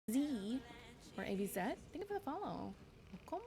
Z or ABZ. Thank you for the follow. Welcome.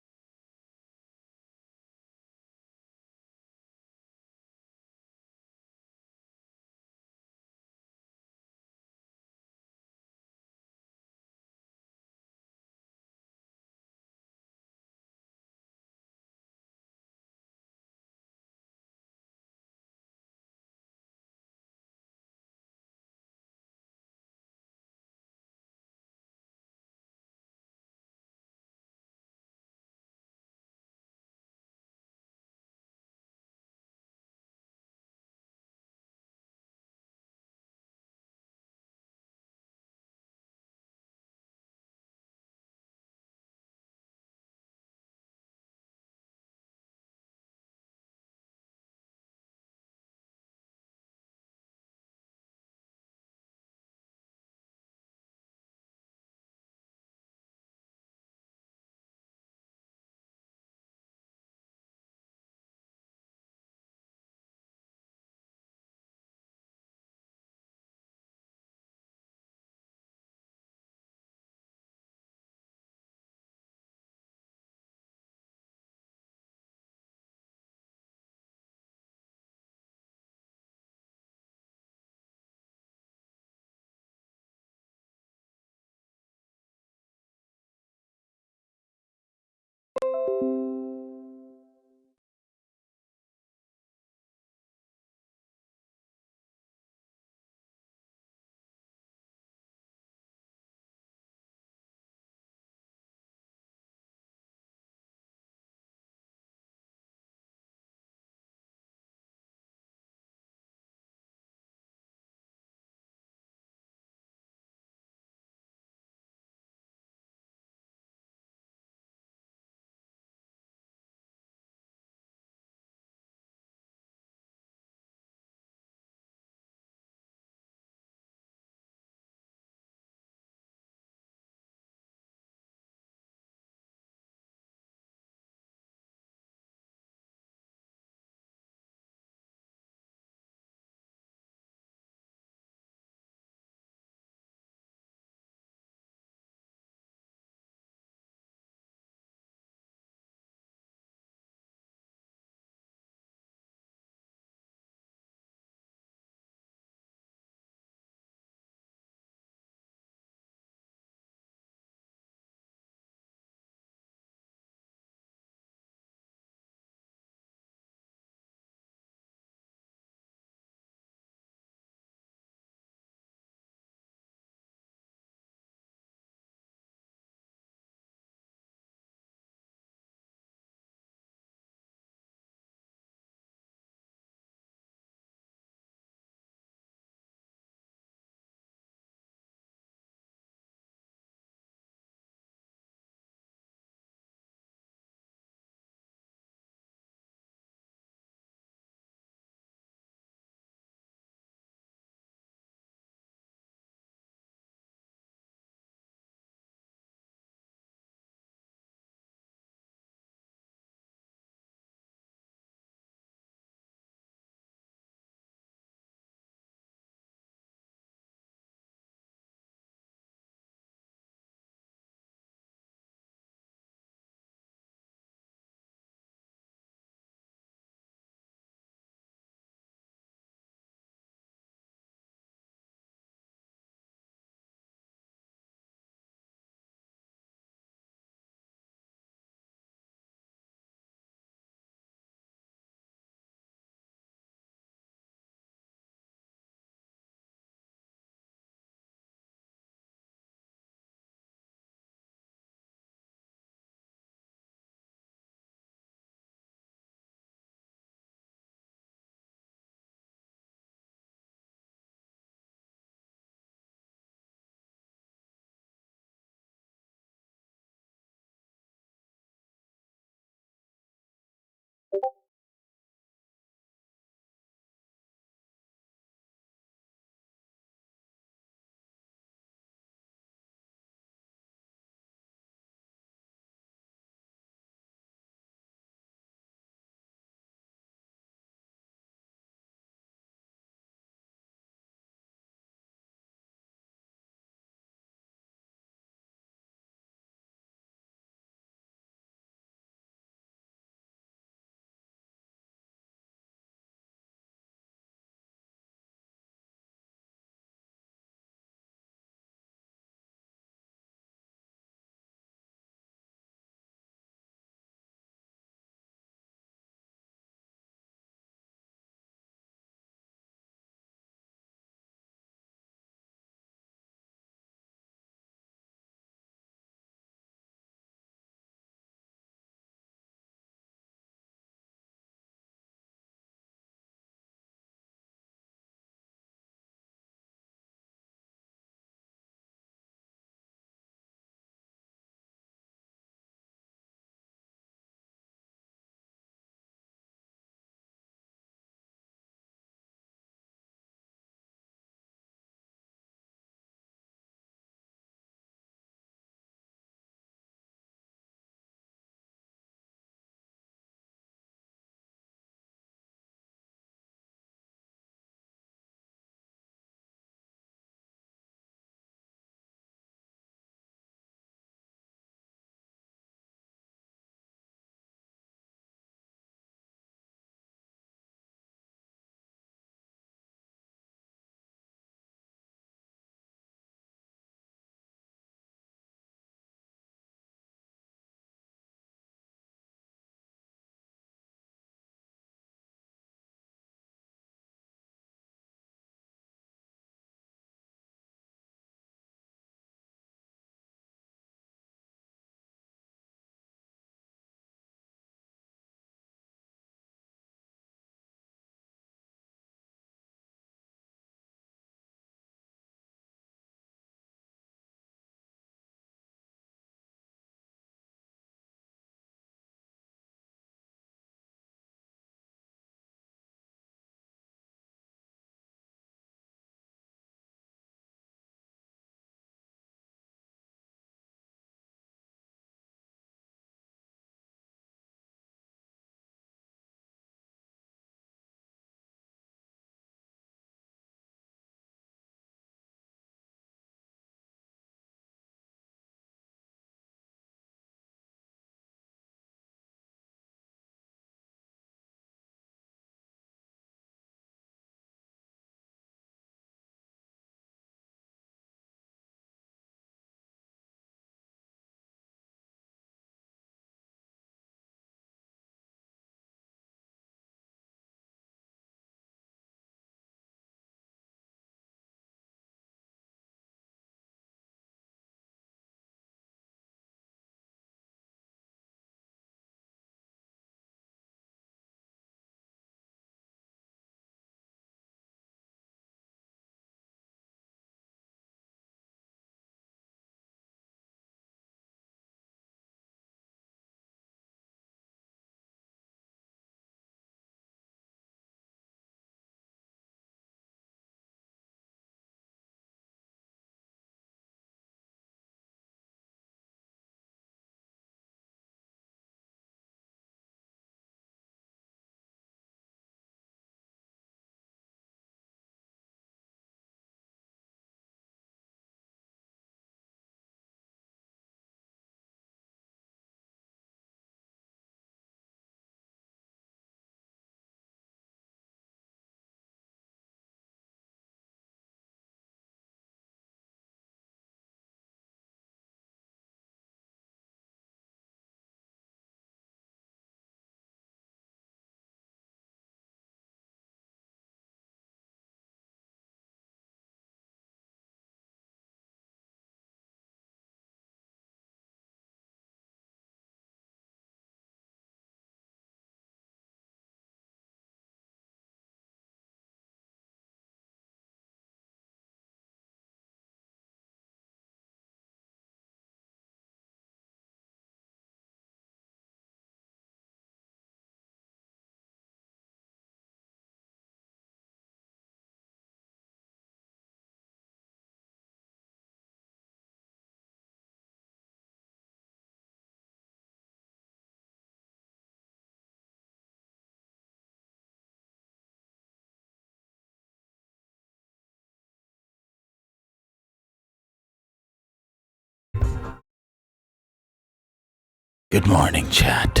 Good morning, chat.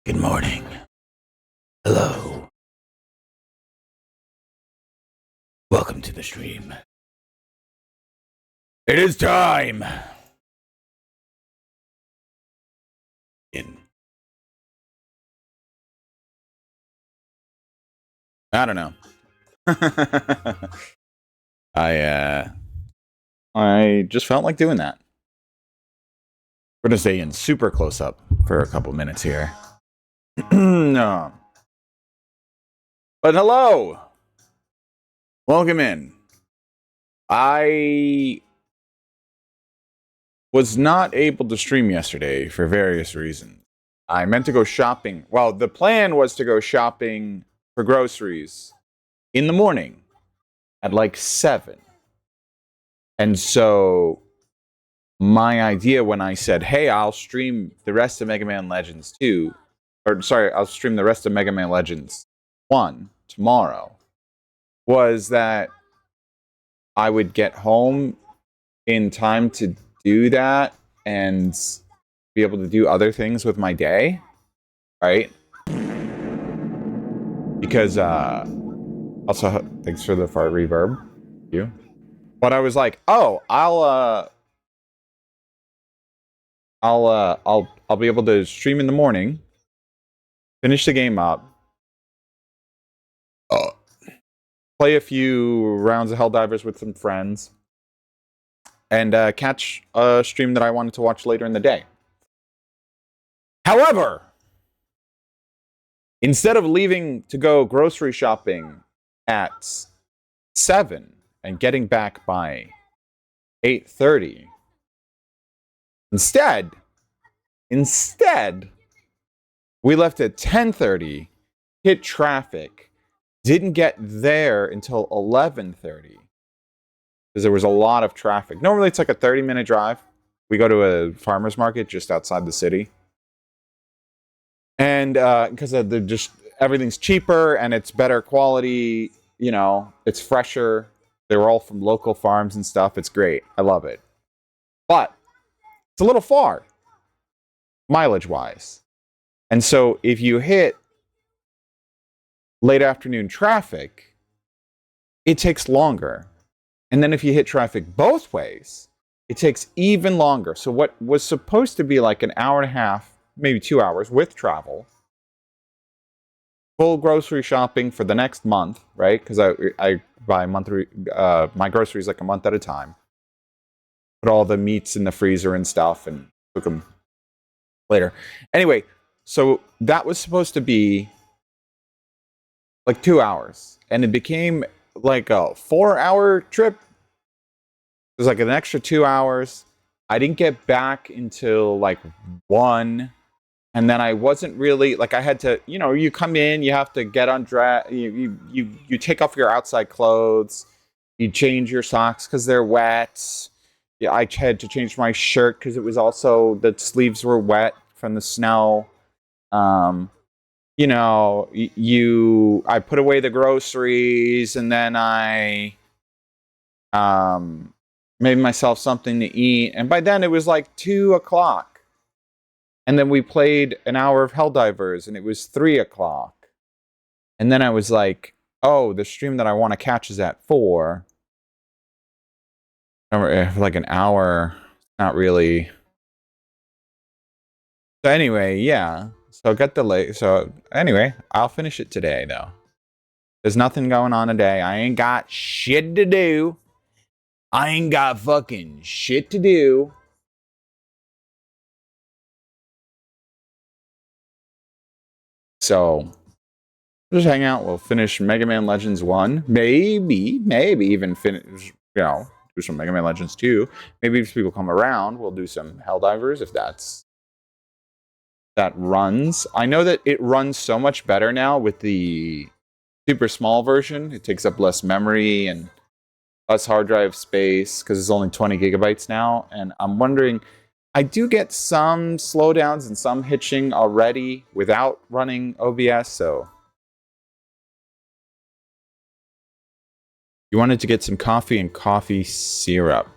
Good morning. Hello. Welcome to the stream. It is time. I don't know. I just felt like doing that. We're gonna stay in super close up for a couple minutes here. No. But hello. Welcome in. I was not able to stream yesterday for various reasons. I meant to go shopping. Well, the plan was to go shopping for groceries in the morning at like 7. And so my idea when I said, hey, I'll stream the rest of Mega Man Legends 2, or sorry, I'll stream the rest of Mega Man Legends 1 tomorrow, was that I would get home in time to do that and be able to do other things with my day, right? Because, also, thanks for the fart reverb. Thank you. But I was like, oh, I'll be able to stream in the morning, finish the game up, play a few rounds of Helldivers with some friends, and catch a stream that I wanted to watch later in the day. However, instead of leaving to go grocery shopping at 7 and getting back by 8:30, instead, we left at 10:30, hit traffic, didn't get there until 11:30 because there was a lot of traffic. Normally it's like a 30-minute drive. We go to a farmer's market just outside the city. And because everything's cheaper and it's better quality, you know, it's fresher. They were all from local farms and stuff. It's great. I love it. But it's a little far, mileage-wise. And so if you hit late afternoon traffic, it takes longer. And then if you hit traffic both ways, it takes even longer. So what was supposed to be like an hour and a half, maybe 2 hours with travel, full grocery shopping for the next month, right? Because I buy my groceries like a month at a time. Put all the meats in the freezer and stuff and cook them later. Anyway, so that was supposed to be like 2 hours. And it became like a 4-hour trip. It was like an extra 2 hours. I didn't get back until like 1. And then I wasn't really, like I had to, you know, you come in, you have to get undressed, you take off your outside clothes, you change your socks because they're wet. Yeah, I had to change my shirt because it was also, the sleeves were wet from the snow. You know, I put away the groceries and then I made myself something to eat. And by then it was like 2 o'clock. And then we played an hour of Helldivers, and it was 3 o'clock. And then I was like, oh, the stream that I want to catch is at 4. For like an hour, not really. So anyway, yeah. So I got delayed. So anyway, I'll finish it today, though. There's nothing going on today. I ain't got shit to do. I ain't got fucking shit to do. So just hang out. We'll finish Mega Man Legends 1. Maybe even finish, you know, do some Mega Man Legends 2. Maybe if people come around, we'll do some Helldivers if that runs. I know that it runs so much better now with the super small version. It takes up less memory and less hard drive space because it's only 20 gigabytes now. And I'm wondering, I do get some slowdowns and some hitching already without running OBS, so you wanted to get some coffee and coffee syrup.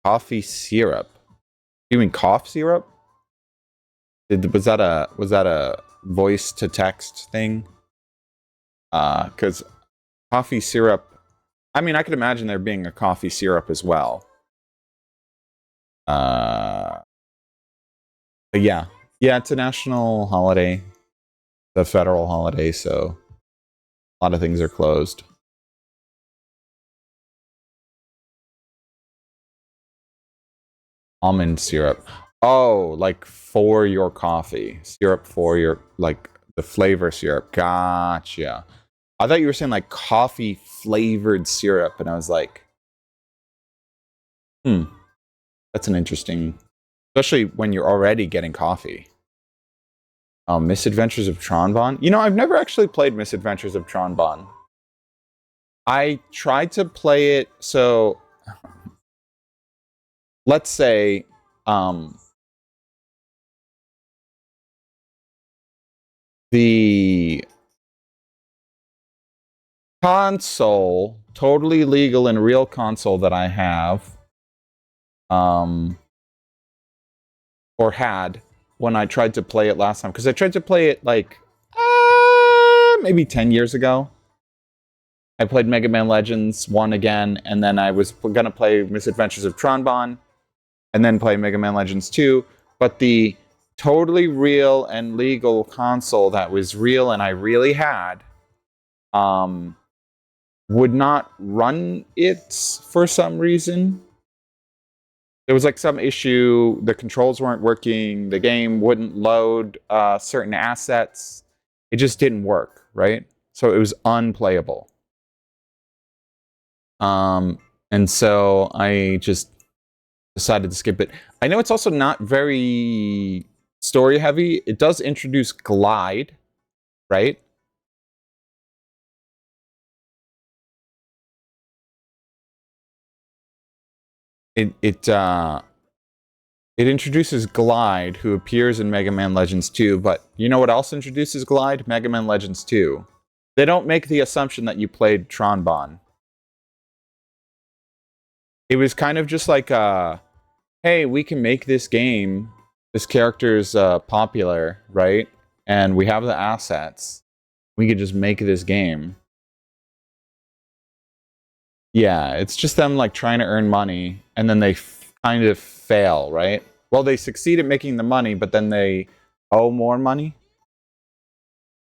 Coffee syrup. You mean cough syrup? Was that a voice to text thing? Because coffee syrup. I mean, I could imagine there being a coffee syrup as well. But yeah, it's a national holiday, the federal holiday, so a lot of things are closed. Almond syrup. Oh, like for your coffee. Syrup for your, like, the flavor syrup. Gotcha. I thought you were saying like coffee flavored syrup, and I was like, that's an interesting, especially when you're already getting coffee. Misadventures of Tronbon. You know, I've never actually played Misadventures of Tronbon. I tried to play it, so let's say the console, totally legal and real console that I have, or had when I tried to play it last time, because I tried to play it like maybe 10 years ago. I played Megaman Legends 1 again, and then I was going to play Misadventures of Tronbon, and then play Mega Man Legends 2, but the totally real and legal console that was real and I really had would not run it for some reason. There was like some issue, the controls weren't working, the game wouldn't load certain assets. It just didn't work, right? So it was unplayable. And so I just decided to skip it. I know it's also not very story heavy. It does introduce glide, right? It introduces Glide, who appears in Mega Man Legends 2, but you know what else introduces Glide? Mega Man Legends 2. They don't make the assumption that you played Tronbon. It was kind of just like, hey, we can make this game. This character's popular, right? And we have the assets. We could just make this game. Yeah, it's just them like trying to earn money, and then they kind of fail, right? Well, they succeed at making the money, but then they owe more money.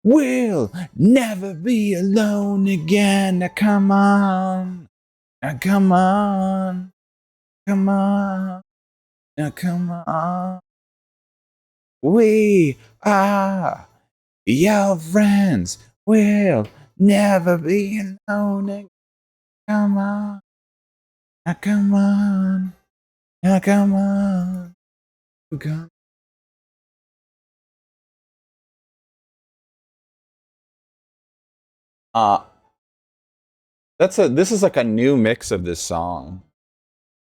We'll never be alone again. Now come on. Now come on. Come on. Now come on. We are your friends. We'll never be alone again. Come on. Now come on. Now come on. Come. Uh this is like a new mix of this song.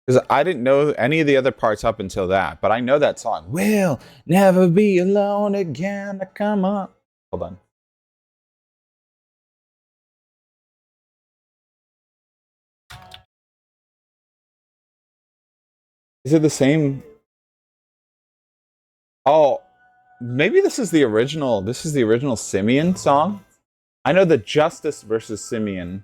Because I didn't know any of the other parts up until that, but I know that song. We'll never be alone again. Come on. Hold on. Is it the same? Oh, maybe this is the original. This is the original Simeon song. I know the Justice versus Simeon.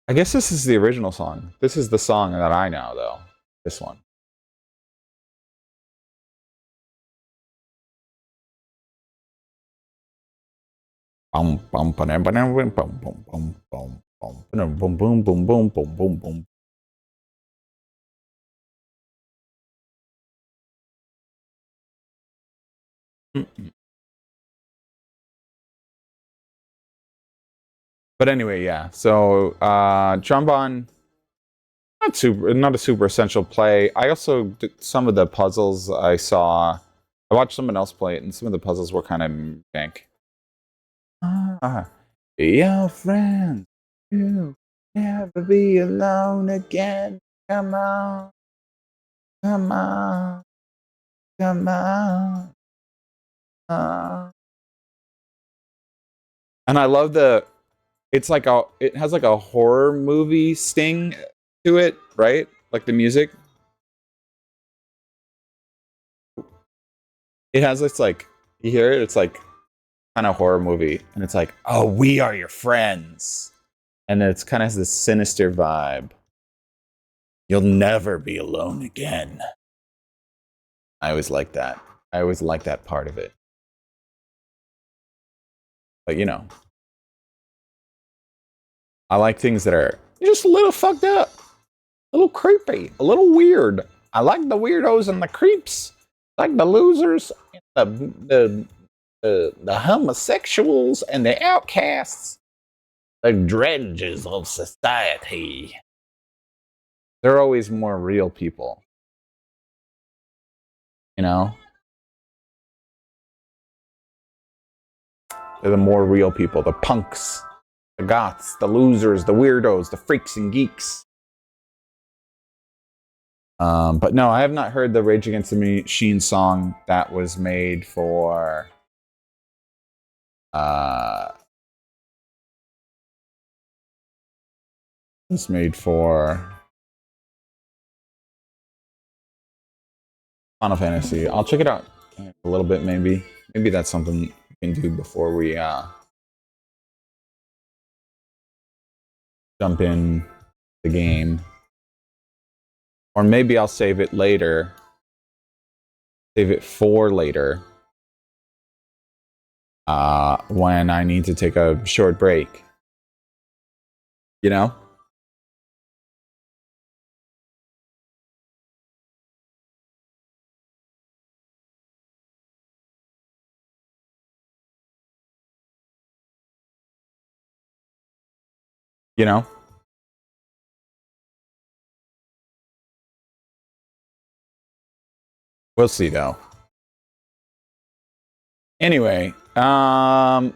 I guess this is the original song. This is the song that I know, though. This one. Bum bum bum bum bum bum bum bum bum bum boom boom boom boom boom boom boom. But anyway, yeah. So trombone, not a super essential play. I also did some of the puzzles I saw. I watched someone else play it, and some of the puzzles were kind of jank. Your friend, you never be alone again. Come on, come on, come on. And I love it's like it has like a horror movie sting to it, right? Like the music. It has this like you hear it, it's like kind of horror movie, and it's like, oh, we are your friends, and it's kind of has this sinister vibe. You'll never be alone again. I always like that. I always like that part of it. But you know, I like things that are just a little fucked up, a little creepy, a little weird. I like the weirdos and the creeps, like the losers, the homosexuals and the outcasts, the dredges of society. They're always more real people, you know? They're the more real people, the punks, the goths, the losers, the weirdos, the freaks and geeks. But no, I have not heard the Rage Against the Machine song that was made for it's made for Final Fantasy. I'll check it out a little bit, maybe. Maybe that's something we can do before we jump in the game. Or maybe I'll save it later. Save it for later. When I need to take a short break. You know? You know? We'll see though. Anyway, oh,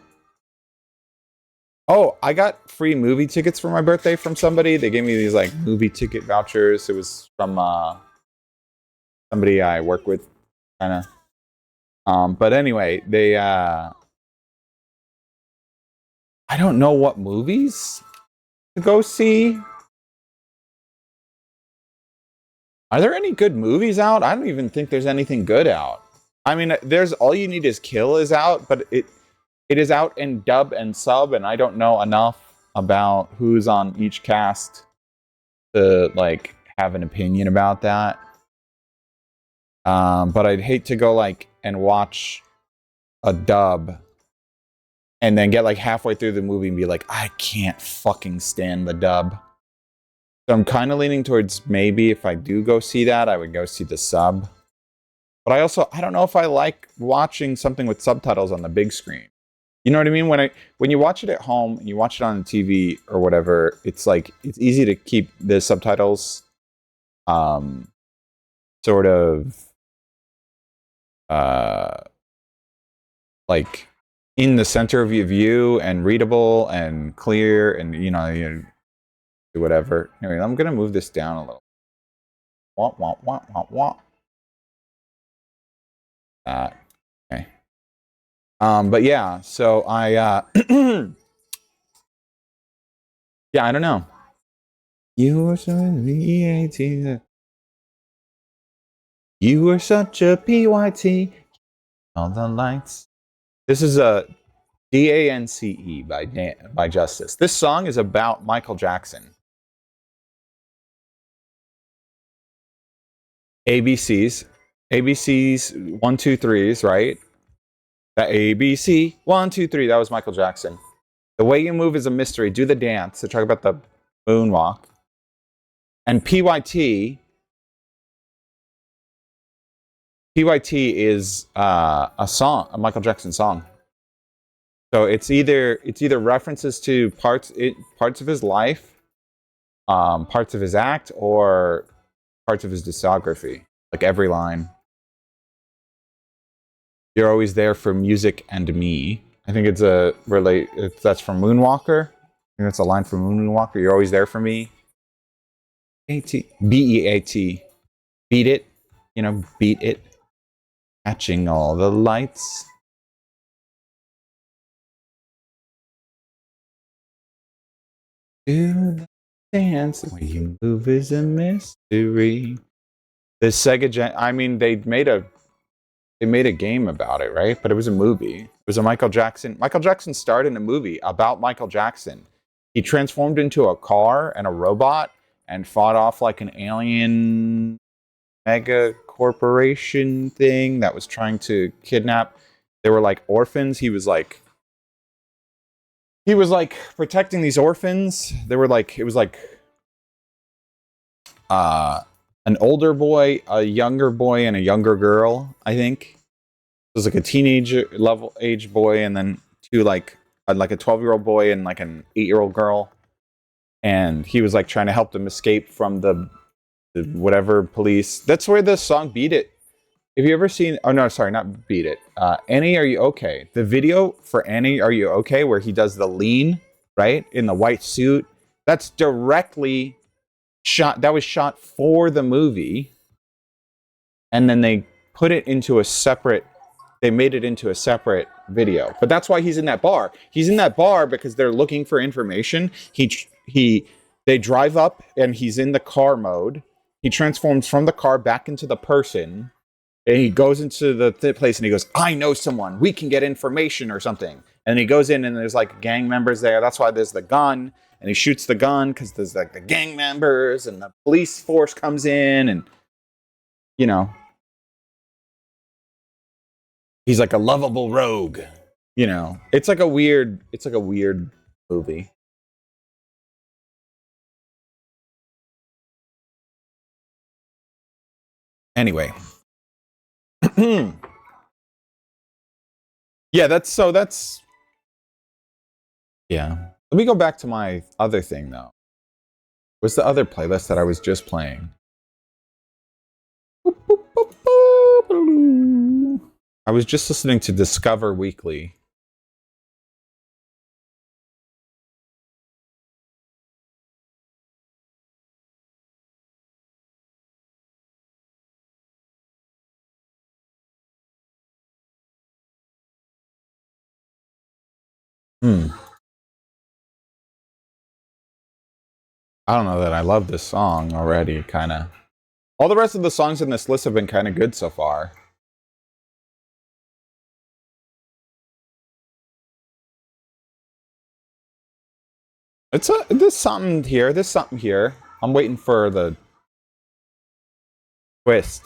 I got free movie tickets for my birthday from somebody. They gave me these like movie ticket vouchers. It was from somebody I work with, kind of. But anyway, they I don't know what movies to go see. Are there any good movies out? I don't even think there's anything good out. I mean, there's All You Need Is Kill is out, but it is out in dub and sub, and I don't know enough about who's on each cast to like have an opinion about that. But I'd hate to go like and watch a dub and then get like halfway through the movie and be like, I can't fucking stand the dub. So I'm kind of leaning towards maybe if I do go see that, I would go see the sub. But I don't know if I like watching something with subtitles on the big screen. You know what I mean? When you watch it at home and you watch it on the TV or whatever, it's like it's easy to keep the subtitles sort of like in the center of your view and readable and clear and you know whatever. Anyway, I'm gonna move this down a little. Wah, wah, wah, wah, wah. Okay. But yeah, so I yeah, I don't know. You were so pt. You were such a pyt. All the lights. This is a DANCE by Justice. This song is about Michael Jackson. ABCs, ABCs 1, 2, 3s, right? The ABC 1, 2, 3. That was Michael Jackson. The way you move is a mystery. Do the dance. They talk about the moonwalk. And PYT is a song, a Michael Jackson song. So it's either references to parts of his life, parts of his act, or parts of his discography. Like every line. You're always there for music and me. I think it's that's from Moonwalker. I think that's a line from Moonwalker. You're always there for me. BEAT. Beat it. You know, beat it. Catching all the lights. Do the dance. The way you move is a mystery. The I mean, they made a game about it, right? But it was a movie. It was a Michael Jackson. Michael Jackson starred in a movie about Michael Jackson. He transformed into a car and a robot and fought off like an alien mega corporation thing that was trying to kidnap. They were like orphans. He was like protecting these orphans. They were like it was like uh an older boy, a younger boy, and a younger girl, I think. It was like a teenager level age boy, and then two like a 12-year-old boy and like an 8-year-old girl. And he was like trying to help them escape from the whatever police. That's where the song "Beat It." Have you ever seen? Oh no, sorry, not "Beat It." Annie, Are You Okay? The video for Annie, Are You Okay? Where he does the lean right in the white suit. That's directly shot. That was shot for the movie, and then they put it into a separate. They made it into a separate video. But that's why he's in that bar. He's in that bar because they're looking for information. They drive up and he's in the car mode. He transforms from the car back into the person, and he goes into the place and he goes, "I know someone. We can get information or something." And he goes in and there's like gang members there. That's why there's the gun, and he shoots the gun because there's like the gang members and the police force comes in, and you know he's like a lovable rogue. It's like a weird movie. Anyway. Yeah, that's yeah. Let me go back to my other thing though. What's the other playlist that I was just playing? I was just listening to Discover Weekly. Hmm. I don't know that I love this song already, kind of. All the rest of the songs in this list have been kind of good so far. There's something here. There's something here. I'm waiting for the twist.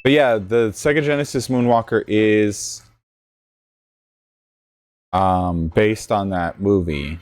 But yeah, the Sega Genesis Moonwalker is based on that movie.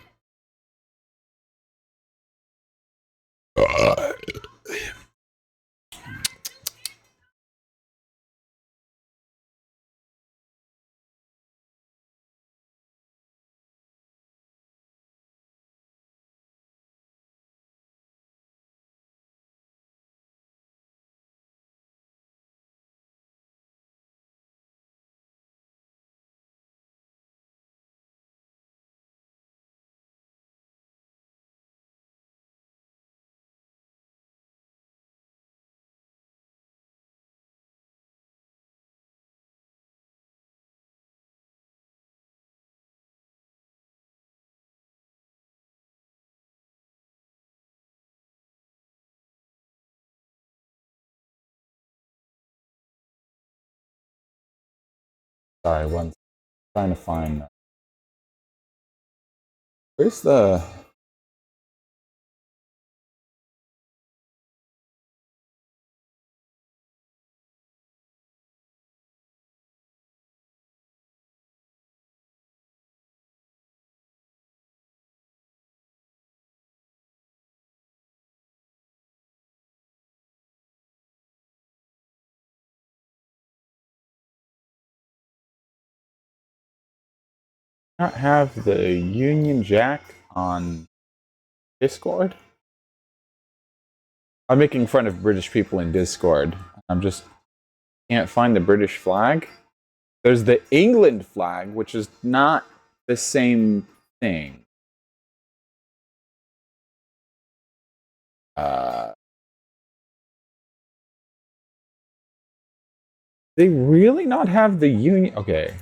Sorry, one trying to find. Where's the? Not have the Union Jack on Discord? I'm making fun of British people in Discord. I'm just can't find the British flag. There's the England flag, which is not the same thing. Uh, They really not have the union. Okay.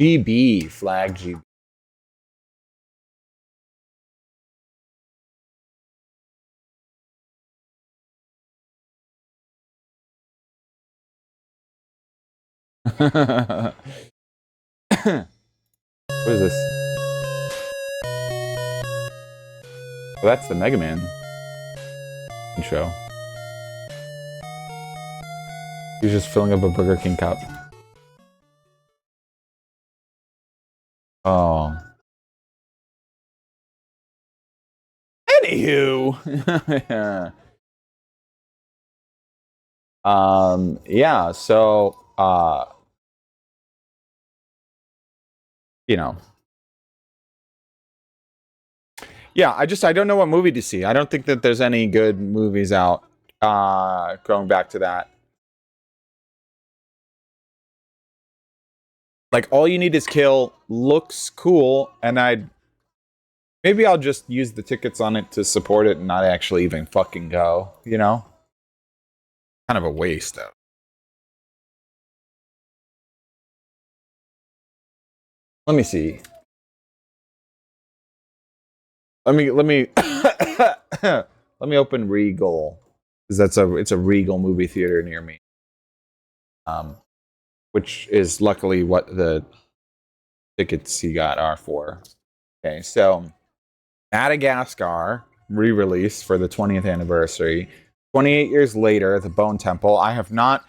GB, flag GB. What is this? Well, that's the Megaman intro. He's just filling up a Burger King cup. Oh. Anywho. Yeah, so you know. Yeah, I don't know what movie to see. I don't think that there's any good movies out. Going back to that. Like All You Need Is Kill looks cool, and maybe I'll just use the tickets on it to support it and not actually even fucking go, you know? Kind of a waste though. Let me see. Let me let me open Regal. Because it's a Regal movie theater near me. Which is luckily what the tickets he got are for. Okay, so Madagascar re-release for the 20th anniversary. 28 years later, The Bone Temple. I've not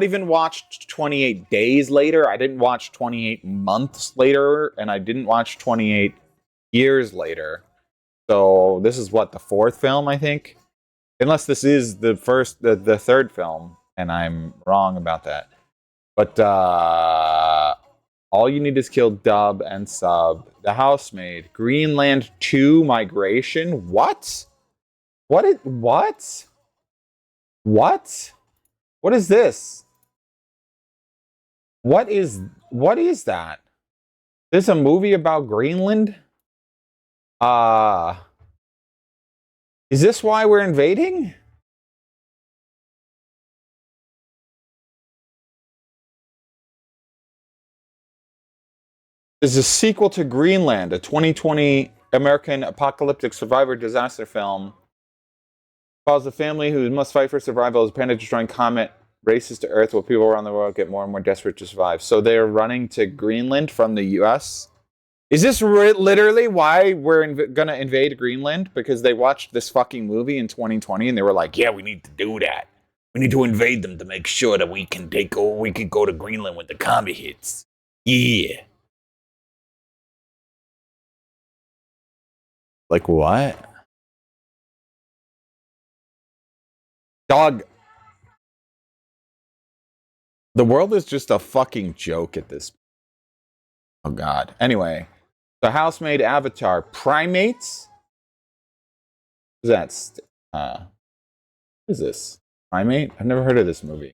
even watched 28 days later. I didn't watch 28 months later, and I didn't watch 28 years later. So this is what, the fourth film, I think? Unless this is the third film, and I'm wrong about that. But All You Need Is Kill dub and sub. The Housemaid. Greenland 2 Migration. What? What? What is this? What is that? This is a movie about Greenland? Is this why we're invading? This is a sequel to Greenland, a 2020 American apocalyptic survivor disaster film. Follows a family who must fight for survival as a planet-destroying comet races to Earth while people around the world get more and more desperate to survive. So they're running to Greenland from the U.S.? Is this literally why we're going to invade Greenland? Because they watched this fucking movie in 2020 and they were like, yeah, we need to do that. We need to invade them to make sure that we can go to Greenland when the comet hits. Yeah. Like what? Dog. The world is just a fucking joke at this. Oh god. Anyway, the Housemaid Avatar Primates. What is this? Primate? I've never heard of this movie.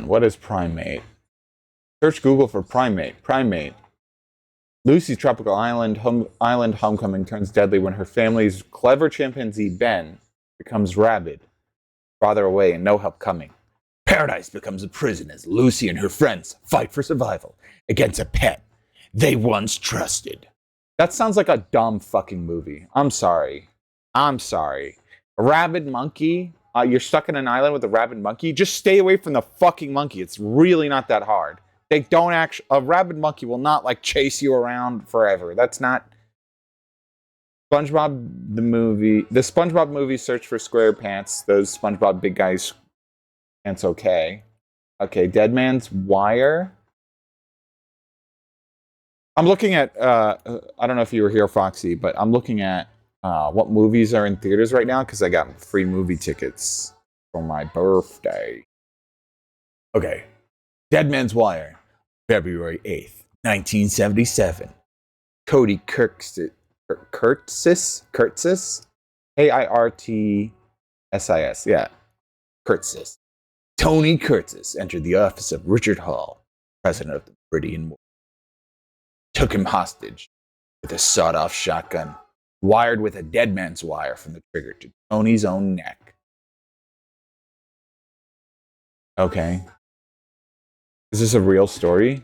What is primate? Search Google for primate. Primate. Lucy's tropical island homecoming turns deadly when her family's clever chimpanzee Ben becomes rabid. Father away and no help coming. Paradise becomes a prison as Lucy and her friends fight for survival against a pet they once trusted. That sounds like a dumb fucking movie. I'm sorry. A rabid monkey? You're stuck in an island with a rabid monkey? Just stay away from the fucking monkey. It's really not that hard. They don't actually. A rabid monkey will not like chase you around forever. That's not. SpongeBob the movie. The SpongeBob movie Search for SquarePants. Those SpongeBob big guys. Pants okay. Okay, Dead Man's Wire. I'm looking at. I don't know if you were here, Foxy, but I'm looking at what movies are in theaters right now because I got free movie tickets for my birthday. Okay. Dead Man's Wire, February 8th, 1977. Cody Kurtzis? Kurtzis? Kairtsis? Yeah. Curtis. Tony Curtis entered the office of Richard Hall, president of the Meridian War. Took him hostage with a sawed-off shotgun, wired with a dead man's wire from the trigger to Tony's own neck. Okay. Is this a real story?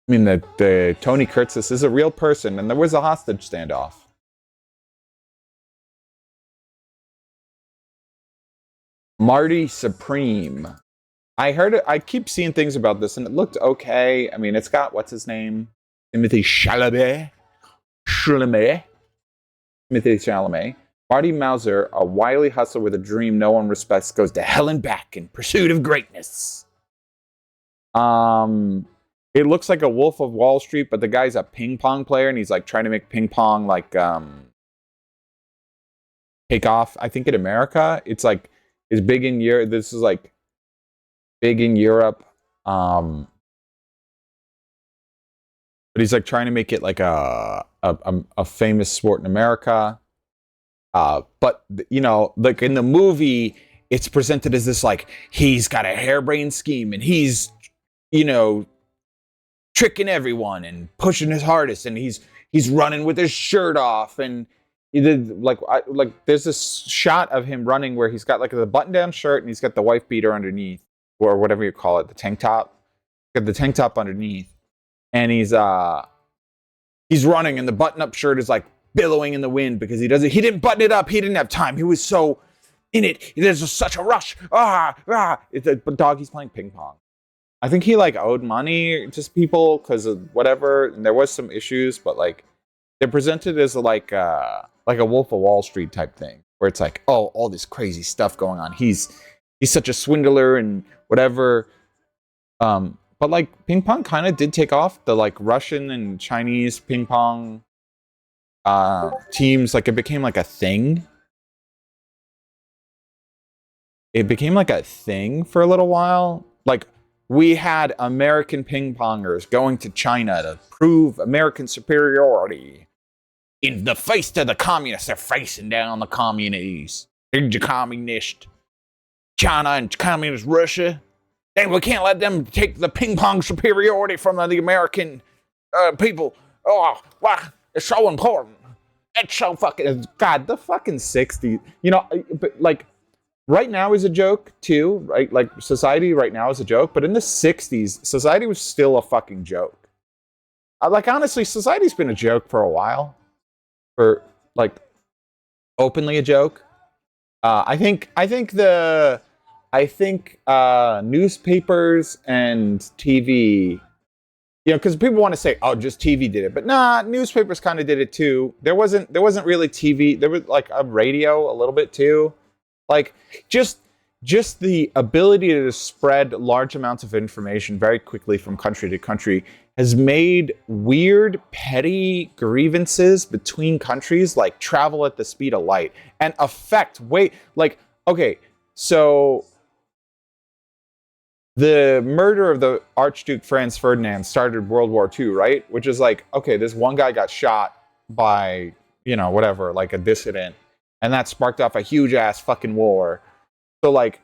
I mean, the Tony Curtis is a real person, and there was a hostage standoff. Marty Supreme. I heard it. I keep seeing things about this, and it looked okay. I mean, it's got, what's his name? Timothy Chalamet. Timothy Chalamet. Marty Mauser, a wily hustler with a dream no one respects, goes to hell and back in pursuit of greatness. It looks like a Wolf of Wall Street, but the guy's a ping pong player, and he's like trying to make ping pong like take off. I think in America, it's like it's big in Europe. This is like big in Europe, but he's like trying to make it like a famous sport in America. But you know, like in the movie, it's presented as this like he's got a harebrained scheme and he's, you know, tricking everyone and pushing his hardest, and he's running with his shirt off, and he did like there's this shot of him running where he's got like the button-down shirt and he's got the wife beater underneath, or whatever you call it, the tank top. He's got the tank top underneath, and he's running, and the button-up shirt is like billowing in the wind because he didn't button it up. He didn't have time. He was so in it. There's just such a rush. It's a dog. He's playing ping pong. I think he like owed money to people because of whatever, and there was some issues, but like they're presented as like a Wolf of Wall Street type thing, where it's like, oh, all this crazy stuff going on. He's such a swindler and whatever. But like ping pong kind of did take off. The like Russian and Chinese ping pong teams, like it became like a thing. It became like a thing for a little while. Like we had American ping pongers going to China to prove American superiority. In the face of the communists, they're facing down the communists. The communist China and communist Russia. We can't let them take the ping pong superiority from the American people. Oh, wow, it's so important. It's so fucking... God, the fucking 60s. You know, but like... Right now is a joke, too, right? Like, society right now is a joke, but in the 60s, society was still a fucking joke. Like, honestly, society's been a joke for a while. For, like, openly a joke. I think newspapers and TV, you know, because people want to say, oh, just TV did it. But nah, newspapers kind of did it, too. There wasn't really TV. There was, like, a radio a little bit, too. Like, just the ability to spread large amounts of information very quickly from country to country has made weird, petty grievances between countries, like, travel at the speed of light and affect okay, so the murder of the Archduke Franz Ferdinand started World War II, right? Which is like, okay, this one guy got shot by, you know, whatever, like a dissident. And that sparked off a huge-ass fucking war. So, like,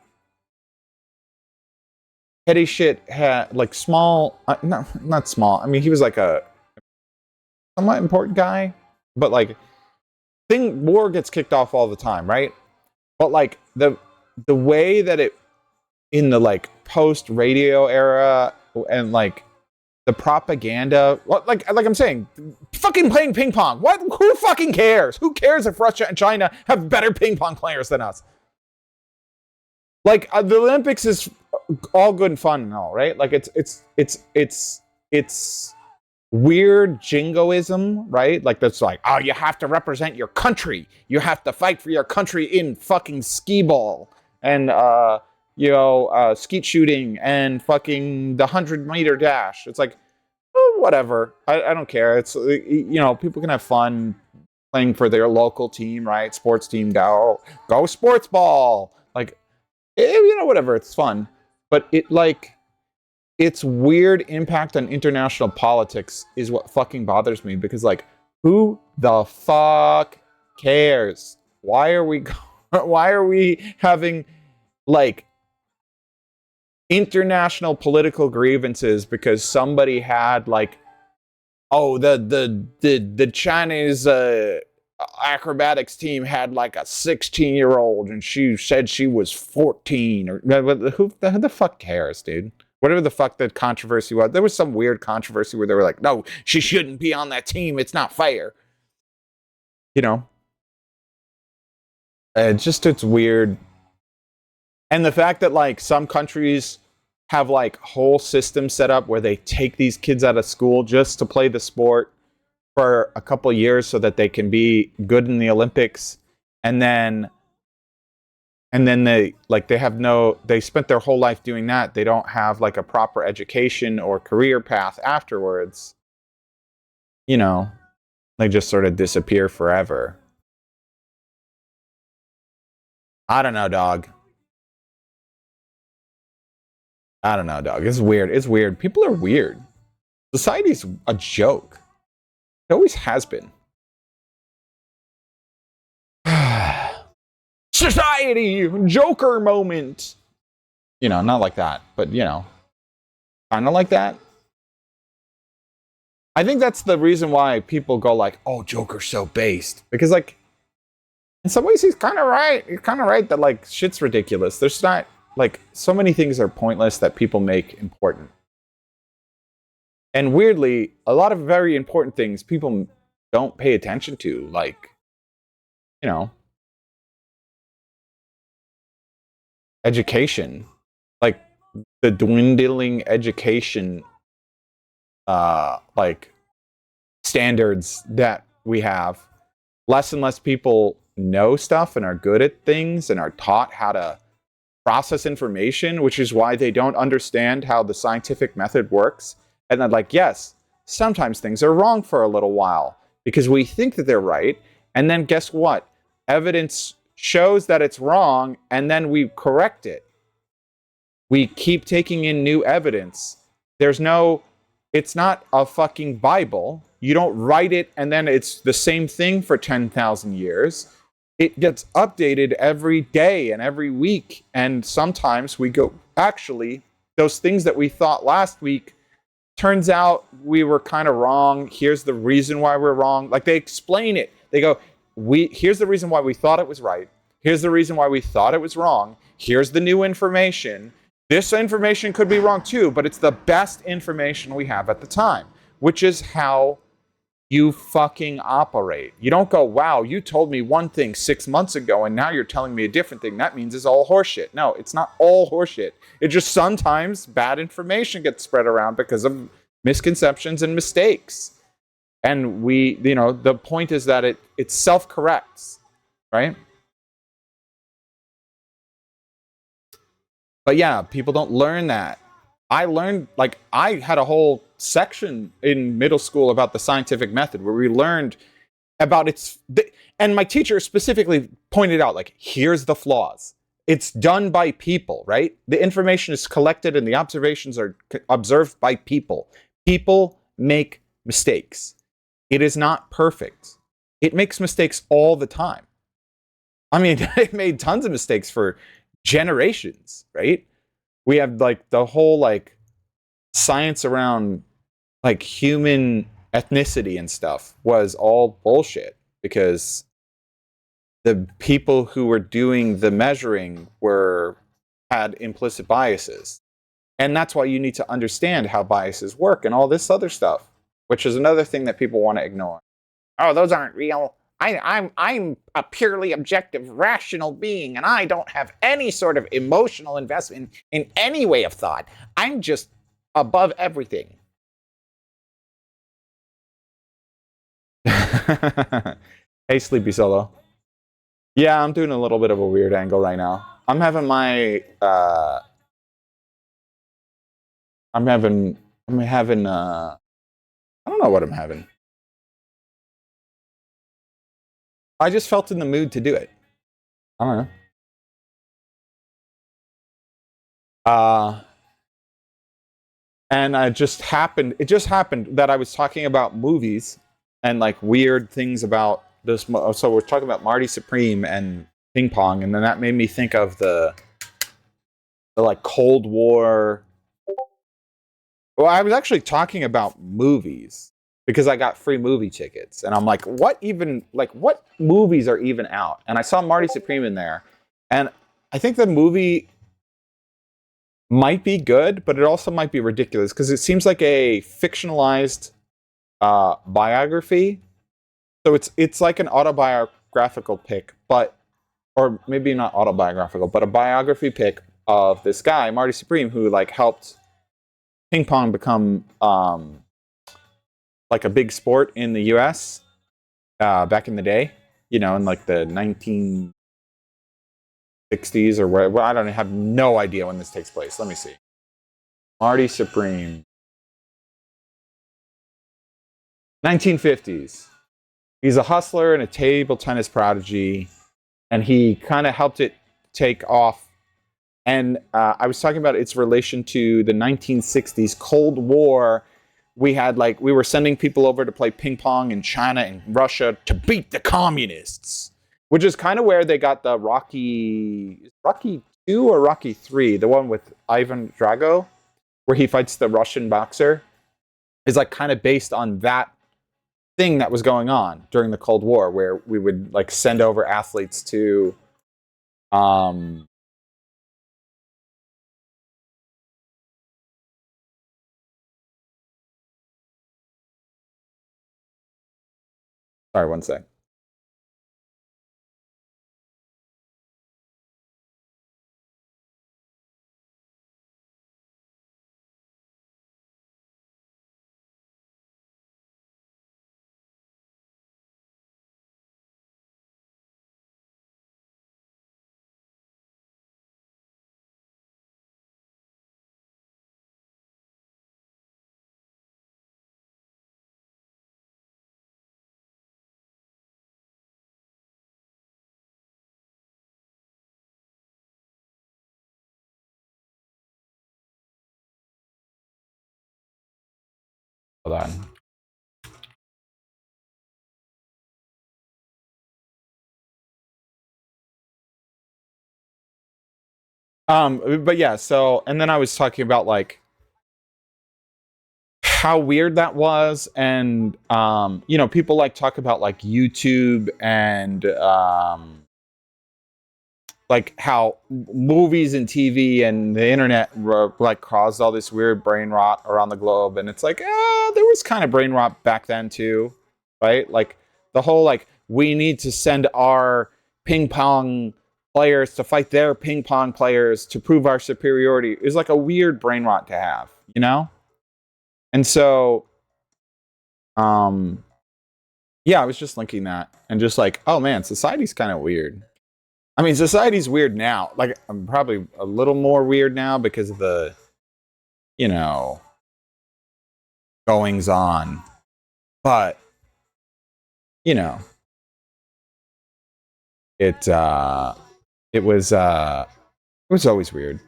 petty shit had, like, small... no, not small. I mean, he was, like, a somewhat important guy. But, like, war gets kicked off all the time, right? But, like, the way that it... In the, like, post-radio era and, like, the propaganda... Like I'm saying... Fucking playing ping pong. What? Who fucking cares? Who cares if Russia and China have better ping pong players than us? Like the Olympics is all good and fun and all, right? Like it's weird jingoism, right? Like that's like, oh, you have to represent your country. You have to fight for your country in fucking skee ball and skeet shooting and fucking the 100-meter dash. It's like, oh, whatever. I don't care. It's, you know, people can have fun playing for their local team, right? Sports team, go sports ball. Like, you know, whatever. It's fun. But its weird impact on international politics is what fucking bothers me because, like, who the fuck cares? Why are we having like international political grievances because somebody had like, oh, the Chinese acrobatics team had like a 16-year-old and she said she was 14, or who the fuck cares, dude? Whatever the fuck that controversy was. There was some weird controversy where they were like, no, she shouldn't be on that team. It's not fair. You know? It's weird. And the fact that like some countries have like whole systems set up where they take these kids out of school just to play the sport for a couple of years so that they can be good in the Olympics, and then they spent their whole life doing that. They don't have like a proper education or career path afterwards. You know, they just sort of disappear forever. I don't know, dog. It's weird. It's weird. People are weird. Society's a joke. It always has been. Society! Joker moment! You know, not like that, but you know, kind of like that. I think that's the reason why people go like, oh, Joker's so based. Because like, in some ways he's kind of right. He's kind of right that like, shit's ridiculous. There's not, like, so many things are pointless that people make important. And weirdly, a lot of very important things people don't pay attention to. Like, you know, education. Like, the dwindling education, like, standards that we have. Less and less people know stuff and are good at things and are taught how to process information, which is why they don't understand how the scientific method works. And then, like, yes, sometimes things are wrong for a little while because we think that they're right. And then guess what? Evidence shows that it's wrong, and then we correct it. We keep taking in new evidence. It's not a fucking Bible. You don't write it and then it's the same thing for 10,000 years. It gets updated every day and every week. And sometimes we go, actually, those things that we thought last week, turns out we were kind of wrong. Here's the reason why we're wrong. Like, they explain it. They go, here's the reason why we thought it was right. Here's the reason why we thought it was wrong. Here's the new information. This information could be wrong too, but it's the best information we have at the time, which is how you fucking operate. You don't go, wow, you told me one thing 6 months ago and now you're telling me a different thing. That means it's all horseshit. No, it's not all horseshit. It just sometimes bad information gets spread around because of misconceptions and mistakes. And the point is that it self-corrects, right? But yeah, people don't learn that. I had a whole section in middle school about the scientific method where we learned about and my teacher specifically pointed out, like, here's the flaws. It's done by people, right? The information is collected and the observations are observed by people. People make mistakes. It is not perfect. It makes mistakes all the time. I mean, it made tons of mistakes for generations, right? We have like the whole like science around like human ethnicity and stuff was all bullshit because the people who were doing the measuring had implicit biases. And that's why you need to understand how biases work and all this other stuff, which is another thing that people want to ignore. Oh, those aren't real. I'm a purely objective, rational being, and I don't have any sort of emotional investment in any way of thought. I'm just above everything. Hey, Sleepy Solo. Yeah, I'm doing a little bit of a weird angle right now. I'm having I don't know what I'm having. I just felt in the mood to do it. I don't know. And it just happened that I was talking about movies and like weird things about this. So we're talking about Marty Supreme and ping pong, and then that made me think of the like Cold War. Well, I was actually talking about movies because I got free movie tickets, and I'm like, what movies are even out? And I saw Marty Supreme in there, and I think the movie might be good, but it also might be ridiculous because it seems like a fictionalized biography. So it's like an autobiographical pick, but or maybe not autobiographical, but a biography pick of this guy Marty Supreme who like helped ping pong become like a big sport in the U.S. Back in the day. You know, in like the 1960s or where. Well, I don't have no idea when this takes place. Let me see. Marty Supreme. 1950s. He's a hustler and a table tennis prodigy, and he kind of helped it take off. And I was talking about its relation to the 1960s Cold War. We were sending people over to play ping pong in China and Russia to beat the communists, which is kind of where they got the Rocky 2 or Rocky 3, the one with Ivan Drago, where he fights the Russian boxer, is like kind of based on that thing that was going on during the Cold War, where we would like send over athletes to sorry, one sec. Hold on. But yeah, so and then I was talking about like how weird that was, and you know, people like talk about like YouTube and like how movies and TV and the internet like caused all this weird brain rot around the globe, and it's like, there was kind of brain rot back then too, right? Like the whole like we need to send our ping pong players to fight their ping pong players to prove our superiority is like a weird brain rot to have, you know? And so, um, yeah, I was just linking that and just like, oh man, society's kind of weird. I mean, society's weird now. Like, I'm probably a little more weird now because of the, you know, goings on. But, you know, it it was always weird.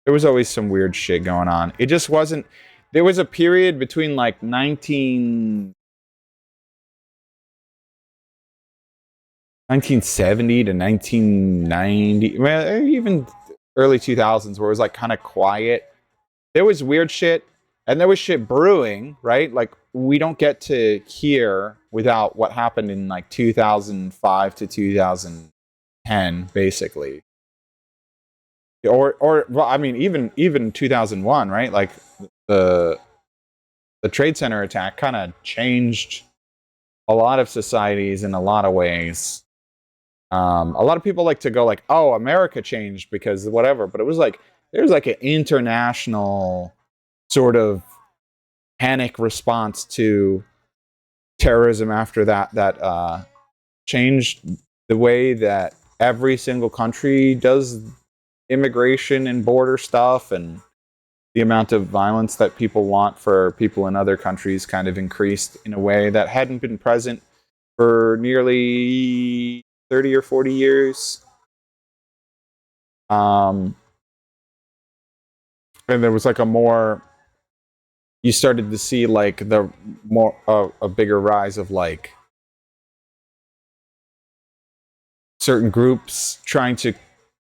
There was always some weird shit going on. It just wasn't. There was a period between like 1970 to 1990, well, even early 2000s, where it was like kind of quiet. There was weird shit, and there was shit brewing, right? Like we don't get to hear without what happened in like 2005 to 2010, basically. Or well, I mean, even 2001, right? Like the the Trade Center attack kind of changed a lot of societies in a lot of ways. A lot of people like to go like, "Oh, America changed because whatever," but it was like there's like an international sort of panic response to terrorism after that changed the way that every single country does immigration and border stuff, and the amount of violence that people want for people in other countries kind of increased in a way that hadn't been present for nearly 30 or 40 years. Um, and there was like a more, you started to see like the more, a bigger rise of like certain groups trying to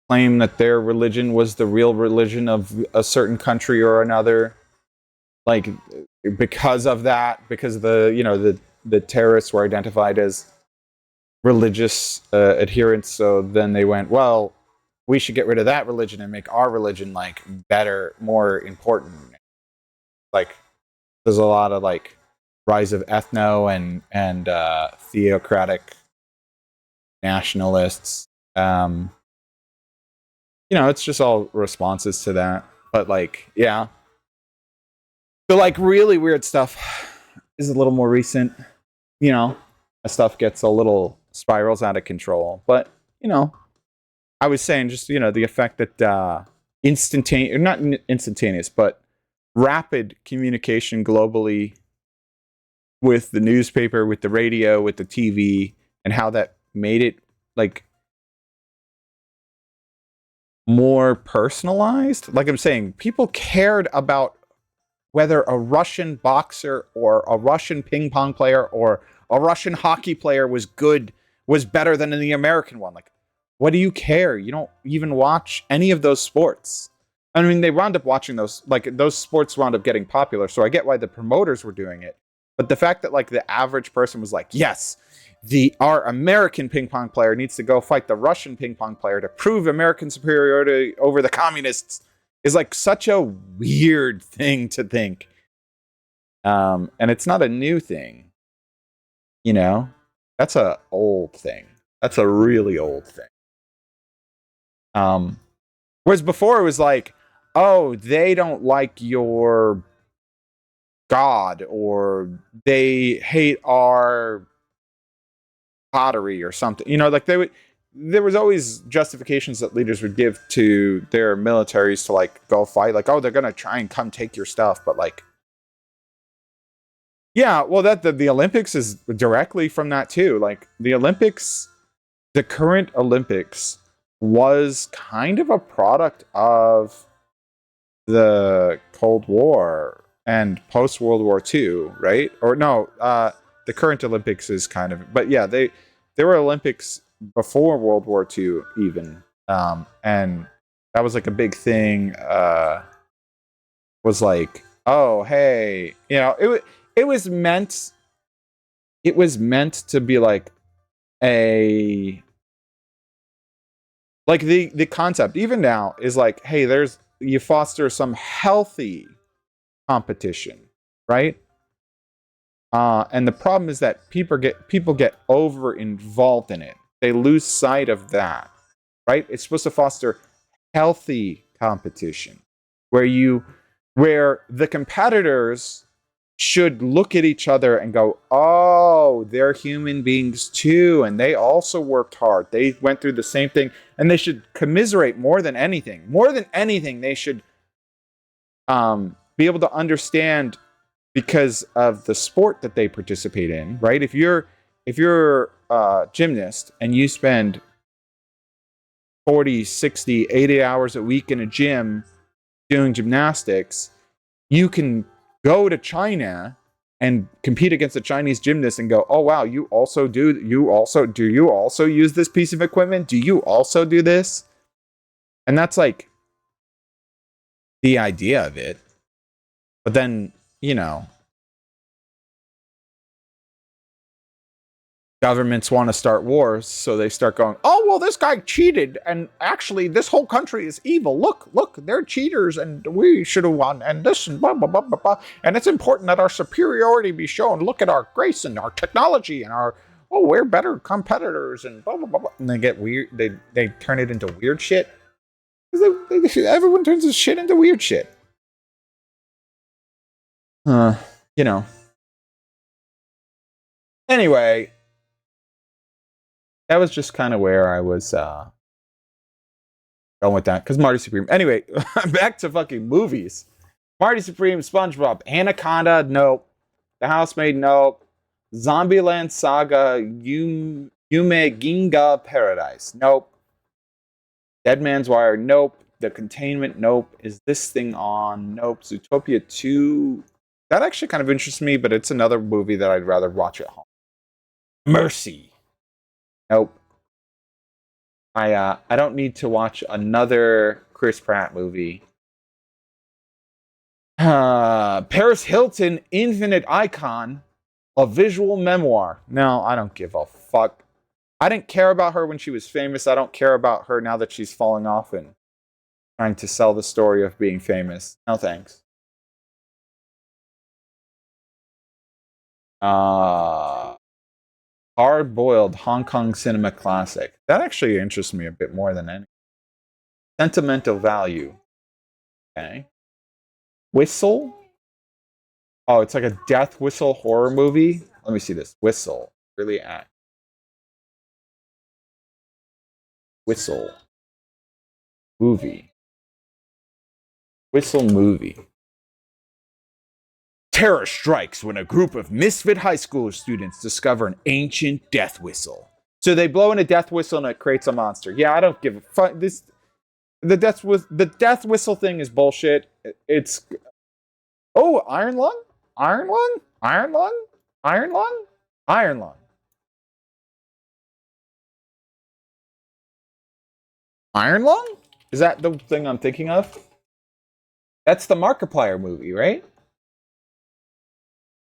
claim that their religion was the real religion of a certain country or another. Like, because of that, because the terrorists were identified as religious adherents, so then they went, well, we should get rid of that religion and make our religion like better, more important. Like, there's a lot of like rise of ethno and theocratic nationalists. It's just all responses to that. But like, yeah. So like really weird stuff is a little more recent. Stuff gets a little spirals out of control. But, I was saying just, the effect that instantaneous, not instantaneous, but rapid communication globally with the newspaper, with the radio, with the TV, and how that made it like more personalized. Like I'm saying, people cared about whether a Russian boxer or a Russian ping pong player or a Russian hockey player was better than the American one. Like, what do you care? You don't even watch any of those sports. I mean, they wound up watching those, like, those sports wound up getting popular, so I get why the promoters were doing it. But the fact that, like, the average person was like, yes, our American ping pong player needs to go fight the Russian ping pong player to prove American superiority over the communists is, like, such a weird thing to think. And it's not a new thing. That's a old thing. That's a really old thing. Whereas before it was like, oh, they don't like your God, or they hate our pottery or something. Like there was always justifications that leaders would give to their militaries to like go fight. Like, oh, they're gonna try and come take your stuff, but like, yeah, well, that the Olympics is directly from that too. Like the Olympics, the current Olympics was kind of a product of the Cold War and post World War II, right? Or no, the current Olympics is kind of, but yeah, there were Olympics before World War II even, and that was like a big thing. Was like, oh, hey, it was meant to be like the concept even now is like, hey, you foster some healthy competition, right? And the problem is that people get over involved in it. They lose sight of that, right? It's supposed to foster healthy competition where the competitors should look at each other and go, oh, they're human beings too, and they also worked hard. They went through the same thing, and they should commiserate more than anything. More than anything, they should be able to understand, because of the sport that they participate in, right? If you're a gymnast and you spend 40, 60, 80 hours a week in a gym doing gymnastics, you can go to China and compete against a Chinese gymnast and go, oh wow, do you also use this piece of equipment? Do you also do this? And that's like the idea of it. But then, governments want to start wars, so they start going, oh, well, this guy cheated, and actually this whole country is evil. Look, they're cheaters, and we should have won, and this, and blah, blah, blah, blah, blah. And it's important that our superiority be shown. Look at our grace and our technology and we're better competitors, and blah, blah, blah, blah. And they get weird, they turn it into weird shit. Everyone turns this shit into weird shit. Anyway, that was just kind of where I was going with that. Because Marty Supreme. Anyway, back to fucking movies. Marty Supreme, SpongeBob, Anaconda, nope. The Housemaid, nope. Zombieland Saga, Yume Ginga Paradise, nope. Dead Man's Wire, nope. The Containment, nope. Is this thing on? Nope. Zootopia 2. That actually kind of interests me, but it's another movie that I'd rather watch at home. Mercy. Nope. I don't need to watch another Chris Pratt movie. Paris Hilton, Infinite Icon, a visual memoir. No, I don't give a fuck. I didn't care about her when she was famous. I don't care about her now that she's falling off and trying to sell the story of being famous. No thanks. Uh, Hard Boiled Hong Kong Cinema Classic. That actually interests me a bit more than any. Sentimental Value. Okay. Whistle? Oh, it's like a death whistle horror movie. Let me see this. Whistle. Really act. Whistle. Movie. Whistle movie. Terror strikes when a group of misfit high school students discover an ancient death whistle. So they blow in a death whistle and it creates a monster. Yeah, I don't give a fuck. The death whistle thing is bullshit. It's Iron Lung, Iron Lung, Iron Lung, Iron Lung, Iron Lung, Iron Lung. Is that the thing I'm thinking of? That's the Markiplier movie, right?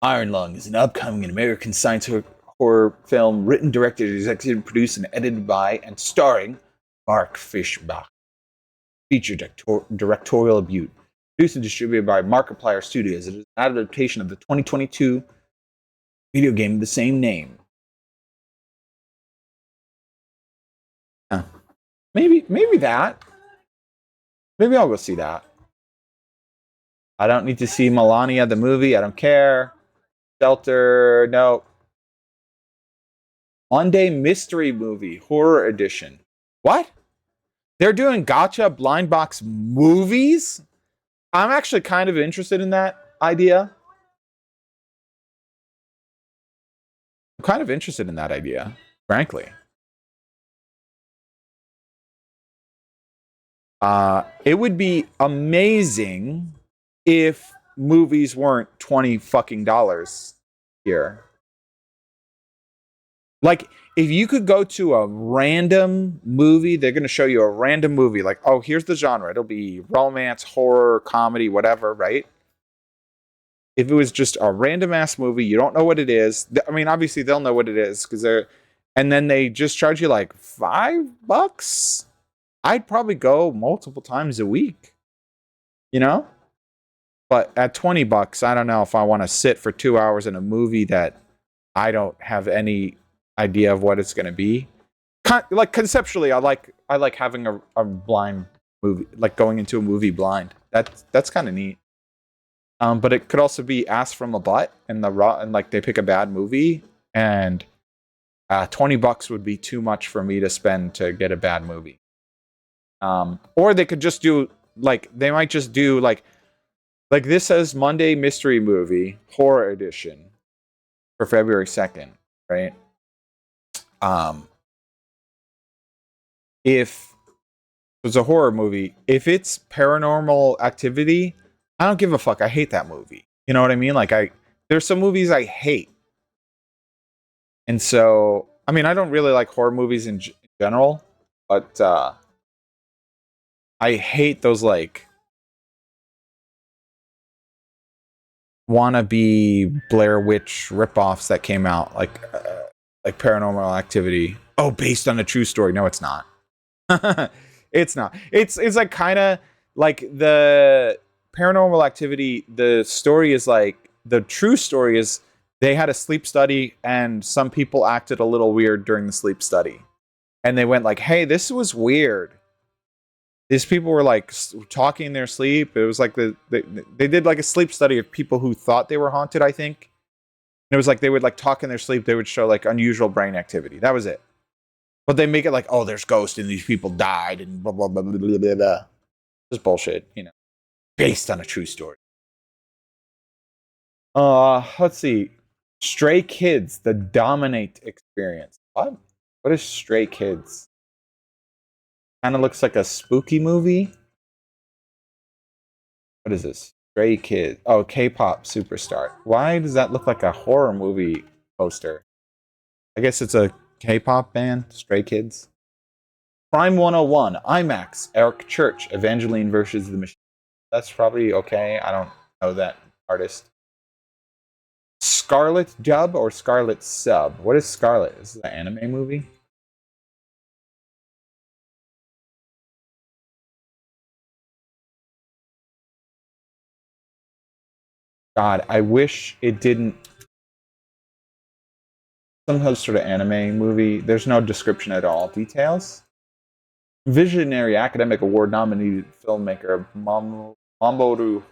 Iron Lung is an upcoming American science horror film written, directed, executive produced, and edited by and starring Mark Fischbach. Featured directorial debut. Produced and distributed by Markiplier Studios. It is an adaptation of the 2022 video game of the same name. Maybe that. Maybe I'll go see that. I don't need to see Melania the movie. I don't care. Shelter, no. One-day mystery movie, horror edition. What? They're doing gotcha blind box movies? I'm actually kind of interested in that idea. I'm kind of interested in that idea, frankly. It would be amazing if movies weren't 20 fucking dollars here. Like, if you could go to a random movie, they're going to show you a random movie. Like, oh, here's the genre. It'll be romance, horror, comedy, whatever, right? If it was just a random ass movie, you don't know what it is. I mean, obviously they'll know what it is because they're, and then they just charge you like $5. I'd probably go multiple times a week, you know? But at $20, I don't know if I want to sit for 2 hours in a movie that I don't have any idea of what it's going to be. Like conceptually, I like having a blind movie, like going into a movie blind. That's kind of neat. But it could also be ass from a butt and like they pick a bad movie and $20 would be too much for me to spend to get a bad movie. Or they could just do they might just do like this says Monday Mystery Movie Horror Edition for February 2nd, right? If it's a horror movie, if it's Paranormal Activity, I don't give a fuck. I hate that movie. You know what I mean? There's some movies I hate. And so, I mean, I don't really like horror movies in general, but I hate those wannabe Blair Witch ripoffs that came out, like Paranormal Activity. Oh, based on a true story. No, it's not. It's not. It's like kind of like the Paranormal Activity. The story is like the true story is they had a sleep study and some people acted a little weird during the sleep study, and they went like, "Hey, this was weird." These people were like talking in their sleep. It was like they did like a sleep study of people who thought they were haunted, I think. And it was like they would like talk in their sleep. They would show like unusual brain activity. That was it. But they make it like, oh, there's ghosts and these people died and blah blah blah blah blah blah. Blah. Just bullshit, you know. Based on a true story. Let's see. Stray Kids, the Dominate Experience. What? What is Stray Kids? Kind of looks like a spooky movie. What is this? Stray Kids. Oh, K-pop superstar. Why does that look like a horror movie poster? I guess it's a K-pop band, Stray Kids. Prime 101, IMAX, Eric Church, Evangeline versus the Machine. That's probably okay. I don't know that artist. Scarlet Dub or Scarlet Sub? What is Scarlet? Is this an anime movie? God, I wish it didn't. Some sort of anime movie. There's no description at all. Details? Visionary Academic Award nominated filmmaker Mamoru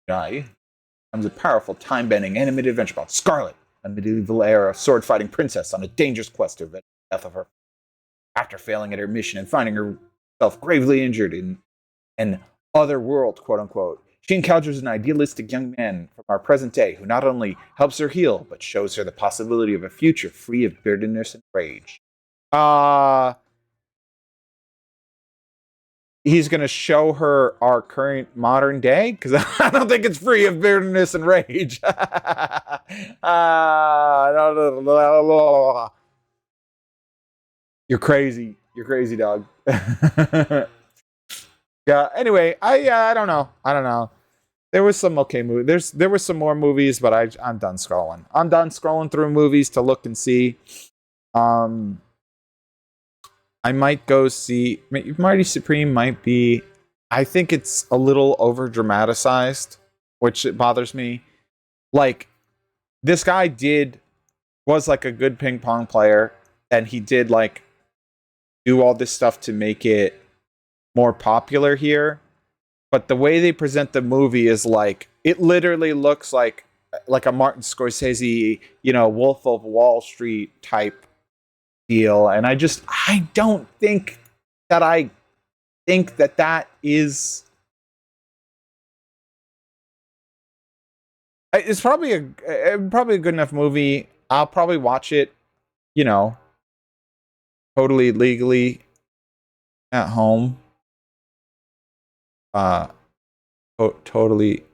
Hosogai becomes a powerful time-bending animated adventure about Scarlet, a medieval-era sword-fighting princess on a dangerous quest to avenge the death of her. After failing at her mission and finding herself gravely injured in an other world, quote-unquote, she encounters an idealistic young man from our present day who not only helps her heal, but shows her the possibility of a future free of bitterness and rage. He's going to show her our current modern day? Because I don't think it's free of bitterness and rage. You're crazy. You're crazy, dog. Yeah. Anyway, I don't know. I don't know. There was some okay movies. There was some more movies, but I'm done scrolling. I'm done scrolling through movies to look and see. I might go see Mighty Supreme. Might be. I think it's a little over dramatized, which it bothers me. Like this guy was like a good ping pong player, and he did like do all this stuff to make it more popular here. But the way they present the movie is like it literally looks like a Martin Scorsese, Wolf of Wall Street type deal, and I don't think that that is. It's probably a good enough movie. I'll probably watch it, totally legally at home. Totally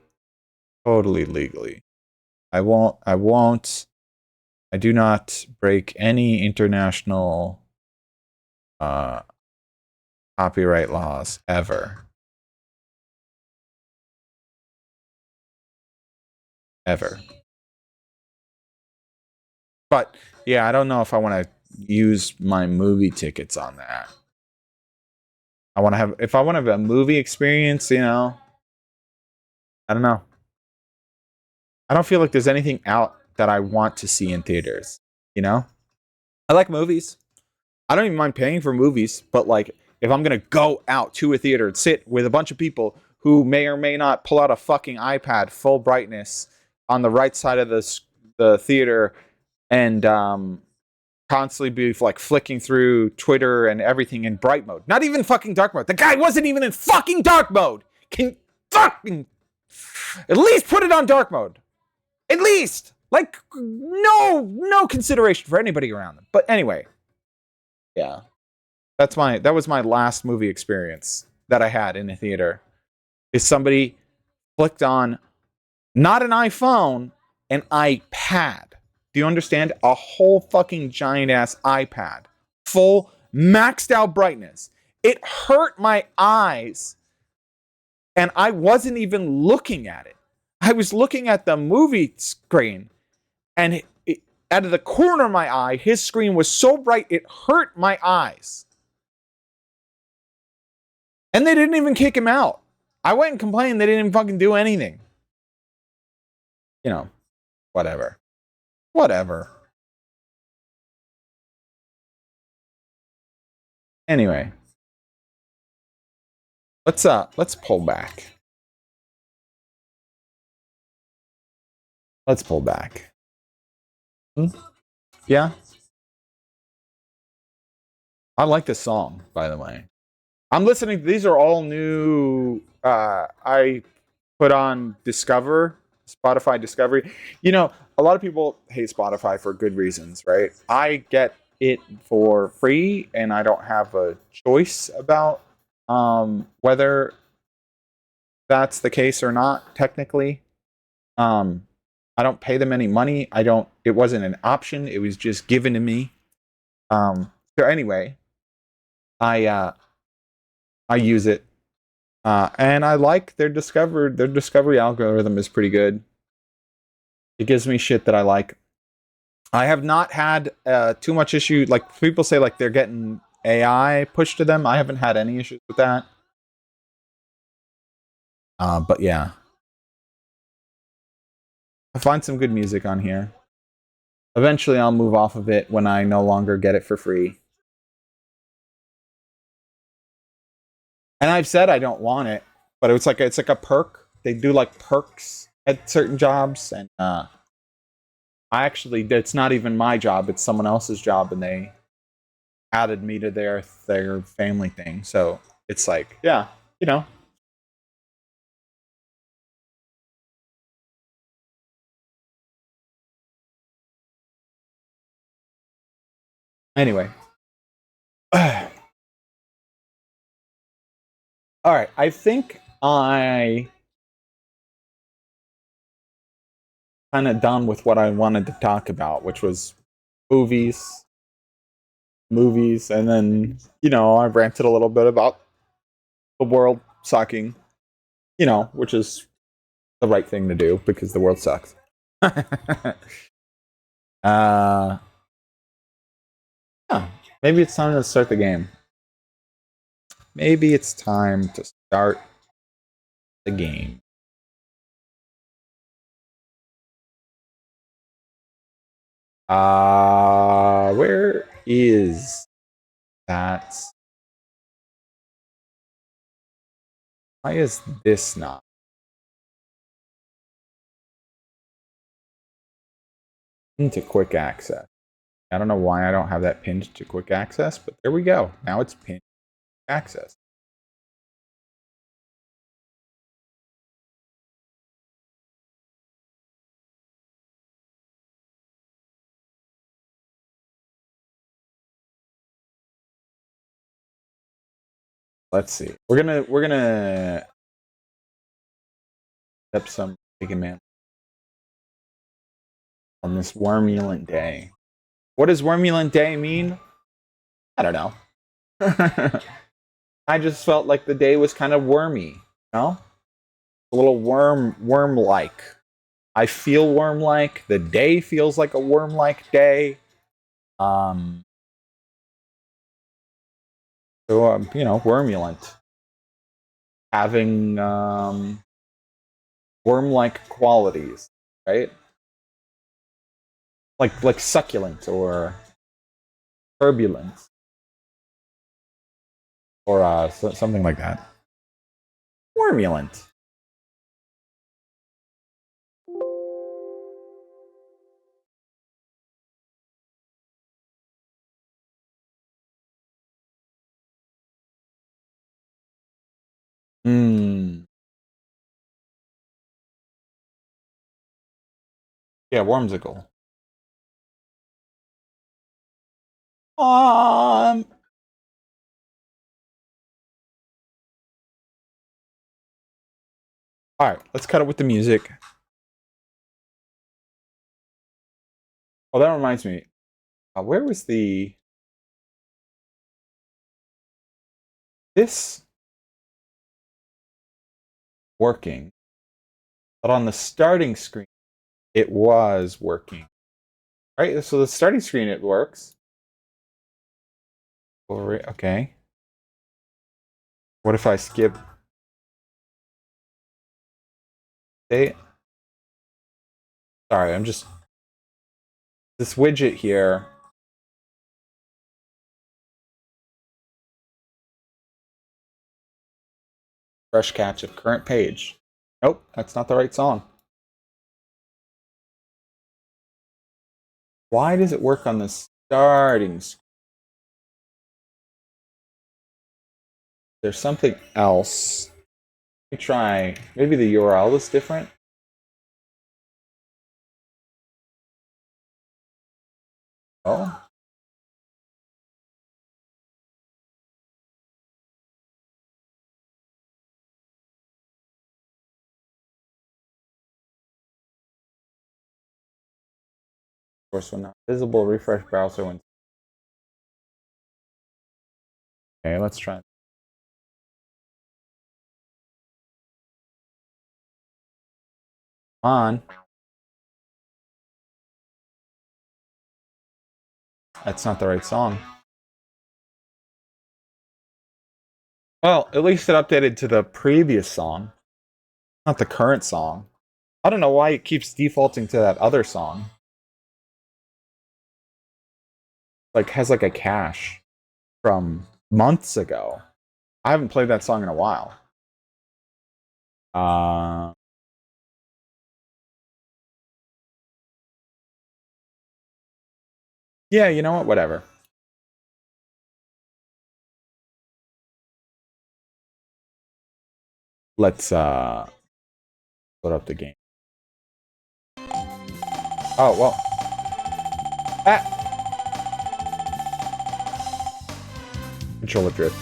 legally. I won't. I do not break any international copyright laws ever. Ever. But yeah, I don't know if I want to use my movie tickets on that. If I want to have a movie experience, I don't know. I don't feel like there's anything out that I want to see in theaters, I like movies. I don't even mind paying for movies, but like if I'm going to go out to a theater and sit with a bunch of people who may or may not pull out a fucking iPad full brightness on the right side of the theater and constantly be like flicking through Twitter and everything in bright mode. Not even fucking dark mode. The guy wasn't even in fucking dark mode. Can fucking at least put it on dark mode. At least. Like no consideration for anybody around them. But anyway. Yeah. That was my last movie experience that I had in a theater. Is somebody flicked on not an iPhone, an iPad. Do you understand? A whole fucking giant ass iPad. Full maxed out brightness. It hurt my eyes. And I wasn't even looking at it. I was looking at the movie screen. And out of the corner of my eye, his screen was so bright it hurt my eyes. And they didn't even kick him out. I went and complained. They didn't even fucking do anything. Whatever. Anyway. Let's pull back. Let's pull back. Yeah. I like this song, by the way. I'm listening. These are all new. I put on Spotify Discovery. A lot of people hate Spotify for good reasons, right? I get it for free, and I don't have a choice about whether that's the case or not. Technically, I don't pay them any money. It wasn't an option. It was just given to me. So anyway, I use it, and I like their discovery algorithm is pretty good. It gives me shit that I like. I have not had too much issue. Like people say, like they're getting AI pushed to them. I haven't had any issues with that. But yeah, I find some good music on here. Eventually, I'll move off of it when I no longer get it for free. And I've said I don't want it, but it's like a perk. They do like perks at certain jobs, and I actually it's not even my job; it's someone else's job, and they added me to their family thing. So it's like, yeah, you know. Anyway, all right. I think I kind of done with what I wanted to talk about, which was movies, movies, and then I ranted a little bit about the world sucking, which is the right thing to do because the world sucks. uh, yeah, maybe it's time to start the game. Maybe it's time to start the game. Where is that? Why is this not into quick access? I don't know why I don't have that pinned to quick access, but there we go. Now it's pinned to access. Let's see. We're gonna step some Megaman on this Wormulent day. What does Wormulent Day mean? I don't know. I just felt like the day was kind of wormy, a little worm like. I feel worm like. The day feels like a worm like day. Um, Wormulent, having worm like qualities, right? Like succulent or turbulent or something like that. Wormulent. Hmm. Yeah, wormsicle. Um. All right, let's cut it with the music. Oh, that reminds me. Where was this working? But on the starting screen, it was working. Right. So the starting screen, it works. Okay. What if I skip date? Sorry, I'm just this widget here. Fresh catch of current page. Nope, that's not the right song. Why does it work on the starting screen? There's something else. Let me try. Maybe the URL is different. Oh, of course, when not visible, refresh browser when Okay, let's try. Come on. That's not the right song. Well, at least it updated to the previous song, not the current song. I don't know why it keeps defaulting to that other song. Like, has like a cache from months ago. I haven't played that song in a while. Yeah, you know what? Whatever. Let's load up the game. Oh, well. Ah! Controller drift.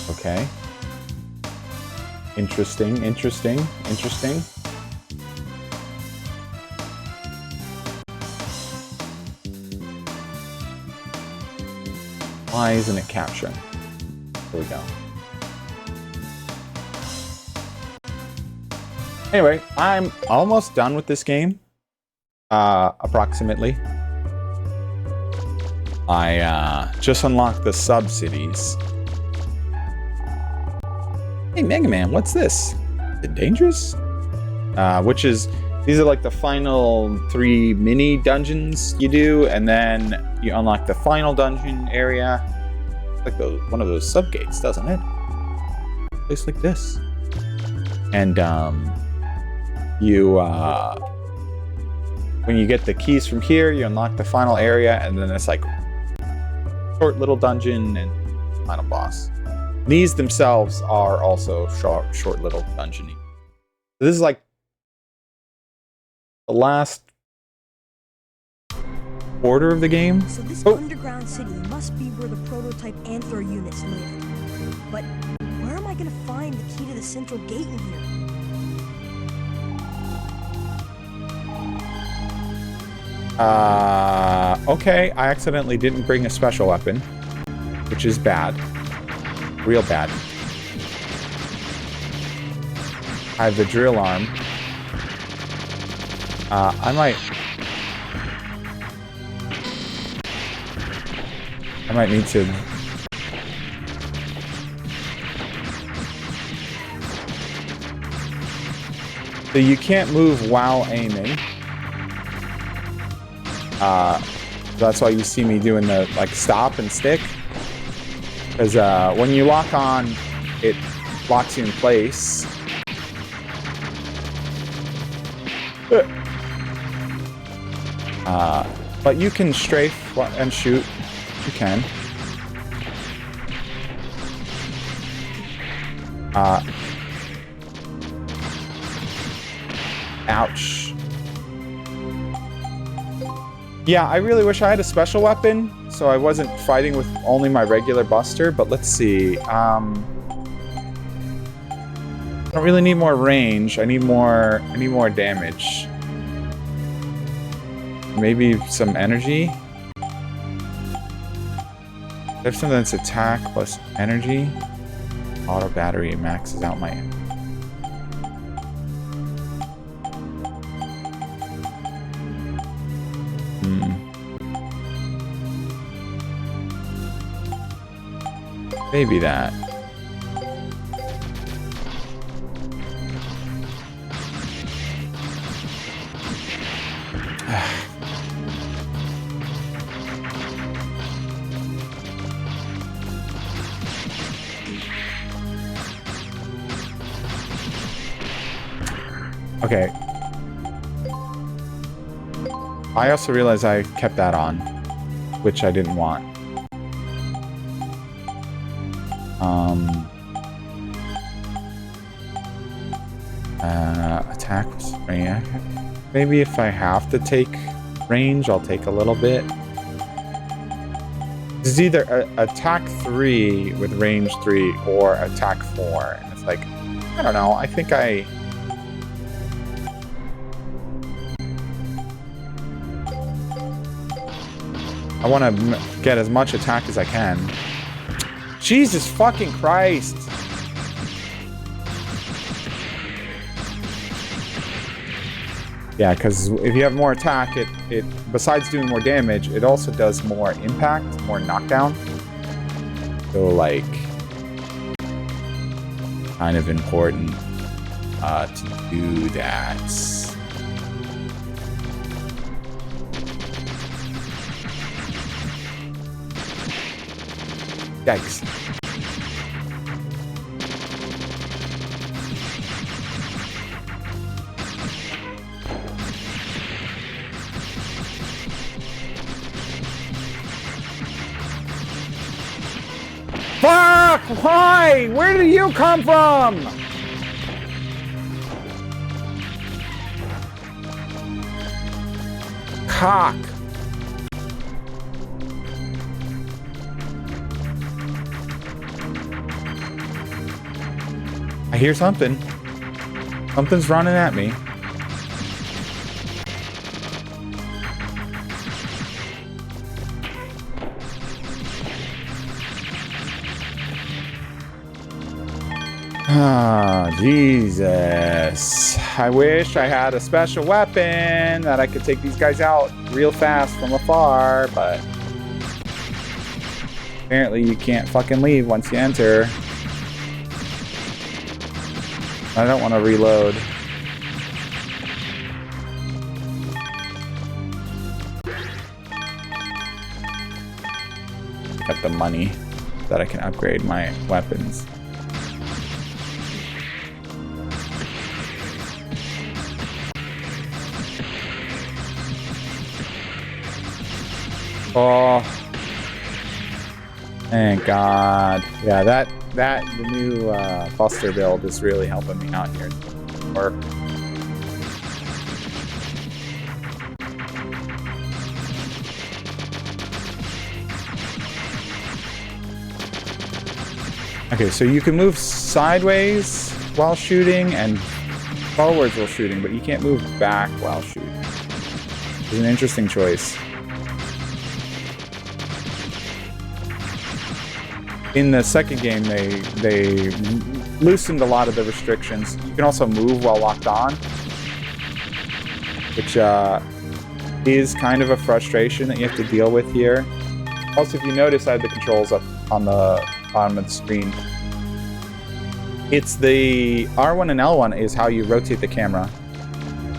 Okay. Interesting, interesting, interesting. Why isn't it capturing? There we go. Anyway, I'm almost done with this game. Approximately. I just unlocked the sub-cities. Hey, Megaman, what's this? Is it dangerous? Which is, these are like the final 3 mini dungeons you do, and then you unlock the final dungeon area. It's like one of those sub-gates, doesn't it? A place like this. And when you get the keys from here, you unlock the final area, and then it's like short little dungeon and final boss. These themselves are also short little dungeony. This is like the last quarter of the game. So this underground city must be where the prototype Anther units live. But where am I gonna find the key to the central gate in here? Okay, I accidentally didn't bring a special weapon, which is bad. Real bad. I have the drill arm. I might need to... So you can't move while aiming. That's why you see me doing the like stop and stick. Because when you lock on, it locks you in place. But you can strafe and shoot. You can. Ouch. Yeah, I really wish I had a special weapon, so I wasn't fighting with only my regular buster, but let's see. I don't really need more range. I need more damage. Maybe some energy. There's something that's attack plus energy. Auto battery maxes out my energy. Maybe that. Okay. I also realized I kept that on, which I didn't want. Attack. Maybe if I have to take range, I'll take a little bit. It's either attack 3 with range 3 or attack 4. And it's like, I don't know. I think I want to get as much attack as I can. Jesus fucking Christ. Yeah, because if you have more attack, it besides doing more damage, it also does more impact, more knockdown. So, like, kind of important to do that. Yikes. Fuck! Why? Where did you come from? Cock. I hear something. Something's running at me. Ah, Jesus. I wish I had a special weapon that I could take these guys out real fast from afar, but apparently you can't fucking leave once you enter. I don't want to reload. Got the money that I can upgrade my weapons. Oh, thank God. Yeah, the new Buster build is really helping me out here. Work. Okay, so you can move sideways while shooting and forwards while shooting, but you can't move back while shooting. It's an interesting choice. In the second game, they loosened a lot of the restrictions. You can also move while locked on, which is kind of a frustration that you have to deal with here. Also, if you notice, I have the controls up on the bottom of the screen. It's the R1 and L1 is how you rotate the camera.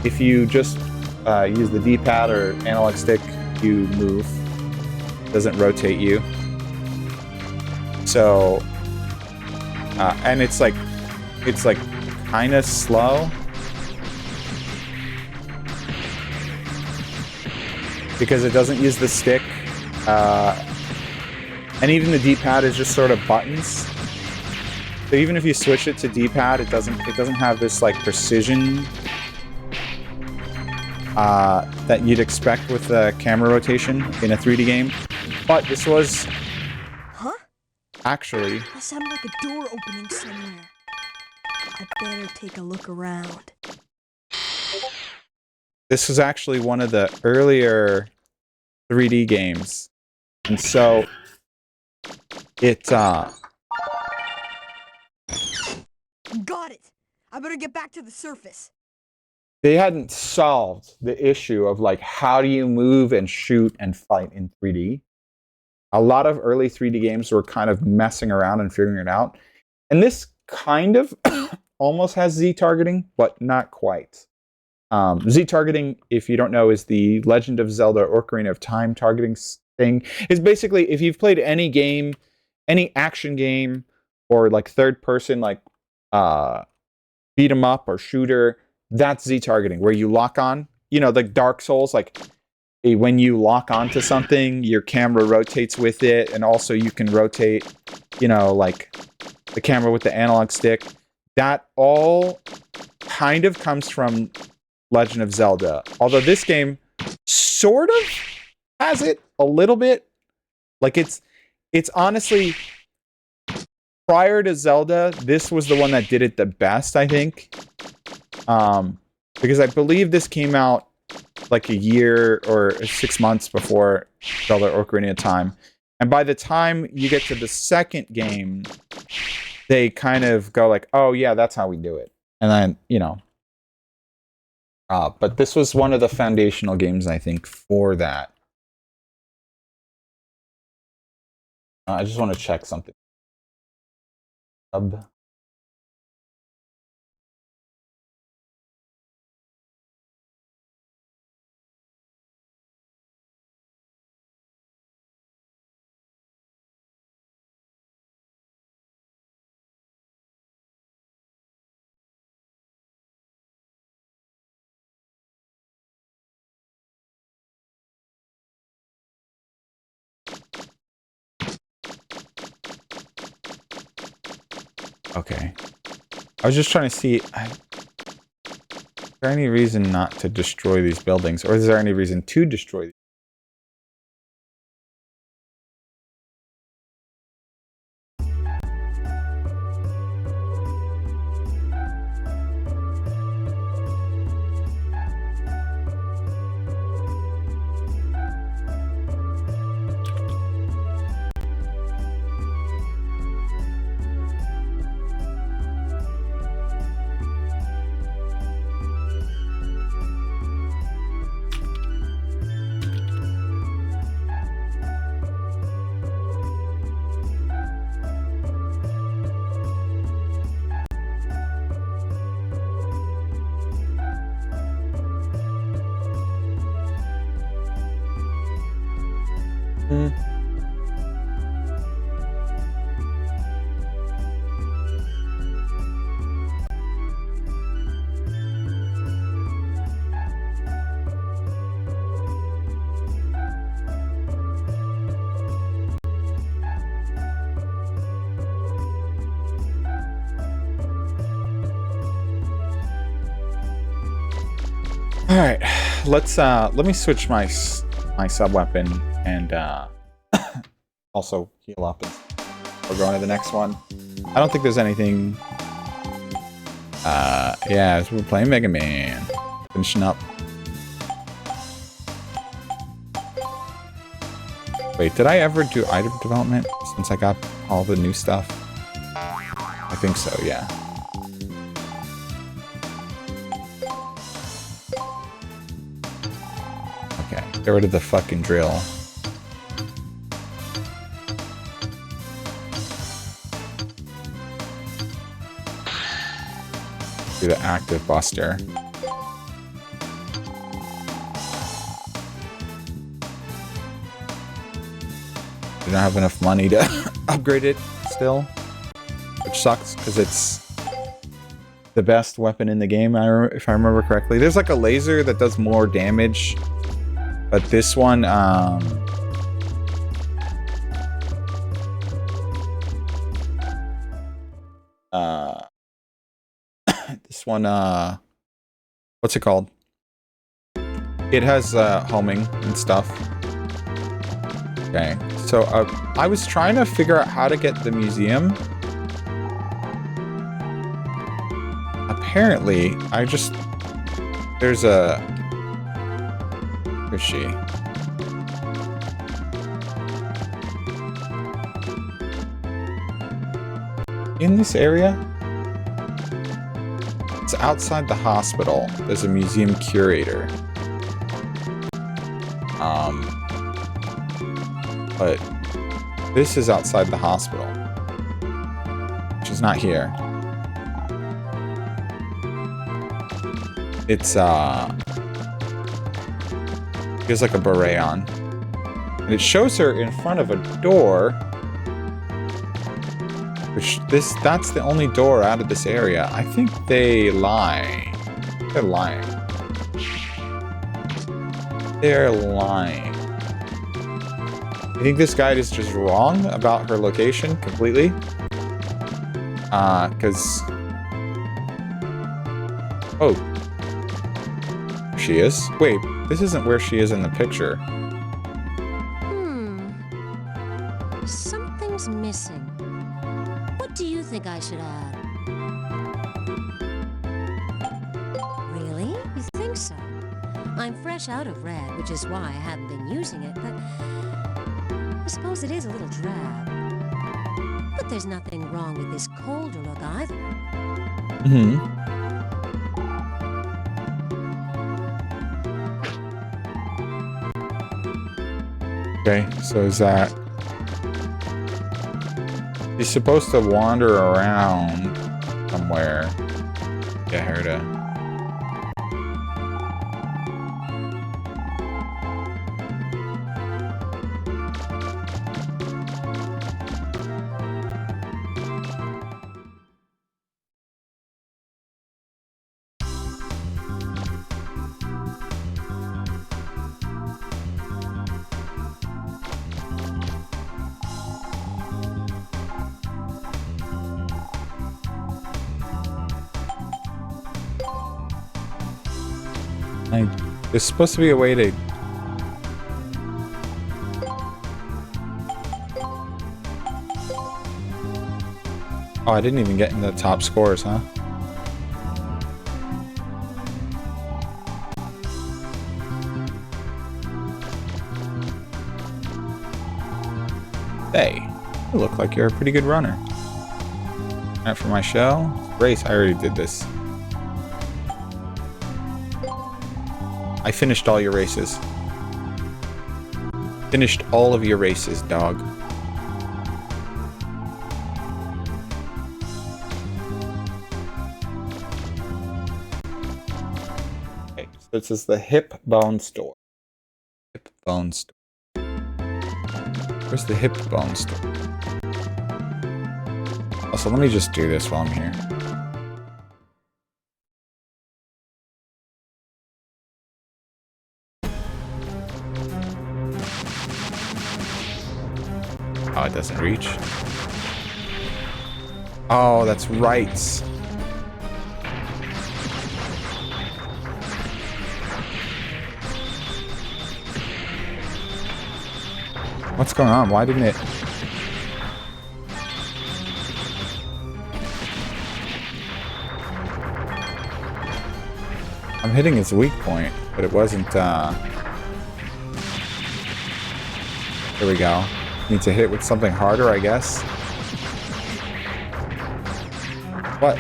If you just use the D-pad or analog stick, you move. It doesn't rotate you. So, and it's like kind of slow because it doesn't use the stick, and even the D-pad is just sort of buttons. So even if you switch it to D-pad, it doesn't have this like precision that you'd expect with the camera rotation in a 3D game. But this was. Actually, That sounded like a door opening somewhere. I better take a look around. this was actually one of the earlier 3D games, and so it Got it! I better get back to the surface. they hadn't solved the issue of like how do you move and shoot and fight in 3D. A lot of early 3D games were kind of messing around and figuring it out. And this kind of almost has Z-targeting, but not quite. Z-targeting, if you don't know, is the Legend of Zelda Ocarina of Time targeting thing. It's basically, if you've played any game, any action game, or like third person, like beat 'em up or shooter, that's Z-targeting, where you lock on, you know, like Dark Souls, like when you lock onto something, your camera rotates with it, and also you can rotate, you know, like the camera with the analog stick. That all kind of comes from Legend of Zelda. Although this game sort of has it a little bit. Like It's honestly, prior to Zelda, this was the one that did it the best, I think. Because I believe this came out like a year or 6 months before Zelda Ocarina of Time. And by the time you get to the second game, they kind of go like, oh yeah, that's how we do it. And then, you know. But this was one of the foundational games, I think, for that. I just want to check something. Okay. I was just trying to see, is there any reason not to destroy these buildings? Or is there any reason to destroy these? All right, let me switch my sub weapon and also heal up. We're going to the next one. I don't think there's anything. Yeah, we're playing Megaman, finishing up. Wait, did I ever do item development since I got all the new stuff? I think so, yeah. Okay, get rid of the fucking drill. Do the active buster. Do not have enough money to upgrade it still, which sucks because it's the best weapon in the game, if I remember correctly. There's like a laser that does more damage, but this one, this one, what's it called? It has homing and stuff. Okay, so I was trying to figure out how to get the museum. Apparently, there's a... Where is she? In this area? It's outside the hospital. There's a museum curator. But this is outside the hospital, which is not here. It's he has like a beret on, and it shows her in front of a door, which that's the only door out of this area. I think they lie. They're lying. They're lying. I think this guide is just wrong about her location completely. Because... Oh. She is? Wait, this isn't where she is in the picture. Something missing. What do you think I should add? Really? You think so? I'm fresh out of red, which is why I haven't been using it, but I suppose it is a little drab. But there's nothing wrong with this colder look either. Mm-hmm. Okay, so is that... He's supposed to wander around somewhere. Get her to... There's supposed to be a way to... Oh, I didn't even get in the top scores, huh? Hey, you look like you're a pretty good runner. Alright, for my shell. Race, I already did this. I finished all your races. Finished all of your races, dog. Okay, so this is the hip bone store. Hip bone store. Where's the hip bone store? Also, let me just do this while I'm here. Oh, it doesn't reach. Oh, that's right. What's going on? Why didn't it... I'm hitting its weak point, but it wasn't, Here we go. Need to hit it with something harder, I guess. What?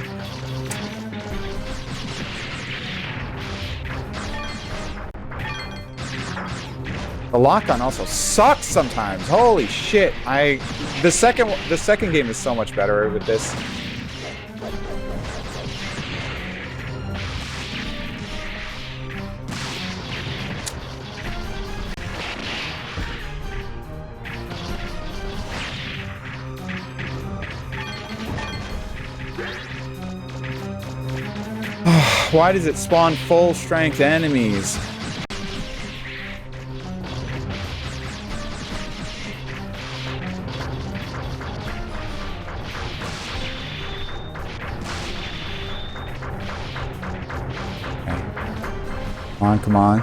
The lock-on also sucks sometimes. Holy shit! The second game is so much better with this. Why does it spawn full strength enemies? Okay. Come on, come on.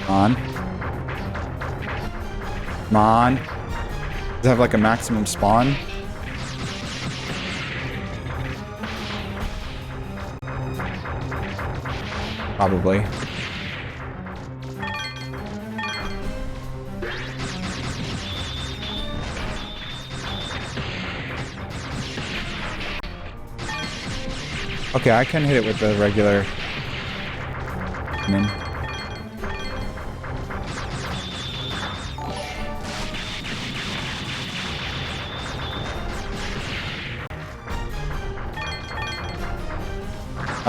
Come on. Come on. Does it have like a maximum spawn? Probably. Okay, I can hit it with the regular.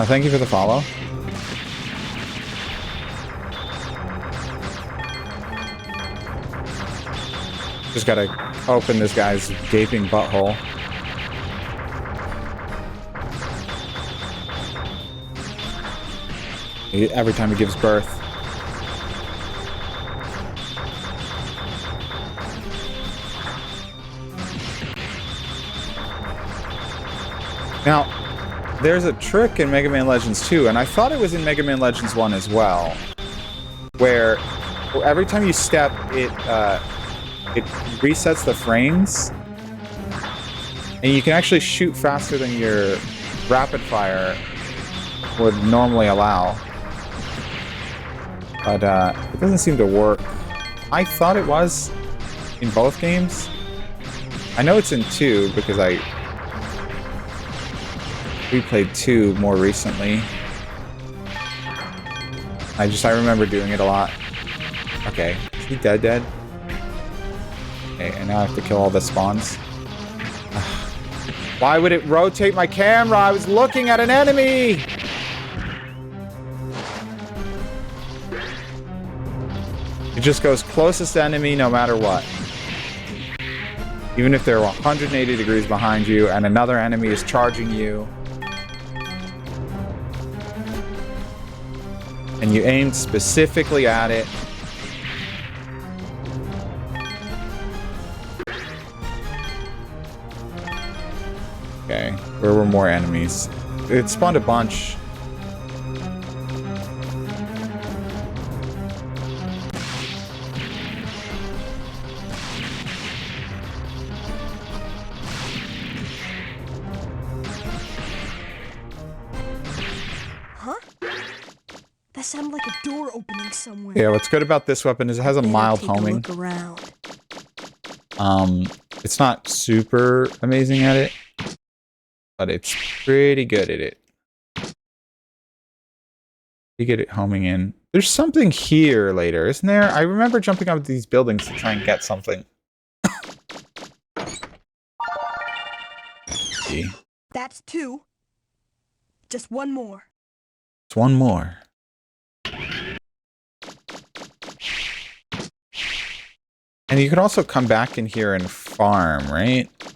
Thank you for the follow. Just gotta open this guy's gaping butthole. Every time he gives birth. Now, there's a trick in Mega Man Legends 2, and I thought it was in Mega Man Legends 1 as well, where every time you step, it resets the frames. And you can actually shoot faster than your rapid fire would normally allow. But it doesn't seem to work. I thought it was in both games. I know it's in 2 because I replayed 2 more recently. I remember doing it a lot. Okay, is he dead? Okay, and now I have to kill all the spawns. Why would it rotate my camera? I was looking at an enemy! It just goes closest to enemy no matter what. Even if they're 180 degrees behind you and another enemy is charging you. And you aim specifically at it. Okay, where were more enemies? It spawned a bunch. Huh? That sounded like a door opening somewhere. Yeah, what's good about this weapon is it has a Better mild take homing. look around. It's not super amazing at it, but it's pretty good at it. You get it homing in. There's something here later, isn't there? I remember jumping up these buildings to try and get something. See. That's 2. Just one more. It's one more. And you can also come back in here and farm, right? I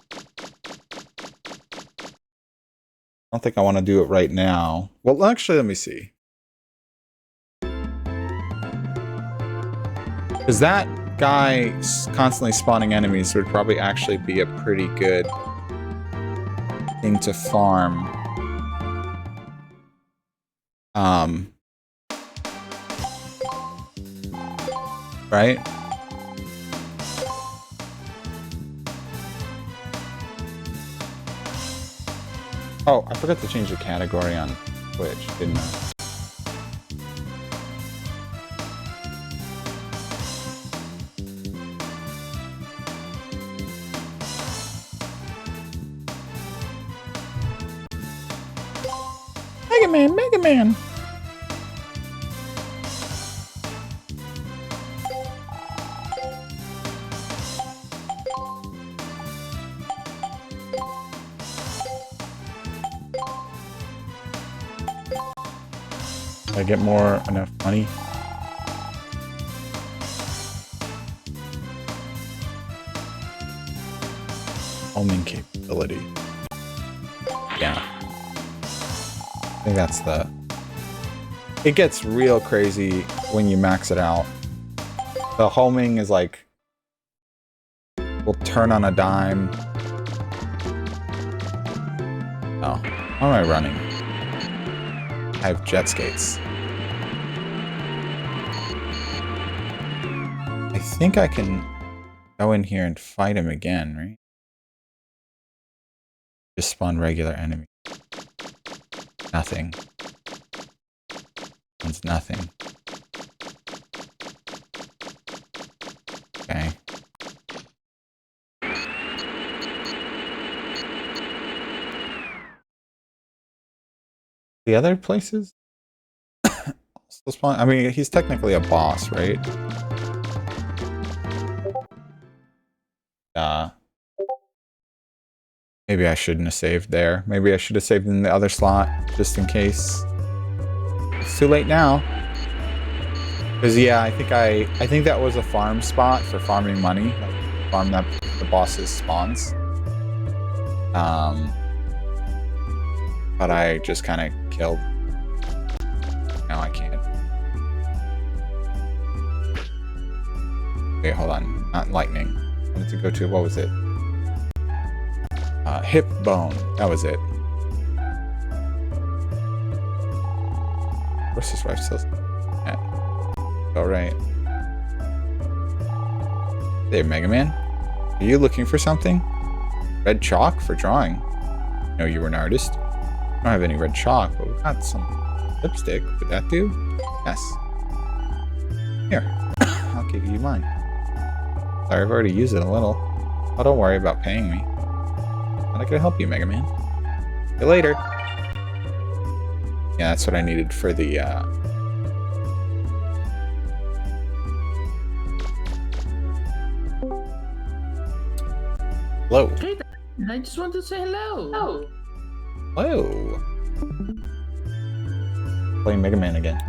don't think I want to do it right now. Well, actually, let me see. Because that guy constantly spawning enemies would probably actually be a pretty good thing to farm. Right? Oh, I forgot to change the category on Twitch, didn't I? Megaman, Megaman! I get enough money. Homing capability. Yeah. I think that's the... It gets real crazy when you max it out. The homing is like... will turn on a dime. Oh. How am I running? I have jet skates. I think I can go in here and fight him again, right? Just spawn regular enemy. Nothing. It's nothing. Okay. The other places? Still spawn. I mean, he's technically a boss, right? Maybe I shouldn't have saved there. Maybe I should have saved in the other slot, just in case. It's too late now. Because yeah, I think that was a farm spot for farming money. Like, farm the boss's spawns. But I just kind of killed. Now I can't. Okay, hold on. Not lightning. I wanted to go to, what was it? Hip bone. That was it. Where's his wife still? Yeah. All right. There, Mega Man. Are you looking for something? Red chalk for drawing. No, you were an artist. I don't have any red chalk, but we got some lipstick. Would that do? Yes. Here. I'll give you mine. Sorry, I've already used it a little. Oh, don't worry about paying me. I'm not gonna help you, Mega Man. See you later. Yeah, that's what I needed for the, Hello. Hey, I just wanted to say hello. Hello. Playing Mega Man again.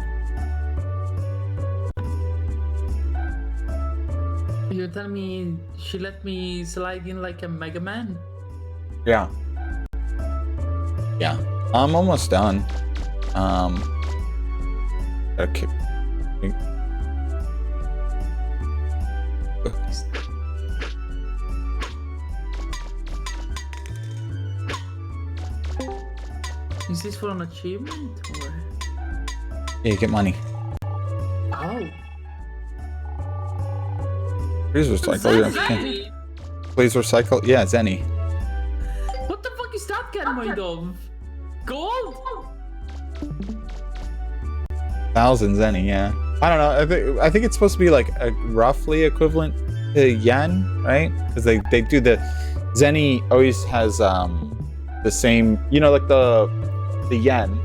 You tell me she let me slide in like a Mega Man? Yeah. Yeah. I'm almost done. Okay. Is this for an achievement or? Yeah, you get money. Oh. Please recycle. Yeah, if you can. Zenny? Please recycle. Yeah, Zenny. What the fuck is that can made of? Gold? 1,000 Zenny. Yeah. I don't know. I think it's supposed to be like a roughly equivalent to yen, right? Because they do the Zenny always has the same. You know, like the yen,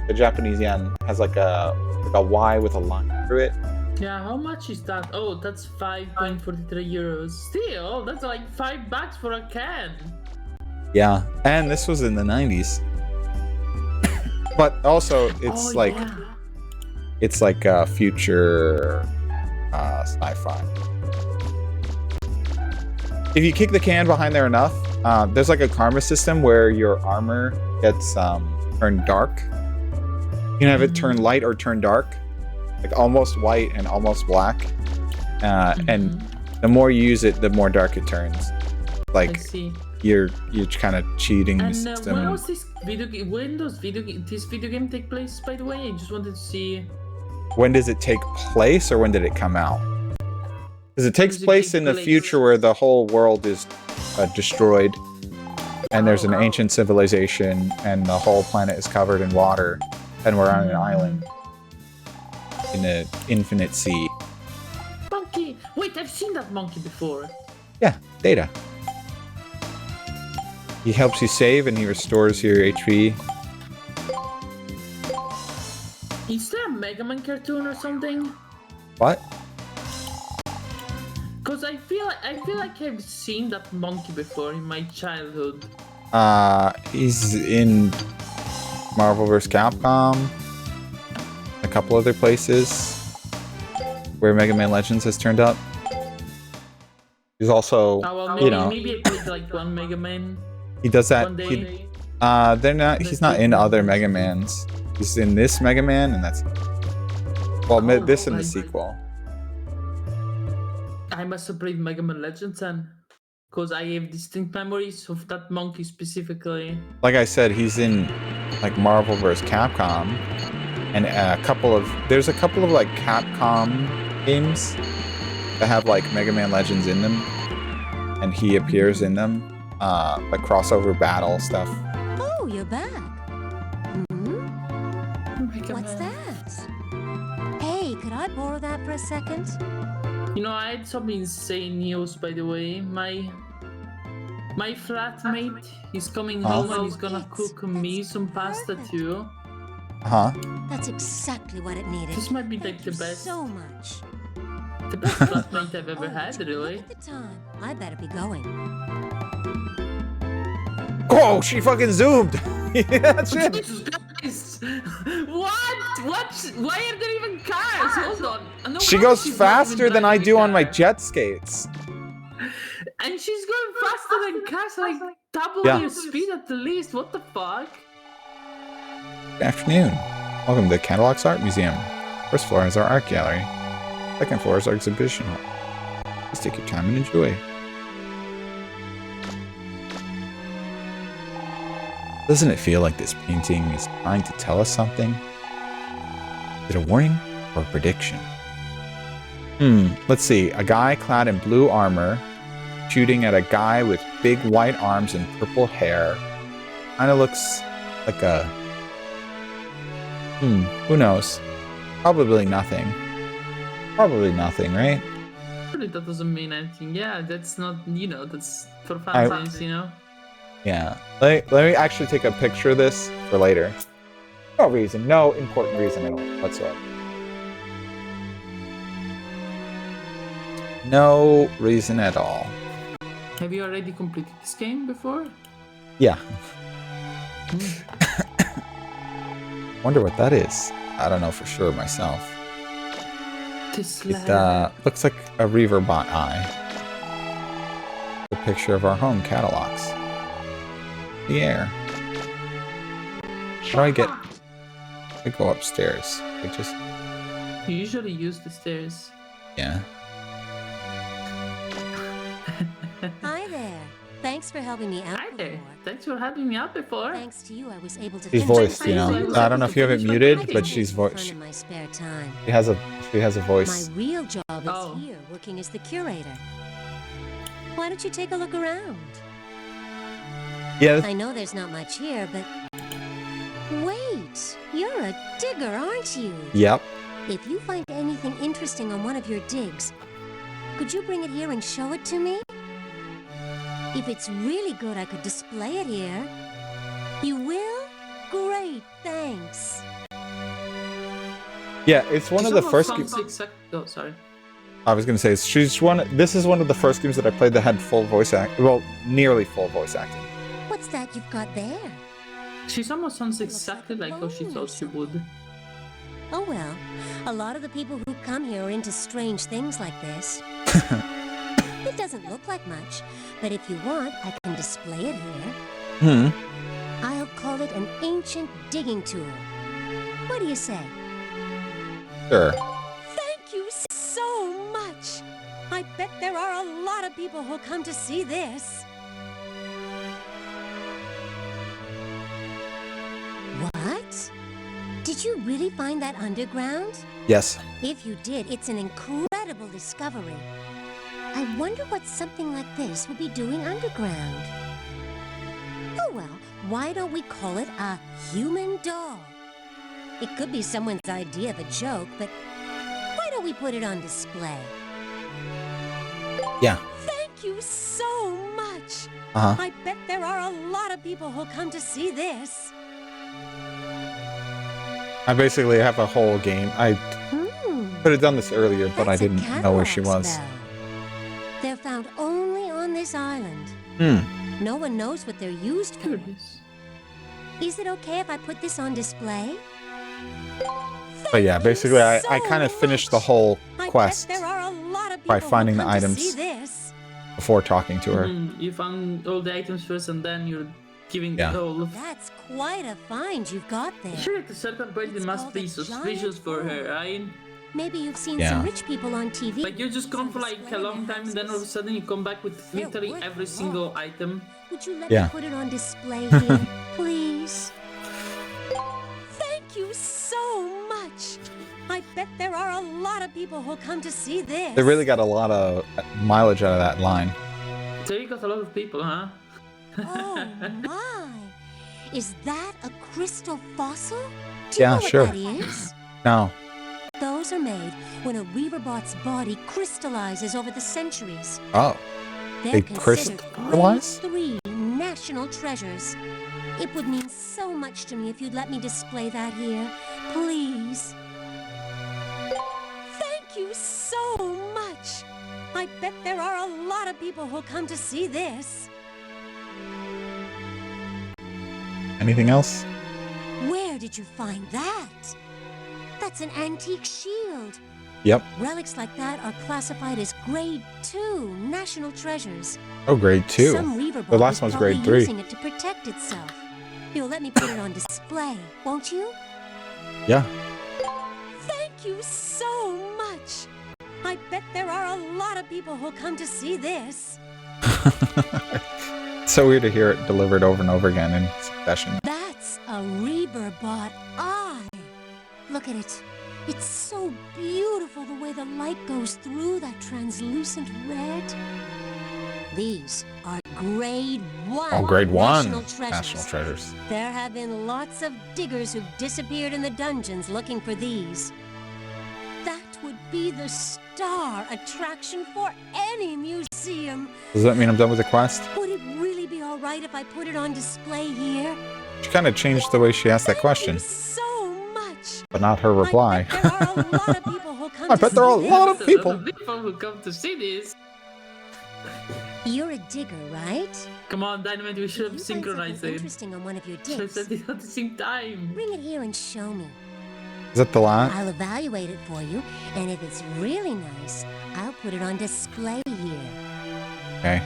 the Japanese yen has like a Y with a line through it. Yeah, how much is that? Oh, that's 5.43 euros. Still, that's like $5 for a can. Yeah, and this was in the 90s. But also, it's it's like future sci-fi. If you kick the can behind there enough, there's like a karma system where your armor gets turned dark. You can have it turn light or turn dark, like almost white and almost black. And the more you use it, the more dark it turns. Like I see. you're kind of cheating the And system. when was this video game? When does this video game take place? By the way, I just wanted to see. When does it take place, or when did it come out? Because it takes place in the future where the whole world is destroyed, and there's an ancient civilization, and the whole planet is covered in water, and we're on an island in an infinite sea. Monkey! Wait, I've seen that monkey before. Yeah, Data. He helps you save, and he restores your HP. Is there a Megaman cartoon or something? What? Cause I feel like I've seen that monkey before in my childhood. He's in Marvel vs. Capcom. A couple other places where Mega Man Legends has turned up. He's also, Maybe I played like one Mega Man. He does that. One day. He's not in other Mega Mans. He's in this Mega Man, and that's this and the sequel. I must have played Mega Man Legends then, because I have distinct memories of that monkey specifically. Like I said, he's in like Marvel vs. Capcom, and there's a couple of like Capcom games that have like Mega Man Legends in them, and he appears in them, like crossover battle stuff. Oh, you're back. What's that? Hey, could I borrow that for a second? You know, I had some insane news, by the way. My flatmate is coming home and he's gonna cook me some pasta too. Huh? That's exactly what it needed. This might be like Thank the you best, so much. the best flatmate I've ever had, really. Look at the time. I better be going. Oh, she fucking zoomed. That's it. Jesus Christ! What? Why are there even cars? Hold on. No She wonder goes she's not faster even than I driving do a on my car. jet skates. And she's going faster than cars, like double Yeah. your speed at the least. What the fuck? Good afternoon. Welcome to Cadillacs Art Museum. First floor is our art gallery. Second floor is our exhibition hall. Please take your time and enjoy. Doesn't it feel like this painting is trying to tell us something? Is it a warning or a prediction? Let's see. A guy clad in blue armor shooting at a guy with big white arms and purple hair. Kind of looks like a... who knows? Probably nothing. Probably nothing, right? Really, that doesn't mean anything. Yeah, that's not, that's for fun, Yeah. Let me actually take a picture of this for later. No reason. No important reason at all whatsoever. No reason at all. Have you already completed this game before? Yeah. Wonder what that is. I don't know for sure myself. It looks like a Reaverbot eye. A picture of our home catalogs. The air. How do I get... I go upstairs. I just... You usually use the stairs. Yeah. Hi there. Thanks for helping me out Hi there. before. Thanks for having me out before. Thanks to you, I was able to She's finish voiced, my you know. assignment. I don't know if you have it muted, but I she's have fun voiced. in my spare time. She has a voice. My real job is Oh. here, working as the curator. Why don't you take a look around? Yeah. I know there's not much here, but... Wait! You're a digger, aren't you? Yep. If you find anything interesting on one of your digs, could you bring it here and show it to me? If it's really good, I could display it here. You will? Great, thanks. Yeah, it's one of the first games. Oh, sorry. I was gonna say this is one of the first games that I played that had full voice act. Well, nearly full voice acting. What's that you've got there? She almost sounds Looks exactly like a like how she bone or thought she would. Oh well, a lot of the people who come here are into strange things like this. It doesn't look like much, but if you want, I can display it here. I'll call it an ancient digging tool. What do you say? Sure. Thank you so much! I bet there are a lot of people who'll come to see this. What? Did you really find that underground? Yes. If you did, it's an incredible discovery. I wonder what something like this would be doing underground. Oh well, why don't we call it a human doll? It could be someone's idea of a joke, but why don't we put it on display? Yeah. Thank you so much! Uh-huh. I bet there are a lot of people who'll come to see this. I basically have a whole game. I could have done this earlier, but I That's a didn't know where she catalog was. spell. They're found only on this island. No one knows what they're used for. Curious. Is it okay if I put this on display? But yeah, Thank you basically I so kind of finished the much. whole I quest bet there are a lot of by people finding who the come to items. see this. before talking to her. You found all the items first and then you're giving Yeah. the whole... That's quite a find you've got there. Sure, at a certain point there It's must called be a giant suspicious for her, hole. right? Maybe you've seen Yeah. some rich people on TV. Like you're just gone for like a long time and then all of a sudden you come back with They're literally worth every a single lot. item. Would you let Yeah. me put it on display here, please? Thank you so much. I bet there are a lot of people who'll come to see this. They really got a lot of mileage out of that line. So you got a lot of people, huh? Oh my! Is that a crystal fossil? Do you Yeah, know what sure. that is? No. Those are made when a Reaverbot's body crystallizes over the centuries. Oh. They're They considered crystallize? grade 3 national treasures. It would mean so much to me if you'd let me display that here. Please. Thank you so much. I bet there are a lot of people who'll come to see this. Anything else? Where did you find that? That's an antique shield. Yep. Relics like that are classified as grade 2 national treasures. Oh, grade 2. Some Reaverbot The last is one's probably grade 3. using it to protect itself. You'll let me put it on display, won't you? Yeah. Thank you so much. I bet there are a lot of people who'll come to see this. It's so weird to hear it delivered over and over again in succession. That's a Reaverbot eye. Look at it. It's so beautiful the way the light goes through that translucent red. These are grade 1 Oh, grade 1 national treasures. national treasures. There have been lots of diggers who've disappeared in the dungeons looking for these. That would be the star attraction for any museum. Does that mean I'm done with the quest? Would it really be all right if I put it on display here? She kind of changed the way she asked that Thank question, you so much. but not her reply. I bet there are a lot of people who'll come I to bet there are a see lot this. of people. People who come to see this. You're a digger, right? Come on, Dynamite, we should If have you find synchronized something it. interesting on one of your Should have digs, said it at the same time. bring it here and show me. Is that the last? I'll evaluate it for you, and if it's really nice, I'll put it on display here. Okay.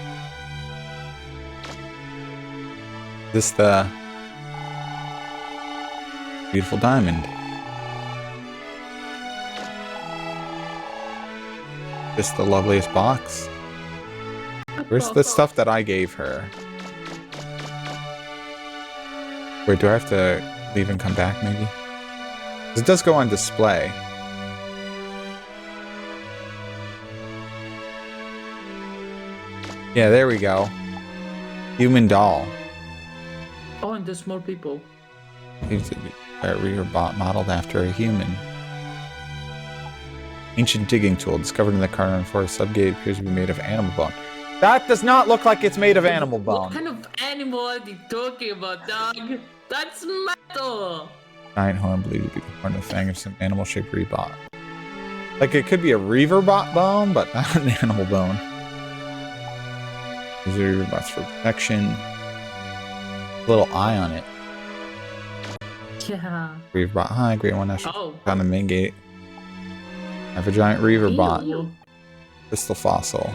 This the beautiful diamond. This the loveliest box. Where's the stuff that I gave her? Wait, do I have to leave and come back maybe? 'Cause it does go on display. Yeah, there we go. Human doll. Oh, and the small people. Rear bot modeled after a human. Ancient digging tool discovered in the Carnarvon Forest subgate appears to be made of animal bone. That does not look like it's made of animal What bone. kind of animal are you talking about, dog? That's metal! Giant horn believed to be the horn of fang of some animal-shaped rebot. Like it could be a reaver bot bone, but not an animal bone. These are reaver bots for protection. Little eye on it. Yeah. Reaver bot high, grade 1 national. Oh. On the main gate. I have a giant reaver bot. Ew. Crystal fossil.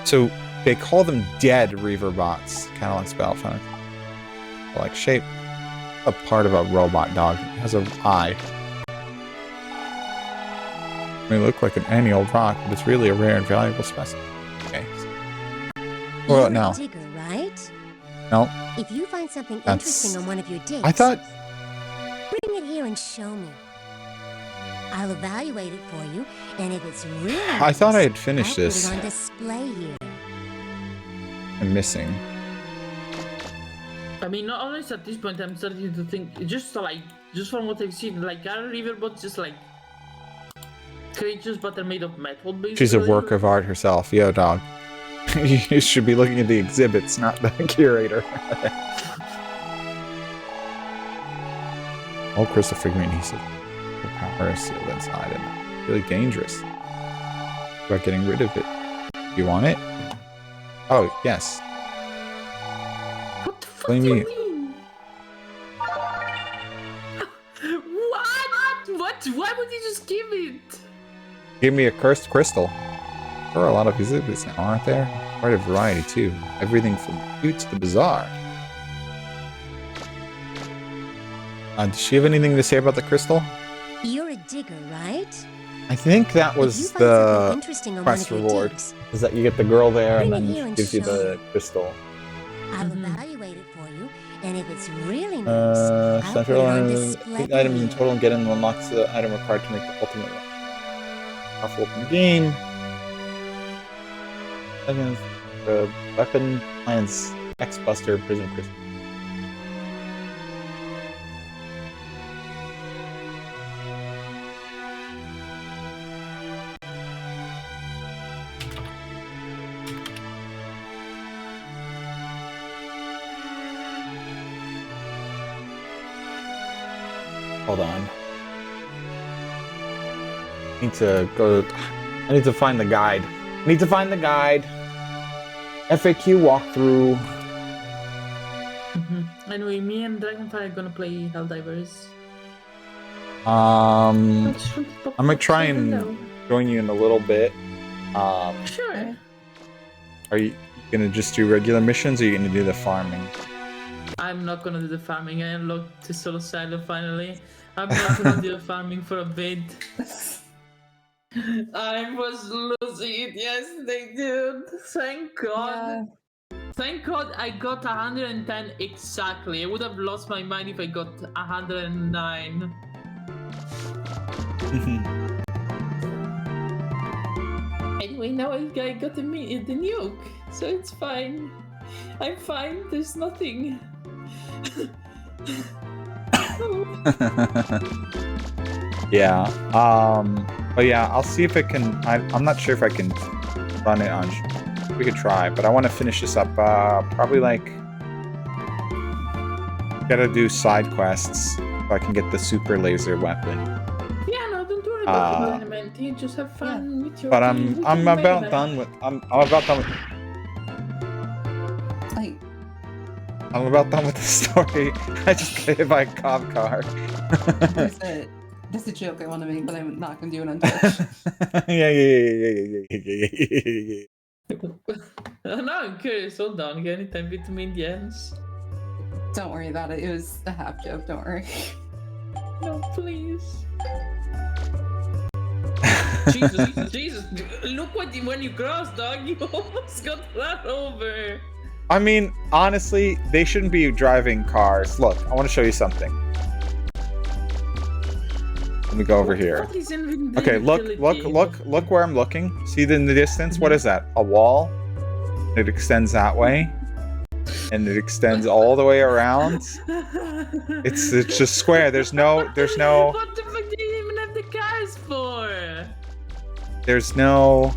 So they call them dead reaver bots. Kind of like Spellfire. Like shape. A part of a robot dog. It has an eye. It may look like any old rock, but it's really a rare and valuable specimen. Okay. Well, You're no. a digger, right? No. If you find something That's- interesting on one of your digs, I thought bring it here and show me. I'll evaluate it for you, and if it's really I thought I nice, had finished I'll this. put it on display here. I'm missing. I mean, not honest at this point, I'm starting to think, just from what I've seen, like, are riverboats just like creatures but they're made of metal, basically? She's a work of art herself. Yo, dog. You should be looking at the exhibits, not the curator. Old crystal figurine, he said. The power is sealed inside and really dangerous. About getting rid of it. You want it? Oh, yes. What the fuck What do do you you mean? What? Why would you just give it? Give me a cursed crystal. There are a lot of exhibits now, aren't there? Quite a variety, too. Everything from cute to the bizarre. Does she have anything to say about the crystal? You're a digger, right? I think that If you was find something the interesting on quest one of your reward. digs, Is that you get the girl there and Bring it then here she and gives you show the me. crystal. I'll Mhm. evaluate it for you, and if it's really nice, I'll put it Central on learn display 8 items in here. total and get in unlocks the item required to make the ultimate powerful open game. Against the weapon plans X Buster Prism Crystal. Hold on. I need to go. I need to find the guide. I need to find the guide. FAQ walkthrough. Anyway, me and Dragonfire are gonna play Helldivers. I I might try and join you in a little bit. Sure. Are you gonna just do regular missions, or are you gonna do the farming? I'm not gonna do the farming. I unlocked the solo silo finally. I'm not gonna do the farming for a bit. I was losing it yesterday, dude. Thank God. Thank God I got 110 exactly. I would have lost my mind if I got 109. Anyway, now I got the nuke, so it's fine. I'm fine. There's nothing. Yeah. But yeah, I'll see if I can. I'm not sure if I can run it on. We could try, but I want to finish this up. Probably like gotta do side quests so I can get the super laser weapon. Yeah, no, don't worry about the environment. You just have fun with your. But I'm about Megaman. done with. I'm about done with. Like, I'm about done with the story. I just got hit by a cop car. that's a joke I want to make, but I'm not gonna do it on Twitch. yeah. No, I'm curious. Hold on. Got any time between the ends? Don't worry about it. It was a half joke. Don't worry. No, please. Jesus. Look when you cross, dog. You almost got run over. I mean, honestly, they shouldn't be driving cars. Look, I want to show you something. Let me go over here. What is in the Okay, look where I'm looking. See in the distance? What is that? A wall? It extends that way. And it extends all the way around. It's just square. There's no. What the fuck do you even have the cars for? There's no.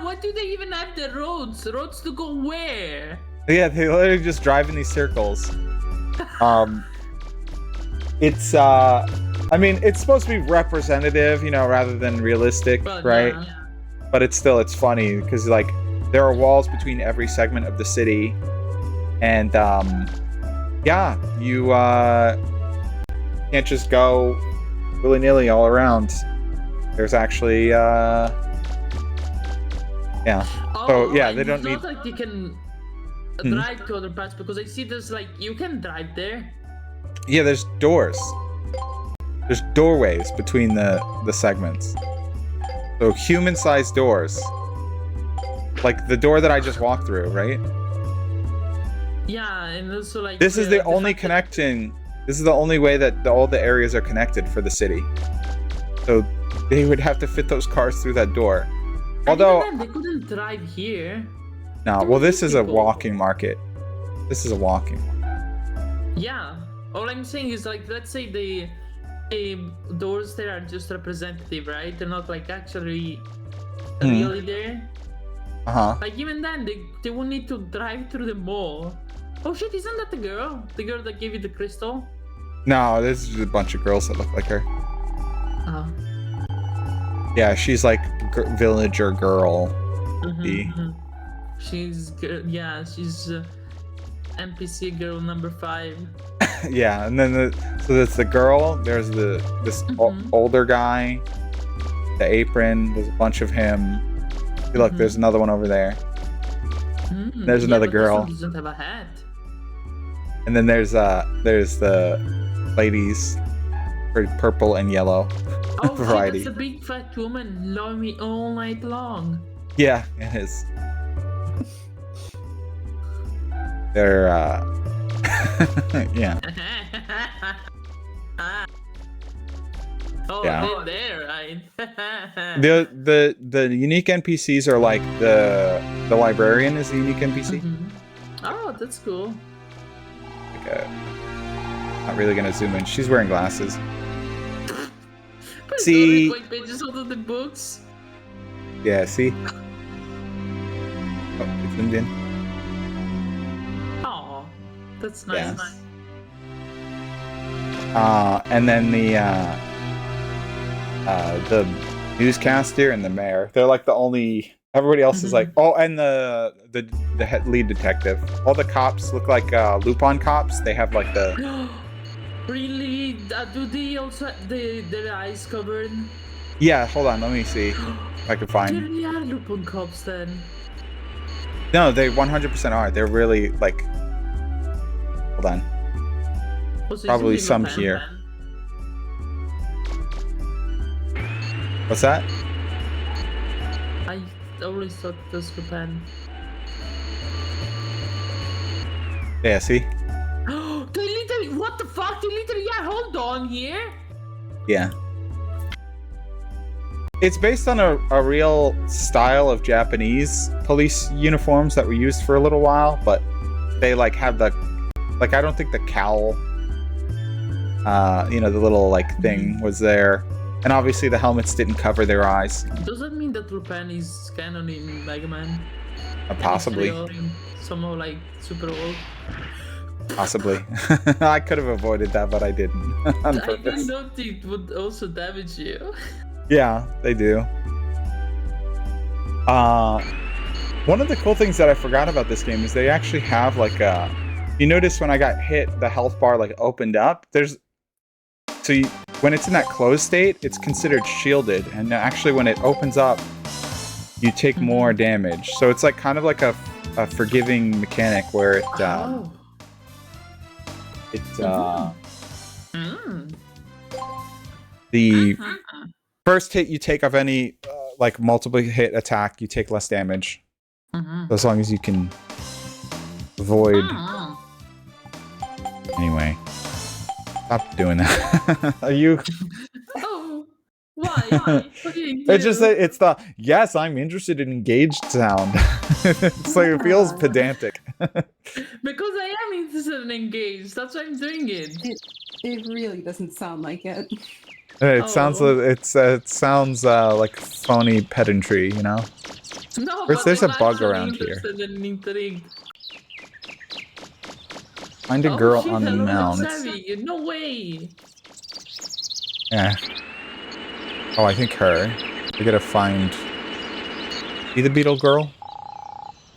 What do they even have the roads? Roads to go where? Yeah, they literally just drive in these circles. It's I mean, it's supposed to be representative, rather than realistic, But, right? yeah. But it's funny because like there are walls between every segment of the city, and yeah, you can't just go willy-nilly all around. There's actually yeah. So yeah, and they don't it's need. not like you can drive to other parts, because I see there's like you can drive there. Yeah, there's doors. There's doorways between the segments. So human-sized doors. Like the door that I just walked through, right? Yeah, and also like This is the only fact that- connecting. This is the only way that all the areas are connected for the city. So they would have to fit those cars through that door. And Although, even then, they couldn't drive here. no, well, this is a people. walking market. This is a walking. Yeah. All I'm saying is like, let's say the doors there are just representative, right? They're not like actually really there. Uh-huh. Like even then, they won't need to drive through the mall. Oh shit! Isn't that the girl? The girl that gave you the crystal? No, there's just a bunch of girls that look like her. Oh. Yeah, she's like villager girl. She's she's NPC girl number 5. Yeah, and then so there's the girl. There's this older guy, the apron. There's a bunch of him. See, look, there's another one over there. There's another but girl. This one doesn't have a hat. And then there's the ladies, for purple and yellow Oh, variety. Shit, that's a big fat woman. Love me all night long. Yeah, it is. They're yeah. Oh, Yeah. they're there, right? The unique NPCs are like the librarian is the unique NPC. Oh, that's cool. Like not really gonna zoom in. She's wearing glasses. But See- like pages out of the books. Yeah, see? Oh, it's zoomed in. Oh, that's nice. Yes. Nice. And then the newscaster and the mayor. They're like the only. Everybody else is like, oh, and the head lead detective. All the cops look like Lupin cops. They have like the. Really? Do they also have their eyes covered? Yeah, hold on. Let me see if I can They find. really are Lupin cops then. No, they 100% are. They're really like. Hold on. Oh, so Probably it's some Lupin, here. then. What's that? I always thought it was Lupin. Yeah, see? They literally, what the fuck? They literally, yeah, hold on here. Yeah. It's based on a real style of Japanese police uniforms that were used for a little while, but they like have the, like, I don't think the cowl, you know, the little like thing was there. And obviously the helmets didn't cover their eyes. Does that mean that Lupin is canon in Megaman? Possibly. Somehow like super old. Possibly. I could have avoided that, but I didn't. On I purpose. didn't know it would also damage you. Yeah, they do. One of the cool things that I forgot about this game is they actually have like a... You notice when I got hit, the health bar like opened up. There's... So you, when it's in that closed state, it's considered shielded. And actually when it opens up, you take more damage. So it's like kind of like a forgiving mechanic where it... The first hit you take of any like multiple hit attack, you take less damage. As long as you can avoid. Anyway, stop doing that. Are you? Oh, why? What do you do? It's just that it's the yes, I'm interested in engaged sound. It's like it feels pedantic. Because I am interested in engaged. That's why I'm doing it. It really doesn't sound like it. It sounds it sounds like phony pedantry, you know. No, There's but a I'm bug actually around here. interested and intrigued. Find a girl shit, on the hello, mount. Savvy. No way. Yeah. Oh, I think her. We gotta find. See the beetle girl?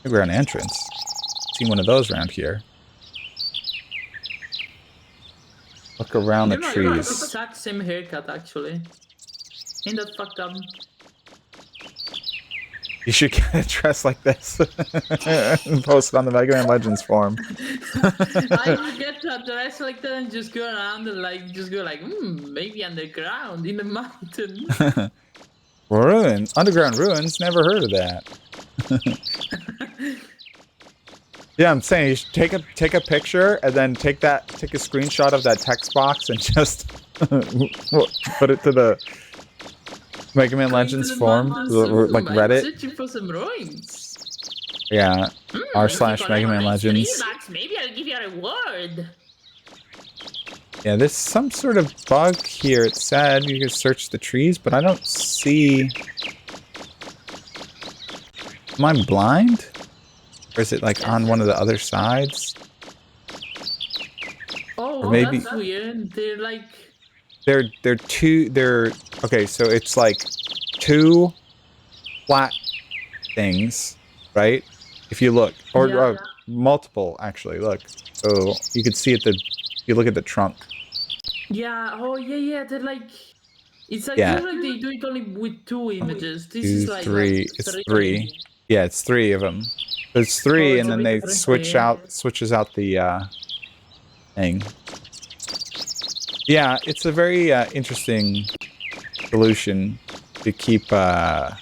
Maybe we're an entrance. Seen one of those around here. Look around the You have the trees. exact same haircut, actually. Ain't that fucked up? You should get a dress like this and post it on the Megaman Legends forum. I would get a dress like that and just go around and like just go like, maybe underground in the mountain. Underground ruins? Never heard of that. Yeah, I'm saying you should take a picture and then take a screenshot of that text box and just put it to the Megaman Legends forum, like Reddit. Searching for some ruins. Yeah, r/Megaman Legends. Maybe I'll give you a reward. Yeah, there's some sort of bug here. It said you could search the trees, but I don't see. Am I blind? Or is it like on one of the other sides? Oh, or maybe that's weird. They're like. They're okay. So it's like two flat things, right? If you look, or multiple actually. Look, so you can see if you look at the trunk. Yeah. Oh, yeah. They're like. It's like, Yeah. like they do it only with two images. This Two, is like three. It's three. Yeah, it's three of them. So it's three, and then they switches out the thing. Yeah, it's a very interesting solution to keep. Yeah,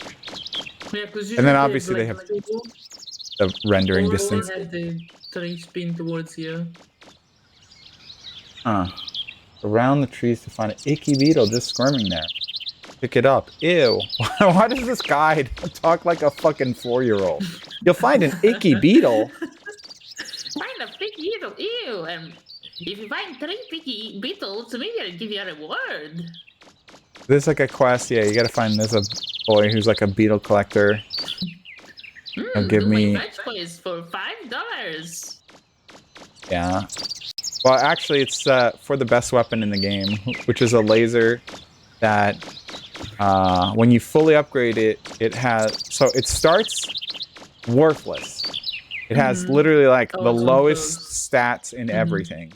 and then obviously they have the rendering distance. Have the train spin towards you. Around the trees to find an icky beetle just squirming there. Pick it up. Ew. Why does this guy talk like a fucking 4-year-old? You'll find an icky beetle. Find a picky beetle. Ew. If you find 3 picky beetles, maybe I'll give you a reward. There's like a quest. Yeah, you gotta find. There's a boy who's like a beetle collector. He'll give me. Fetch quest for $5. Yeah. Well, actually, it's for the best weapon in the game, which is a laser that, when you fully upgrade it, it has... So it starts worthless. It has literally like the lowest stats in everything.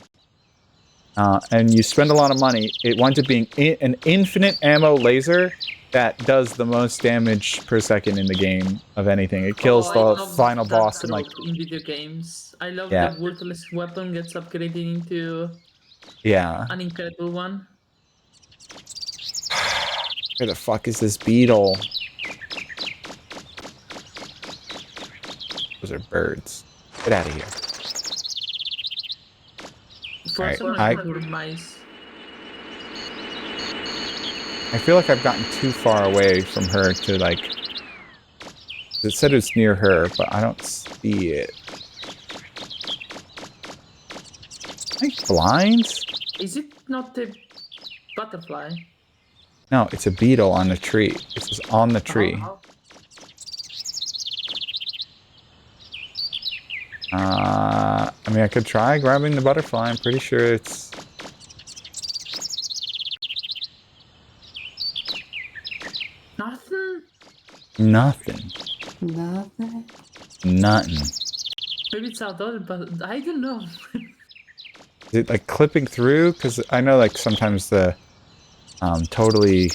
And you spend a lot of money. It winds up being an infinite ammo laser that does the most damage per second in the game of anything. It kills the final boss in like... In video games. I love that worthless weapon gets upgraded into an incredible one. Where the fuck is this beetle? Those are birds. Get out of here. Personally, for mice. I feel like I've gotten too far away from her to like. It said it's near her, but I don't see it. Am I blind? Is it not the butterfly? No, it's a beetle on the tree. It's just on the tree. I mean, I could try grabbing the butterfly. I'm pretty sure it's... Nothing? Nothing. Nothing. Nothing. Maybe it's outdoor, but I don't know. Is it like clipping through? Because I know like sometimes the totally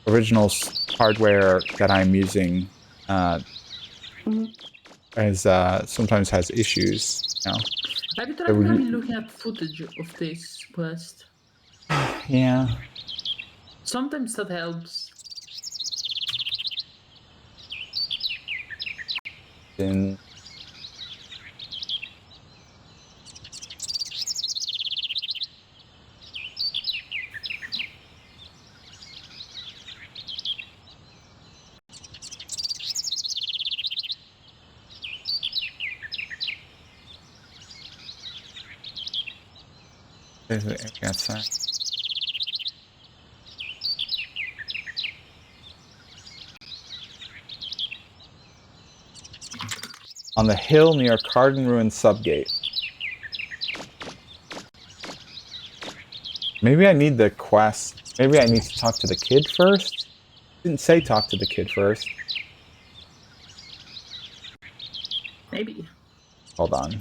original hardware that I'm using sometimes has issues. You know? Have you tried maybe looking at footage of this quest? Yeah. Sometimes that helps. Then there's an area outside. On the hill near Carden Ruin Subgate. Maybe I need the quest. Maybe I need to talk to the kid first? Didn't say talk to the kid first. Maybe. Hold on.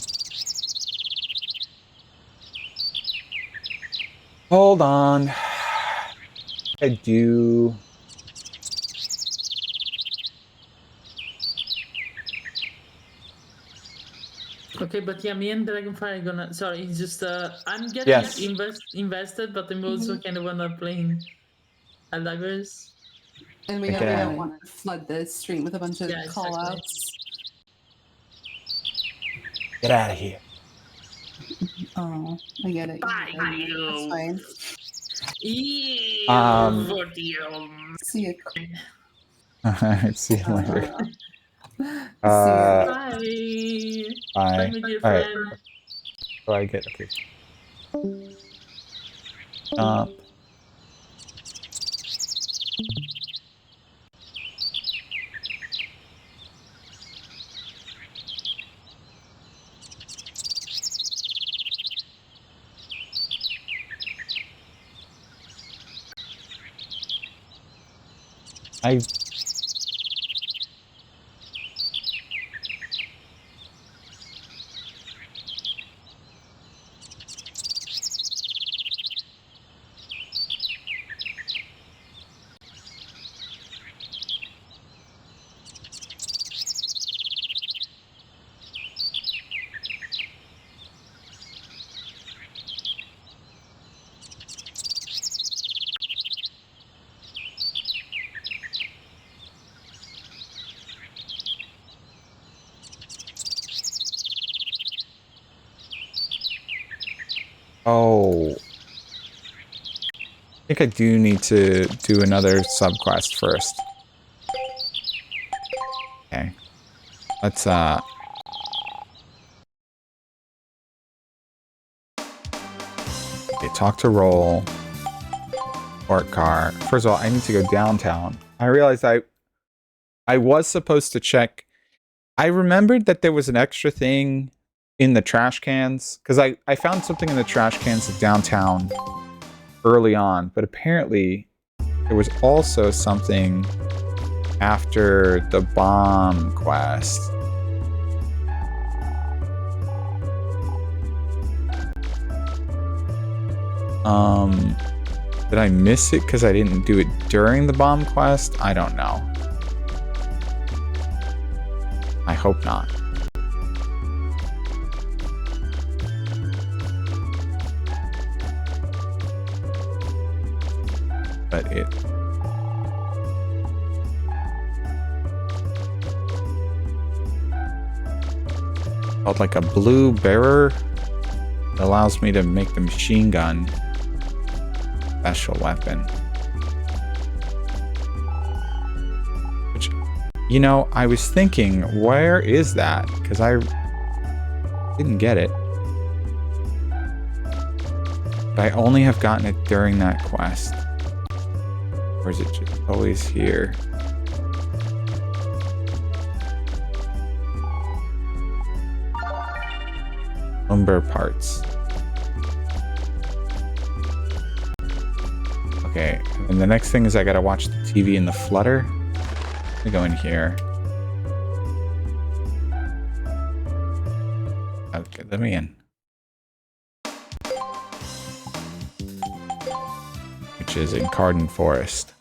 Hold on. I do... Okay, but yeah, me and Dragonfire are gonna. Sorry, it's just I'm getting Yes. invested, but I'm also kind of wanna playing Helldivers. And we Okay. don't want to flood the stream with a bunch of Yeah, exactly. call-outs. Get out of here. Oh, I get it. Bye, That's fine. See you. Alright, see you later. See you. Bye. Bye. My dear Alright. friend. What do I get? Okay. I... Oh. I think I do need to do another subquest first. Okay. Let's, okay, talk to Roll. Port car. First of all, I need to go downtown. I realized I was supposed to check. I remembered that there was an extra thing in the trash cans. Because I found something in the trash cans of downtown early on. But apparently, there was also something after the bomb quest. Did I miss it because I didn't do it during the bomb quest? I don't know. I hope not. But it... called like a blue bearer. allows me to make the machine gun special weapon. Which, you know, I was thinking, where is that? Because I didn't get it. But I only have gotten it during that quest. Or is it just always here? Lumber parts. Okay, and the next thing is I gotta watch the TV in the Flutter. Let me go in here. Okay, let me in. Which is in Carden Forest.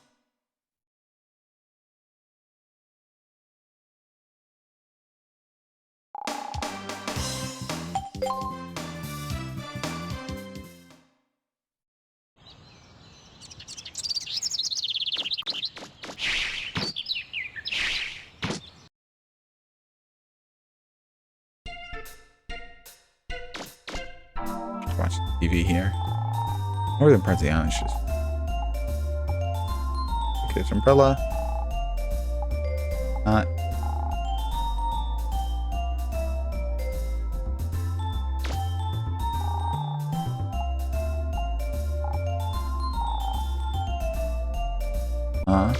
Watch the TV here. Northern parts of the island is just... Okay, this umbrella. Not. Not.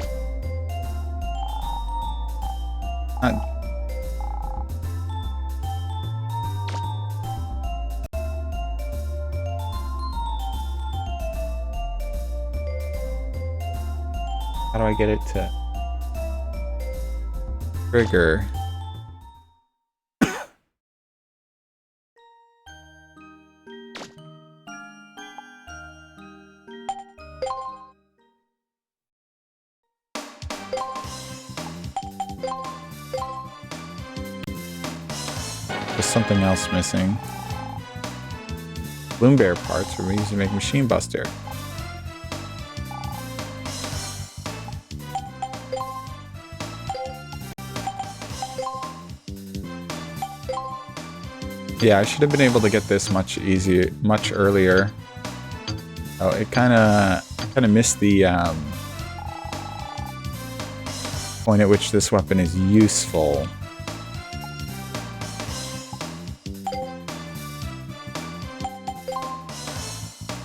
How do I get it to trigger? There's something else missing. Bloom Bear parts were used to make Machine Buster. Yeah, I should have been able to get this much earlier. Oh, it kind of missed the point at which this weapon is useful.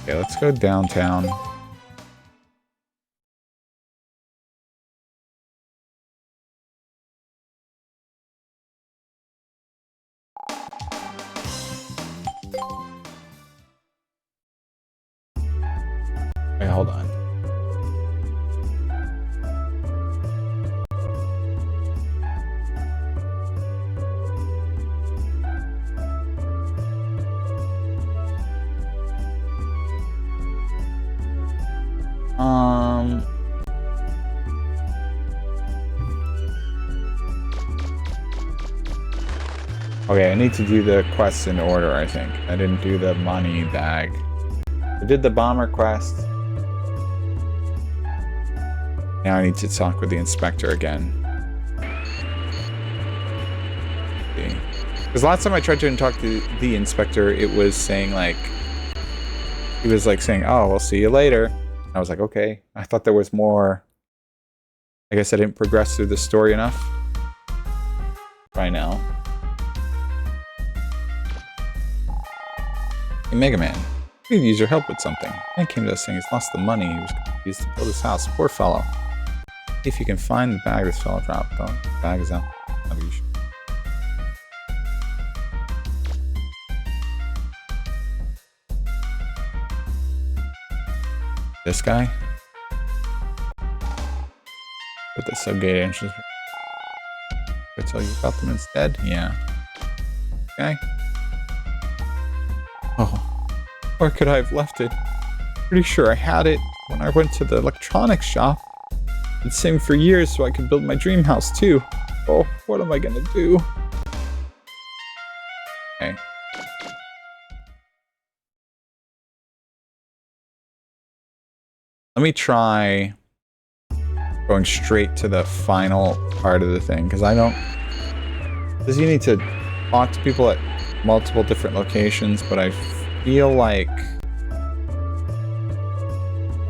Okay, let's go downtown. Wait, hold on. Okay, I need to do the quests in order, I think. I didn't do the money bag. I did the bomber quest. Now I need to talk with the inspector again. Because last time I tried to talk to the inspector, it was saying like... He was like saying, oh, we'll see you later. I was like, okay. I thought there was more... I guess I didn't progress through the story enough. Try now. Hey, Megaman. We could use your help with something. Man came to us saying he's lost the money he was used to build his house. Poor fellow. If you can find the bag this fellow dropped, though. The bag is out. This guy? With the subgate entrance. I tell you about them instead? Yeah. Okay. Oh. Where could I have left it? Pretty sure I had it when I went to the electronics shop. Been saving for years so I could build my dream house too. Oh, what am I gonna do? Okay. Let me try going straight to the final part of the thing, because I don't... Because you need to talk to people at multiple different locations, but I feel like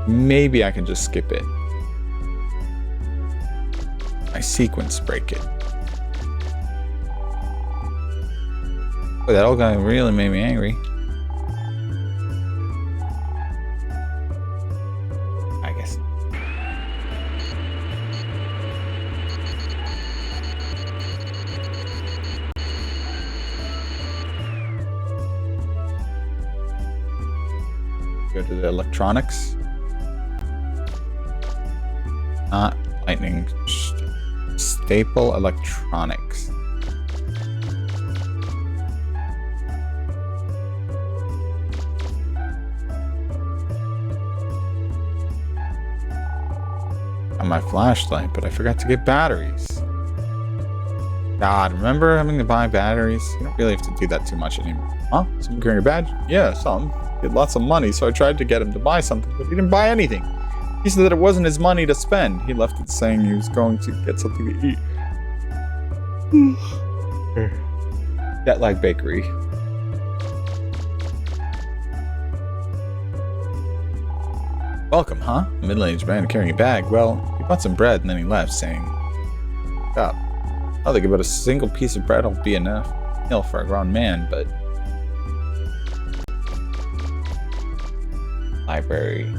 maybe I can just skip it. My sequence break it. Boy, that old guy really made me angry. I guess. Go to the electronics. Not lightning. Staple electronics. On my flashlight, but I forgot to get batteries. God, remember having to buy batteries? You don't really have to do that too much anymore. Huh? Someone carrying a badge? Yeah, some. He had lots of money, so I tried to get him to buy something, but he didn't buy anything. He said that it wasn't his money to spend. He left it saying he was going to get something to eat. Jet Lag Bakery. Welcome, huh? A middle-aged man carrying a bag. Well, he bought some bread and then he left, saying, "Stop. I don't think about a single piece of bread will be enough meal for a grown man, but..." Library.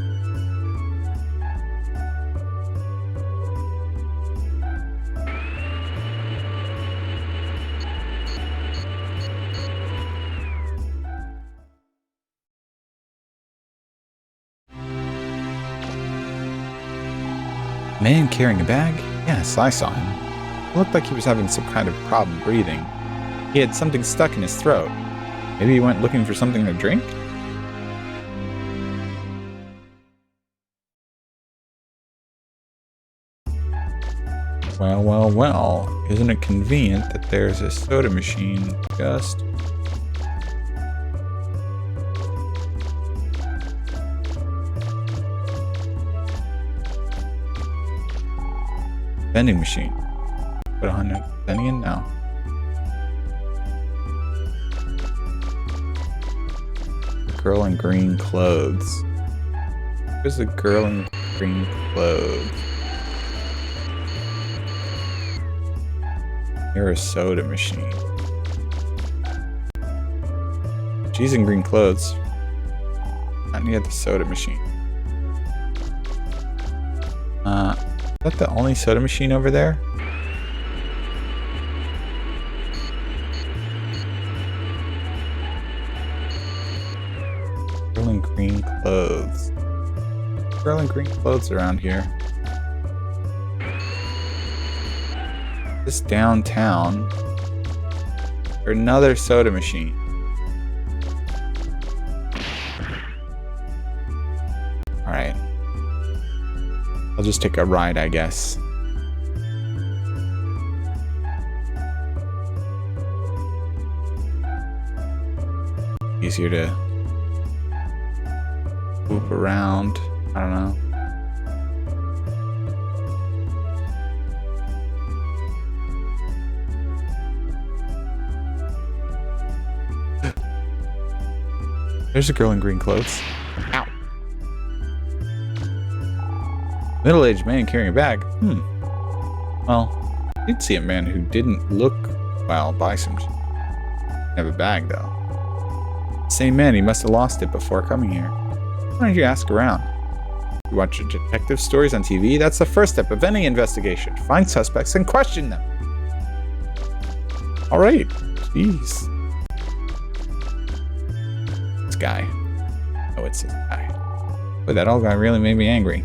Man carrying a bag? Yes, I saw him. It looked like he was having some kind of problem breathing. He had something stuck in his throat. Maybe he went looking for something to drink? Well, well, well. Isn't it convenient that there's a soda machine just... vending machine. Put 100 penny in now. The girl in green clothes. Where's the girl in green clothes? Near a soda machine. She's in green clothes. Not near the soda machine. Is that the only soda machine over there? Girl in green clothes. Girl in green clothes around here. This downtown. Or another soda machine. Alright. I'll just take a ride, I guess. Easier to move around. I don't know. There's a girl in green clothes. Ow. Middle-aged man carrying a bag. Well, you'd see a man who didn't look well buy some. Have a bag though. Same man, he must have lost it before coming here. Why don't you ask around? You watch detective stories on TV? That's the first step of any investigation. Find suspects and question them. All right. Jeez. This guy. Oh, it's this guy. But that old guy really made me angry.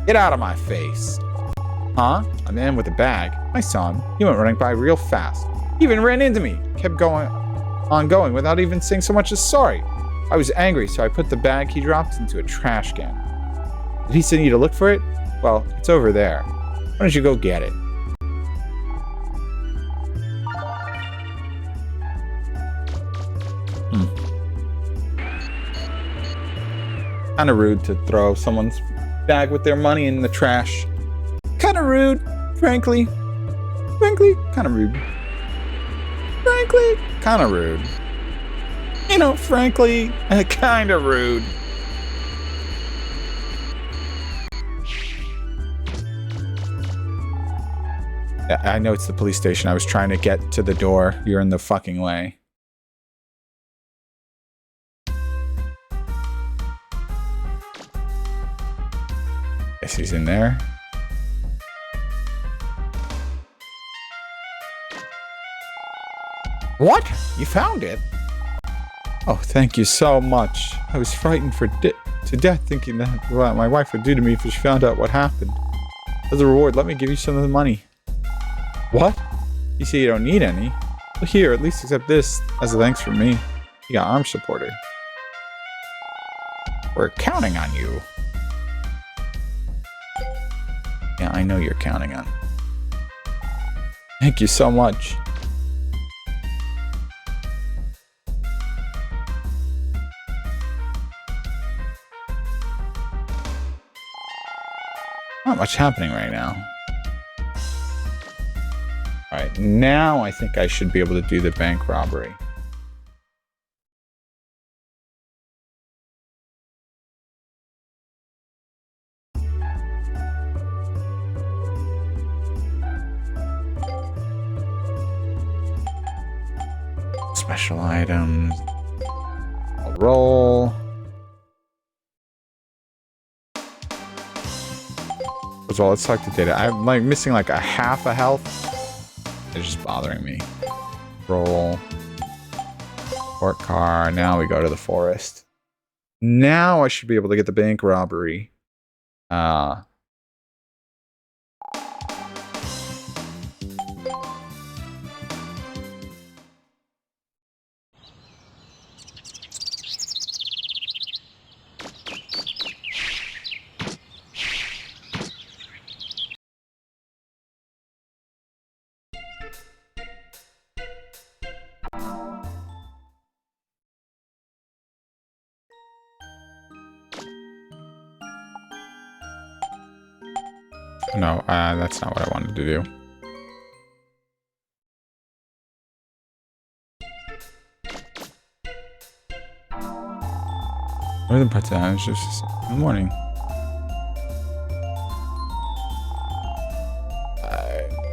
Get out of my face. Huh? A man with a bag. I saw him. He went running by real fast. He even ran into me. Kept going without even saying so much as sorry. I was angry, so I put the bag he dropped into a trash can. Did he send you to look for it? Well, it's over there. Why don't you go get it? Kinda rude to throw someone's bag with their money in the trash. Kinda rude, frankly. Frankly, kinda rude. Frankly, kinda rude. You know, frankly, kind of rude. Yeah, I know it's the police station. I was trying to get to the door. You're in the fucking way. Guess he's in there. What? You found it? Oh, thank you so much. I was frightened to death thinking that what my wife would do to me if she found out what happened. As a reward, let me give you some of the money. What? You say you don't need any? Well, here, at least accept this as a thanks from me. You got arm supporter. We're counting on you. Yeah, I know you're counting on. Thank you so much. Not much happening right now. Alright, now I think I should be able to do the bank robbery. Special items. I'll roll. First of all, let's talk to data. I'm like missing like a half a health. It's just bothering me. Roll. Port car. Now we go to the forest. Now I should be able to get the bank robbery. No, that's not what I wanted to do. Northern parts of the just in the morning.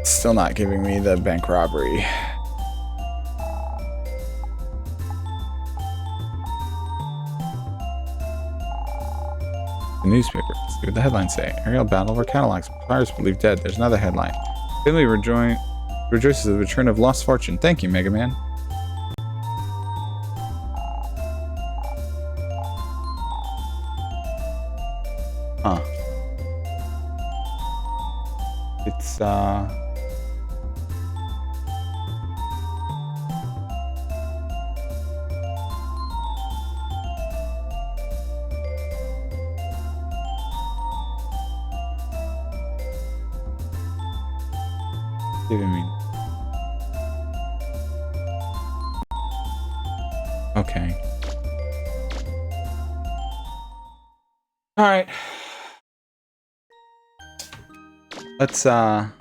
Still not giving me the bank robbery. The newspaper. Let's see what the headlines say. Aerial battle over Cadillacs. Pirates believed dead. There's another headline. Family rejoices at the return of lost fortune. Thank you, Megaman. Huh. It's giving me. Okay. All right. Let's R&D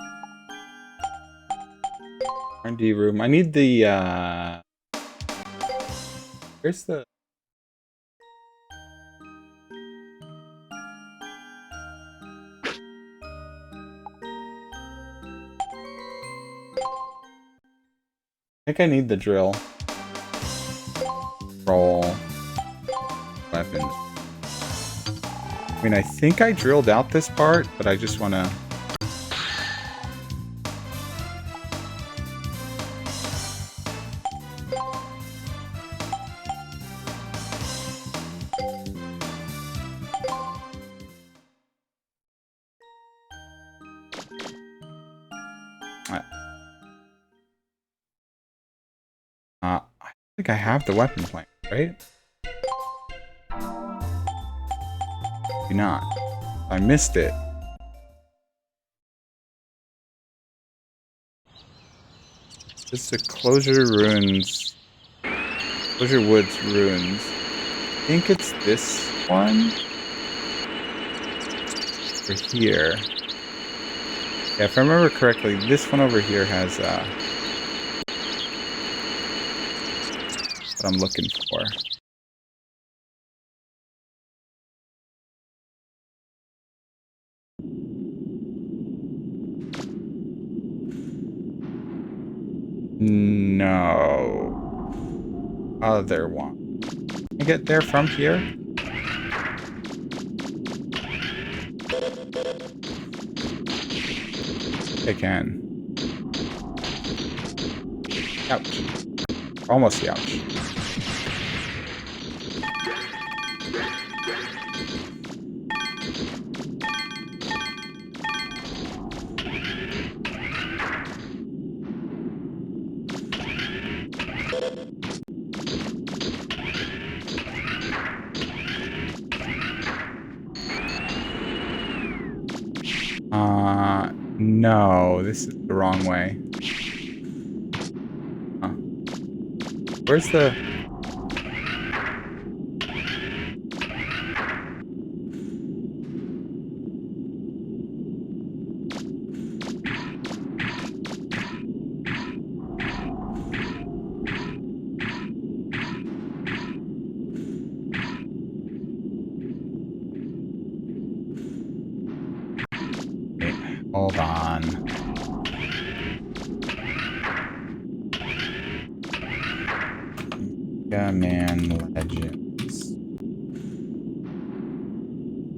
room. I need the where's the I think I need the drill. Roll. Weapons. I mean, I think I drilled out this part, but I just want to... I think I have the weapon plant, right? Do not. I missed it. This is the Closure Ruins. Closure Woods Ruins. I think it's this one. Over here. Yeah, if I remember correctly, this one over here has what I'm looking for. No. Other one. Can I get there from here? I can. Ouch. Almost ouch. No, this is the wrong way. Huh. Where's the... Wait, hold on. Megaman Legends.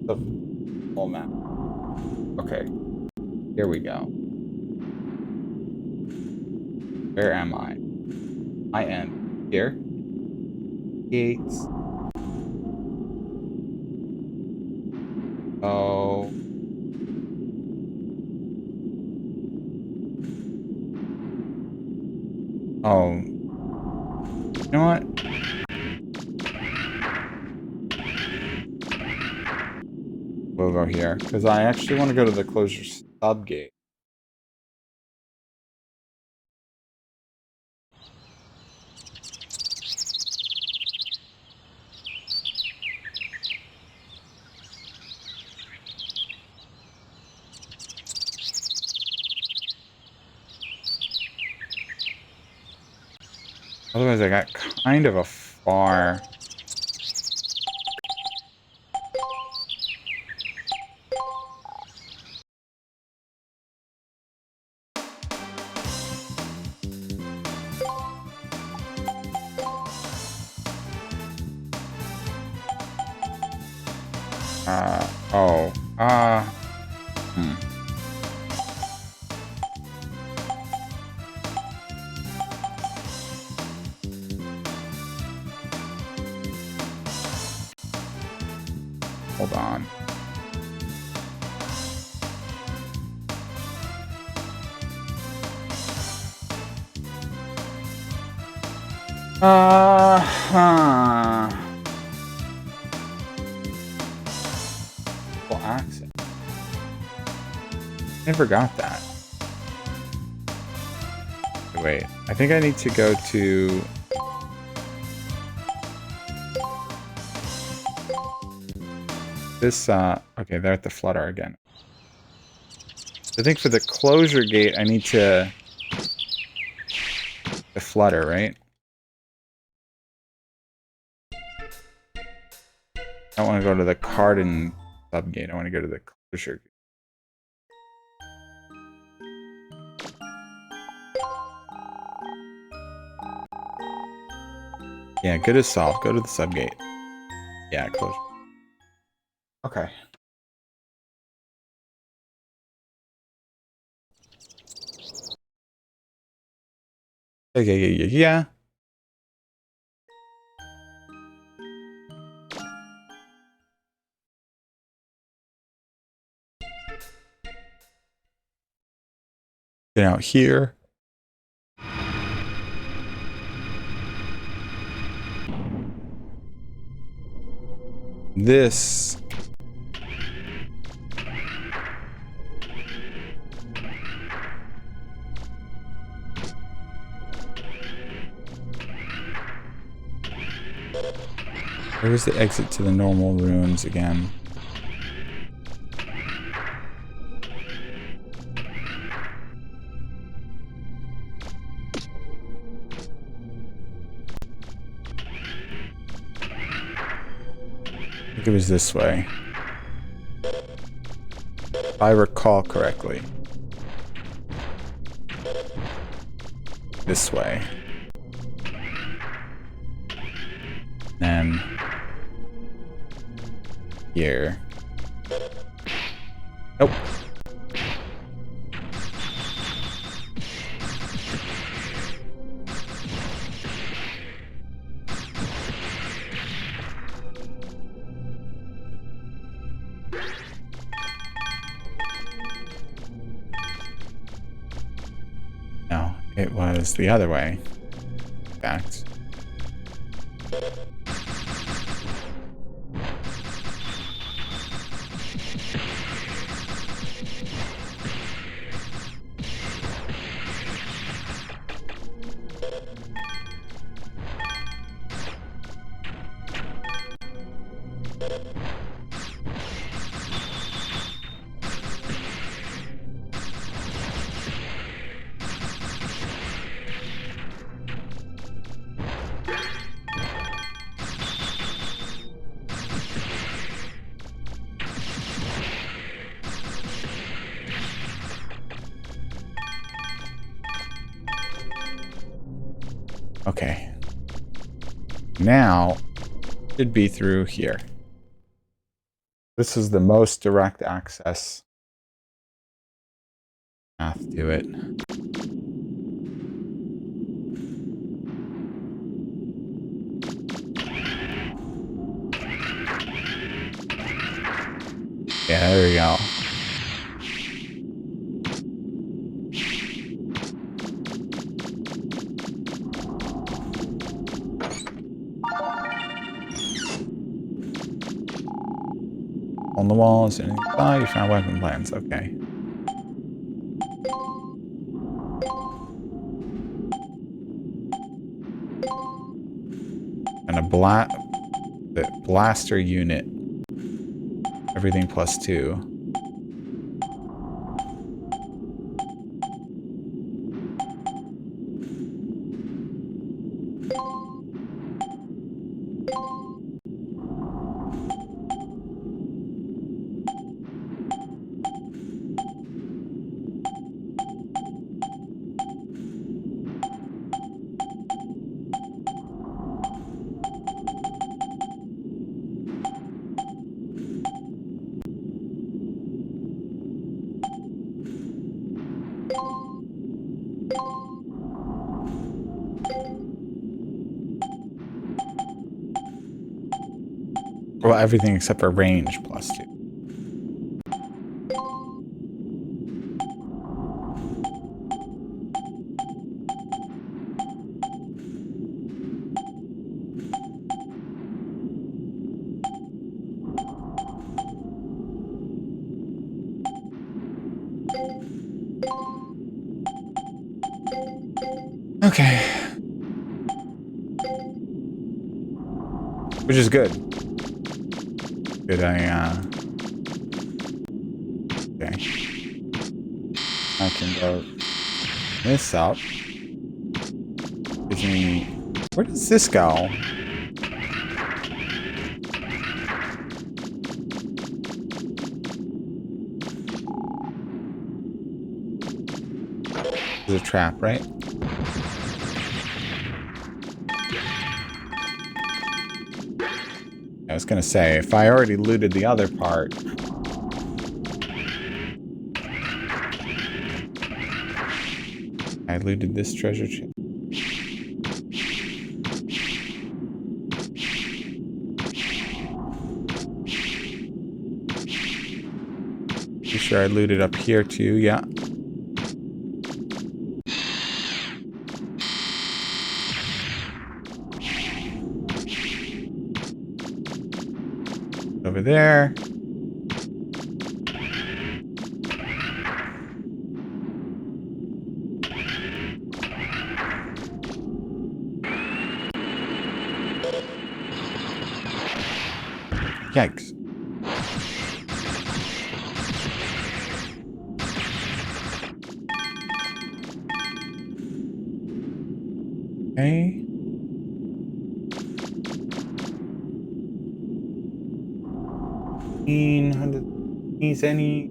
The full map. Okay. Here we go. Where am I? I am here. Gates. Oh. Oh. You know what? We'll go here, because I actually want to go to the closure subgate. Otherwise, I got kind of a far... Hold on. Full access. Never got that. Wait, I think I need to go to... this, okay, they're at the flutter again. I think for the closure gate, I need to... the flutter, right? I don't want to go to the Cardin subgate. I want to go to the closure gate. Yeah, good as solved. Go to the subgate. Yeah, closure. Okay. Yeah. Get out here. This. Where was the exit to the normal ruins again? think it was this way. If I recall correctly. This way. Then here. Nope. No, it was the other way. In fact. Okay. Now, should be through here. This is the most direct access path to it. Yeah, there we go. On the walls and inside, you found weapon plans. Okay. And the blaster unit. Everything +2. Well, everything except for range +2. Okay. Which is good. Good, okay. I can go this up. Gives me... Where does this go? There's a trap, right? I was gonna say, if I already looted the other part... I looted this treasure chest. Pretty sure I looted up here too, yeah. Over there. Yikes. Okay. 100 needs any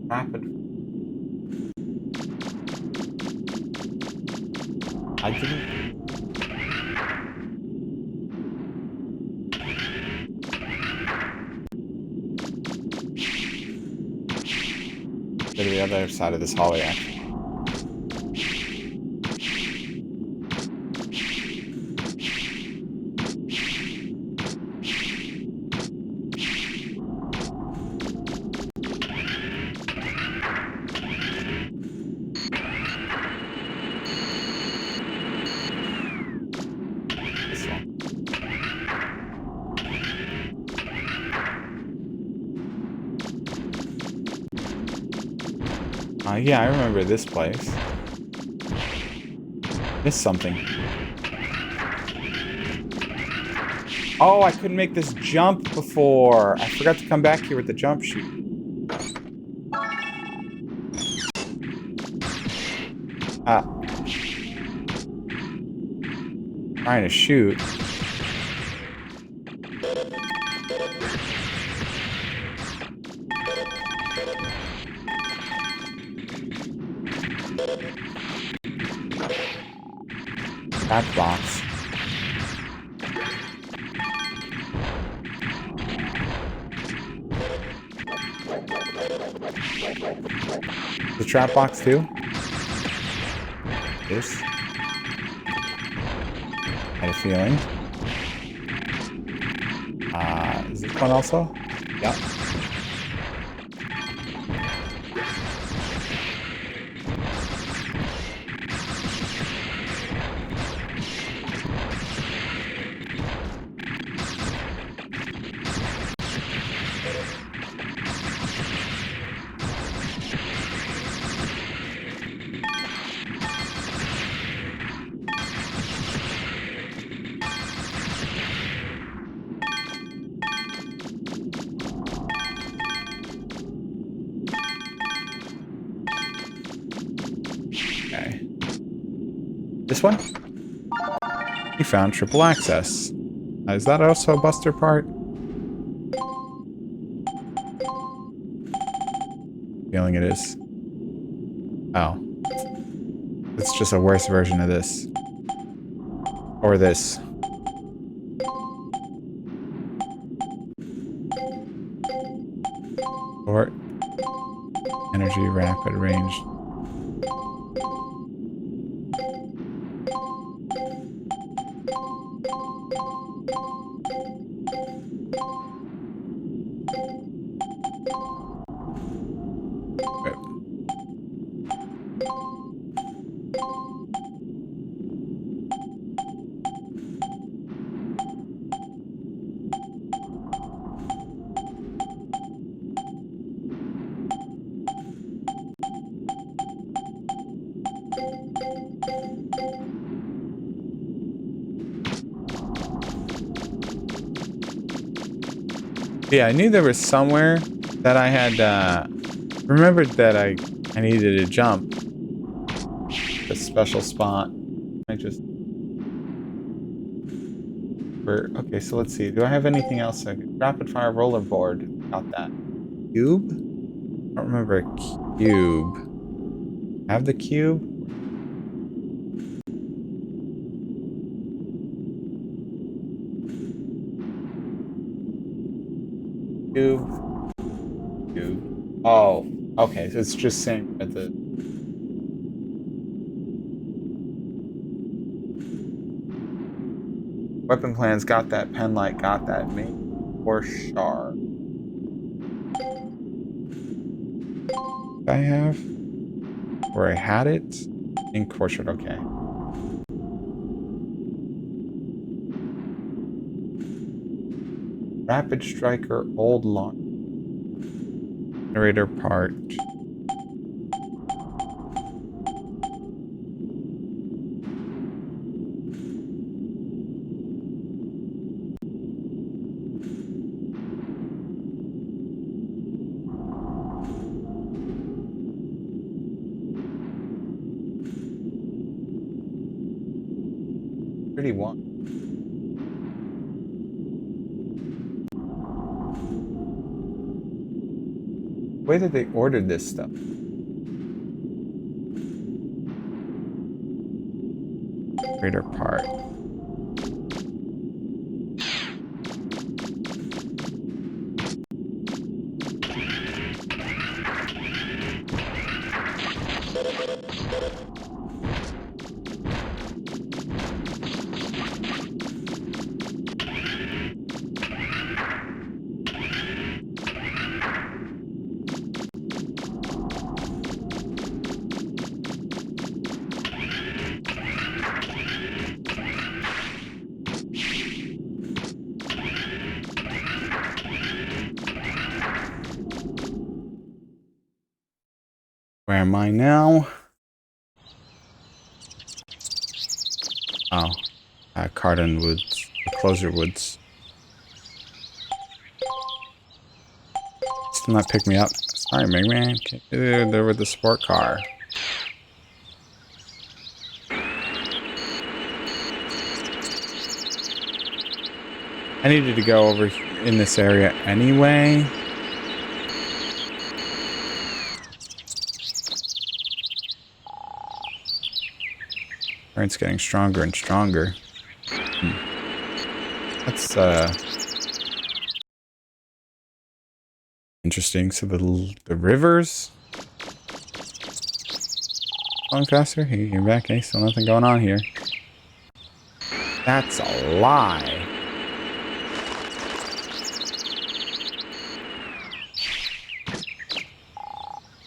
rapid. I didn't. Go to the other side of this hallway, actually. This one. Yeah, I remember this place. Missed something. Oh, I couldn't make this jump before. I forgot to come back here with the jump chute. Trying to shoot. That box. The trap box too? This. Had a feeling. Is this one also? Yep. Okay. This one? You found triple access. Is that also a Buster part? Feeling it is. Oh. It's just a worse version of this. Or this. Short. Energy, rapid, range. Yeah, I knew there was somewhere that I had remembered that I needed to jump. A special spot. I just okay, so let's see. Do I have anything else? Rapid fire rollerboard. Got that. Cube? I don't remember a cube. Have the cube? Cube. Oh, okay. So it's just saying at the. Weapon plans got that. Pen light got that. Main or shard. I have where I had it. In core shard. Okay. Rapid Striker, old launch. Generator part. Pretty one. way that they ordered this stuff. Greater part. Where am I now? Oh, Cardon Woods, Closure Woods. Still not pick me up. Sorry, Megaman. Can't do there with the sport car. I needed to go over in this area anyway. Current's getting stronger and stronger. That's interesting. So the rivers going faster. You're back. Hey, still nothing going on here. That's a lie.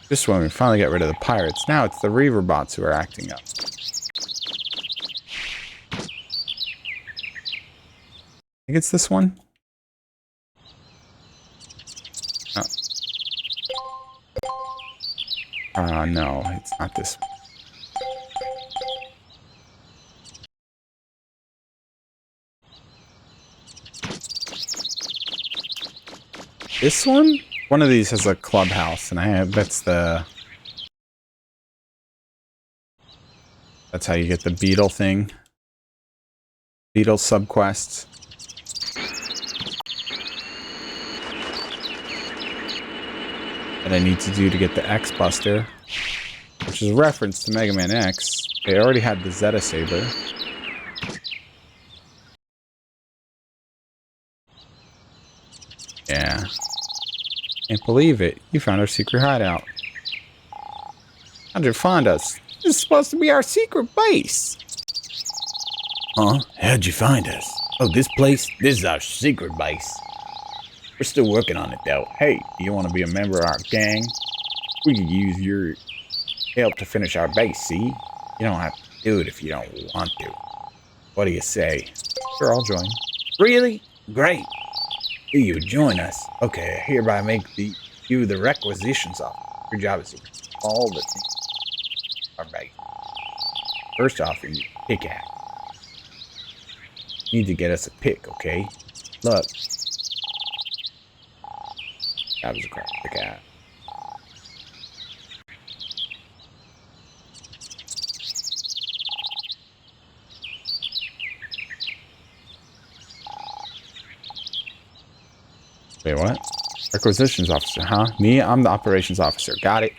Just when we finally get rid of the pirates, now it's the river bots who are acting up. I think it's this one. Oh. No, it's not this one. This one? One of these has a clubhouse, and that's how you get the beetle thing. Beetle subquests. That I need to do to get the X Buster, which is a reference to Mega Man X. They already had the Zeta Saber. Yeah. Can't believe it. You found our secret hideout. How'd you find us? This is supposed to be our secret base. Huh? How'd you find us? Oh, this place? This is our secret base. We're still working on it, though. Hey, do you want to be a member of our gang? We could use your help to finish our base, see? You don't have to do it if you don't want to. What do you say? Sure, I'll join. Really? Great. Do you join us? Okay, I hereby make you the requisitions officer. Your job is to all the things our base. First off, you need a pickaxe. You need to get us a pick, okay? Look. That was a crap pickaxe. Wait, what? Requisitions officer, huh? Me? I'm the operations officer. Got it.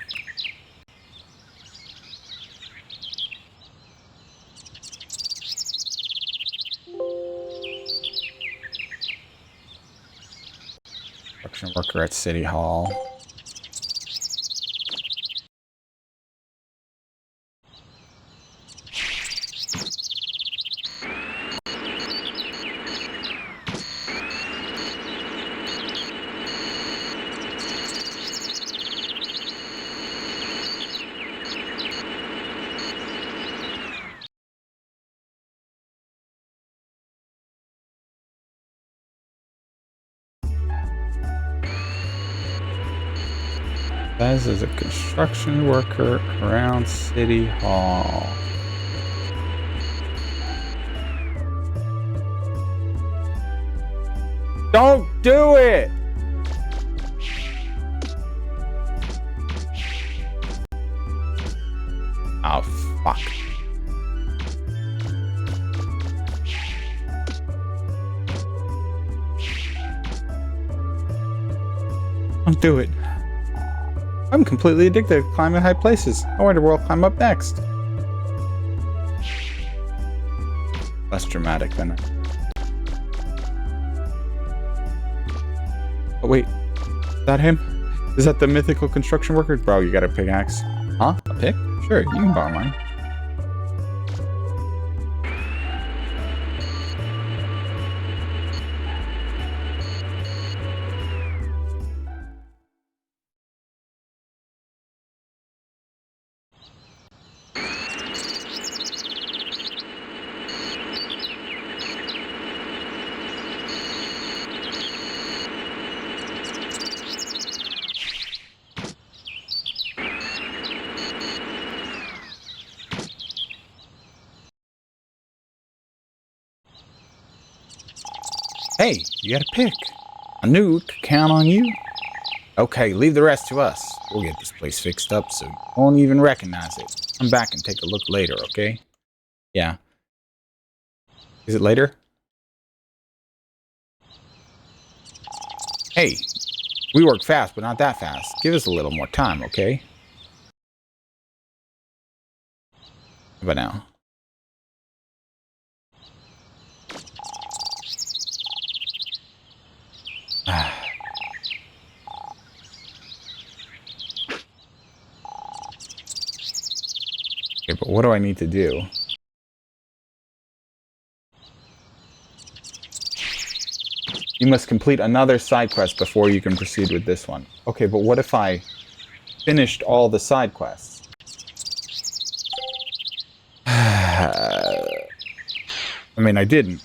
Construction worker at City Hall. Says as a construction worker around City Hall. Don't do it! Oh, fuck. Don't do it. I'm completely addicted to climbing high places. I wonder where I'll climb up next. Less dramatic than it. Oh, wait. Is that him? Is that the mythical construction worker? Bro, you got a pickaxe. Huh? A pick? Sure, you can borrow mine. Hey, you got a pick. I knew we could count on you. Okay, leave the rest to us. We'll get this place fixed up so you won't even recognize it. Come back and take a look later, okay? Yeah. Is it later? Hey, we work fast, but not that fast. Give us a little more time, okay? How about now? Okay, but what do I need to do? You must complete another side quest before you can proceed with this one. Okay, but what if I finished all the side quests? I mean, I didn't,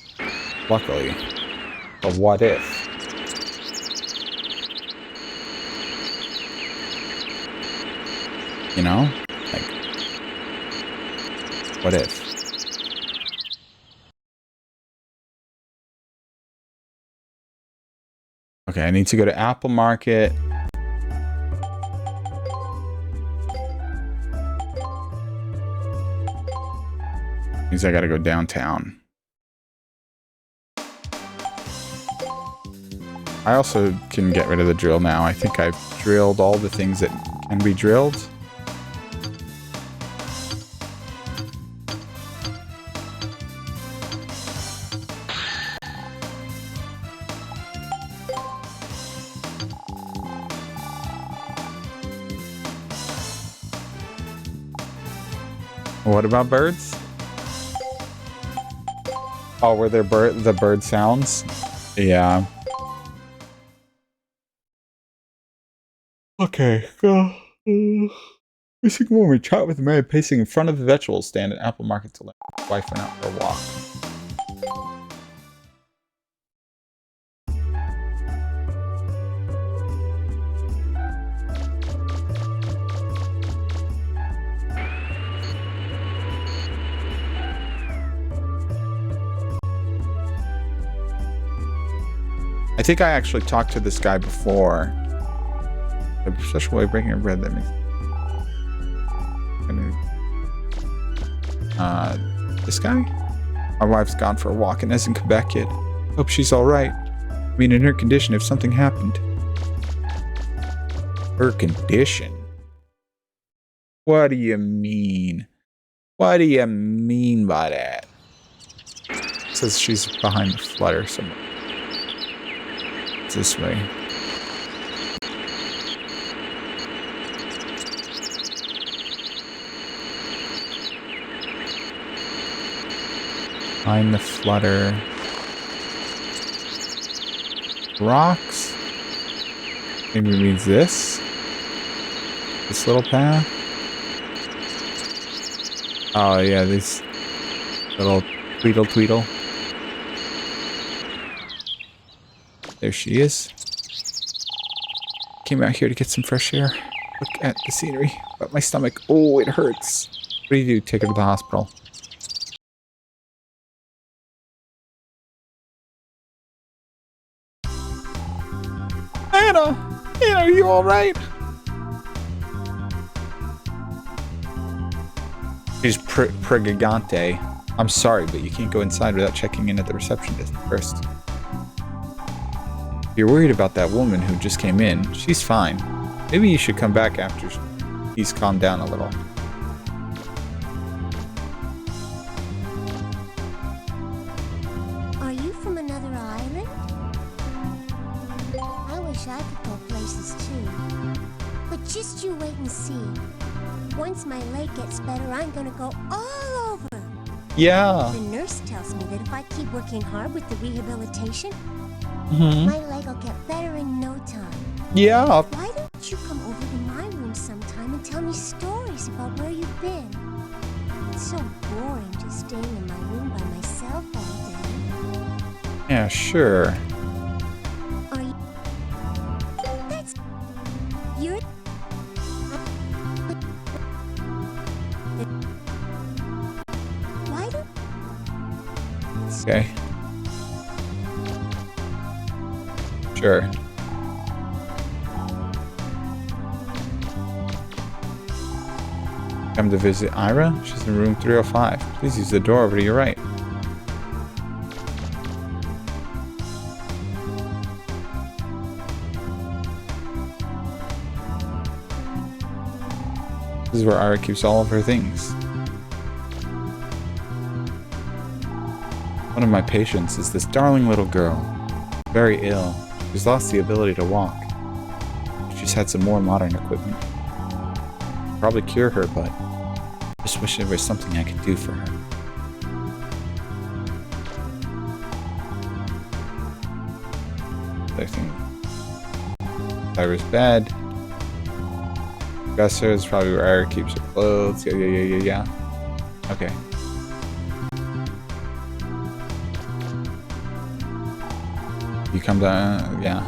luckily. But what if? You know? Like, what if? Okay, I need to go to Apple Market. Means I gotta go downtown. I also can get rid of the drill now. I think I've drilled all the things that can be drilled. What about birds? Oh, were there the bird sounds? Yeah. Okay. Missing moment. Chat with the man pacing in front of the vegetable stand at Apple Market to let his wife went out for a walk. I think I actually talked to this guy before. A professional way of breaking a bread that makes... this guy? My wife's gone for a walk and hasn't come back yet. Hope she's alright. I mean, in her condition, if something happened. Her condition? What do you mean? What do you mean by that? It says she's behind the flutter somewhere. This way. Find the flutter. Rocks. Maybe it means this. This little path. Oh yeah, this little tweedle. There she is. Came out here to get some fresh air. Look at the scenery. But my stomach. Oh, it hurts. What do you do? Take her to the hospital. Anna! Anna, are you alright? She's pregigante. I'm sorry, but you can't go inside without checking in at the reception desk first. If you're worried about that woman who just came in, she's fine. Maybe you should come back after he's calmed down a little. Are you from another island? I wish I could go places too. But just you wait and see. Once my leg gets better, I'm gonna go all over. Yeah. The nurse tells me that if I keep working hard with the rehabilitation, Mm-hmm. my leg will get better in no time. Yeah. Why don't you come over to my room sometime and tell me stories about where you've been? It's so boring just staying in my room by myself all day. Yeah, sure. Are you... That's... You're... Why don't... Okay. Sure. Come to visit Ira? She's in room 305. Please use the door over to your right. This is where Ira keeps all of her things. One of my patients is this darling little girl. Very ill. She's lost the ability to walk. She's had some more modern equipment. Probably cure her, but I just wish there was something I could do for her. I think Ira's bed. Dresser is probably where Ira keeps her clothes. Yeah. Okay. You come down, yeah.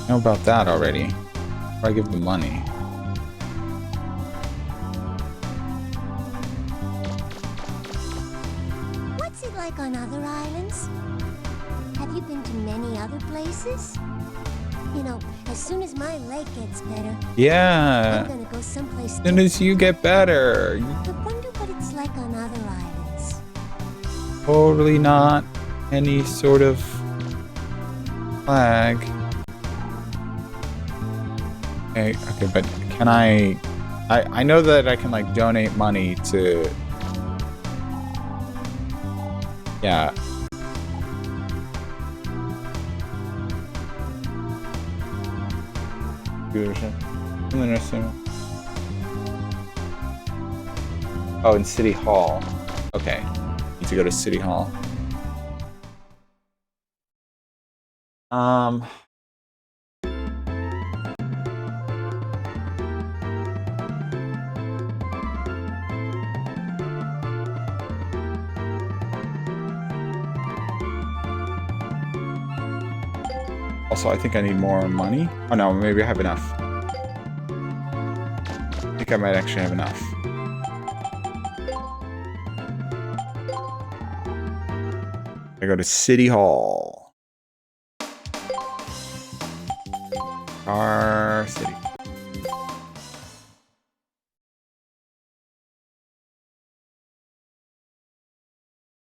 I know about that already. Or I give them money. What's it like on other islands? Have you been to many other places? You know, as soon as my leg gets better, I'm Yeah. gonna go someplace As soon as you get better. I wonder what it's like on other islands. Totally not any sort of flag. Okay, but can I know that I can like donate money to, yeah. Oh, in City Hall. Okay, need to go to City Hall. Also, I think I need more money. Oh no, maybe I have enough. I think I might actually have enough. I go to City Hall. Our city.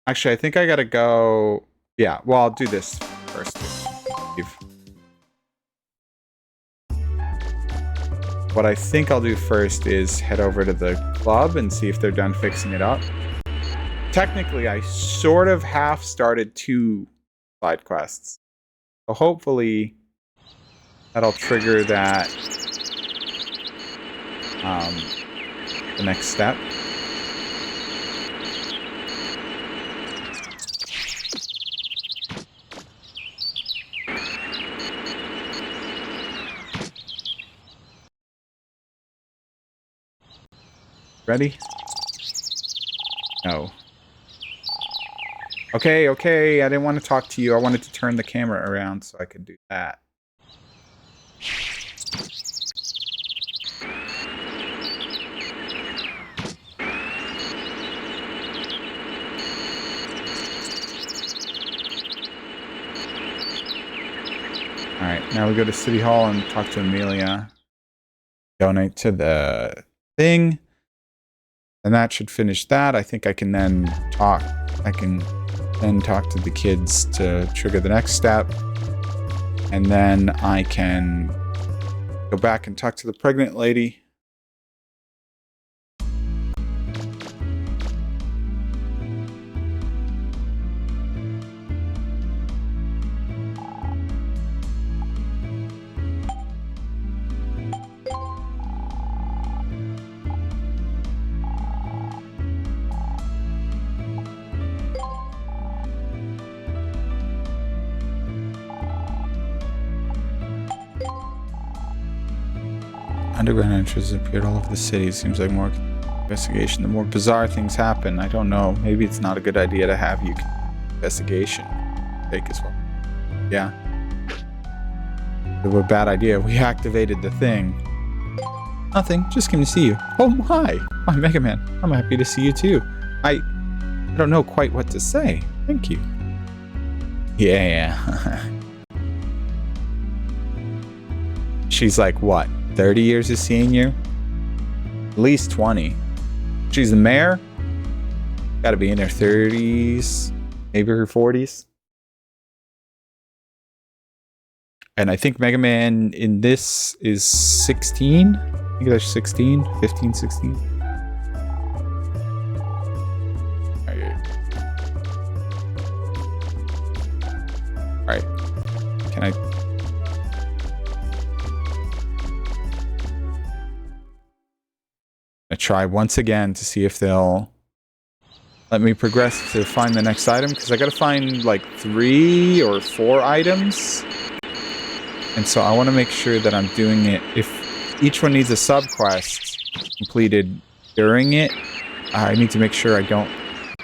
Actually, I think I gotta go. Yeah, well, I'll do this first. What I think I'll do first is head over to the club and see if they're done fixing it up. Technically, I sort of half started 2 side quests. So hopefully that'll trigger that the next step. Ready? No. Okay, I didn't want to talk to you. I wanted to turn the camera around so I could do that. Alright, now we go to City Hall and talk to Amelia. Donate to the thing. And that should finish that. I think I can then talk. I can then talk to the kids to trigger the next step. And then I can Go back and talk to the pregnant lady. Underground entrances appeared all over the city. It seems like more investigation, the more bizarre things happen. I don't know. Maybe it's not a good idea to have you investigation take as well. Yeah. It was a bad idea. We activated the thing. Nothing. Just came to see you. Oh my! My Mega Man. I'm happy to see you too. I don't know quite what to say. Thank you. Yeah. She's like, what? 30 years of seeing you? At least 20. She's the mayor? Gotta be in her 30s, maybe her 40s. And I think Mega Man in this is 16? I think that's 16, 15, 16. Alright. Can I... I try once again to see if they'll let me progress to find the next item, because I gotta find like 3 or 4 items, and so I want to make sure that I'm doing it. If each one needs a subquest completed during it, I need to make sure I don't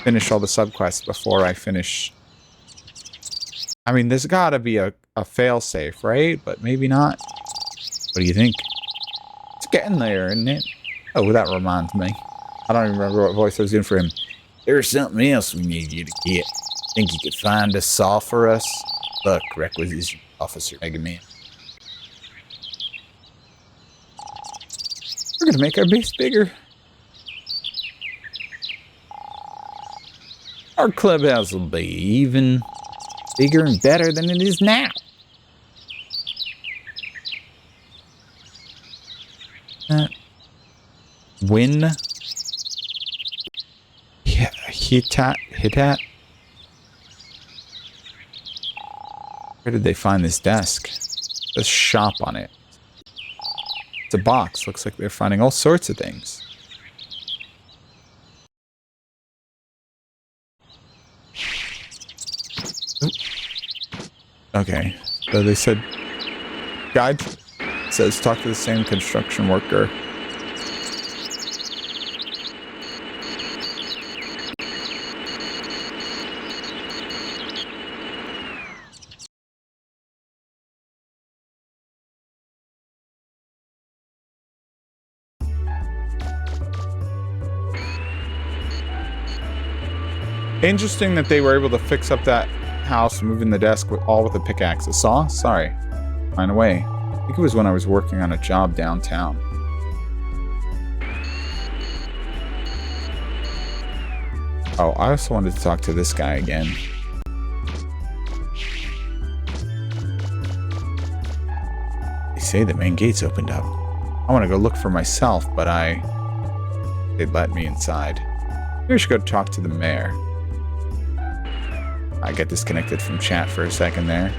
finish all the subquests before I finish. I mean, there's gotta be a fail-safe, right? But maybe not. What do you think? It's getting there, isn't it? Oh, that reminds me. I don't even remember what voice I was doing for him. There's something else we need you to get. Think you could find a saw for us? Look, requisition officer Megaman. We're gonna make our base bigger. Our clubhouse will be even bigger and better than it is now. Win. Yeah, hit. Where did they find this desk? There's shop on it. It's a box. Looks like they're finding all sorts of things. Oop. Okay, so they said guide says talk to the same construction worker. Interesting that they were able to fix up that house, moving the desk all with a pickaxe. A saw? Sorry. Find a way. I think it was when I was working on a job downtown. Oh, I also wanted to talk to this guy again. They say the main gate's opened up. I want to go look for myself, but they'd let me inside. Maybe I should go talk to the mayor. I get disconnected from chat for a second there.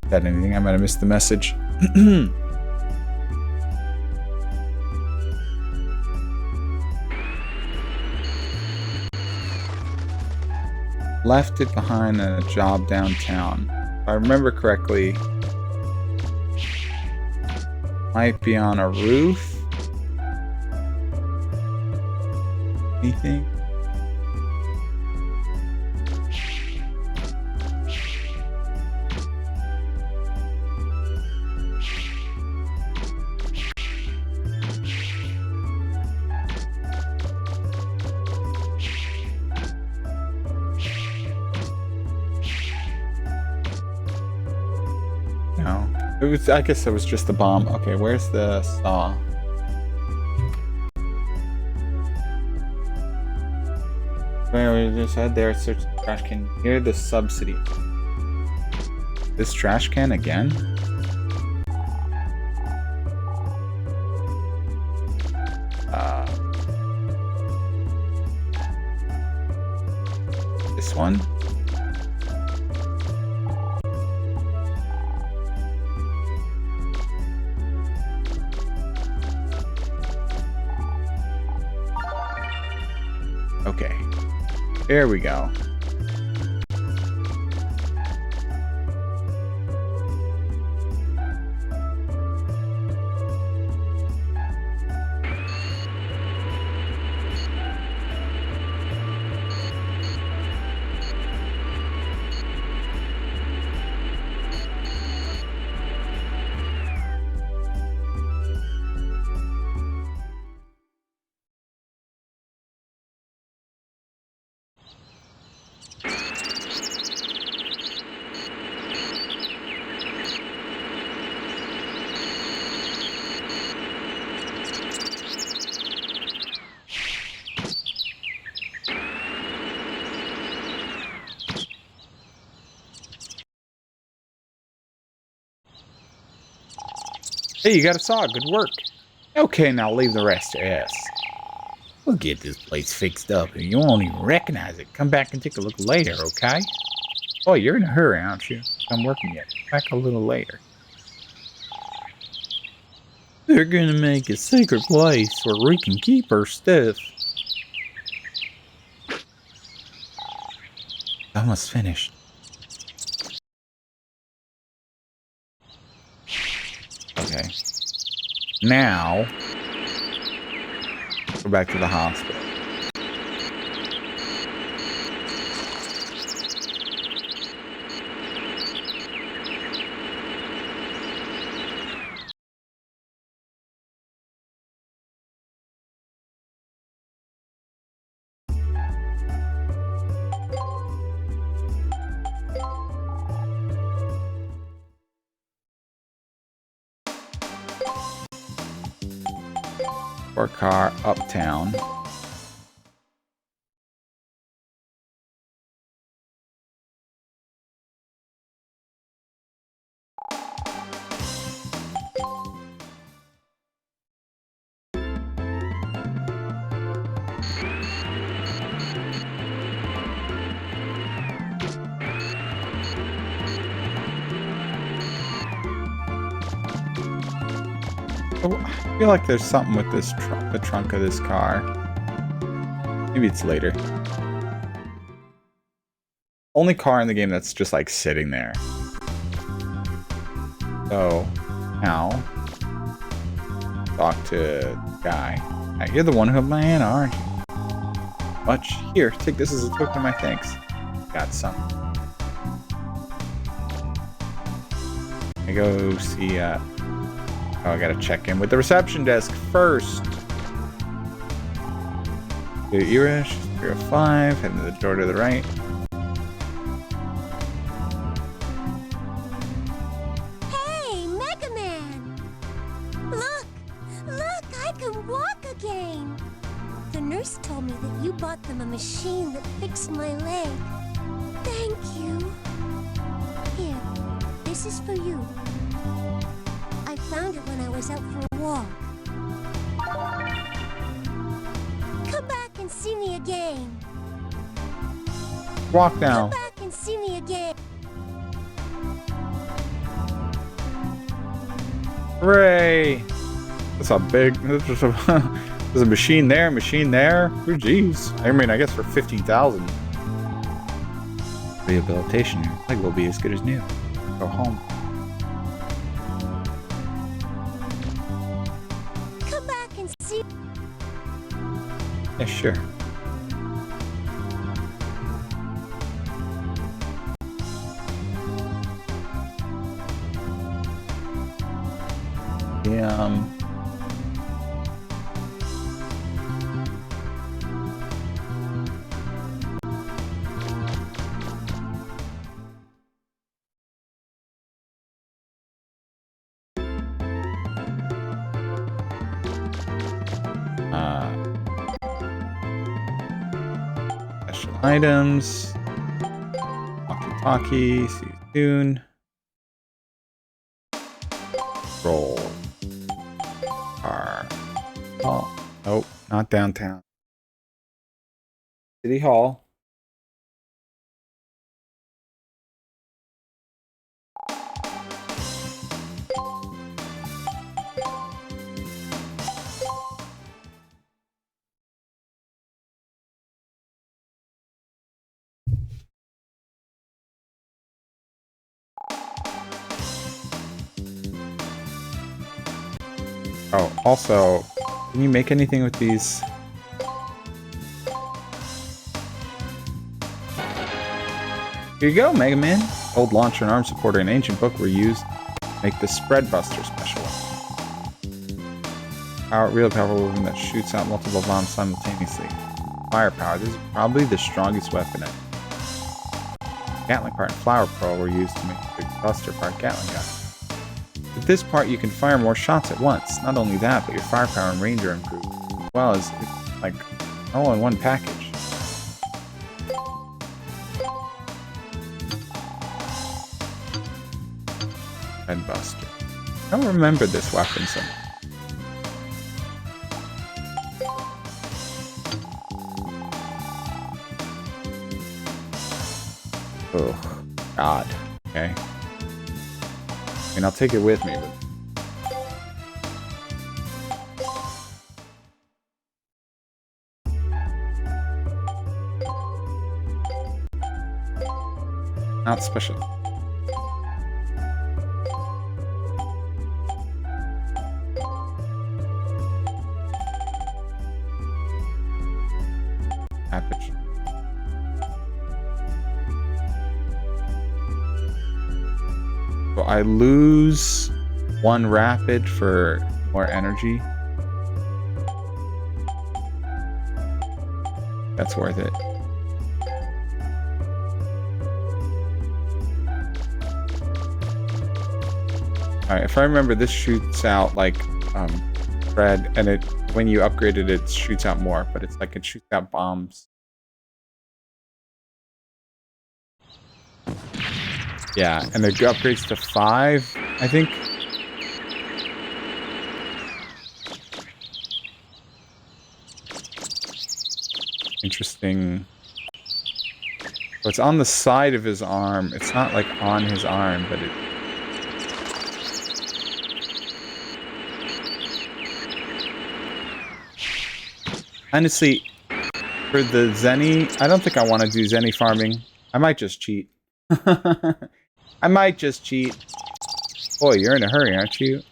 Is that anything? I might have missed the message. Left it behind in a job downtown. If I remember correctly, might be on a roof. Anything? I guess it was just the bomb. Okay, where's the saw? Where we just head there, search the trash can. Here, the subsidy. This trash can again? this one. Okay. There we go. Hey, you got a saw. Good work. Okay, now leave the rest to us. We'll get this place fixed up, and you won't even recognize it. Come back and take a look later, okay? Oh, you're in a hurry, aren't you? I'm working yet. Back a little later. They're gonna make a secret place where we can keep our stuff. Almost finished. Okay. Now, go back to the hospital. Or car uptown. Oh, I feel like there's something with this the trunk of this car. Maybe it's later. Only car in the game that's just like sitting there. So now talk to the guy. Hey, you're the one who helped my Anna, aren't you? Much. Here, take this as a token of my thanks. Got some. I go see oh, I gotta check in with the reception desk first. Do Irish, 305, head to the door to the right. Hey, Megaman! Look! Look, I can walk again! The nurse told me that you bought them a machine that fixed my leg. Thank you. Here, this is for you. I found it when I was out for a walk. Come back and see me again. Walk now. Come back and see me again. Hooray! That's a big. There's a machine there, machine there. Oh, jeez. I mean, I guess for 15,000. Rehabilitation, your leg will be as good as new. Go home. Come back and see. Yeah, sure. Yeah. Special items. Talkie. See you soon. Roll. Car. Oh, nope, not downtown. City Hall. Oh, also, can you make anything with these? Here you go, Megaman. Old launcher and arm supporter and ancient book were used to make the Spread Buster special. Really powerful weapon that shoots out multiple bombs simultaneously. Firepower. This is probably the strongest weapon. Gatling part and flower pearl were used to make the Buster part Gatling gun. With this part, you can fire more shots at once. Not only that, but your firepower and range are improved, as well as like all in one package. Red Buster. I don't remember this weapon so much. Oh, God. Okay. I mean, I'll take it with me, but... Not special. Aperture. So I lose 1 rapid for more energy. That's worth it. Alright, if I remember, this shoots out like red, and it when you upgrade it, it shoots out more, but it's like it shoots out bombs. Yeah, and it upgrades to 5, I think. Interesting. So it's on the side of his arm. It's not like on his arm, but it... Honestly, for the Zenny, I don't think I want to do Zenny farming. I might just cheat. I might just cheat. Boy, you're in a hurry, aren't you?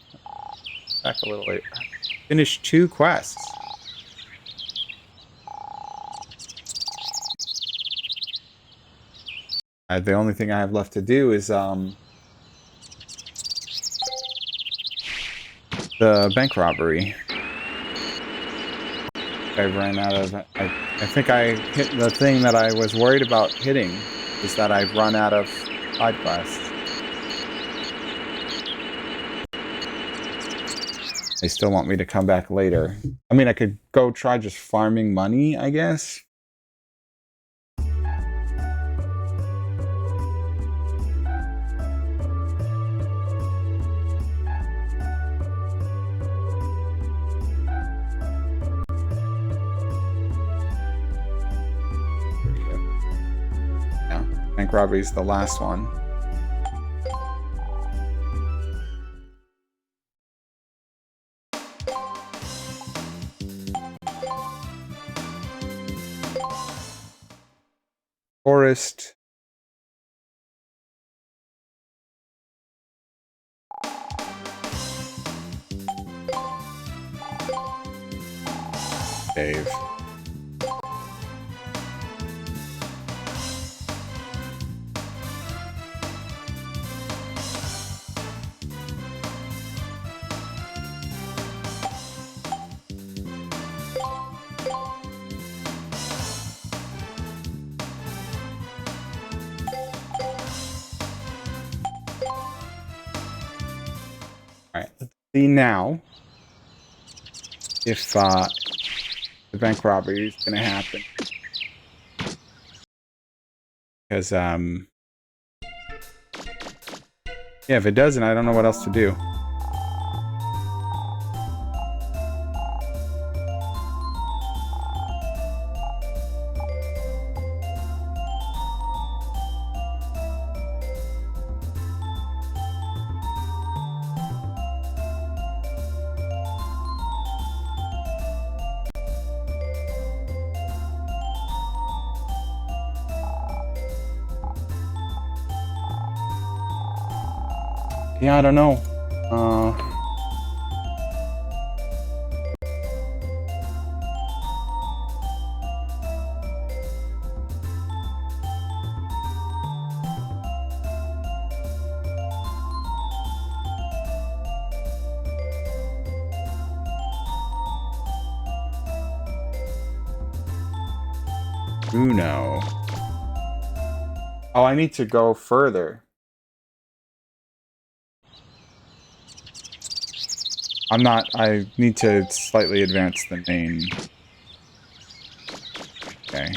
Back a little late. Finish 2 quests. The only thing I have left to do is the bank robbery. I ran out of... I think I hit the thing that I was worried about hitting, is that I've run out of side quests. They still want me to come back later. I mean, I could go try just farming money, I guess. Bank robbery is the last one. Forest. Dave. Alright, let's see now if the bank robbery is gonna happen. Because yeah, if it doesn't, I don't know what else to do. Yeah, I don't know. Uno. Oh, I need to go further. I need to slightly advance the main. Okay.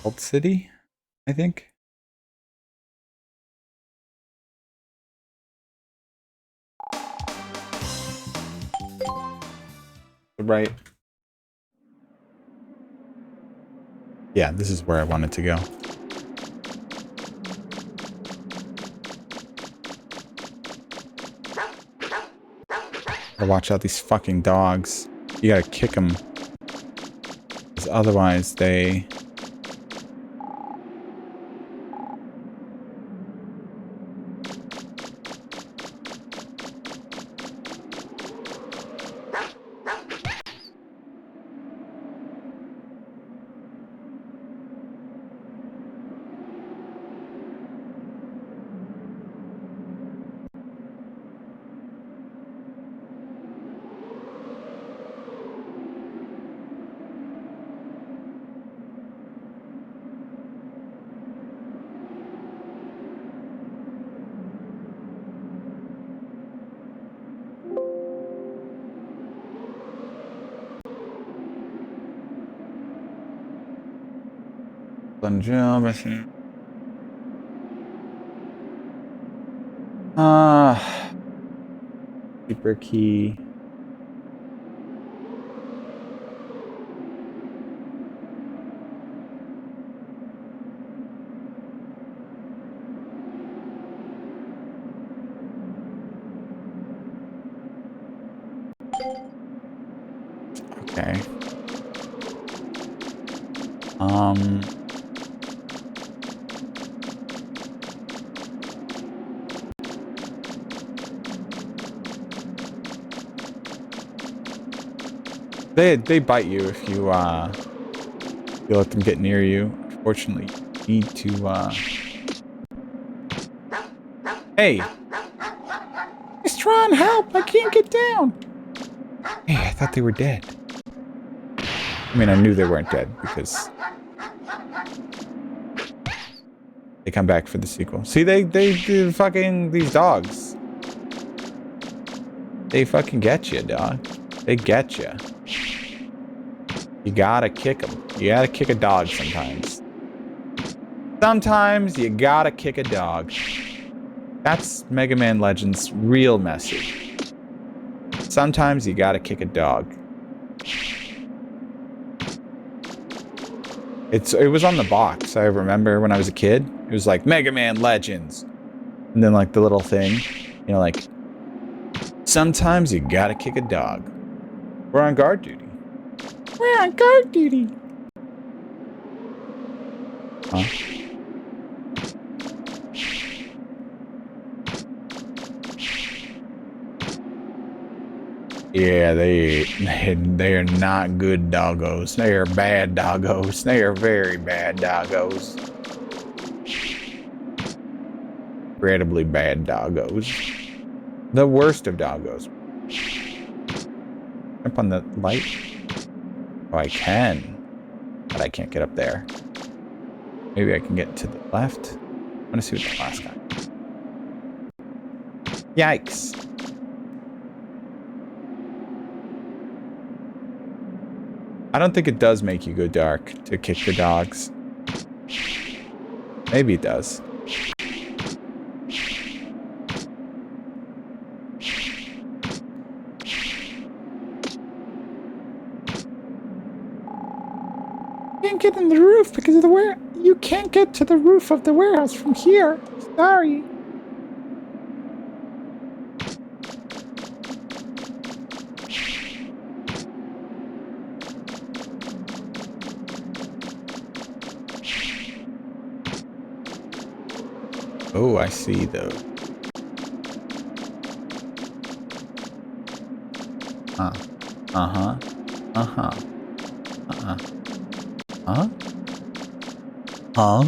Old City, I think. Right. Yeah, this is where I wanted to go. Gotta watch out these fucking dogs. You gotta kick them. Because otherwise they... Super key. Okay. They bite you if you let them get near you. Unfortunately, you need to Hey! Just try and help! I can't get down! Hey, I thought they were dead. I mean, I knew they weren't dead because they come back for the sequel. See, they do fucking these dogs. They fucking get you, dog. They get you. You gotta kick them. You gotta kick a dog sometimes. Sometimes you gotta kick a dog. That's Mega Man Legends' real message. Sometimes you gotta kick a dog. It was on the box. I remember when I was a kid. It was like Mega Man Legends. And then like the little thing, you know, like sometimes you gotta kick a dog. We're on guard duty. We're on guard duty. Huh? Yeah, they are not good doggos. They are bad doggos. They are very bad doggos. Incredibly bad doggos. The worst of doggos. Jump on the light? Oh, I can. But I can't get up there. Maybe I can get to the left. I want to see what the last guy. Yikes. I don't think it does make you go dark to kick the dogs. Maybe it does. Can't get in the roof because of the you can't get to the roof of the warehouse from here. Sorry. Oh, I see though. Huh. Uh-huh. Uh-huh. Uh-huh. Huh? Huh?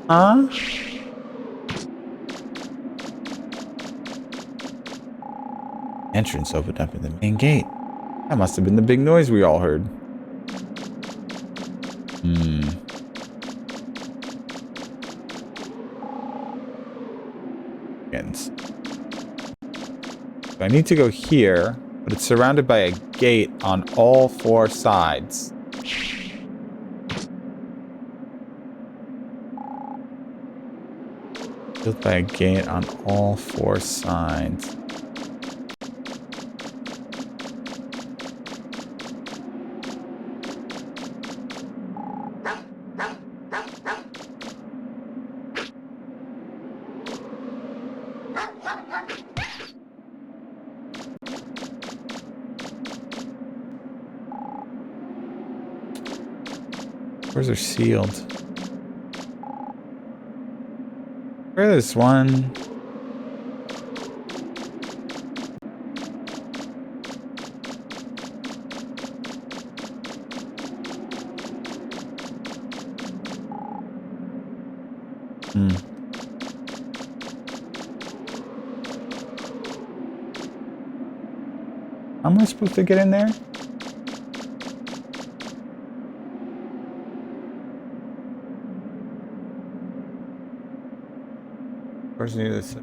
Huh? Entrance opened up in the main gate. That must have been the big noise we all heard. Ends. So I need to go here, but it's surrounded by a gate on all 4 sides. Built by a gate on all 4 sides. Doors are sealed. Where is one? How am I supposed to get in there? Where's this?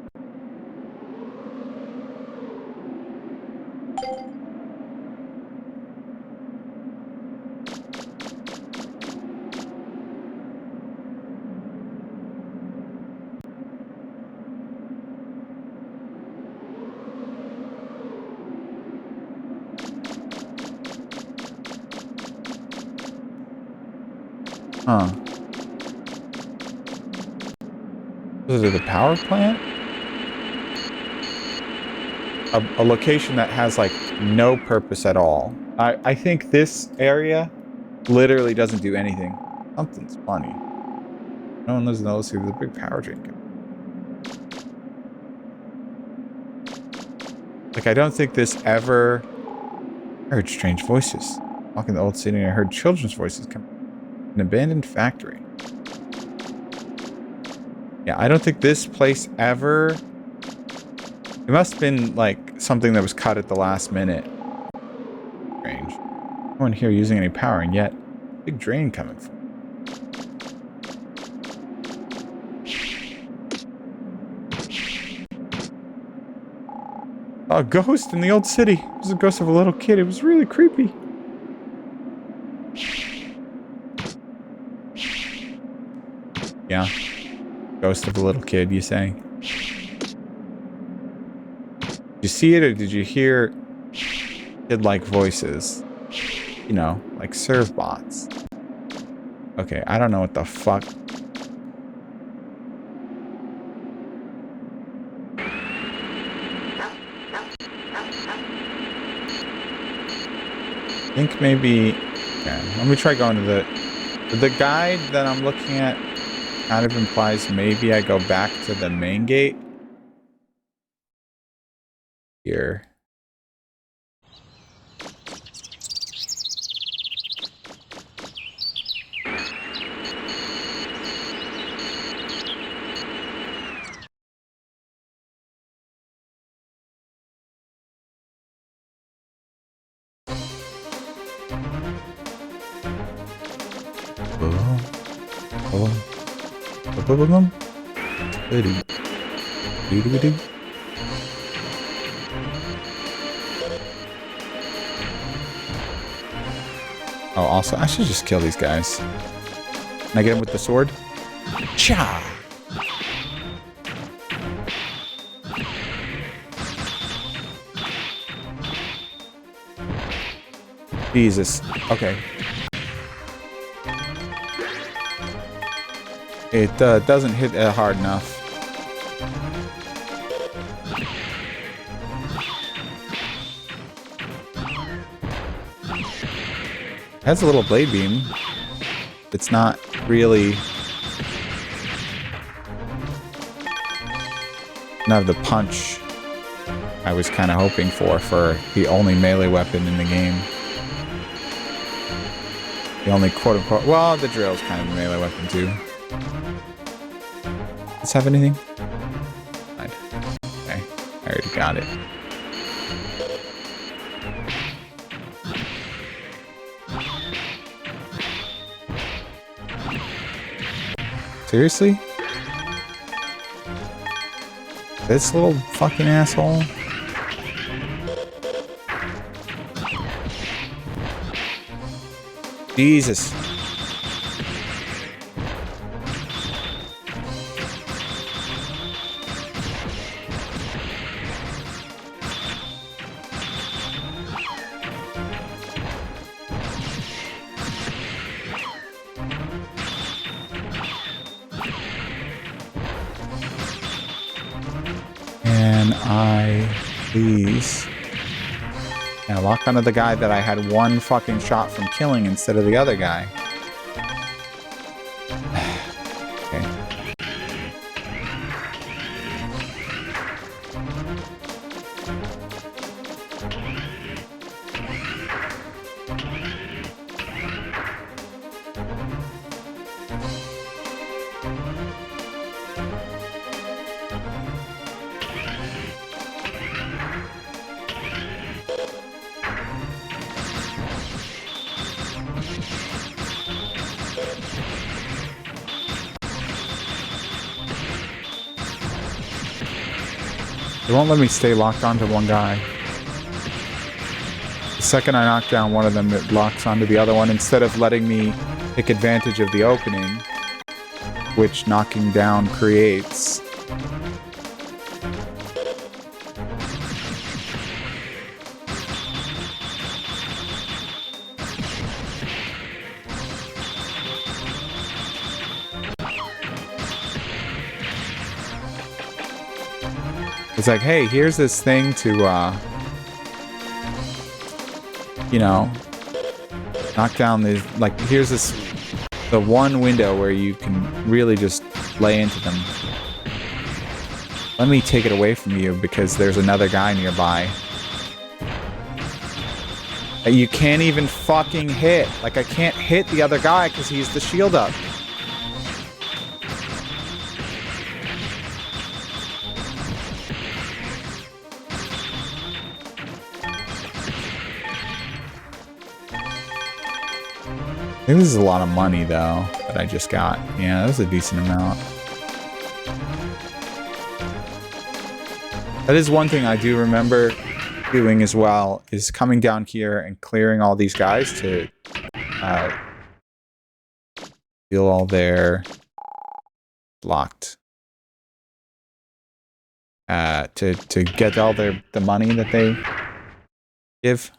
Huh. Is it the power plant? A location that has like no purpose at all. I think this area literally doesn't do anything. Something's funny. No one lives in the OC. There's a big power drain. Like I don't think this ever. I heard strange voices. Walking the old city, I heard children's voices come. An abandoned factory. Yeah, I don't think this place ever... It must have been, like, something that was cut at the last minute. Strange. No one here using any power, and yet... Big drain coming from... A ghost in the old city. It was a ghost of a little kid. It was really creepy. Yeah. Ghost of a little kid, you say? Did you see it or did you hear kid-like voices? You know, like serve bots. Okay, I don't know what the fuck. I think maybe... Okay, let me try going to the guide that I'm looking at. Kind of implies maybe I go back to the main gate. Here. Oh, also, I should just kill these guys. Can I get him with the sword? Cha! Jesus. Okay. It doesn't hit hard enough. It has a little blade beam. It's not really Now the punch I was kind of hoping for the only melee weapon in the game. The only quote-unquote... Well, the drill's kind of a melee weapon, too. Does this have anything? Right. Okay, I already got it. Seriously? This little fucking asshole? Jesus. Can I please... Yeah, lock onto the guy that I had one fucking shot from killing instead of the other guy. Okay. It won't let me stay locked onto one guy. The second I knock down one of them, it locks onto the other one instead of letting me take advantage of the opening, which knocking down creates. It's like, hey, here's this thing to, you know, knock down these, like, here's this, the one window where you can really just lay into them. Let me take it away from you because there's another guy nearby. That you can't even fucking hit. Like, I can't hit the other guy because he's the shield up. I think this is a lot of money, though, that I just got. Yeah, that was a decent amount. That is one thing I do remember doing as well, is coming down here and clearing all these guys to steal all their locked. To get all the money that they give.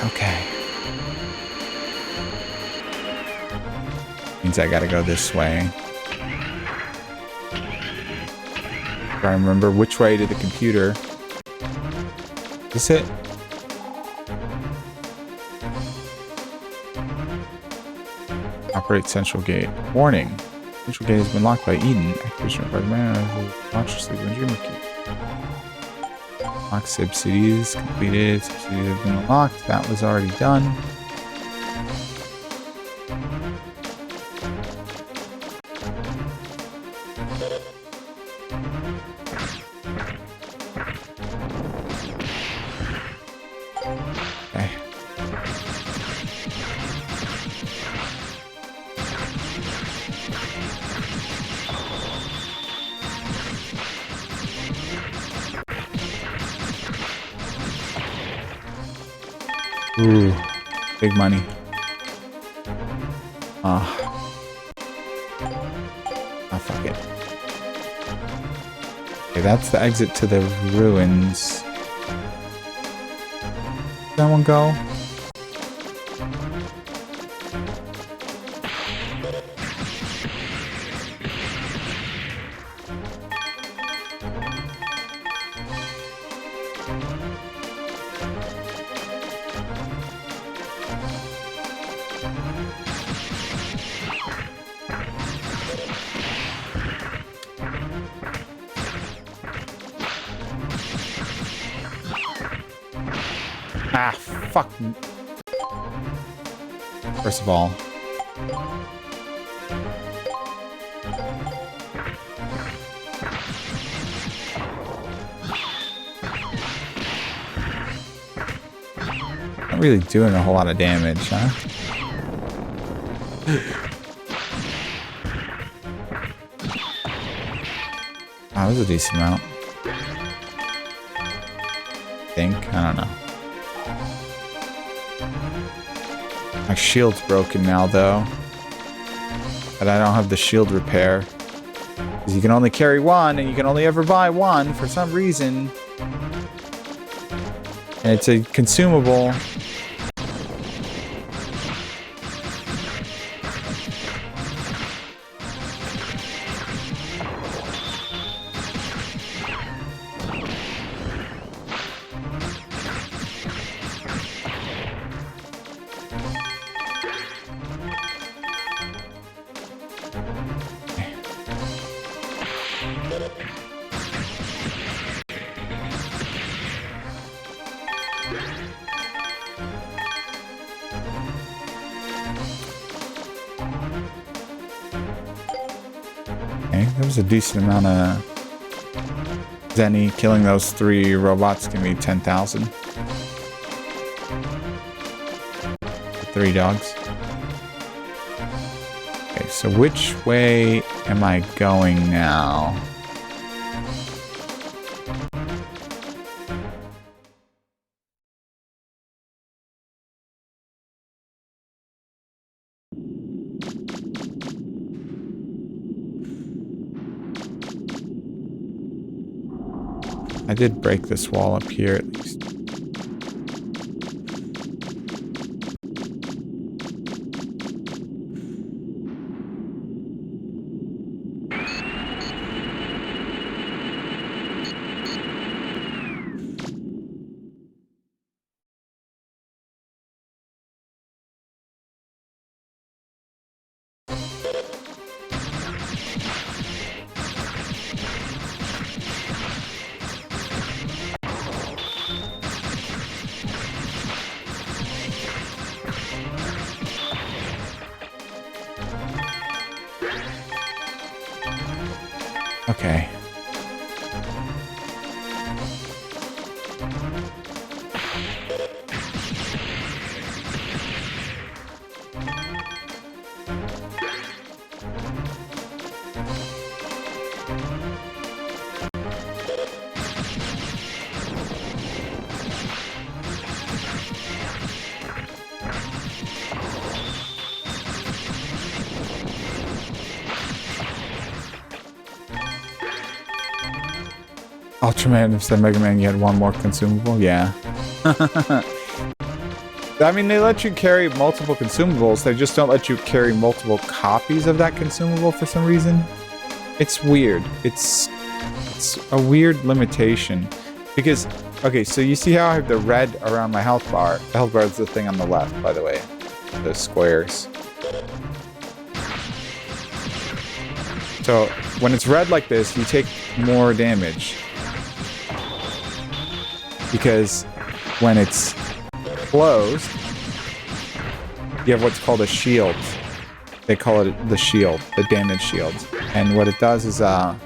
Okay. Means I gotta go this way. Try to remember which way to the computer. Is this it? Operate central gate. Warning. Central gate has been locked by Eden. Activation by the man consciously when dream key. Lock subsidies completed. Subsidies have been unlocked. That was already done. Okay. Ooh, big money. Ah, fuck it. Okay, that's the exit to the ruins. Did that one go? Ah, fuck. First of all. Not really doing a whole lot of damage, huh? That was a decent amount. I don't know. My shield's broken now, though. But I don't have the shield repair. Because you can only carry one, and you can only ever buy one for some reason. And it's a consumable. There was a decent amount of Zenny. Killing those 3 robots give me 10,000. 3 dogs. Okay, so which way am I going now? I did break this wall up here at least. Okay. Ultraman, if said Mega Man, you had 1 more consumable? Yeah. I mean, they let you carry multiple consumables, they just don't let you carry multiple copies of that consumable for some reason. It's weird. It's a weird limitation. Because, okay, so you see how I have the red around my health bar? The health bar is the thing on the left, by the way. The squares. So, when it's red like this, you take more damage. Because when it's closed, you have what's called a shield. They call it the shield, the damage shield. And what it does is the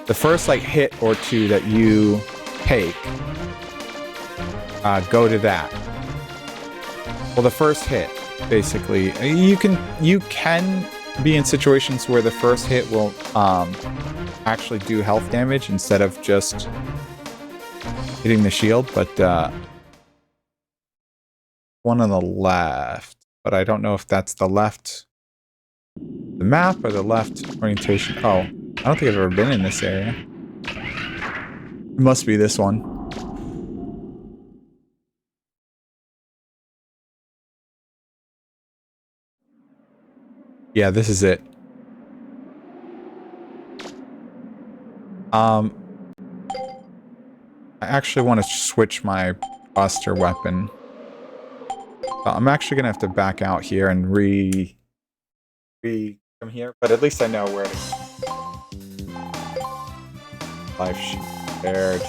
first like hit or 2 that you take go to that. Well, the first hit, basically, you can be in situations where the first hit will actually do health damage instead of just hitting the shield, but one on the left, but I don't know if that's the left the map or the left orientation. Oh, I don't think I've ever been in this area. It must be this one. Yeah, this is it. I actually want to switch my Buster weapon. I'm actually gonna have to back out here and come here, but at least I know where to go. Life shared.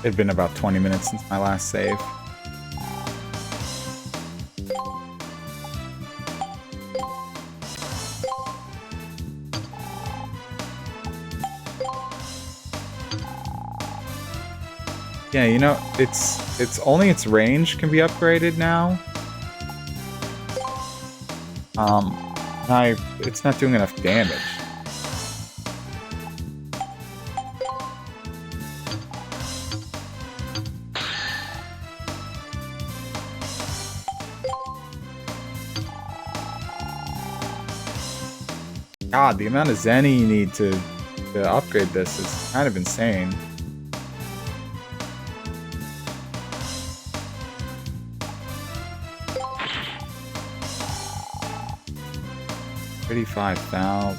It'd been about 20 minutes since my last save. Yeah, you know, it's only its range can be upgraded now. It's not doing enough damage. God, the amount of Zenny you need to upgrade this is kind of insane. $35,000.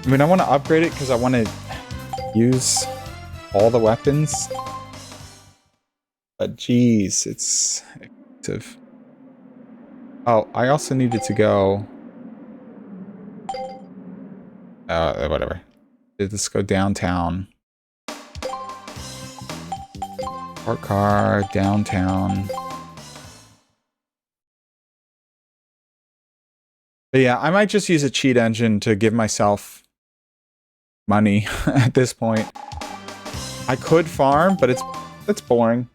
I mean, I want to upgrade it because I want to use all the weapons. But geez, it's expensive. Oh, I also needed to go. Whatever. Let's go downtown. Park car, downtown. But yeah, I might just use a cheat engine to give myself money at this point. I could farm, but it's boring.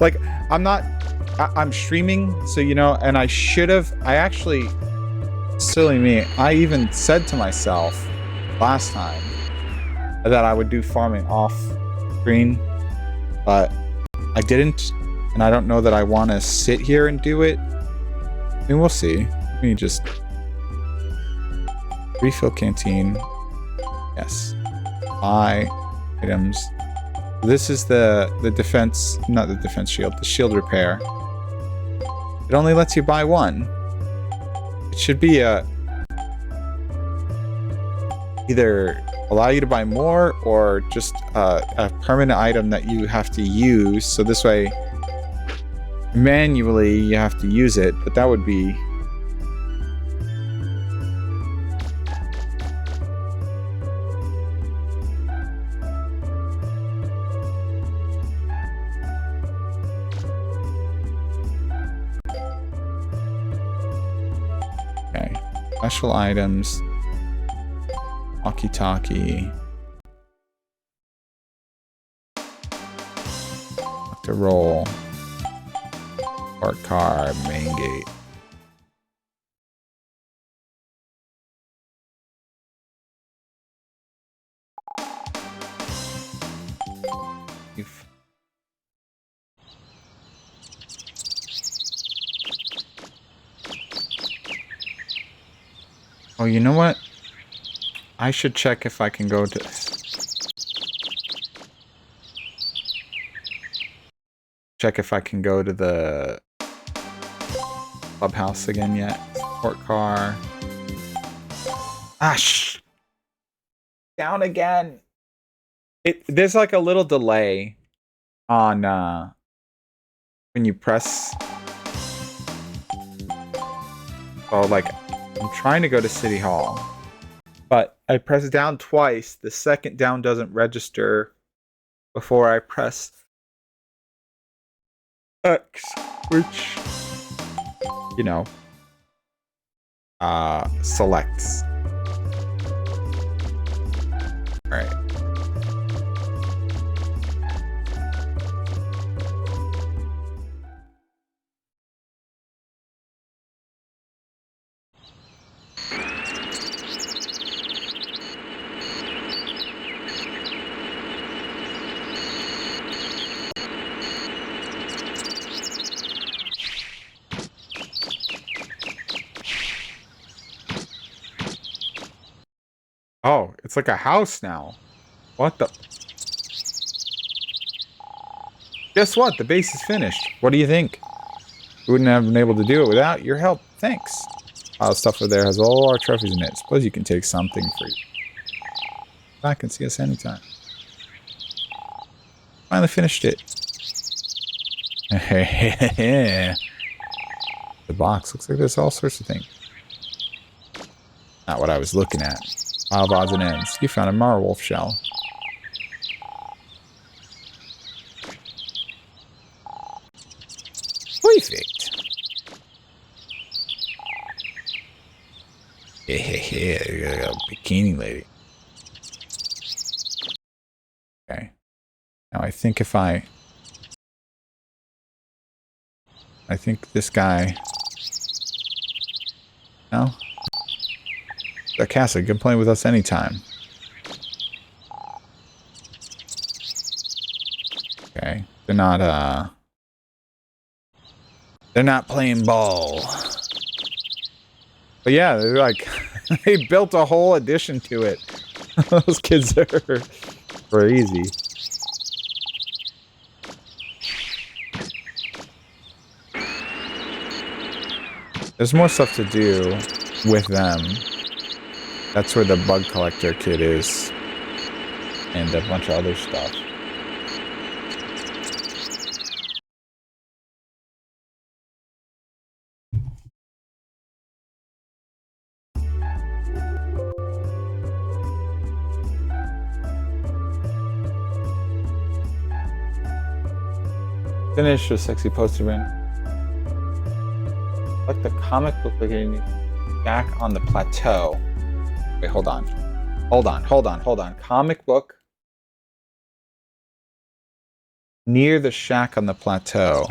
Like, I'm streaming, so you know, and I actually, silly me, I even said to myself last time that I would do farming off screen, but I didn't, and I don't know that I want to sit here and do it. I mean, we'll see. Let me just refill canteen. Yes. Buy items. This is the defense, not the defense shield, the shield repair. It only lets you buy one. It should be either allow you to buy more or just a permanent item that you have to use. So this way, manually, you have to use it, but that would be... Okay, special items, walkie-talkie, to roll, park car, main gate. Oh, you know what? I should check if I can go to... Check if I can go to the clubhouse again yet. Support car. Ah, down again. There's like a little delay on when you press. Oh, like I'm trying to go to City Hall, but I press down twice. The second down doesn't register before I press X, which, you know, selects. All right. Oh, it's like a house now. What the? Guess what? The base is finished. What do you think? We wouldn't have been able to do it without your help. Thanks. All the stuff over there has all our trophies in it. Suppose you can take something for you. Back and see us anytime. Finally finished it. The box looks like there's all sorts of things. Not what I was looking at. Pile of odds and ends. You found a marwolf shell. Perfect. Yeah, bikini lady. Okay. Now I think if I think this guy. No? That Cassie can play with us anytime. Okay. They're not playing ball. But yeah, they're like they built a whole addition to it. Those kids are crazy. There's more stuff to do with them. That's where the bug collector kit is. And a bunch of other stuff. Finish a sexy poster man. Like the comic book looking back on the plateau. Wait, hold on. Comic book near the shack on the plateau.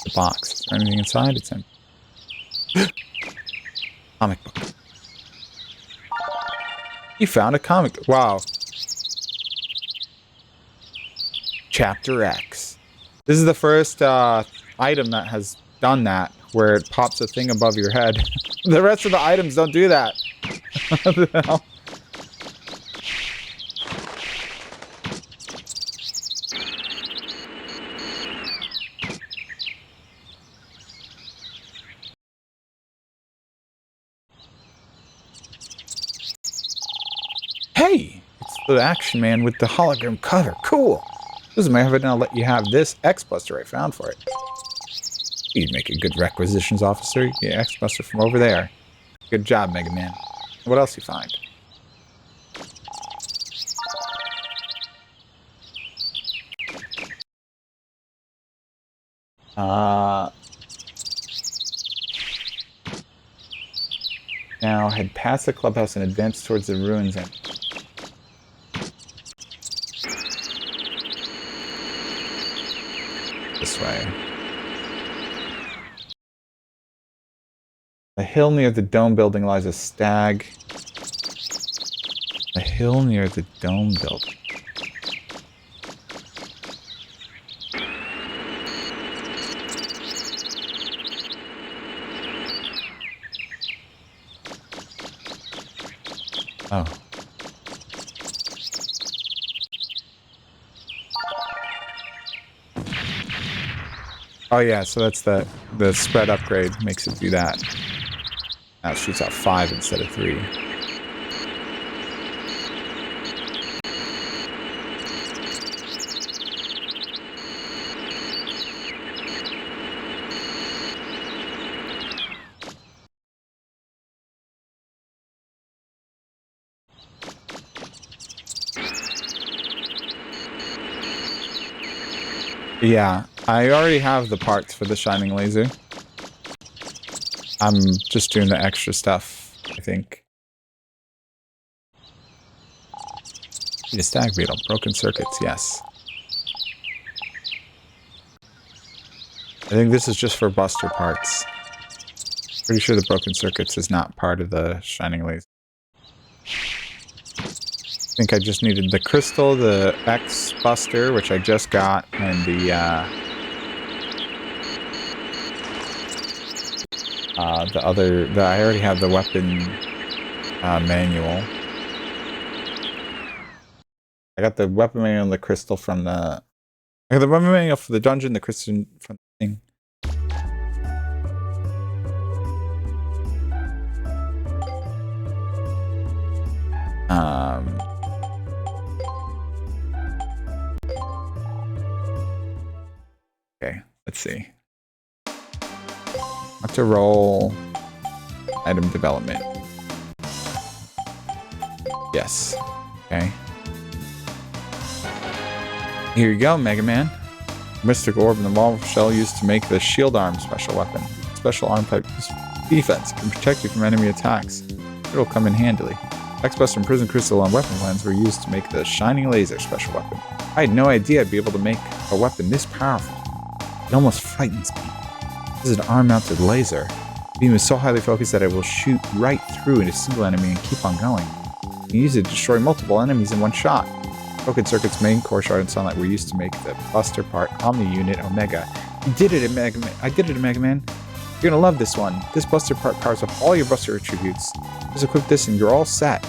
The box. Is there anything inside? It's empty. Comic book. You found a comic. Wow. Chapter X. This is the first item that has done that, where it pops a thing above your head. The rest of the items don't do that. What the hell? Hey! It's the Action Man with the hologram cover. Cool! This is my effort, and I'll let you have this X-Buster I found for it. You'd make a good requisitions officer. Yeah, X-Buster from over there. Good job, Megaman. What else you find? Now head past the clubhouse and advance towards the ruins and this way. The hill near the dome building lies a stag. The hill near the dome building. Oh. Oh yeah, so that's the spread upgrade makes it do that. Now it shoots out 5 instead of 3. Yeah, I already have the parts for the shining laser. I'm just doing the extra stuff, I think. The stag beetle, broken circuits, yes. I think this is just for Buster parts. Pretty sure the broken circuits is not part of the shining laser. I think I just needed the crystal, the X Buster, which I just got, and the I already have the weapon manual. I got the weapon manual and the crystal from the... I got the weapon manual for the dungeon, the crystal from the thing. Okay, let's see. Have to roll item development. Yes. Okay. Here you go, Megaman. Mystic orb in the wall shell used to make the shield arm special weapon. Special arm type defense can protect you from enemy attacks. It'll come in handily. X-Buster and Prison Crystal and weapon lens were used to make the Shining Laser special weapon. I had no idea I'd be able to make a weapon this powerful. It almost frightens me. This is an arm-mounted laser. The beam is so highly focused that it will shoot right through a single enemy and keep on going. You can use it to destroy multiple enemies in one shot. Broken Circuit's main core shard and sunlight were used to make the Buster part Omni Unit Omega. You did it, Megaman. I did it, Megaman. You're gonna love this one. This Buster part powers up all your Buster attributes. Just equip this and you're all set.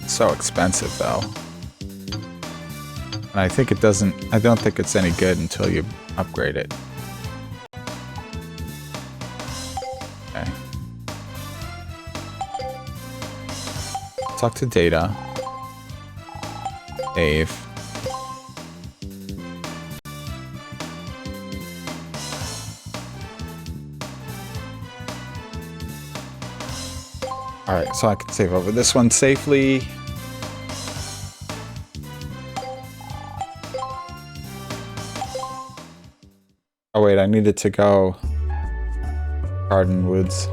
So expensive though. And I think it doesn't, I don't think it's any good until you upgrade it. Okay. Talk to Data. Dave. Alright, so I can save over this one safely. Oh wait, I needed to go Garden Woods.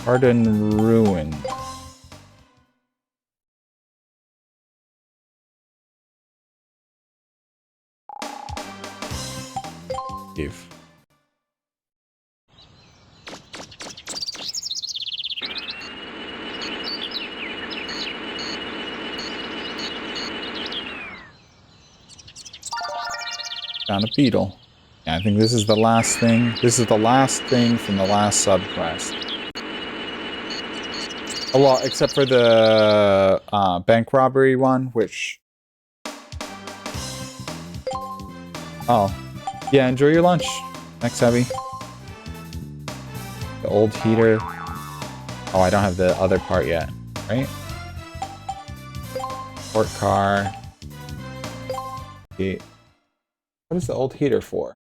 Garden Ruin. Eve. Found a beetle. Yeah, I think this is the last thing. This is the last thing from the last subquest. Oh, well, except for the bank robbery one, which... Oh. Yeah, enjoy your lunch. Thanks, Heavy. The old heater. Oh, I don't have the other part yet, right? Port car. Okay. What is the old heater for?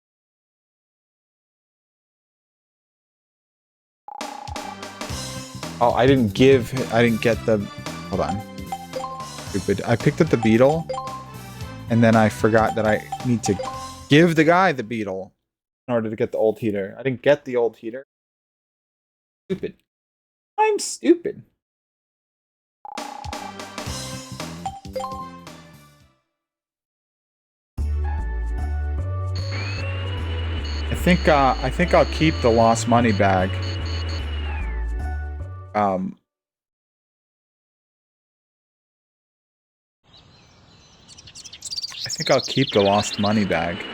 Oh, I didn't get the... Hold on. Stupid. I picked up the beetle, and then I forgot that I need to give the guy the beetle in order to get the old heater. I didn't get the old heater. Stupid. I'm stupid. I think I'll keep the lost money bag. I think I'll keep the lost money bag.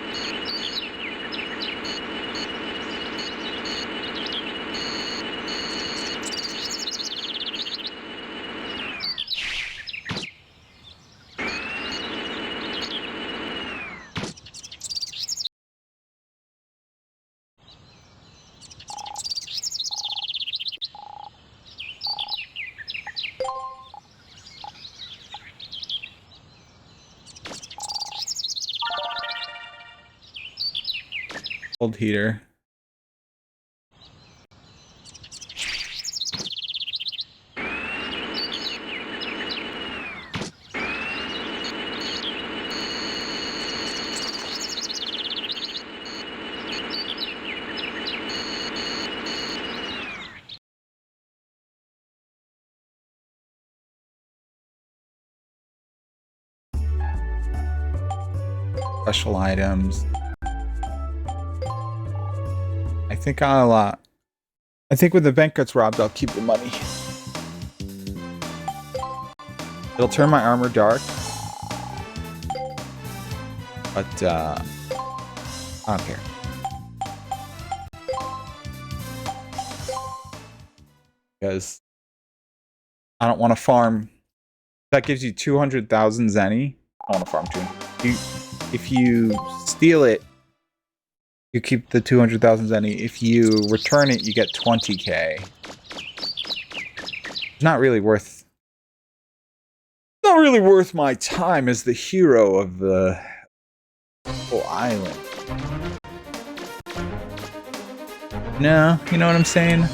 Old heater. Special items. I think when the bank gets robbed, I'll keep the money. It'll turn my armor dark. But I don't care. Because I don't want to farm. That gives you 200,000 zenny. I want to farm 2. If you steal it, you keep the 200,000 zenny. If you return it, you get 20k. It's not really worth my time as the hero of the whole island. No, you know what I'm saying?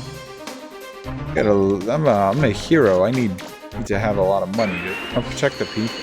I'm a hero. I need to have a lot of money to protect the people.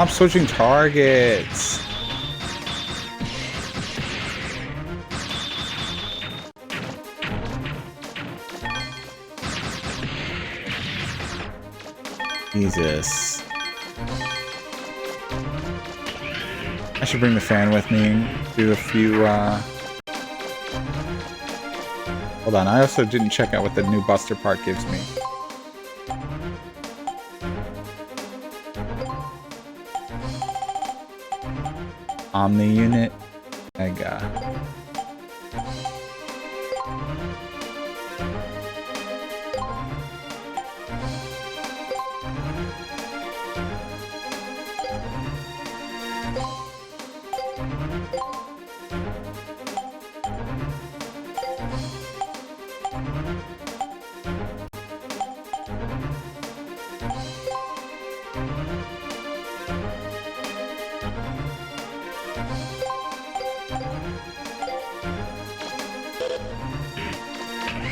I'm switching targets. Jesus. I should bring the fan with me and do a few, Hold on, I also didn't check out what the new Buster part gives me. Omni unit, Mega.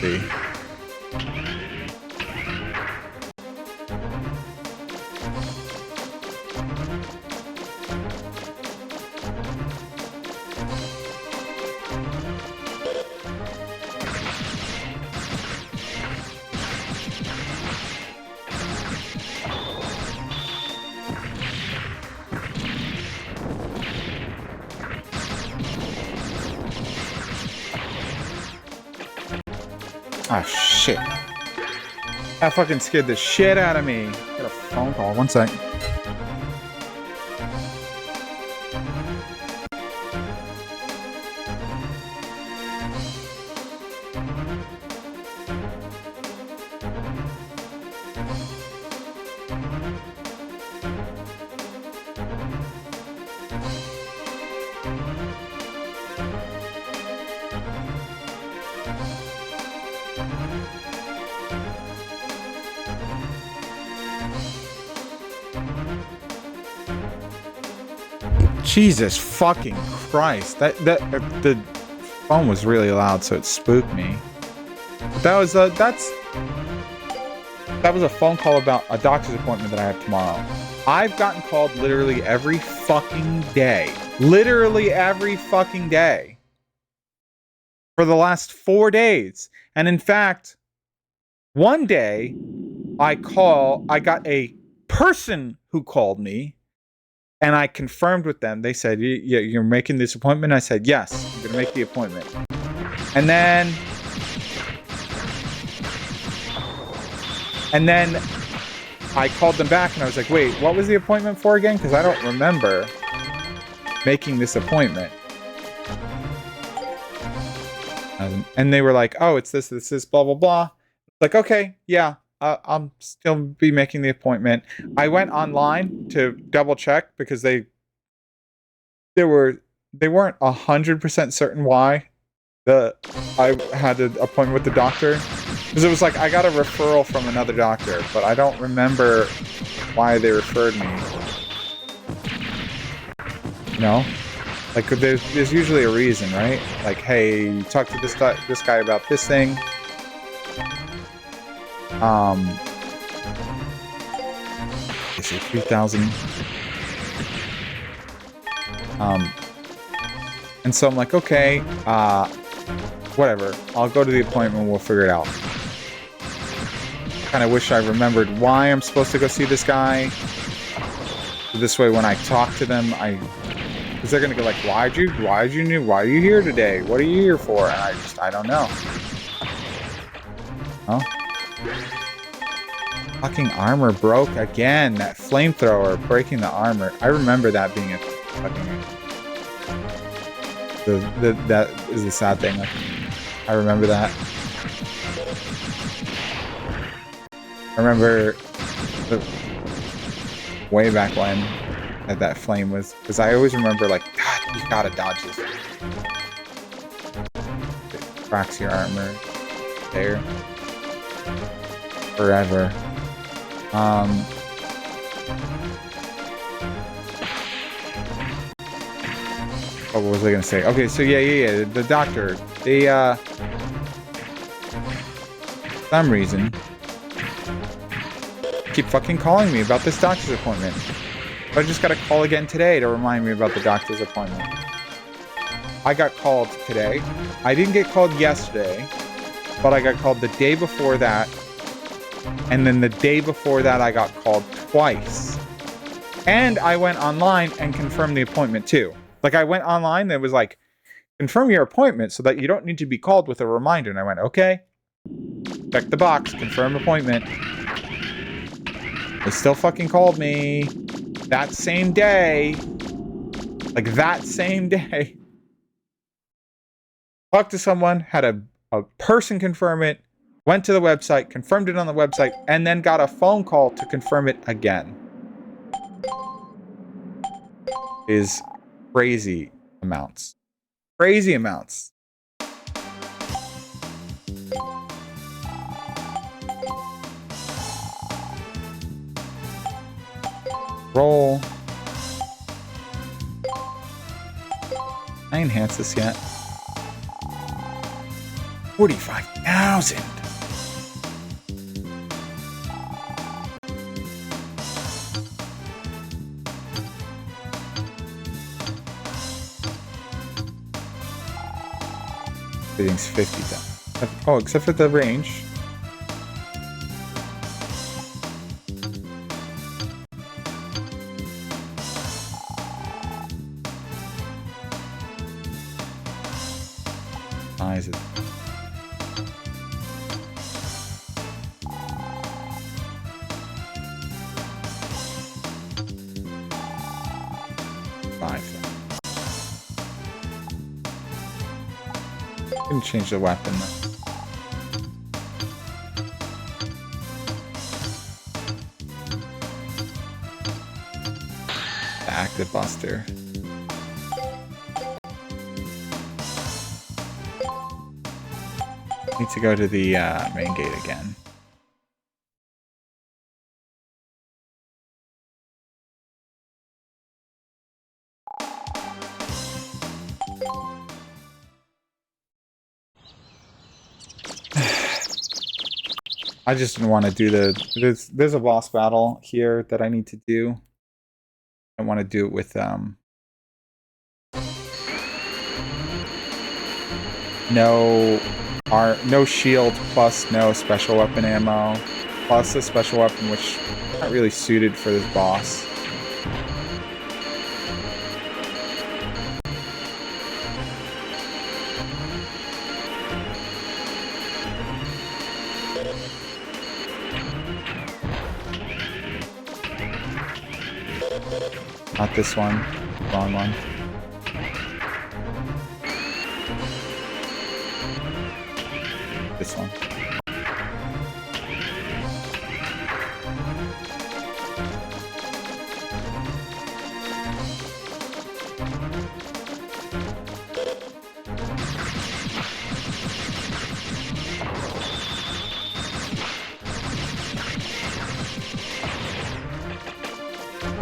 See. Ah, shit. That fucking scared the shit out of me. Got a phone call. One sec. Jesus fucking Christ. The phone was really loud, so it spooked me. But that was a phone call about a doctor's appointment that I have tomorrow. I've gotten called literally every fucking day. Literally every fucking day. For the last 4 days. And in fact, one day I got a person who called me And I confirmed with them. They said, you're making this appointment? I said, yes, I'm going to make the appointment. And then I called them back and I was like, wait, what was the appointment for again? Because I don't remember making this appointment. And they were like, oh, it's this, blah, blah, blah. Like, okay, yeah, I'll still be making the appointment. I went online to double check because they weren't 100% certain why I had an appointment with the doctor. Because it was like, I got a referral from another doctor, but I don't remember why they referred me. You know? Like, there's usually a reason, right? Like, hey, you talk to this guy about this thing. Is it 3,000? And so I'm like, okay, whatever. I'll go to the appointment. We'll figure it out. Kind of wish I remembered why I'm supposed to go see this guy. So this way, when I talk to them, because they're gonna go like, why are you here today? What are you here for? And I don't know. Huh? Fucking armor broke again. That flamethrower breaking the armor. I remember that being a fucking. That is the sad thing. Like, I remember that. I remember way back when that flame was, because I always remember like, God, you gotta dodge this. It cracks your armor there forever. What was I gonna say? Okay, so yeah. The doctor, they for some reason keep fucking calling me about this doctor's appointment. But I just got a call again today to remind me about the doctor's appointment. I got called today. I didn't get called yesterday, but I got called the day before that. And then the day before that, I got called twice. And I went online and confirmed the appointment too. Like, I went online, it was like, confirm your appointment so that you don't need to be called with a reminder. And I went, okay. Check the box, confirm appointment. They still fucking called me that same day. Like, that same day. Talked to someone, had a person confirm it, went to the website, confirmed it on the website, and then got a phone call to confirm it again. Is crazy amounts. Crazy amounts. Roll. I enhance this yet. 45,000. Everything's 50,000. Oh, except for the range. Is it? Can change the weapon though. The active buster. Need to go to the main gate again. I just didn't want to do there's a boss battle here that I need to do. I want to do it with no shield plus no special weapon ammo plus a special weapon which is not really suited for this boss. Not this one. Wrong one. This one.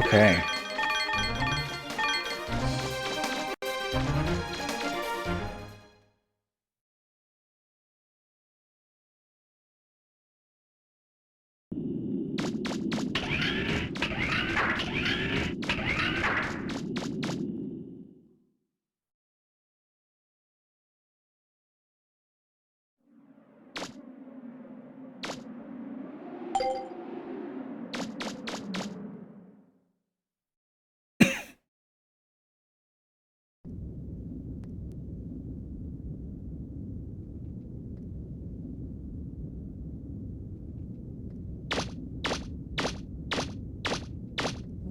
Okay.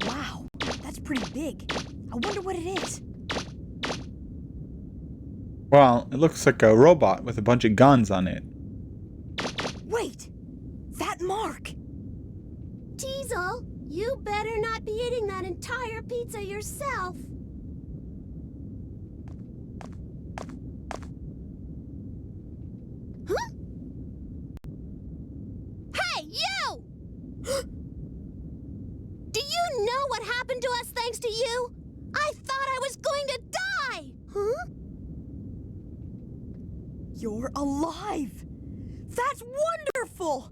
Wow, that's pretty big. I wonder what it is. Well, it looks like a robot with a bunch of guns on it. Wait! That mark! Teasel, you better not be eating that entire pizza yourself. Huh? Hey, you! Do you know what happened to us thanks to you? I thought I was going to die! Huh? You're alive! That's wonderful!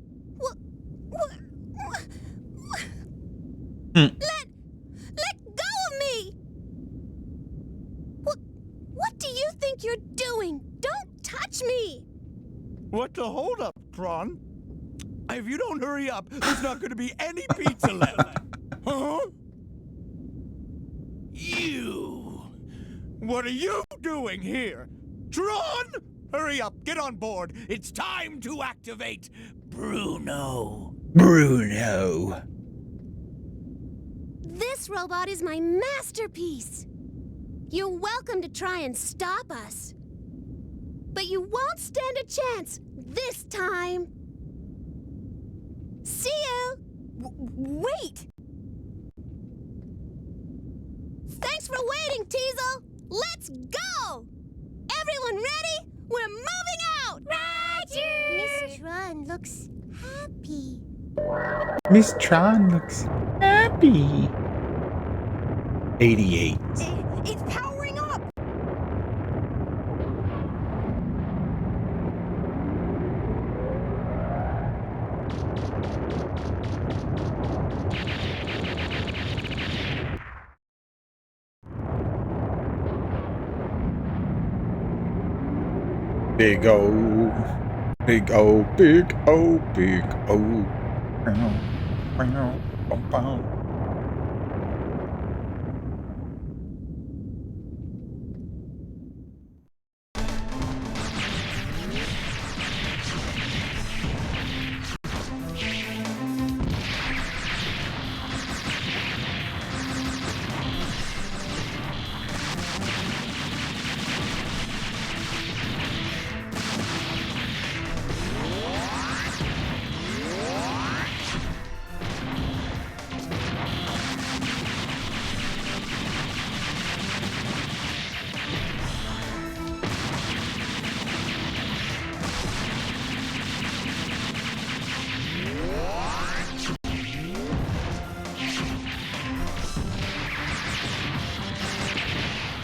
Let go of me! What do you think you're doing? Don't touch me! What the hold up, Prawn? If you don't hurry up, there's not gonna be any pizza left. Huh? You! What are you doing here? Tron! Hurry up, get on board. It's time to activate Bruno. Bruno. This robot is my masterpiece. You're welcome to try and stop us. But you won't stand a chance this time. See you! Wait! Thanks for waiting, Teasel! Let's go! Everyone ready? We're moving out! Roger! Miss Tron looks happy. Miss Tron looks happy. 88. It's powering up! Big O. Big O. Big O. Big O.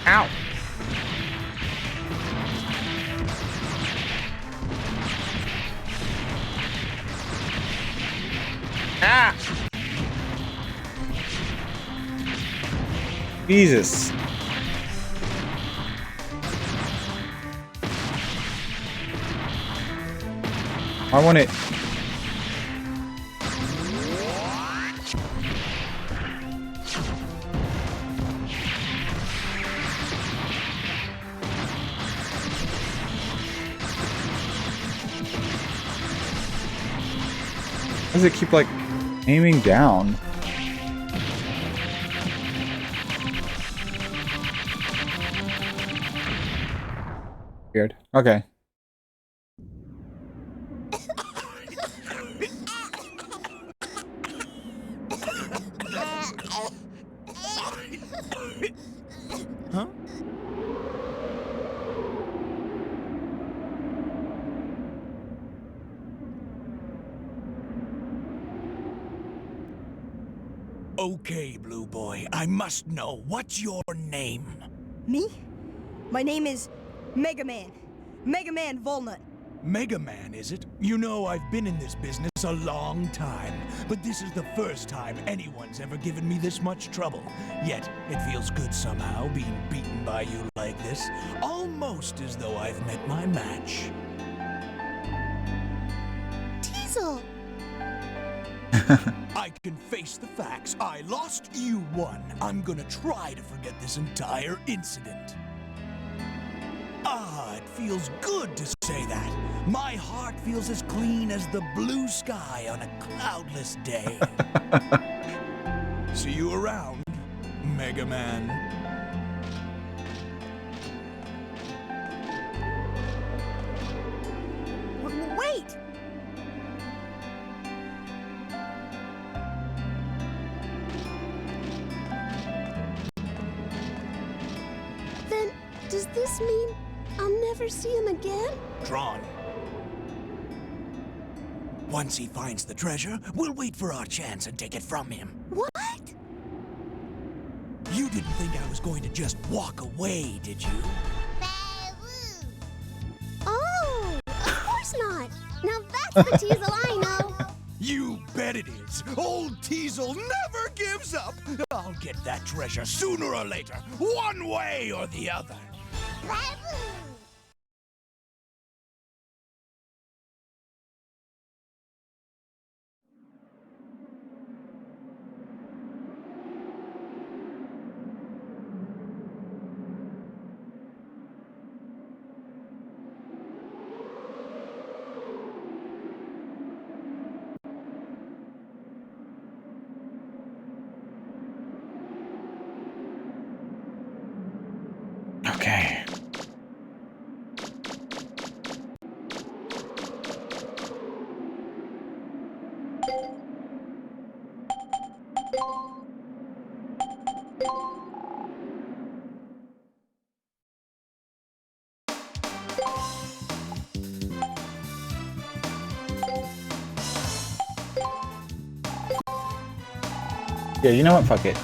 Ow. Ah. Jesus. I want it. Why does it keep like aiming down? Weird. Okay. Huh? Okay, Blue Boy, I must know, what's your name? Me? My name is Megaman. Megaman Volnut. Megaman, is it? You know, I've been in this business a long time, but this is the first time anyone's ever given me this much trouble. Yet, it feels good somehow being beaten by you like this, almost as though I've met my match. Teasel! I can face the facts. I lost, you won. I'm gonna try to forget this entire incident. Ah, it feels good to say that. My heart feels as clean as the blue sky on a cloudless day. See you around, Mega Man. Wait! Then, does this mean I'll never see him again? Drawn. Once he finds the treasure, we'll wait for our chance and take it from him. What? You didn't think I was going to just walk away, did you? Oh, of course not. Now that's the Teasel I know. You bet it is. Old Teasel never gives up. I'll get that treasure sooner or later, one way or the other. Okay. Yeah, you know what? Fuck it.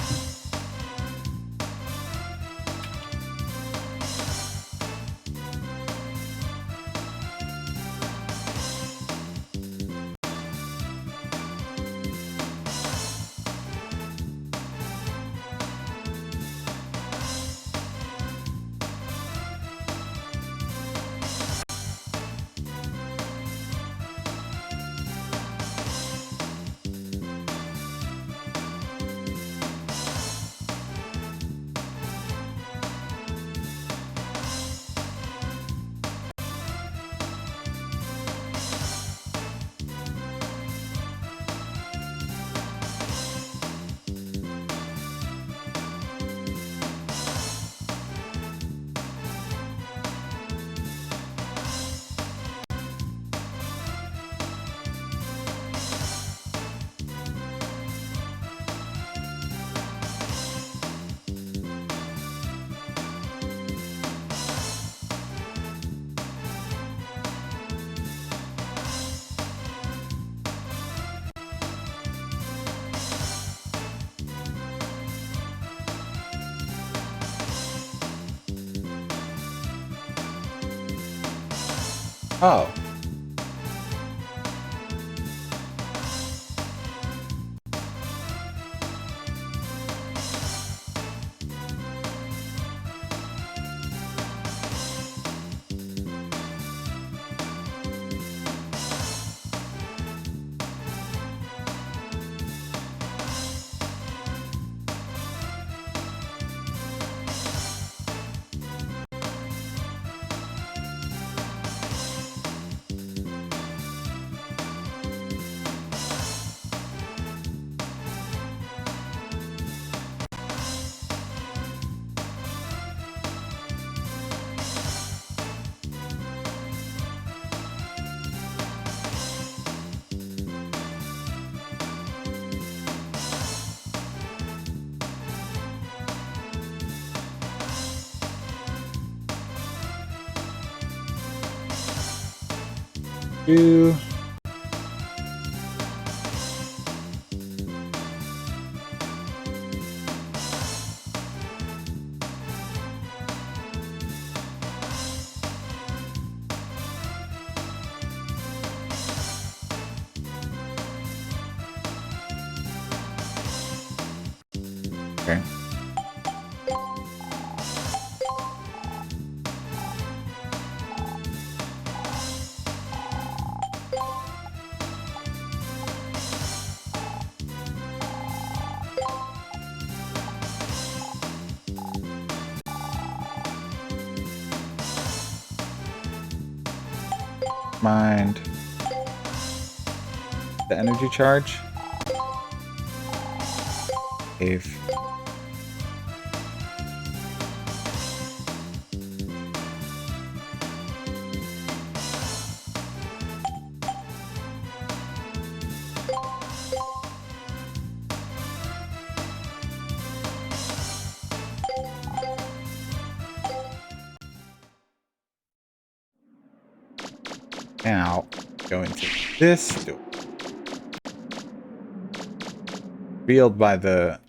Oh. do. Okay. Mind the energy charge. Cave. Now, go into this door. Revealed by the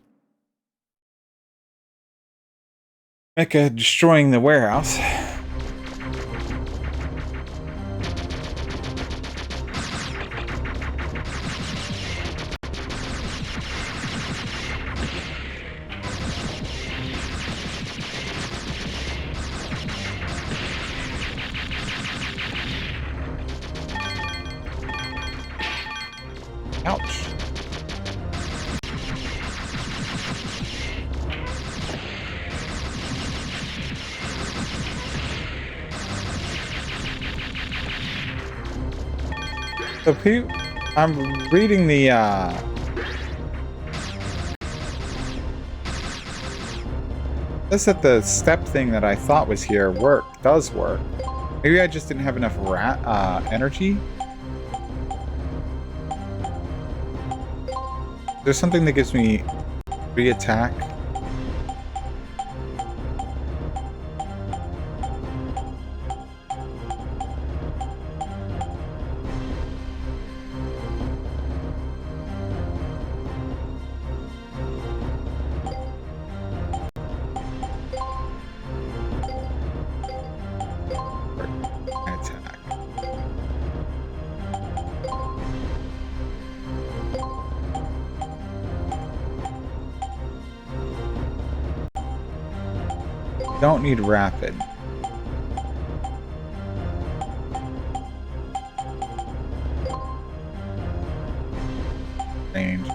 mecha destroying the warehouse. Ouch. So I'm reading the says that the step thing that I thought was here does work. Maybe I just didn't have enough energy. There's something that gives me re-attack. Attack. Don't need rapid. Range.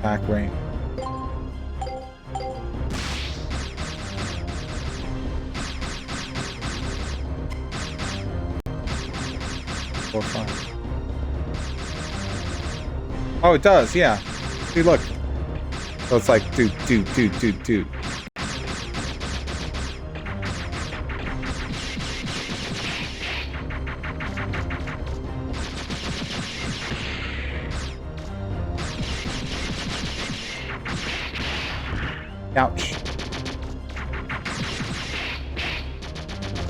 Back range. Four, five. Oh, it does, yeah. See, look. So it's like, dude. Ouch.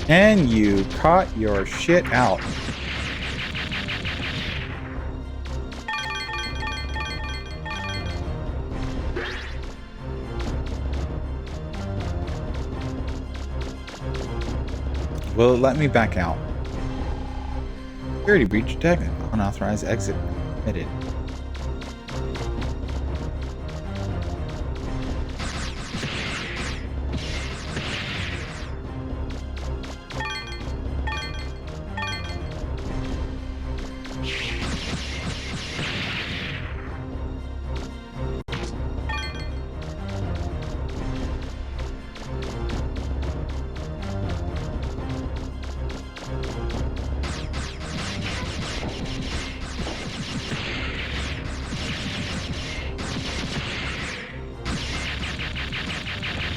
And you caught your shit out. Will it let me back out? Security breach detected. Unauthorized exit permitted.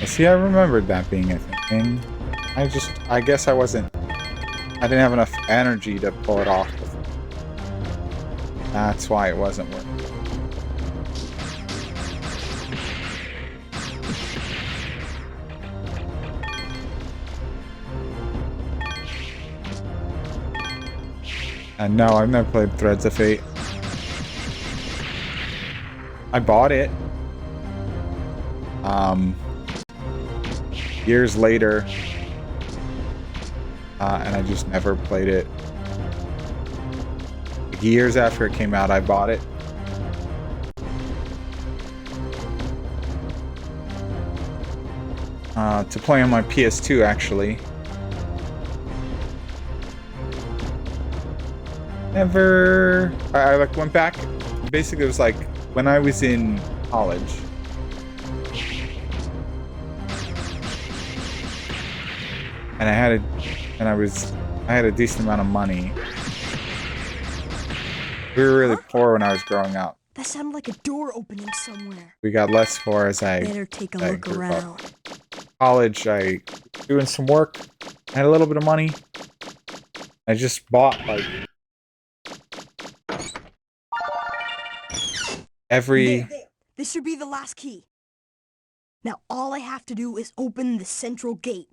See, I remembered that being a thing. I guess I didn't have enough energy to pull it off. That's why it wasn't working. And no, I've never played Threads of Fate. I bought it. Years later. And I just never played it. Years after it came out, I bought it. To play on my PS2, actually. Never... I like went back. Basically, it was like when I was in college. And I had a decent amount of money. We were really poor when I was growing up. That sounded like a door opening somewhere. We got less poor as I Better take a look grew up. around. College, I was doing some work. I had a little bit of money. I just bought like every... There. This should be the last key. Now all I have to do is open the central gate.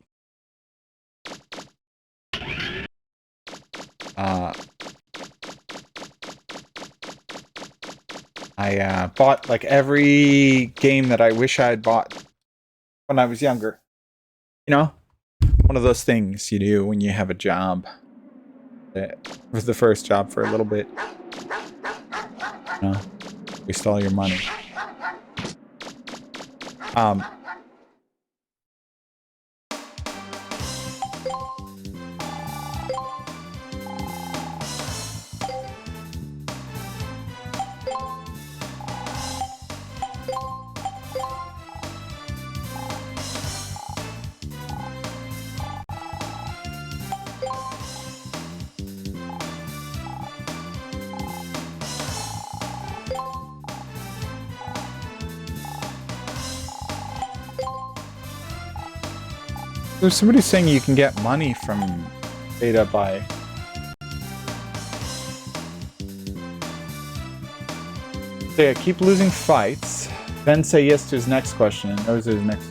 I bought like every game that I wish I had bought when I was younger. You know? One of those things you do when you have a job. It was the first job for a little bit. You know? Waste all your money. There's somebody saying you can get money from beta by... So yeah, keep losing fights, then say yes to his next question, and those are his next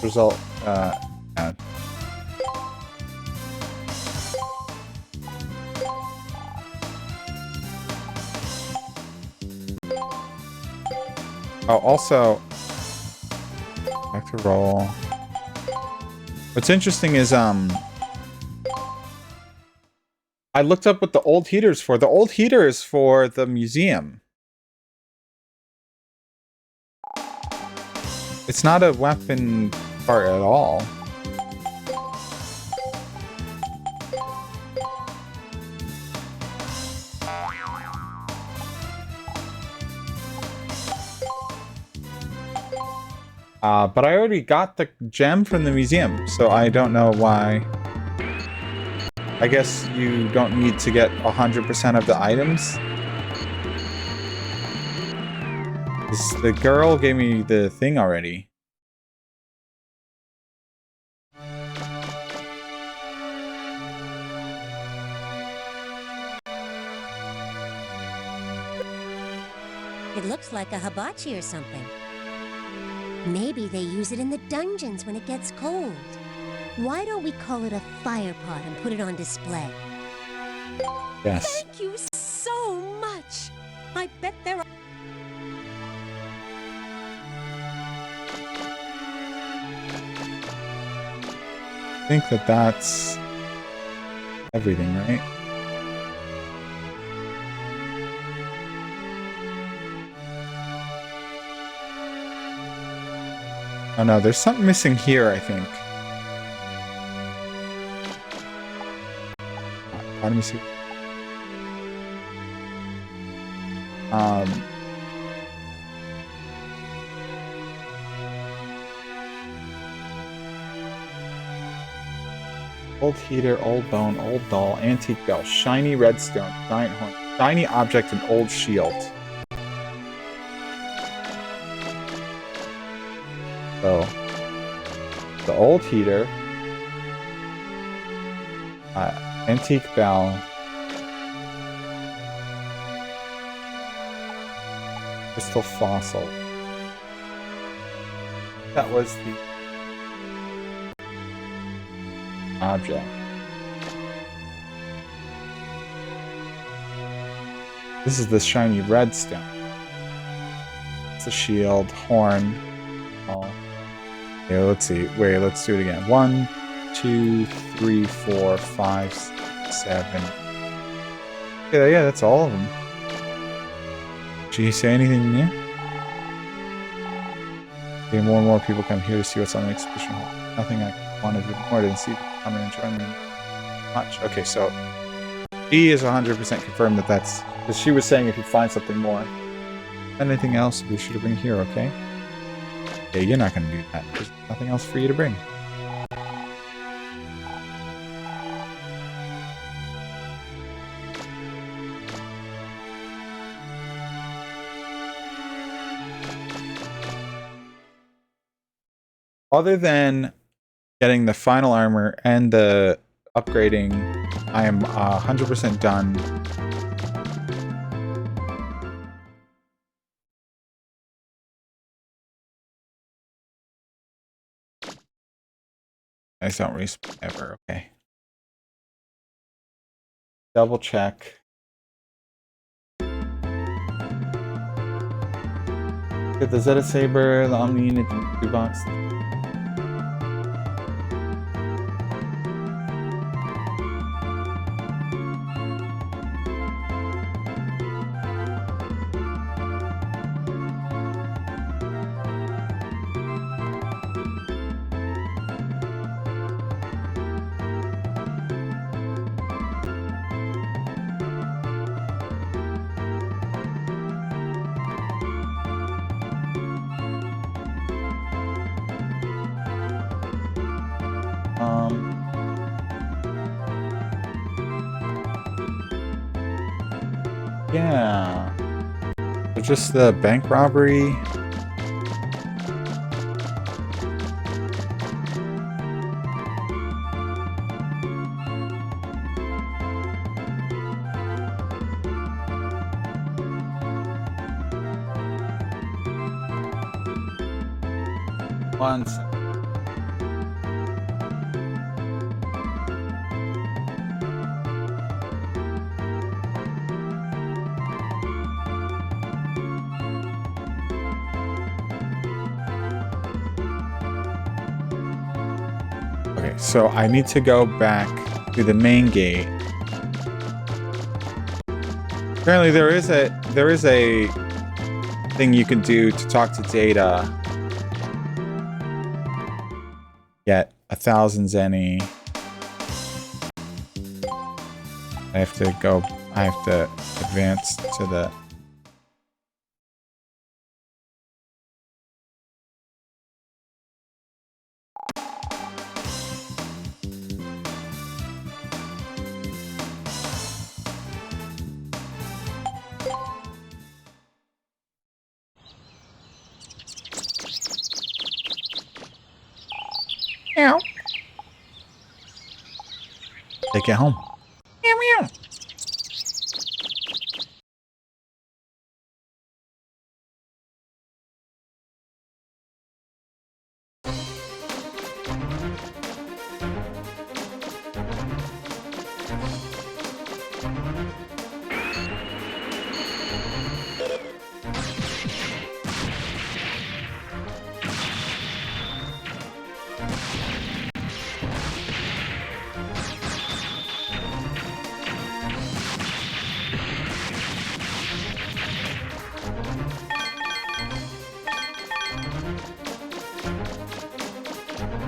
result. Ad. Oh, also, back to roll. What's interesting is, I looked up what the old heater's for. The old heater is for the museum. It's not a weapon part at all. But I already got the gem from the museum, so I don't know why. I guess you don't need to get 100% of the items. The girl gave me the thing already. It looks like a hibachi or something. Maybe they use it in the dungeons when it gets cold. Why don't we call it a fire pot and put it on display? Yes. Thank you so much! I bet there are... I think that's everything, right? Oh no, there's something missing here, I think. Let me see. Old heater, old bone, old doll, antique bell, shiny redstone, giant horn, shiny object, and old shield. So, the old heater, antique bell, crystal fossil. That was the object. This is the shiny redstone. It's a shield, horn. Oh. Okay, let's see. Wait, let's do it again. 1, 2, 3, 4, 5, 6, 7. Yeah, that's all of them. Did he say anything new? Okay, more and more people come here to see what's on the exhibition hall. Nothing I wanted to do more than see people come and join me much. Okay, so she is 100% confirmed that that's... Because she was saying if you find something more. Anything else, we should bring here, okay? Yeah, you're not going to do that. There's nothing else for you to bring. Other than getting the final armor and the upgrading, I am 100% done. I just don't respawn ever, okay. Double check. Get the Zeta Saber, the Omni Unit, the 2 box. Yeah. So just the bank robbery. One second. Okay, so I need to go back to the main gate. Apparently there is a thing you can do to talk to Data. Get 1,000 zenny. I have to advance to the... Meow. Take it home. Meow meow.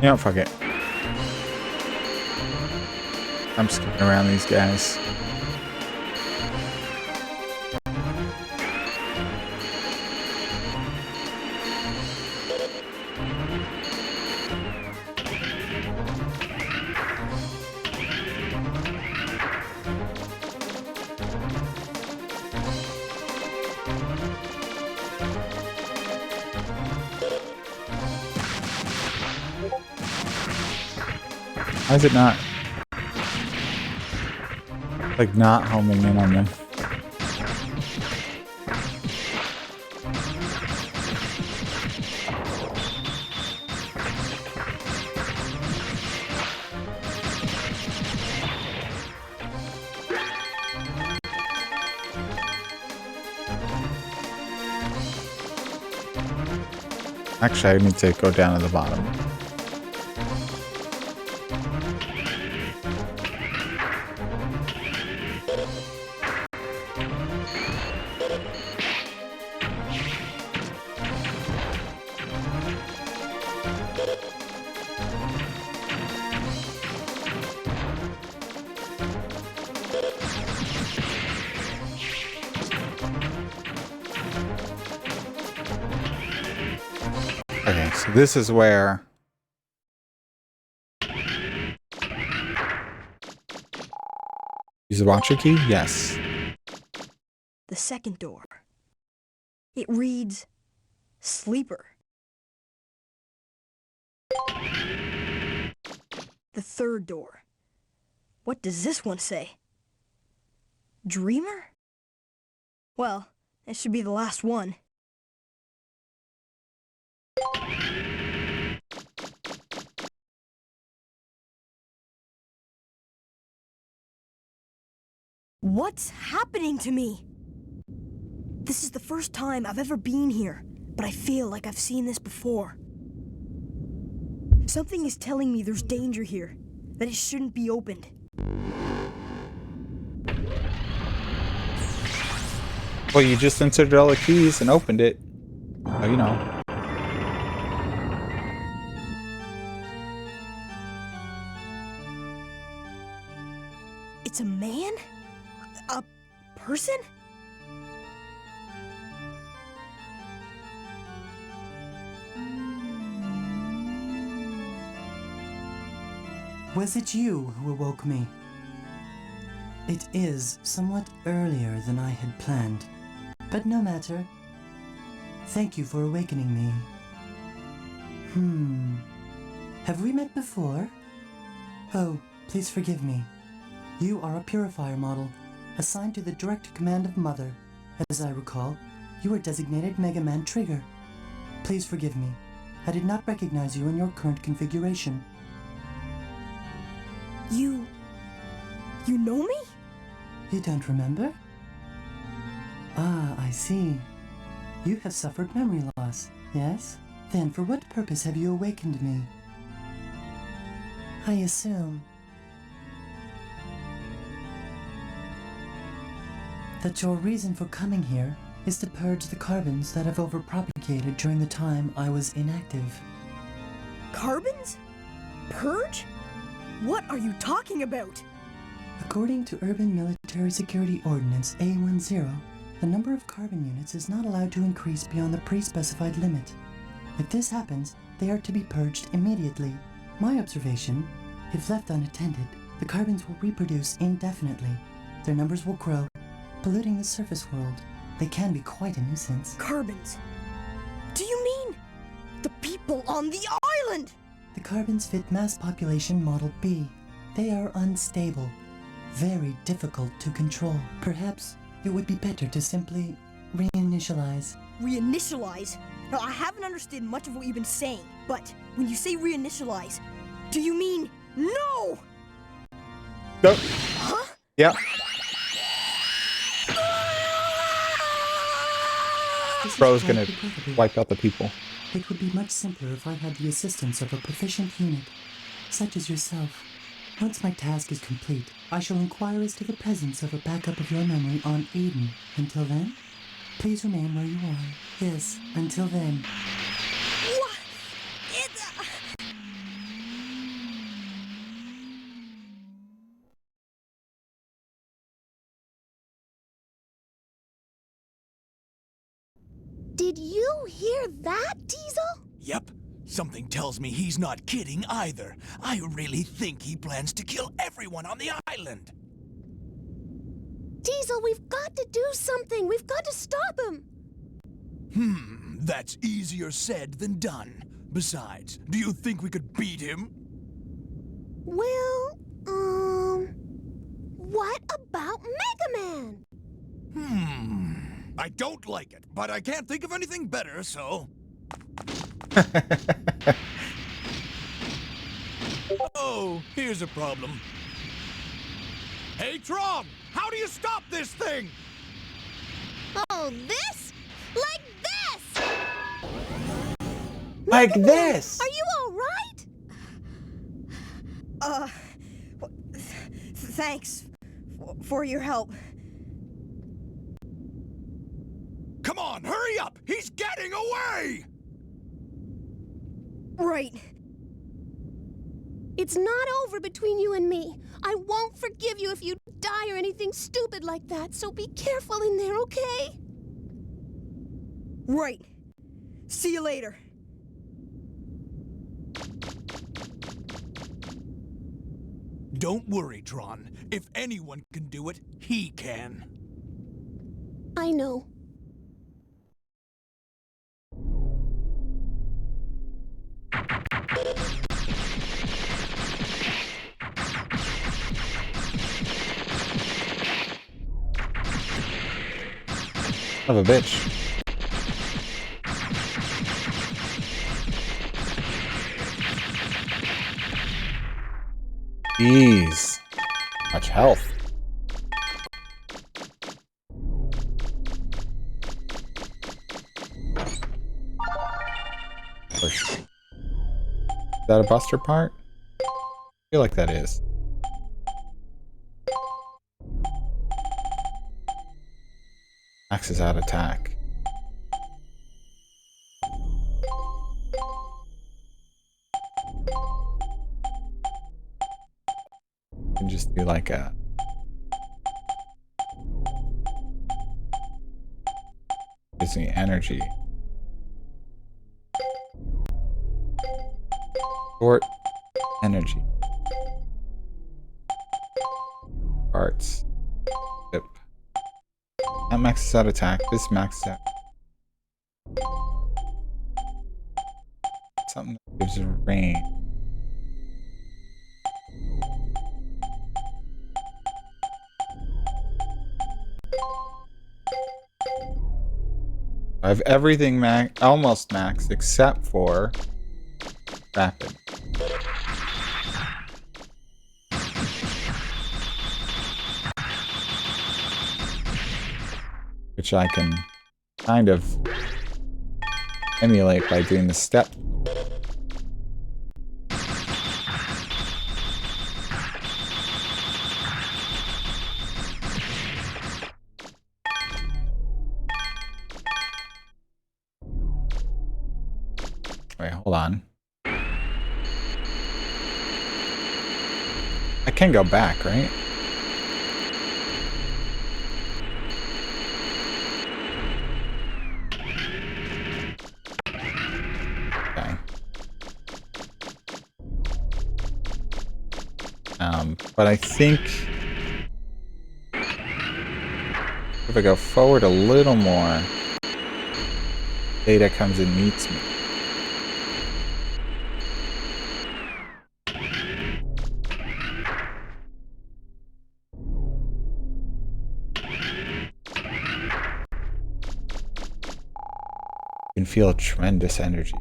Yeah, fuck it. I'm skipping around these guys. Why is it not? Like, not homing in on them. Actually, I need to go down to the bottom. Okay, so this is where... Use the watcher key? Yes. The second door. It reads Sleeper. The third door. What does this one say? Dreamer? Well, it should be the last one. What's happening to me? This is the first time I've ever been here, but I feel like I've seen this before. Something is telling me there's danger here, that it shouldn't be opened. Well, you just inserted all the keys and opened it. Oh, you know. It's a man? A person? Was it you who awoke me? It is somewhat earlier than I had planned, but no matter. Thank you for awakening me. Have we met before? Oh, please forgive me. You are a purifier model, assigned to the direct command of Mother. As I recall, you are designated Megaman Trigger. Please forgive me. I did not recognize you in your current configuration. You know me? You don't remember? Ah, I see. You have suffered memory loss, yes? Then for what purpose have you awakened me? I assume that your reason for coming here is to purge the carbons that have overpropagated during the time I was inactive. Carbons? Purge? What are you talking about? According to Urban Military Security Ordinance A10, the number of carbon units is not allowed to increase beyond the pre-specified limit. If this happens, they are to be purged immediately. My observation, if left unattended, the carbons will reproduce indefinitely. Their numbers will grow, polluting the surface world. They can be quite a nuisance. Carbons? Do you mean the people on the island? The carbons fit mass population model B. They are unstable, very difficult to control. Perhaps it would be better to simply reinitialize. Reinitialize? Now, I haven't understood much of what you've been saying, but when you say reinitialize, do you mean no? Nope. Huh? Yeah. Bro's gonna wipe out the people. It would be much simpler if I had the assistance of a proficient unit, such as yourself. Once my task is complete, I shall inquire as to the presence of a backup of your memory on Eden. Until then, please remain where you are. Yes, until then. What? It's... Did you hear that, Diesel? Yep. Something tells me he's not kidding either. I really think he plans to kill everyone on the island. Diesel, we've got to do something. We've got to stop him. That's easier said than done. Besides, do you think we could beat him? Well, what about Megaman? I don't like it, but I can't think of anything better, so... Oh, here's a problem. Hey, Tron! How do you stop this thing? Oh, this? Like this! Like this. Are you all right? Thanks for your help. Come on, hurry up! He's getting away! Right. It's not over between you and me. I won't forgive you if you die or anything stupid like that, so be careful in there, okay? Right. See you later. Don't worry, Tron. If anyone can do it, he can. I know. Of a bitch. Jeez. Much health. Push. Is that a buster part? I feel like that is. Maxes out attack. You can just do like a... Gives me energy. Short energy. Parts. Yep. That maxes out attack. This maxes out. Something that gives a range. I have everything almost max except for rapid. Which I can kind of emulate by doing the step. Wait, hold on. I can go back, right? Okay. But I think if I go forward a little more, data comes and meets me. You can feel tremendous energy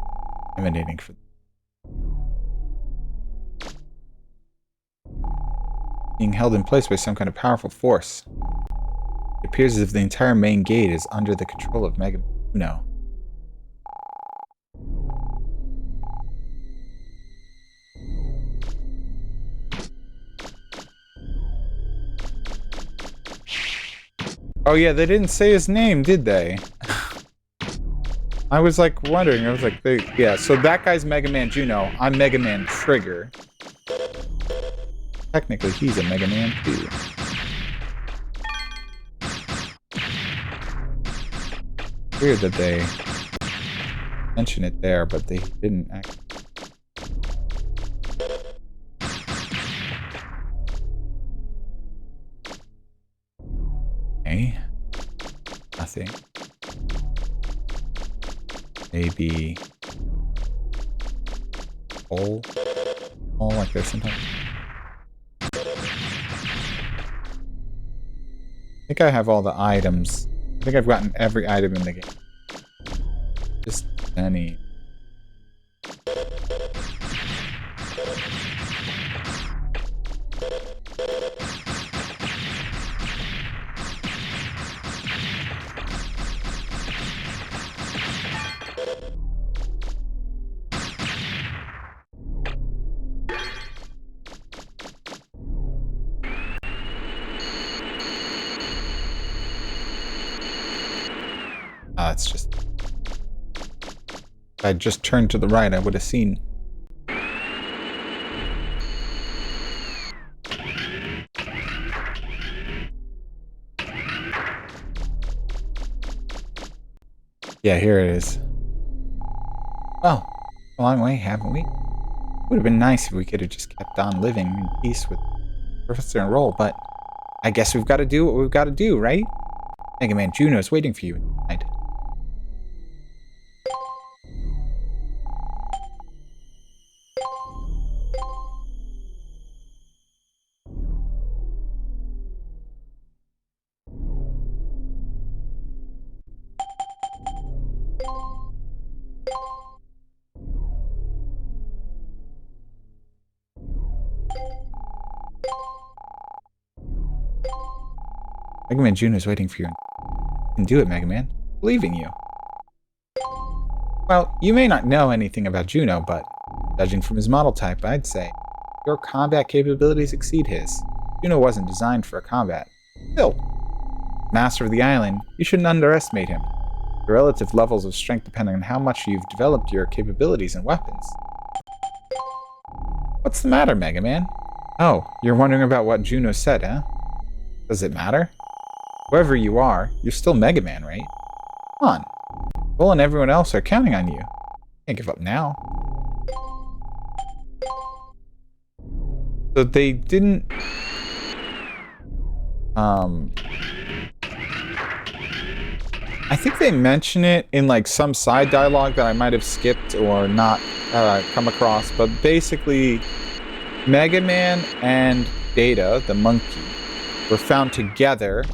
emanating from being held in place by some kind of powerful force. It appears as if the entire main gate is under the control of Megaman. No. Oh yeah, they didn't say his name, did they? I was like wondering, I was like, yeah, so that guy's Mega Man Juno, I'm Mega Man Trigger. Technically, he's a Mega Man too. Weird that they mention it there, but they didn't actually. Okay. Nothing. Maybe hole. Oh, like there's sometimes. I think I have all the items. I think I've gotten every item in the game. Just any. That's just... If I just turned to the right, I would have seen. Yeah, here it is. Well, a long way, haven't we? Would have been nice if we could have just kept on living in peace with Professor and Roll, but I guess we've got to do what we've got to do, right? Mega Man Juno's waiting for you inside. Mega Man Juno's waiting for you. You can do it, Mega Man. Believe in you. Well, you may not know anything about Juno, but judging from his model type, I'd say your combat capabilities exceed his. Juno wasn't designed for combat. Still, master of the island, you shouldn't underestimate him. Your relative levels of strength depend on how much you've developed your capabilities and weapons. What's the matter, Mega Man? Oh, you're wondering about what Juno said, huh? Does it matter? Whoever you are, you're still Mega Man, right? Come on. Bull and everyone else are counting on you. Can't give up now. So they didn't... I think they mention it in like some side dialogue that I might have skipped or not come across, but basically Mega Man and Data, the monkey, were found together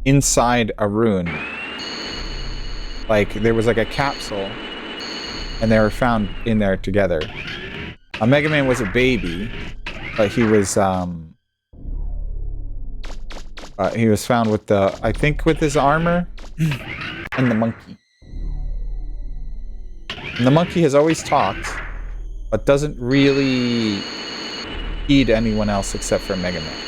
inside a ruin. Like there was like a capsule and they were found in there together. Mega Man was a baby, but he was found with the, I think with his armor and the monkey. And the monkey has always talked, but doesn't really heed anyone else except for Mega Man.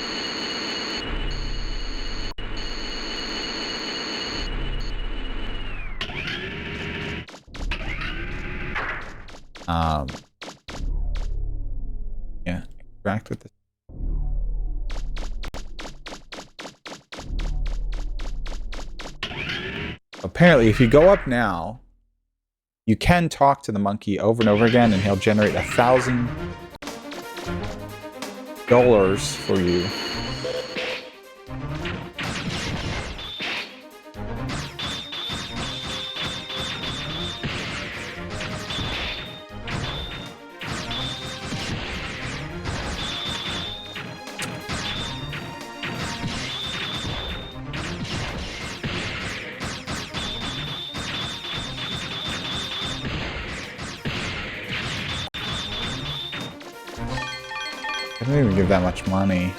Yeah, interact with this. Apparently, if you go up now, you can talk to the monkey over and over again, and he'll generate $1,000 for you. I don't even give that much money.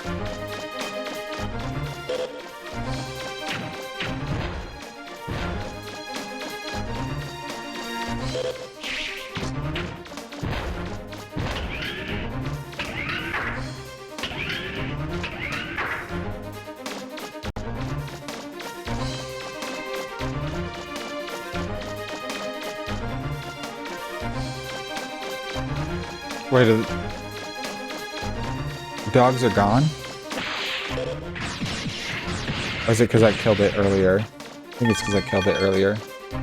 Wait, the dogs are gone? Or is it because I killed it earlier? I think it's because I killed it earlier. I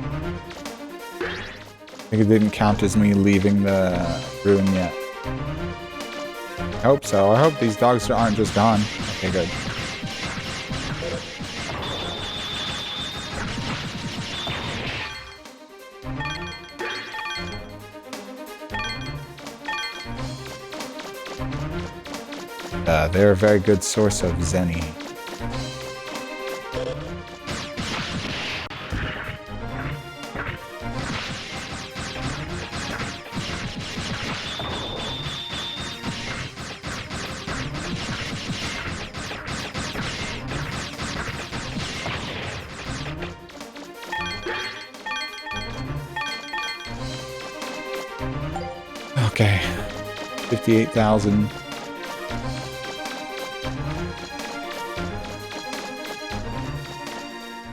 think it didn't count as me leaving the ruin yet. I hope so. I hope these dogs aren't just gone. Okay, good. They're a very good source of Zenny. Okay, 58,000.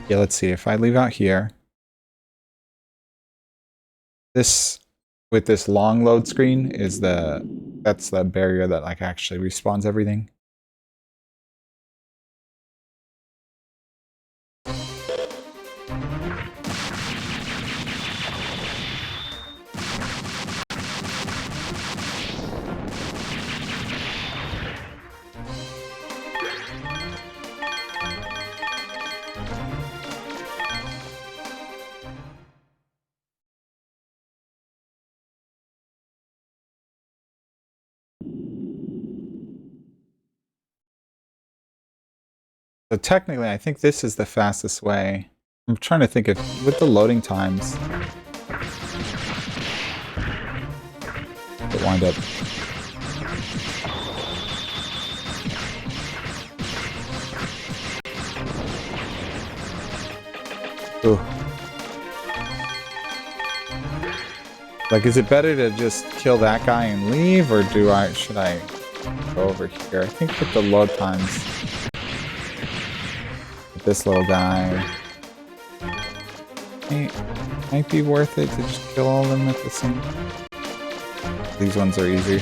Yeah, let's see. If I leave out here, this with this long load screen is that's the barrier that like actually respawns everything. So technically, I think this is the fastest way. I'm trying to think of with the loading times. It wind up. Ooh. Like, is it better to just kill that guy and leave, or should I go over here? I think with the load times. This little guy might be worth it to just kill all of them at the same time. These ones are easy.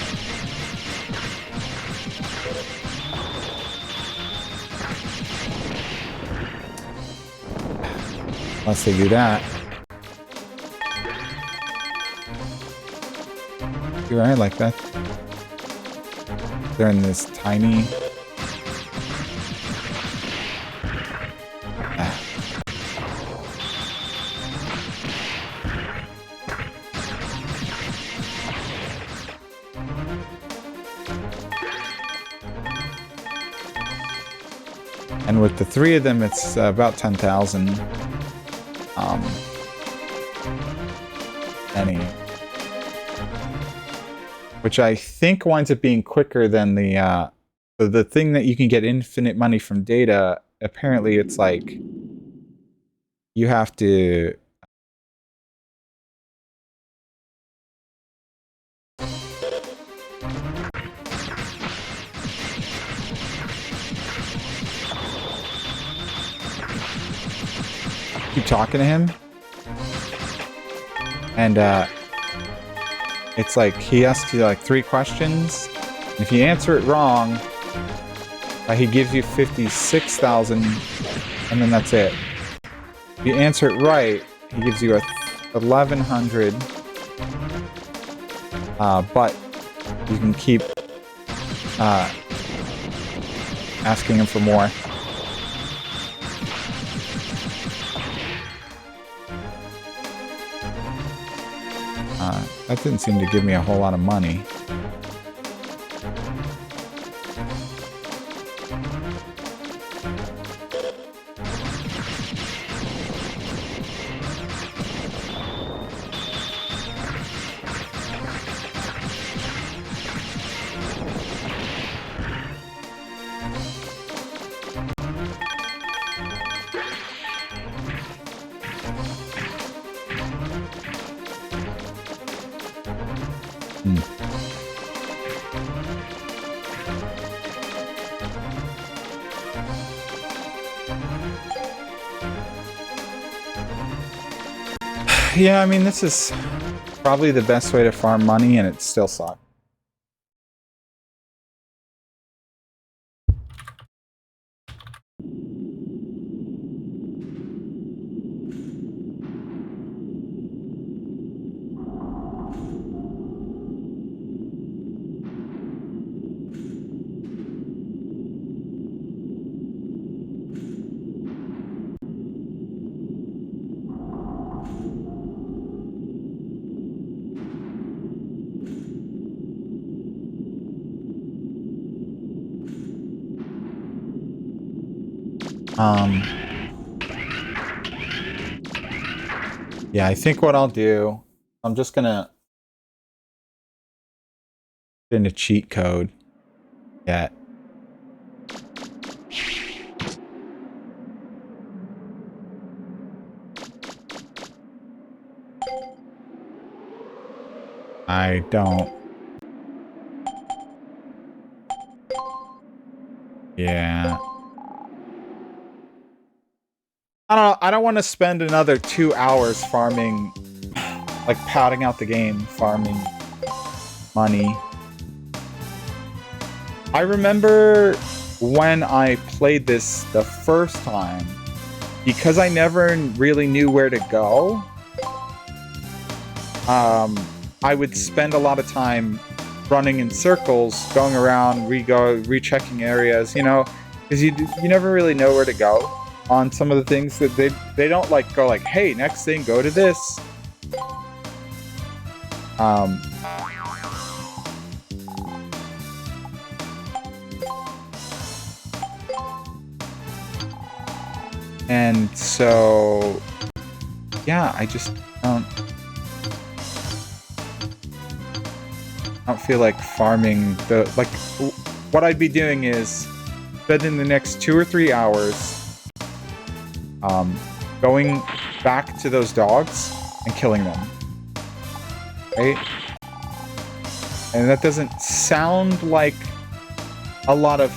Unless they do that. You're right, like that. They're in this tiny. And with the 3 of them, it's about 10,000. Any. Which I think winds up being quicker than the thing that you can get infinite money from data. Apparently, it's like you have to. Keep talking to him, and it's like he asks you like 3 questions. If you answer it wrong, he gives you 56,000, and then that's it. If you answer it right, he gives you 1,100. But you can keep asking him for more. That didn't seem to give me a whole lot of money. Yeah, I mean, this is probably the best way to farm money, and it still sucks. Yeah, I think what I'll do, I'm just gonna put in a cheat code yet. I don't. Yeah. I don't know. I don't want to spend another 2 hours farming like padding out the game, farming money. I remember when I played this the first time, because I never really knew where to go, I would spend a lot of time running in circles, going around, rechecking areas, you know, because you never really know where to go on some of the things that they don't like go like, hey, next thing, go to this. And so, yeah, I just don't feel like farming the, like, what I'd be doing is spending the next 2 or 3 hours going back to those dogs and killing them, right? And that doesn't sound like a lot of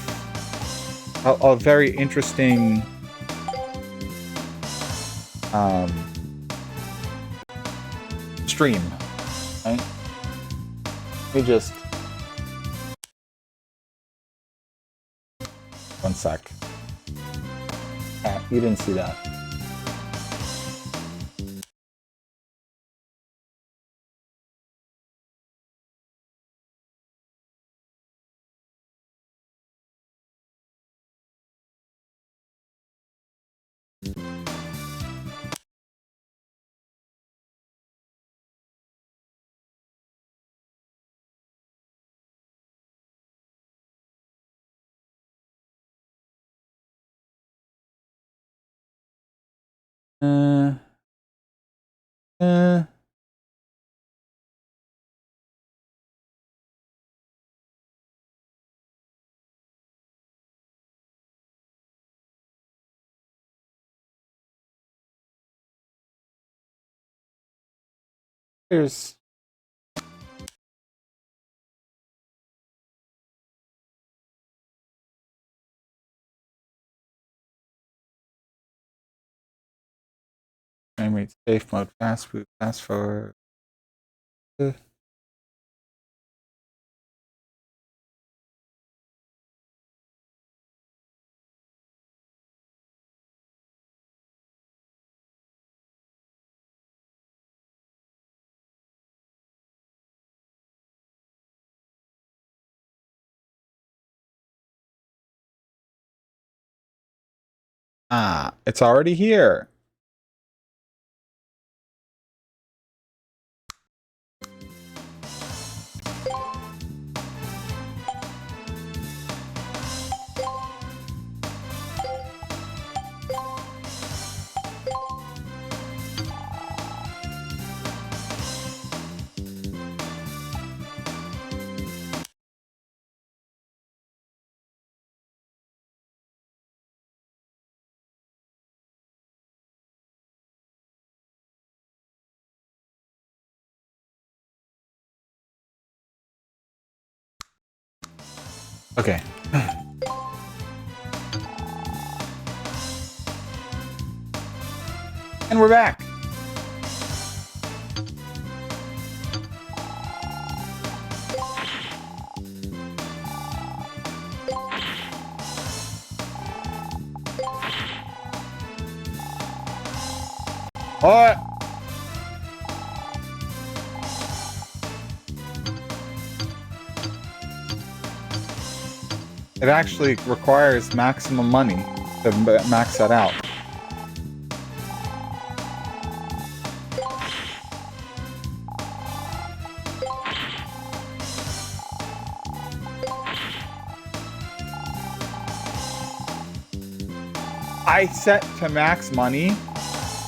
a very interesting stream, right? Let me just... One sec. You didn't see that. Here's... Frame rate, safe mode, fast boot, fast forward. Ah, it's already here. Okay. And we're back. What? It actually requires maximum money to max that out. I set to max money,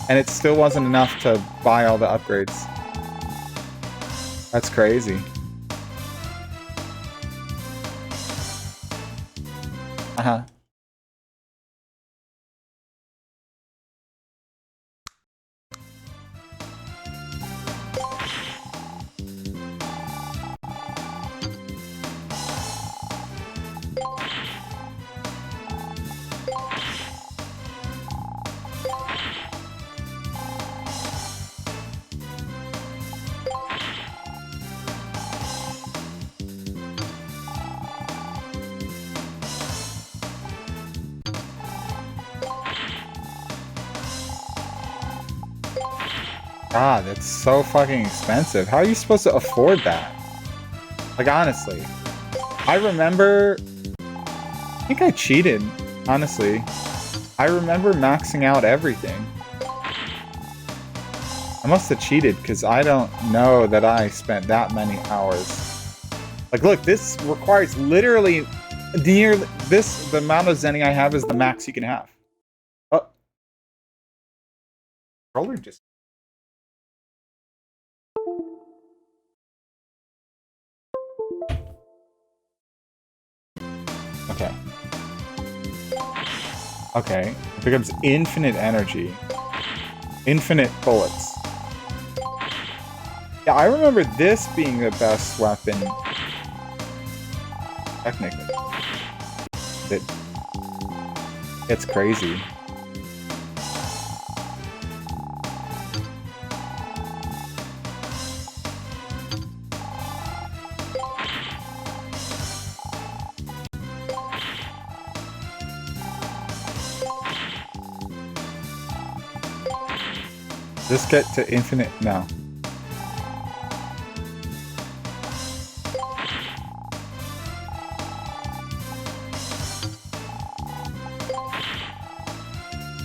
and it still wasn't enough to buy all the upgrades. That's crazy. Uh-huh. God, that's so fucking expensive. How are you supposed to afford that? Like, honestly. I remember... I think I cheated, honestly. I remember maxing out everything. I must have cheated, because I don't know that I spent that many hours. Like, look, this requires literally... the amount of Zenny I have is the max you can have. Oh. Controller just... Okay. Okay. It becomes infinite energy. Infinite bullets. Yeah, I remember this being the best weapon. Technically. It's crazy. Just get to infinite now.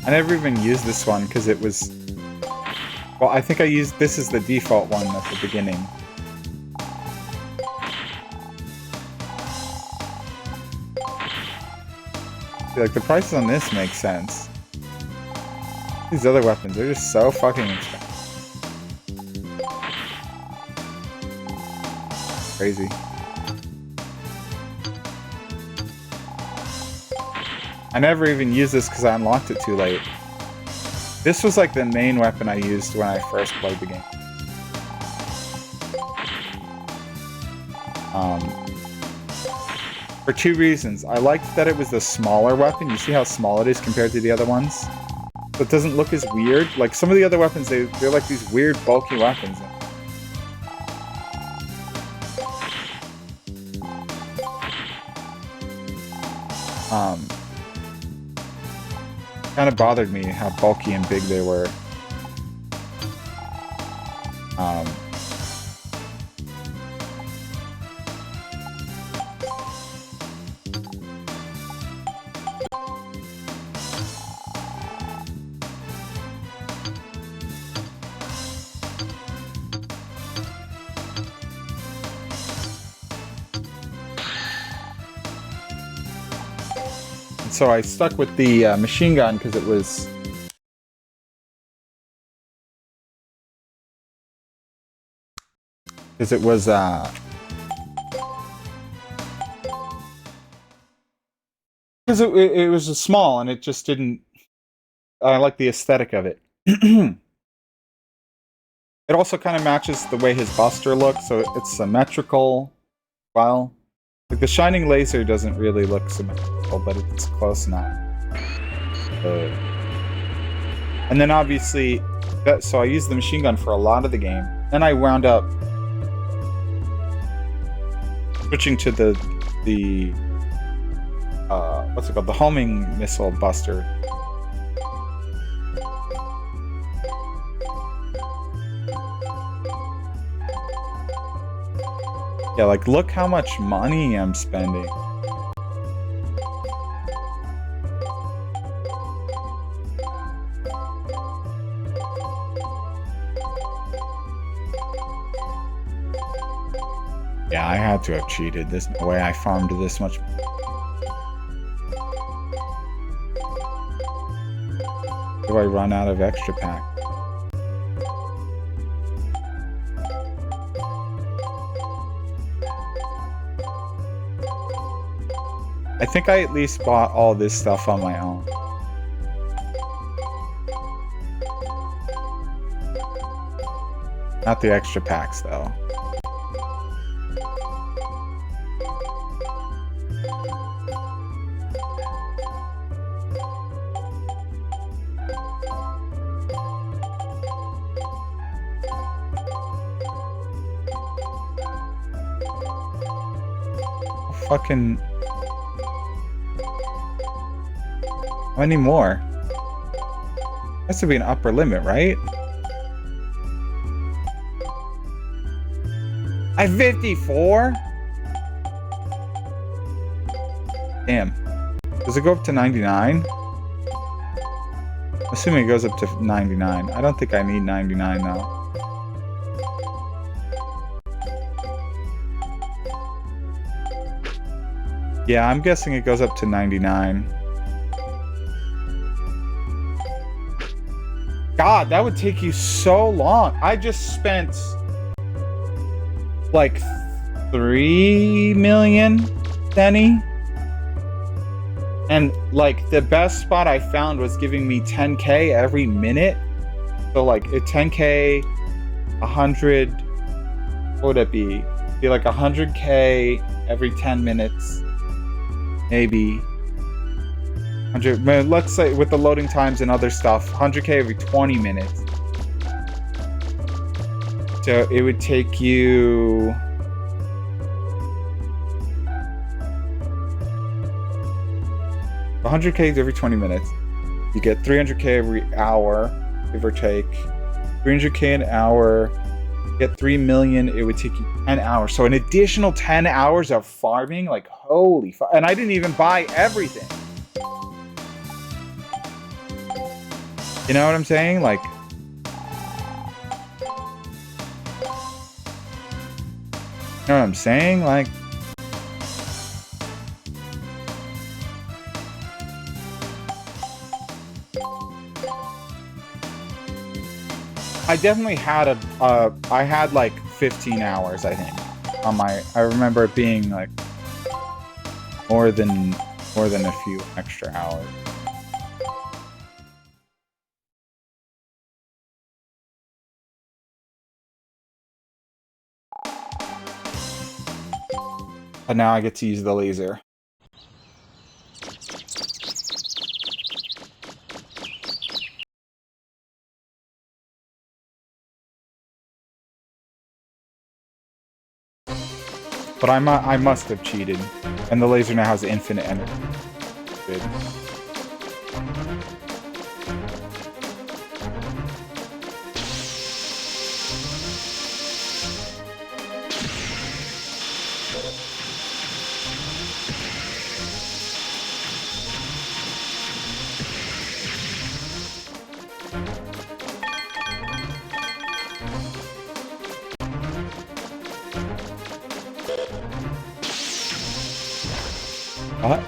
I never even used this one because it was... Well, I think I used... This is the default one at the beginning. Like, the prices on this make sense. These other weapons, they're just so fucking expensive. Crazy. I never even used this because I unlocked it too late. This was like the main weapon I used when I first played the game. For two reasons. I liked that it was the smaller weapon. You see how small it is compared to the other ones? So it doesn't look as weird. Like some of the other weapons, they're like these weird bulky weapons. Kind of bothered me how bulky and big they were. So I stuck with the machine gun because it was... Because it was... Because it was small and it just didn't... I like the aesthetic of it. It also kind of matches the way his buster looks, so it's symmetrical. Well... Like the shining laser doesn't really look symmetrical, but it's close enough. And then obviously, so I used the machine gun for a lot of the game. Then I wound up switching to the what's it called? The homing missile buster. Yeah, like, look how much money I'm spending. Yeah, I had to have cheated. There's no way I farmed this much. Do I run out of extra pack? I think I at least bought all this stuff on my own. Not the extra packs, though. Fucking... How many more? Has to be an upper limit, right? I 54? Damn. Does it go up to 99? Assuming it goes up to 99. I don't think I need 99 though. Yeah, I'm guessing it goes up to 99. God, that would take you so long. I just spent like 3 million, Denny. And like the best spot I found was giving me 10k every minute. So like a 10k, 100, what would it be? Be like 100k every 10 minutes. Maybe 100, let's say with the loading times and other stuff, 100k every 20 minutes. So it would take you 100k every 20 minutes. You get 300k every hour, give or take. 300k an hour. Get 3 million, it would take you 10 hours. So an additional 10 hours of farming, like holy fuck. And I didn't even buy everything. You know what I'm saying? Like, you know what I'm saying? Like, I definitely had I had like 15 hours, I think, on my, I remember it being like more than a few extra hours. But now I get to use the laser. But I must have cheated. And the laser now has infinite energy. Good. What?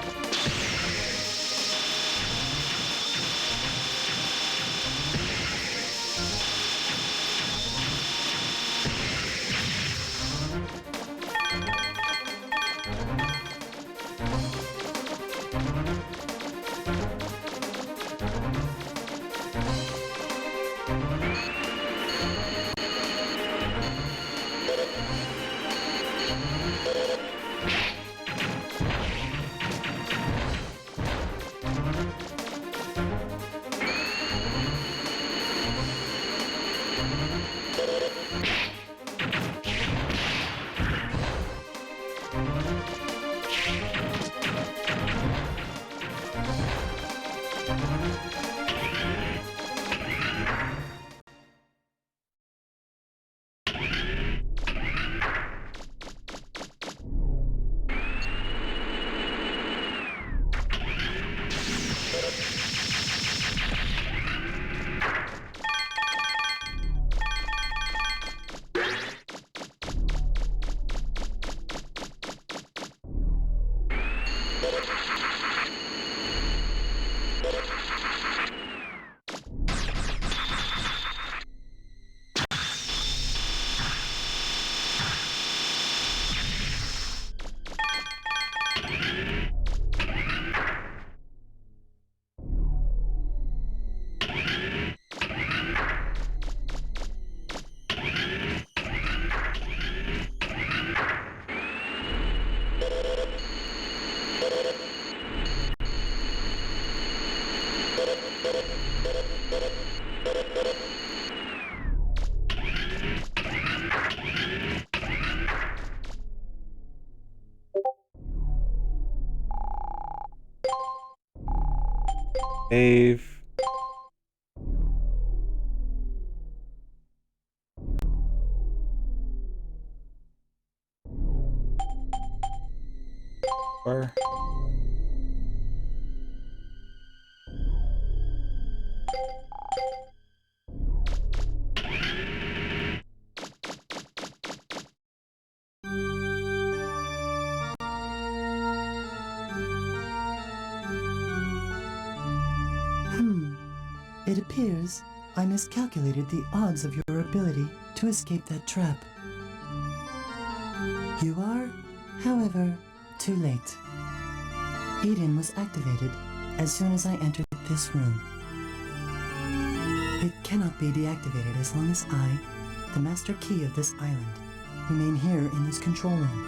Save. It appears I miscalculated the odds of your ability to escape that trap. You are, however, too late. Eden was activated as soon as I entered this room. It cannot be deactivated as long as I, the master key of this island, remain here in this control room.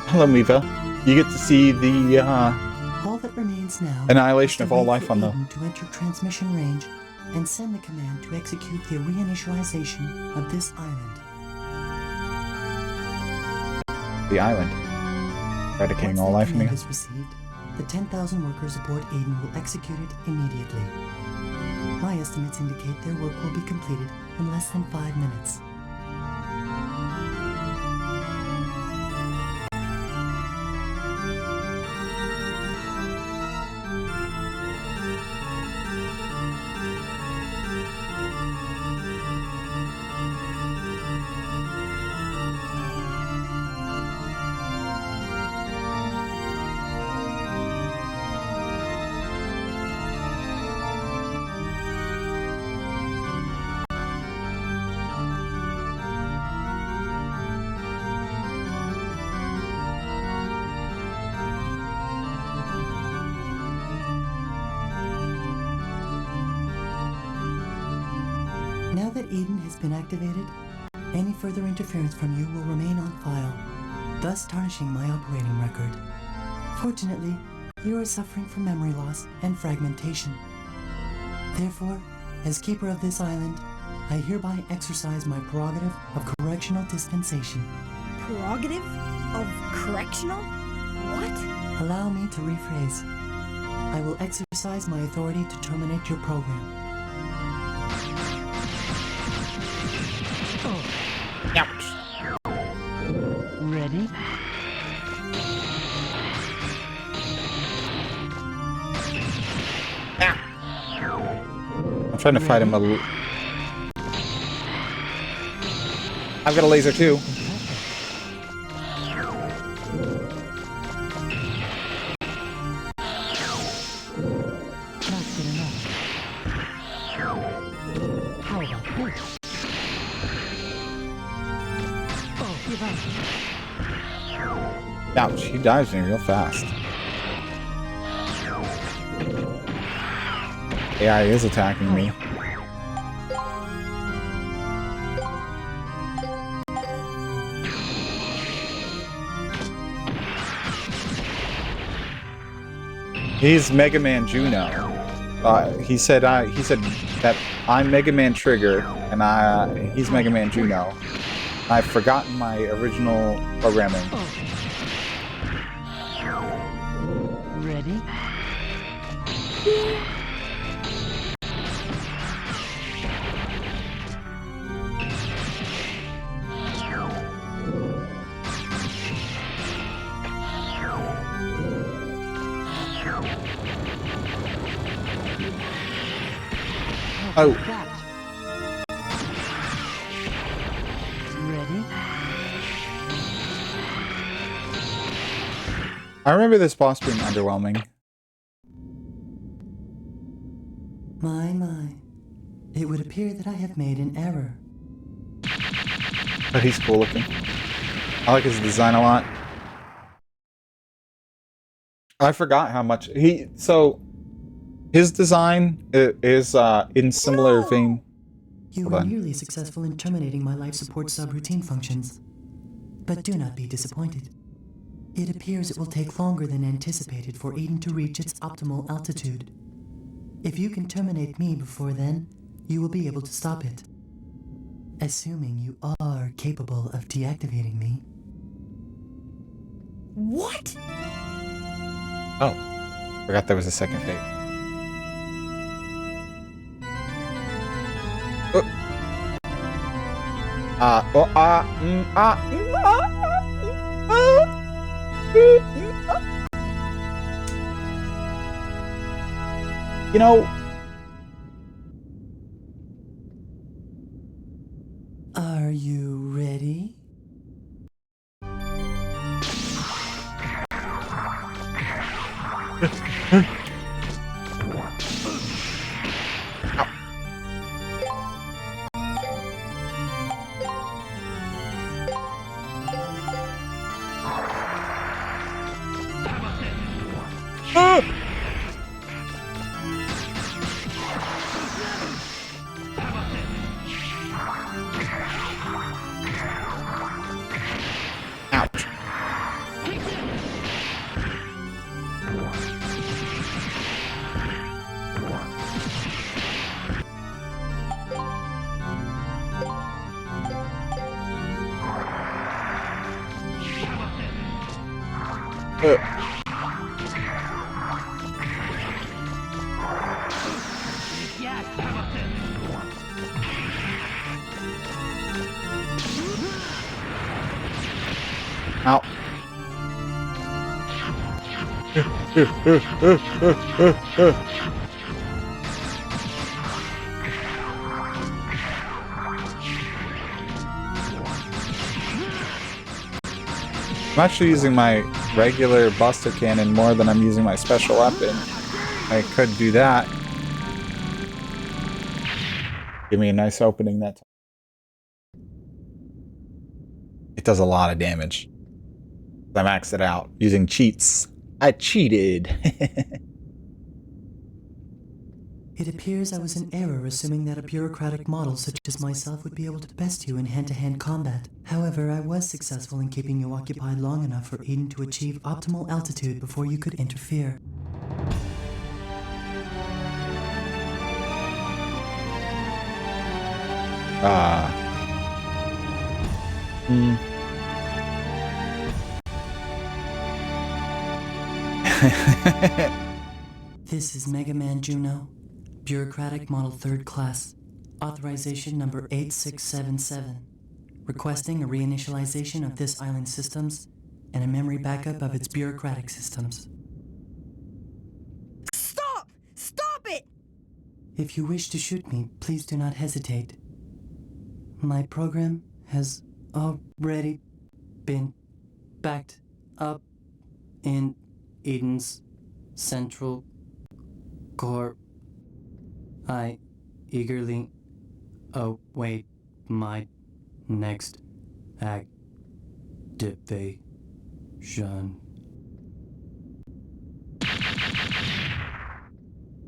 Hello, Miva. You get to see the All that remains now annihilation is of to all wait life for on the Eden to enter transmission range and send the command to execute the reinitialization of this island. island, eradicating Once all that life in command the. is received, the 10,000 workers aboard Eden will execute it immediately. My estimates indicate their work will be completed in less than 5 minutes. Now that Eden has been activated, any further interference from you will remain on file, thus tarnishing my operating record. Fortunately, you are suffering from memory loss and fragmentation. Therefore, as keeper of this island, I hereby exercise my prerogative of correctional dispensation. Prerogative? Of correctional? What? Allow me to rephrase. I will exercise my authority to terminate your program. Ready? I'm trying to fight him a little. I've got a laser too. Not good enough. How about this? Oh, give up. Ouch, he dives me real fast. AI is attacking me. He's Megaman Juno. He said that I'm Megaman Trigger and he's Megaman Juno. I've forgotten my original programming. Ready? Oh, Ready? I remember this boss being underwhelming. My. It would appear that I have made an error. But he's cool looking. I like his design a lot. I forgot how much his design is in similar vein. You Hold were on. nearly successful in terminating my life support subroutine functions. But do not be disappointed. It appears it will take longer than anticipated for Eden to reach its optimal altitude. If you can terminate me before then, you will be able to stop it. Assuming you are capable of deactivating me. What? Oh, forgot there was a second fate. You know, Are you ready? Ouch. Ow. I'm actually using my regular Buster Cannon more than I'm using my special weapon. I could do that. Give me a nice opening that time. It does a lot of damage. I maxed it out using cheats. I cheated. It appears I was in error assuming that a bureaucratic model such as myself would be able to best you in hand-to-hand combat. However, I was successful in keeping you occupied long enough for Eden to achieve optimal altitude before you could interfere. This is Megaman Juno, Bureaucratic Model 3rd Class, Authorization Number 8677, requesting a reinitialization of this island's systems and a memory backup of its bureaucratic systems. Stop! Stop it! If you wish to shoot me, please do not hesitate. My program has already been backed up in Eden's central core. I eagerly await my next activation.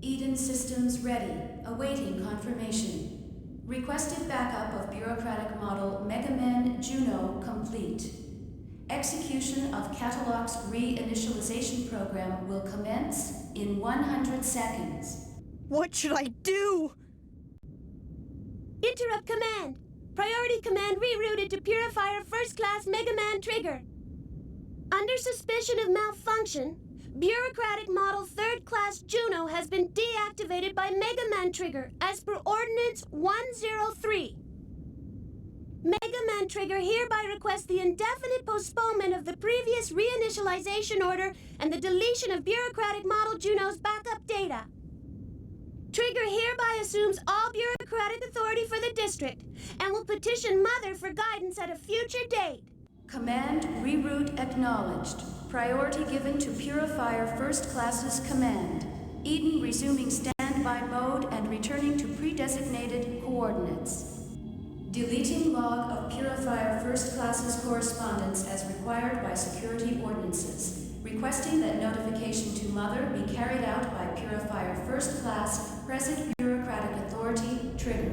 Eden systems ready, awaiting confirmation. Requested backup of bureaucratic model Megaman Juno complete. Execution of Catalog's reinitialization program will commence in 100 seconds. What should I do? Interrupt command. Priority command rerouted to Purifier First Class Megaman Trigger. Under suspicion of malfunction, Bureaucratic Model 3rd Class Juno has been deactivated by Megaman Trigger as per Ordinance 103. Megaman Trigger hereby requests the indefinite postponement of the previous reinitialization order and the deletion of Bureaucratic Model Juno's backup data. Trigger hereby assumes all bureaucratic authority for the district and will petition Mother for guidance at a future date. Command reroute acknowledged. Priority given to Purifier First Class's command. Eden resuming standby mode and returning to pre-designated coordinates. Deleting log of Purifier First Class's correspondence as required by security ordinances. Requesting that notification to Mother be carried out by Purifier First Class, present bureaucratic authority, trigger.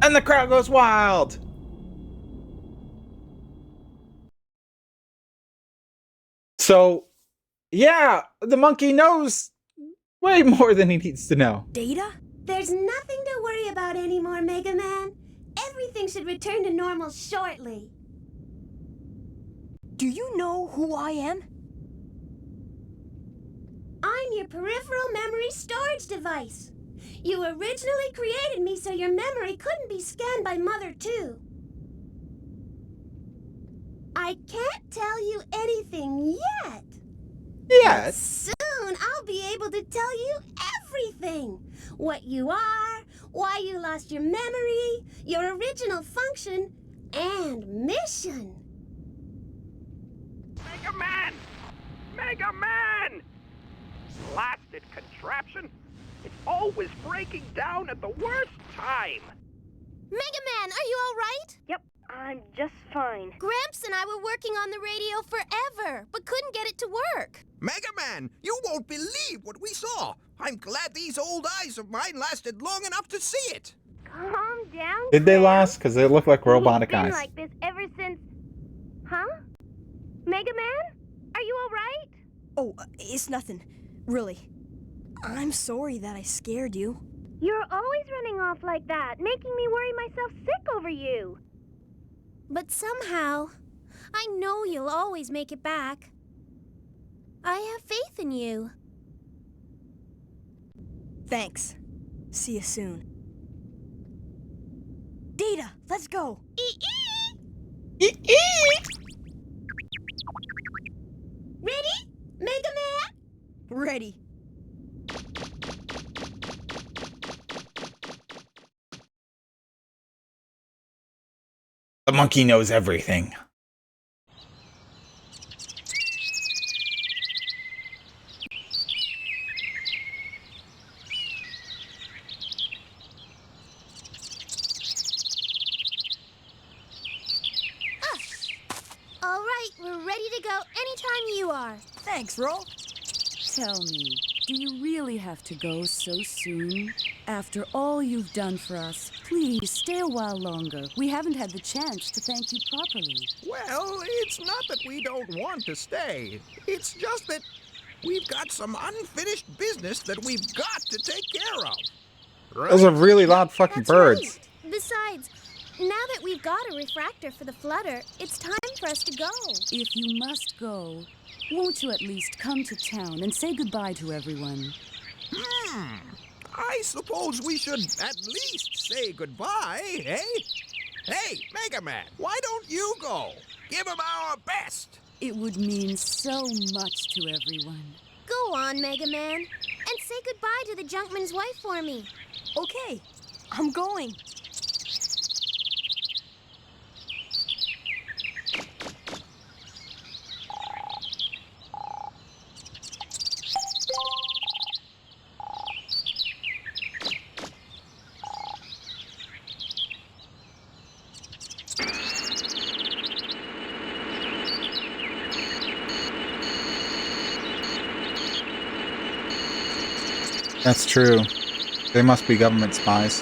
And the crowd goes wild. So, yeah, the monkey knows way more than he needs to know. Data? There's nothing to worry about anymore, Mega Man. Everything should return to normal shortly. Do you know who I am? I'm your peripheral memory storage device. You originally created me so your memory couldn't be scanned by Mother, too. I can't tell you anything yet. Yes. Soon I'll be able to tell you everything. What you are, why you lost your memory, your original function, and mission. Megaman! Megaman! Blasted contraption! It's always breaking down at the worst time! Mega Man, are you all right? Yep, I'm just fine. Gramps and I were working on the radio forever, but couldn't get it to work. Megaman, you won't believe what we saw. I'm glad these old eyes of mine lasted long enough to see it. Calm down. Did they Gramps. last? Because they look like robotic He's been eyes. like this ever since. Huh? Megaman? Are you all right? Oh, it's nothing. Really. I'm sorry that I scared you. You're always running off like that, making me worry myself sick over you. But somehow, I know you'll always make it back. I have faith in you. Thanks. See you soon. Data, let's go. Ready? Megaman? Ready. The monkey knows everything. All right, we're ready to go anytime you are. Thanks, Ro. Tell me, do you really have to go so soon? After all you've done for us, please stay a while longer. We haven't had the chance to thank you properly. Well, it's not that we don't want to stay. It's just that we've got some unfinished business that we've got to take care of. Right? Those are really loud fucking That's birds. right. Besides, now that we've got a refractor for the flutter, it's time for us to go. If you must go, won't you at least come to town and say goodbye to everyone? I suppose we should at least say goodbye, eh? Hey, Megaman, why don't you go? Give him our best. It would mean so much to everyone. Go on, Megaman, and say goodbye to the junkman's wife for me. Okay, I'm going. That's true. They must be government spies.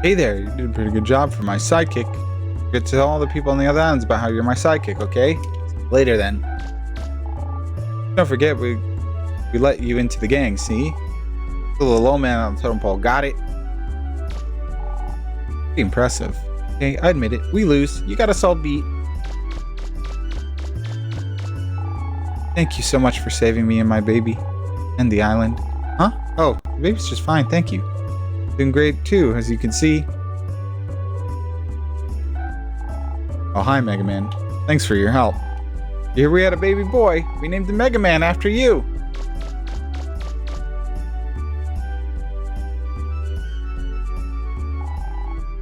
Hey there, you did a pretty good job for my sidekick. Get to tell all the people on the other islands about how you're my sidekick, okay? Later then. Don't forget, we let you into the gang, see? The little low man on the totem pole, got it? Pretty impressive. Okay, I admit it, we lose. You got us all beat. Thank you so much for saving me and my baby. And the island. Huh? Oh, the baby's just fine, thank you. Doing great too, as you can see. Oh, hi, Megaman. Thanks for your help. Here we had a baby boy. We named him Megaman after you.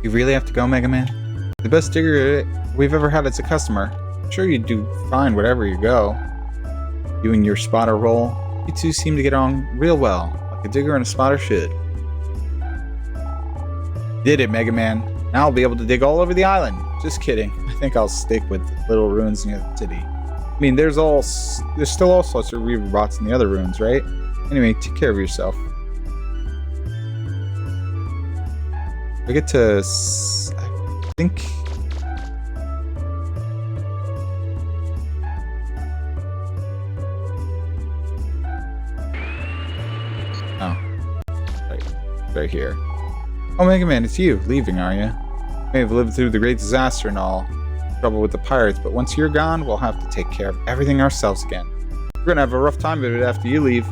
You really have to go, Megaman? The best digger we've ever had as a customer. I'm sure you'd do fine wherever you go. You and your spotter role, you two seem to get on real well, like a digger and a spotter should. Did it, Megaman. Now I'll be able to dig all over the island. Just kidding. I think I'll stick with little ruins near the city. I mean, there's still all sorts of reaver bots in the other ruins, right? Anyway, take care of yourself. I get to... I think... Oh. Right here. Oh, Megaman, it's you. Leaving, are you? You may have lived through the great disaster and all. Trouble with the pirates, but once you're gone, we'll have to take care of everything ourselves again. We're gonna have a rough time of it after you leave.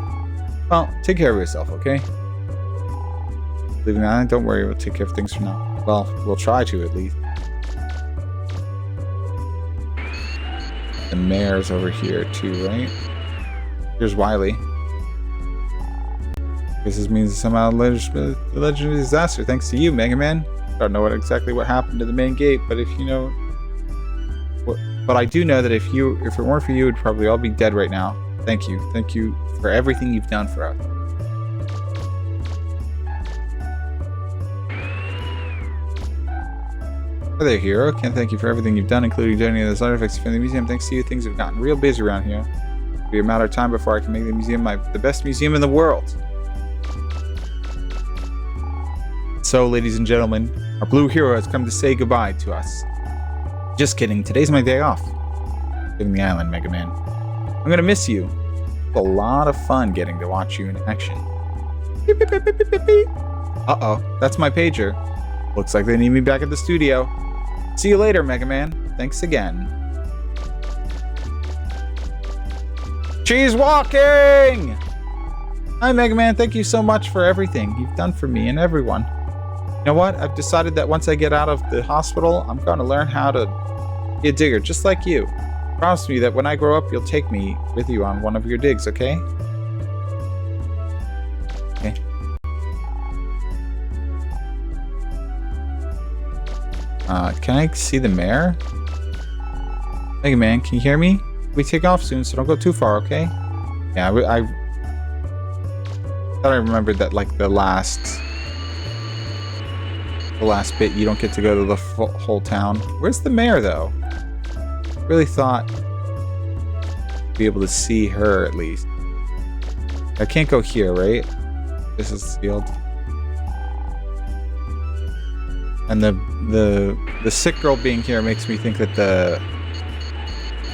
Well, take care of yourself, okay? Leaving the island? Don't worry, we'll take care of things from now. Well, we'll try to, at least. The mayor's over here, too, right? Here's Wiley. Guess this means somehow the legendary disaster, thanks to you, Megaman. Don't know exactly what happened to the main gate, but if you know But I do know that if it weren't for you, we'd probably all be dead right now. Thank you. Thank you for everything you've done for us. Hi there, hero. Can't thank you for everything you've done, including donating those artifacts for the museum. Thanks to you, things have gotten real busy around here. It'll be a matter of time before I can make the museum the best museum in the world. So, ladies and gentlemen, our blue hero has come to say goodbye to us. Just kidding. Today's my day off. Leaving the island, Mega Man. I'm gonna miss you. It's a lot of fun getting to watch you in action. Uh-oh, that's my pager. Looks like they need me back at the studio. See you later, Mega Man. Thanks again. She's walking! Hi, Mega Man. Thank you so much for everything you've done for me and everyone. You know what? I've decided that once I get out of the hospital, I'm going to learn how to be a digger, just like you. Promise me that when I grow up, you'll take me with you on one of your digs, okay? Okay. Can I see the mayor? Mega Man, can you hear me? We take off soon, so don't go too far, okay? Yeah, I thought I remembered that, like, the last bit, you don't get to go to the whole town. Where's the mayor, though? Really thought I'd be able to see her, at least. I can't go here, right? This is sealed. And the sick girl being here makes me think that the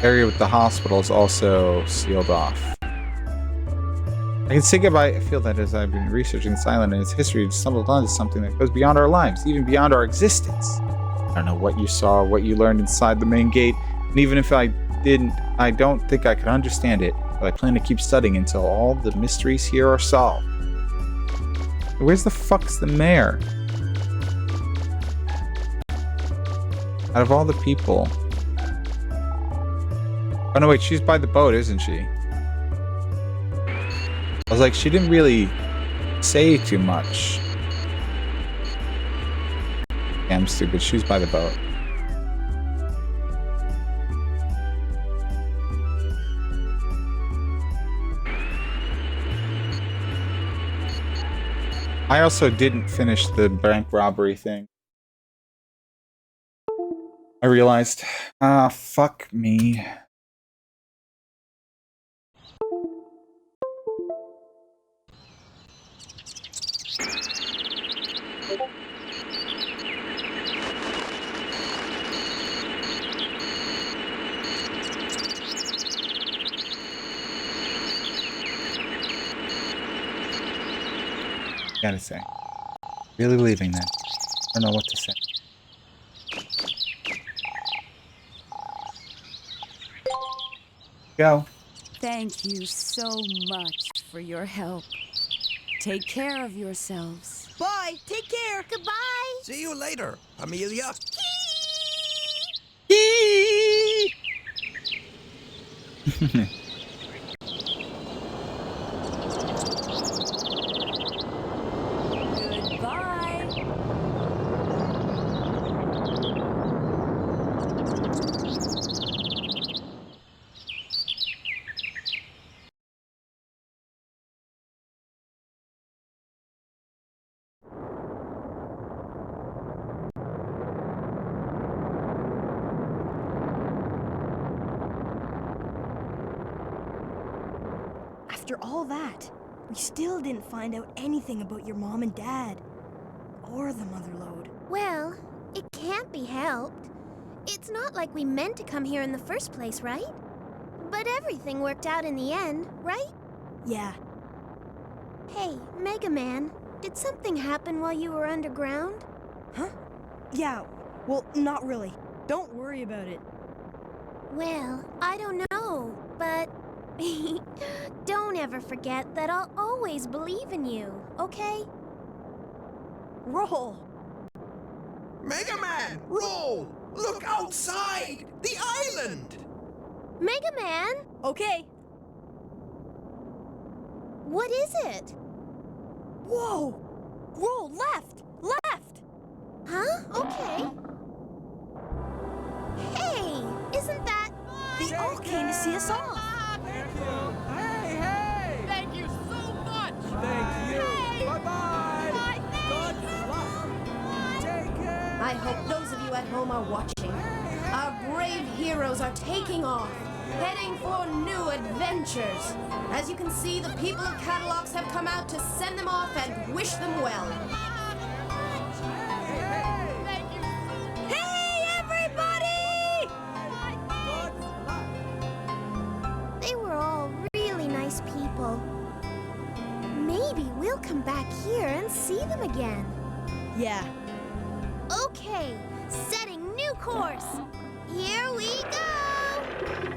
area with the hospital is also sealed off. I can say goodbye. I feel that as I've been researching this island and its history, I've stumbled onto something that goes beyond our lives, even beyond our existence. I don't know what you saw, what you learned inside the main gate, and even if I didn't, I don't think I could understand it, but I plan to keep studying until all the mysteries here are solved. Where's the fuck's the mayor? Out of all the people... Oh no, wait, she's by the boat, isn't she? I was like, she didn't really say too much. Yeah, I'm stupid. She's by the boat. I also didn't finish the bank robbery thing. I realized, fuck me. Gotta say, really leaving that. I don't know what to say. Go. Thank you so much for your help. Take care of yourselves. Bye. Take care. Goodbye. See you later, Amelia. Goodbye. After all that, we still didn't find out anything about your mom and dad. Or the motherlode. Well, it can't be helped. It's not like we meant to come here in the first place, right? But everything worked out in the end, right? Yeah. Hey, Mega Man, did something happen while you were underground? Huh? Yeah, well, not really. Don't worry about it. Well, I don't know, but don't ever forget that I'll always believe in you, okay? Roll! Mega Man, roll! Look outside! The island! Mega Man? Okay. What is it? Whoa! Roll left! Left! Huh? Okay. Hey, isn't that They all came to see us off. Thank you so much! Thank you! Bye-bye! Good luck! Take care! I hope those of you at home are watching. Our brave heroes are taking off, heading for new adventures. As you can see, the people of Catalogs have come out to send them off and wish them well. Hey, everybody! They were all really nice people. Maybe we'll come back here and see them again. Yeah. Okay, setting new course. Here we go!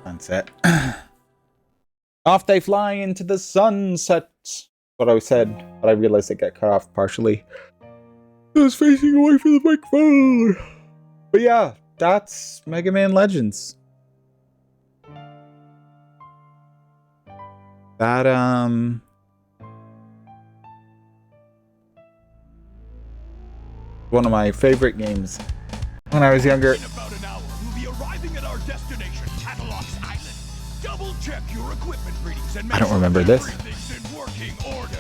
Sunset. Off they fly into the sunset. What I said, but I realized it got cut off partially. I was facing away from the microphone. But yeah, that's Mega Man Legends. That one of my favorite games when I was younger. In about an hour, we'll be arriving at our destination, Catalogs Island. Double check your equipment readings and make I don't sure remember this. everything's in working order.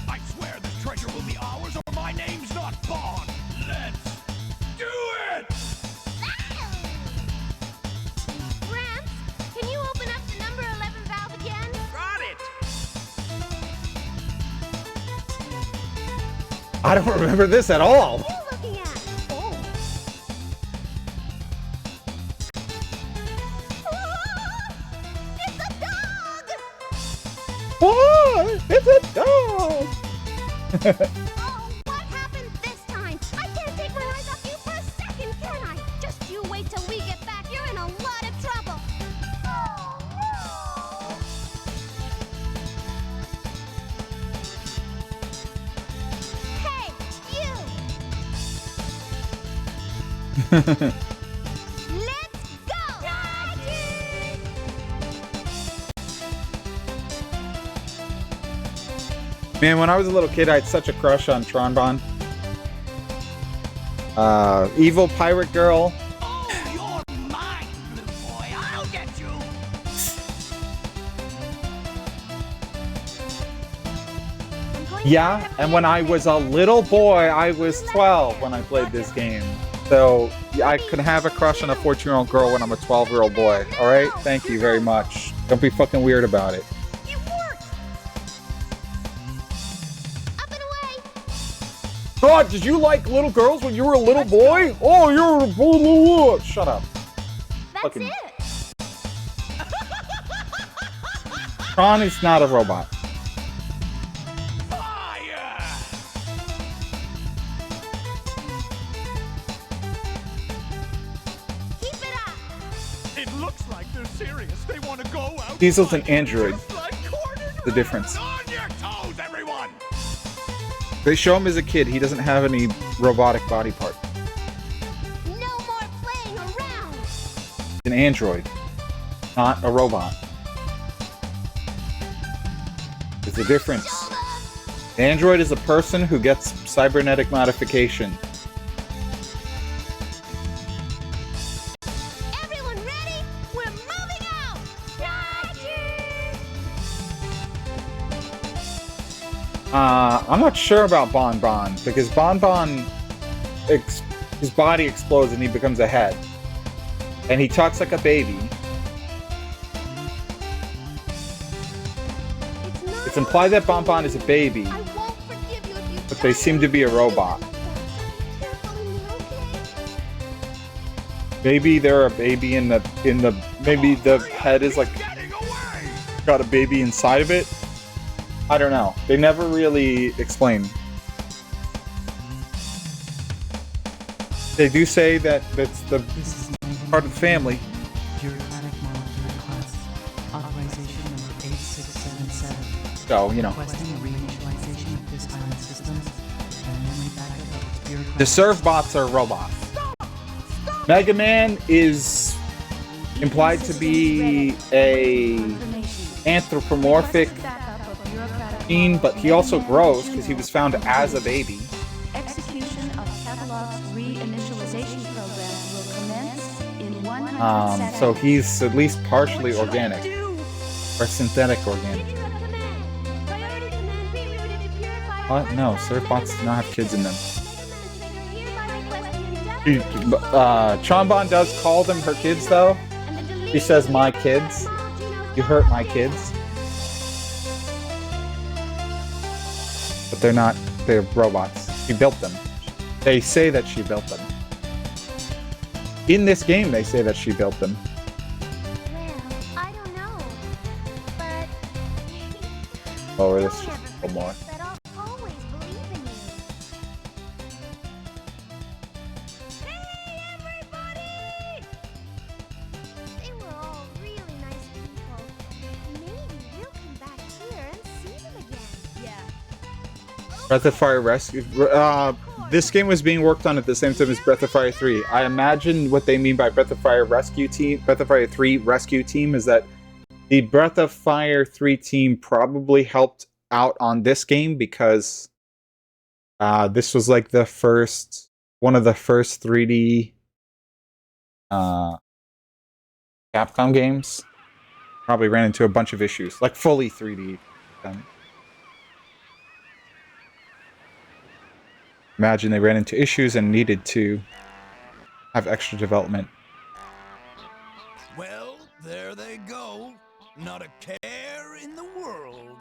I swear this treasure will be ours or my name's not Bond. Let's do it! Gramps, can you open up the number 11 valve again? Got it! I don't remember this at all. What are you looking at? Oh. It's a dog! What? It's a dog! Oh, what happened this time? I can't take my eyes off you for a second, can I? Just you wait till we get back. You're in a lot of trouble. Oh, no! Hey, you! Let's go! Daddy! Man, when I was a little kid, I had such a crush on Tronbon. Evil pirate girl. Oh, you're mine, little boy. I'll get you. Yeah, and when I was a little boy, I was 12 when I played this game. So I could have a crush on a 14-year-old girl when I'm a 12-year-old boy. All right? Thank you very much. Don't be fucking weird about it. It worked! Up and away! God, did you like little girls when you were a little boy? Oh, you're a boy. Shut up. That's Fucking- it! Tron is not a robot. Fire! Keep it up! It looks like they're serious. They want to go out. Diesel's an android. Like cornered The difference. on your toes, everyone. They show him as a kid. He doesn't have any robotic body part. No more playing around! An android, not a robot. There's a difference. Android is a person who gets cybernetic modification. Everyone ready? We're moving out! I'm not sure about Bon Bon because Bon Bon, his body explodes and he becomes a head, and he talks like a baby. It's implied that Bon Bon is a baby, I won't forgive you if you but they seem to be a robot. careful in there, okay? Maybe they're a baby in the maybe the head is like Getting away. got a baby inside of it. I don't know. They never really explain. They do say that that's the part of the family. Bureaucratic model third class. Authorization number 8677. So, you know. Requesting a reinitialization of this island systems and memory backup of its bureaucratic... The serve bots are robots. Megaman is implied to be a anthropomorphic being, but he also grows because he was found as a baby. Execution of catalog's reinitialization program will commence in 100 seconds. So he's at least partially organic. Or synthetic organic. What? No, serve bots do not have kids in them. Chonbon does call them her kids, though. She says, my kids. You hurt my kids. But they're not. They're robots. She built them. They say that she built them. In this game, they say that she built them. Well, I don't know. But... Lower this just a little more. But I'll always believe in you. Hey, everybody! They were all really nice people. Maybe we'll come back here and see them again. Yeah. Breath of Fire Rescue. This game was being worked on at the same time as Breath of Fire 3. I imagine what they mean by Breath of Fire Rescue Team, Breath of Fire 3 Rescue Team, is that the Breath of Fire 3 team probably helped out on this game because this was like one of the first 3D Capcom games. Probably ran into a bunch of issues, like fully 3D. Imagine they ran into issues and needed to have extra development. Well, there they go. Not a care in the world.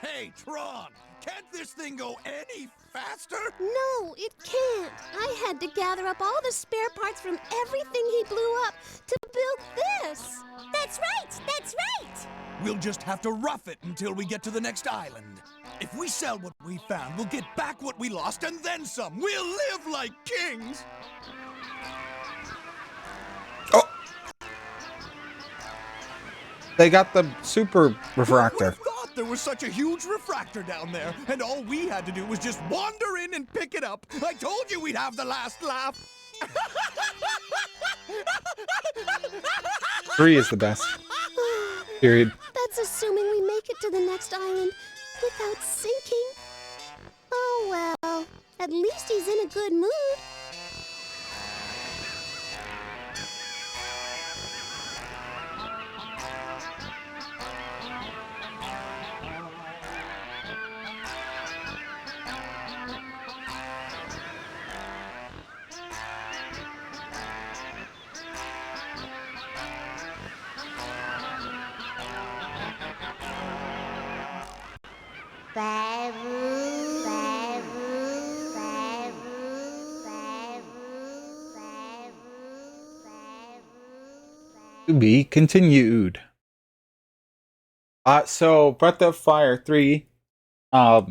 Hey, Tron, can't this thing go any faster? No, it can't. I had to gather up all the spare parts from everything he blew up to build this. That's right! That's right! We'll just have to rough it until we get to the next island. If we sell what we found, we'll get back what we lost and then some. We'll live like kings! Oh! They got the super refractor. Who thought there was such a huge refractor down there, and all we had to do was just wander in and pick it up. I told you we'd have the last laugh. 3 is the best. Period. That's assuming we make it to the next island without sinking. Oh well, at least he's in a good mood. To be continued. So Breath of Fire 3. Breath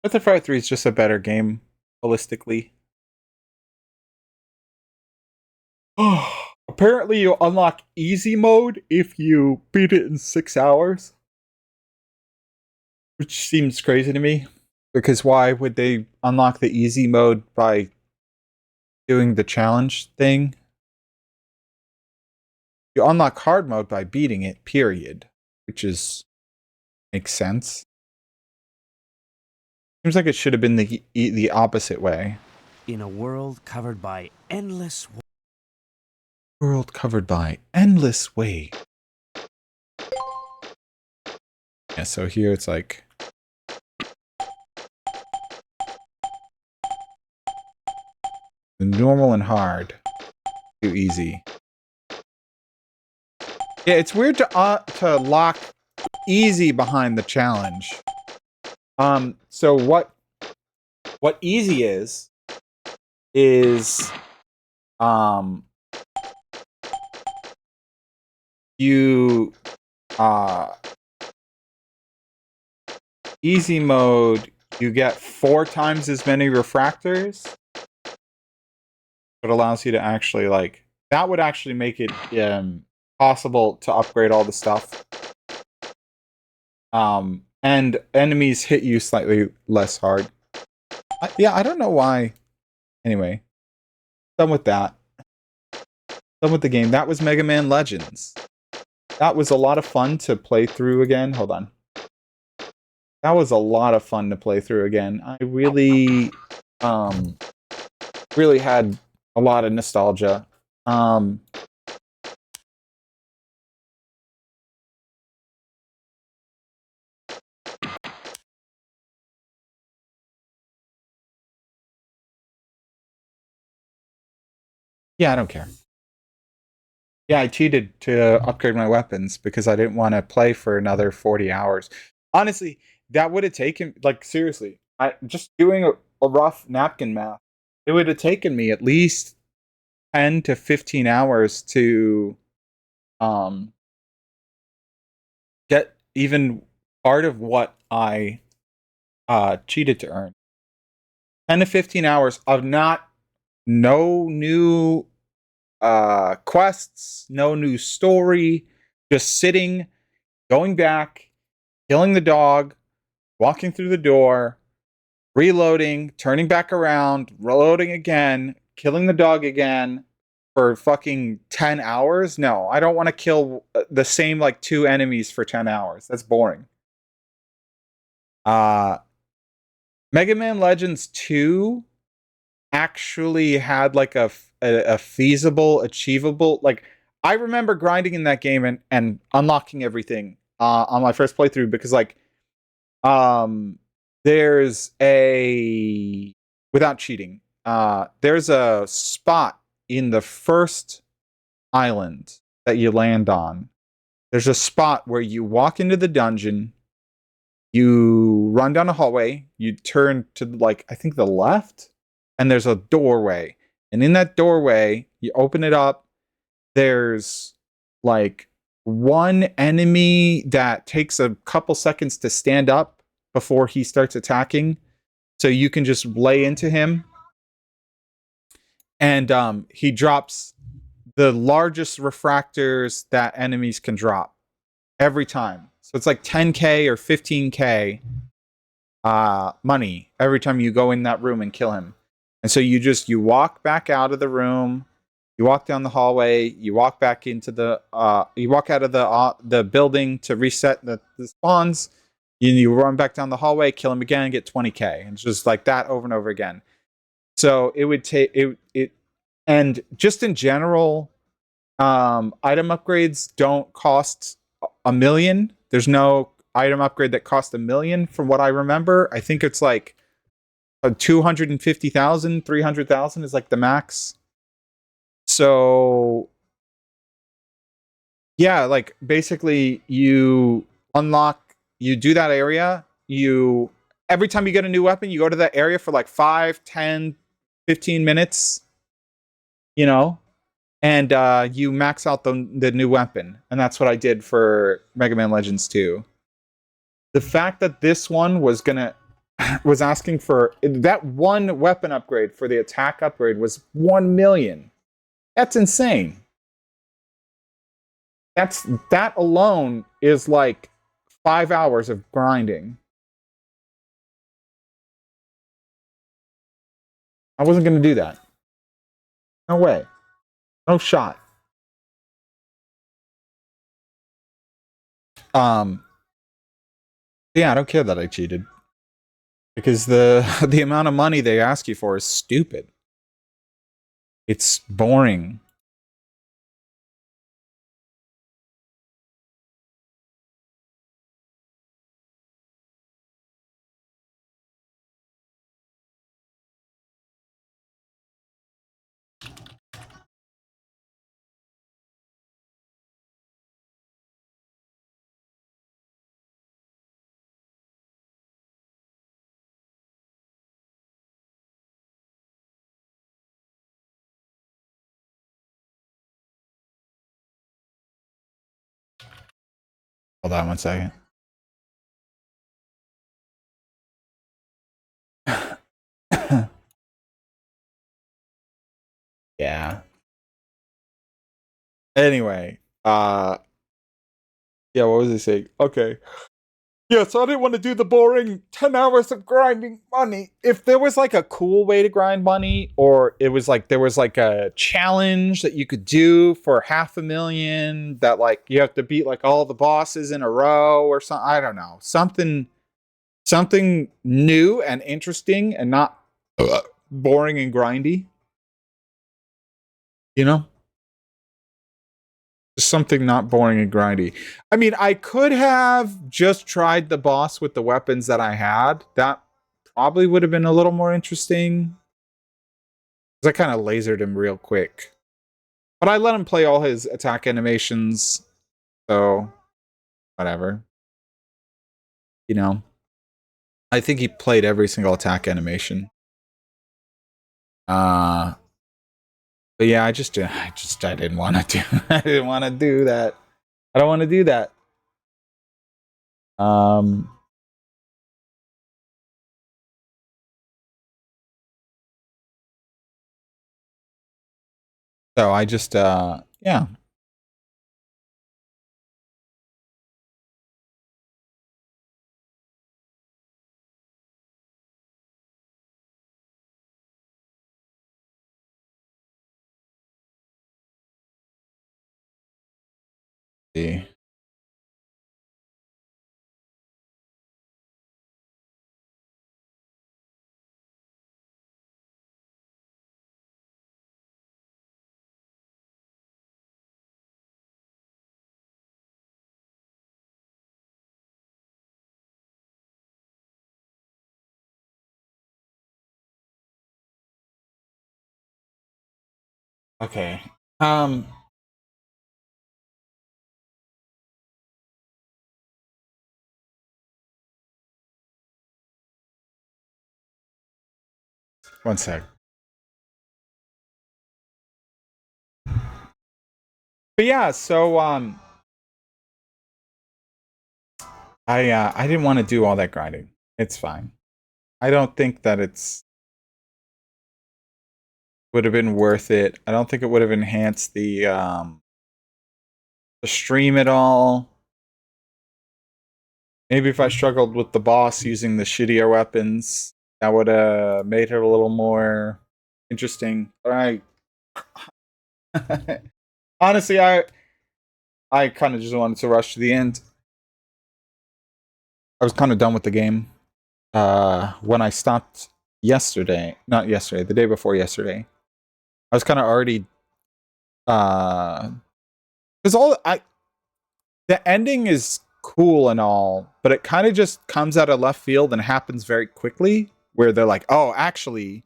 of Fire 3 is just a better game, holistically. Apparently you unlock easy mode if you beat it in 6 hours. Which seems crazy to me. Because why would they unlock the easy mode by doing the challenge thing? You unlock hard mode by beating it, period. Which makes sense. Seems like it should have been the opposite way. In a world covered by endless... World covered by endless way. Yeah, so here it's like... the normal and hard. Too easy. Yeah, it's weird to lock easy behind the challenge. So what easy is you easy mode, you get 4 times as many refractors. It allows you to actually like that would actually make it possible to upgrade all the stuff. And enemies hit you slightly less hard. Yeah, I don't know why. Anyway, done with that. Done with the game. That was Mega Man Legends. That was a lot of fun to play through again. Hold on. That was a lot of fun to play through again. I really, really had a lot of nostalgia. Yeah, I don't care. Yeah, I cheated to upgrade my weapons because I didn't want to play for another 40 hours. Honestly, that would have taken, like, seriously, I just doing a rough napkin math, it would have taken me at least 10 to 15 hours to get even part of what I cheated to earn. 10 to 15 hours of no new quests, no new story, just sitting, going back, killing the dog, walking through the door, reloading, turning back around, reloading again, killing the dog again for fucking 10 hours? No, I don't want to kill the same like 2 enemies for 10 hours. That's boring. Mega Man Legends 2 actually had like a feasible, achievable, like I remember grinding in that game and unlocking everything on my first playthrough because like there's a without cheating, there's a spot in the first island that you land on. There's a spot where you walk into the dungeon, you run down a hallway, you turn to like I think the left, and there's a doorway. And in that doorway, you open it up, there's like one enemy that takes a couple seconds to stand up before he starts attacking. So you can just lay into him. And he drops the largest refractors that enemies can drop every time. So it's like 10k or 15k money every time you go in that room and kill him. And so you walk back out of the room, you walk down the hallway, you walk back into you walk out of the building to reset the spawns. You run back down the hallway, kill him again, get 20k. And it's just like that over and over again. So it would take it, and just in general, item upgrades don't cost $1 million. There's no item upgrade that costs $1 million from what I remember. I think it's like 250,000, 300,000 is like the max. So yeah, like basically you do that area, every time you get a new weapon, you go to that area for like 5, 10, 15 minutes, you know, and you max out the new weapon. And that's what I did for Mega Man Legends 2. The fact that this one was asking for that one weapon upgrade for the attack upgrade was 1 million. That's insane. That alone is like 5 hours of grinding. I wasn't going to do that. No way. No shot. Yeah, I don't care that I cheated. Because the amount of money they ask you for is stupid. It's boring. Hold on one second. Yeah. Anyway, yeah, what was he saying? Okay. Yeah, so I didn't want to do the boring 10 hours of grinding money. If there was like a cool way to grind money, or it was like there was like a challenge that you could do for 500,000 that like you have to beat like all the bosses in a row or something. I don't know. Something new and interesting and not boring and grindy. You know? Something not boring and grindy. I mean, I could have just tried the boss with the weapons that I had. That probably would have been a little more interesting. Because I kind of lasered him real quick. But I let him play all his attack animations. So, whatever. You know? I think he played every single attack animation. But yeah, I didn't want to do I didn't want to do that. I don't want to do that. So I just yeah. See. Okay. One sec. But yeah, so I didn't want to do all that grinding. It's fine. I don't think that it's would have been worth it. I don't think it would have enhanced the stream at all. Maybe if I struggled with the boss using the shittier weapons, that would have made it a little more interesting. But honestly, I kind of just wanted to rush to the end. I was kind of done with the game. When I stopped yesterday, not yesterday, the day before yesterday, I was kind of already because the ending is cool and all, but it kind of just comes out of left field and happens very quickly. Where they're like, "Oh, actually,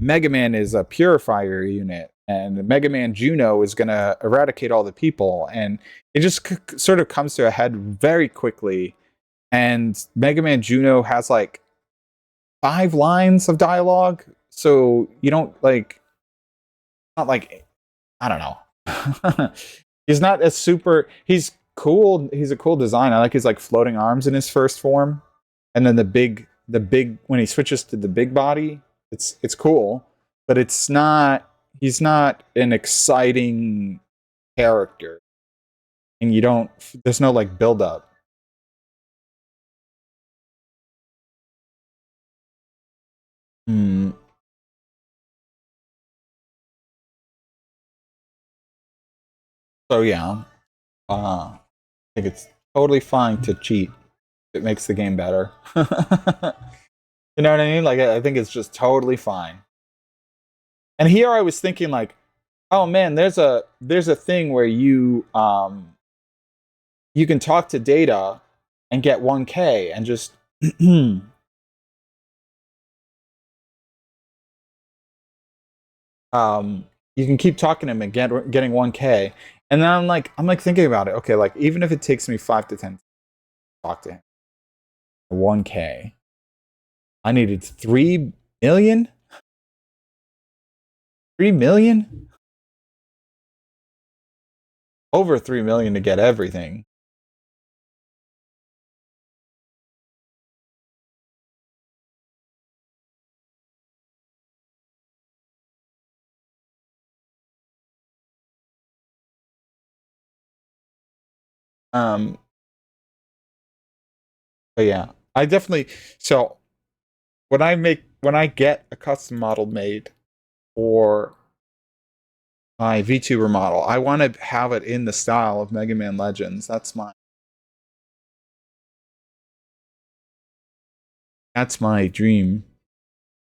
Megaman is a purifier unit, and Megaman Juno is gonna eradicate all the people," and it just sort of comes to a head very quickly. And Megaman Juno has like 5 lines of dialogue, so you don't like, not like, I don't know. He's not a super. He's cool. He's a cool design. I like his like floating arms in his first form, and then the big when he switches to the big body. It's cool, but it's not. He's not an exciting character, and you don't. There's no like build up. Hmm. So yeah, I think it's totally fine to cheat. It makes the game better. You know what I mean? Like I think it's just totally fine. And here I was thinking like, oh man, there's a thing where you can talk to Data and get 1K and just you can keep talking to him and getting 1K. And then I'm like thinking about it. Okay, like even if it takes me 5 to 10 to talk to him, 1K. I needed 3 million? 3 million? Over 3 million to get everything. Um, but yeah, I definitely. So when I get a custom model made for my VTuber model, I want to have it in the style of Mega Man Legends. That's my dream.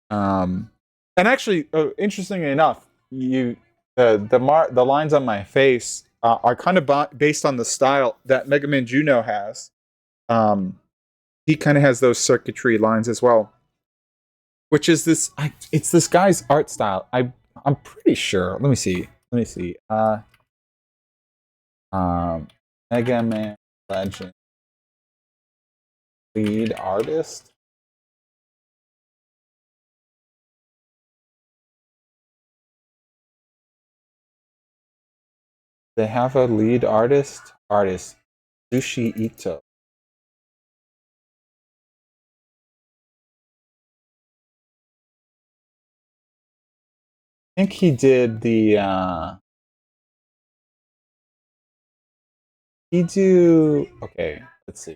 And actually, interestingly enough, the lines on my face are kind of based on the style that Mega Man Juno has. He kind of has those circuitry lines as well, which is this. It's this guy's art style. I'm pretty sure. Let me see. Let me see. Mega Man Legend lead artist. They have a lead artist. Sushi Ito. I think he did the. Okay, let's see.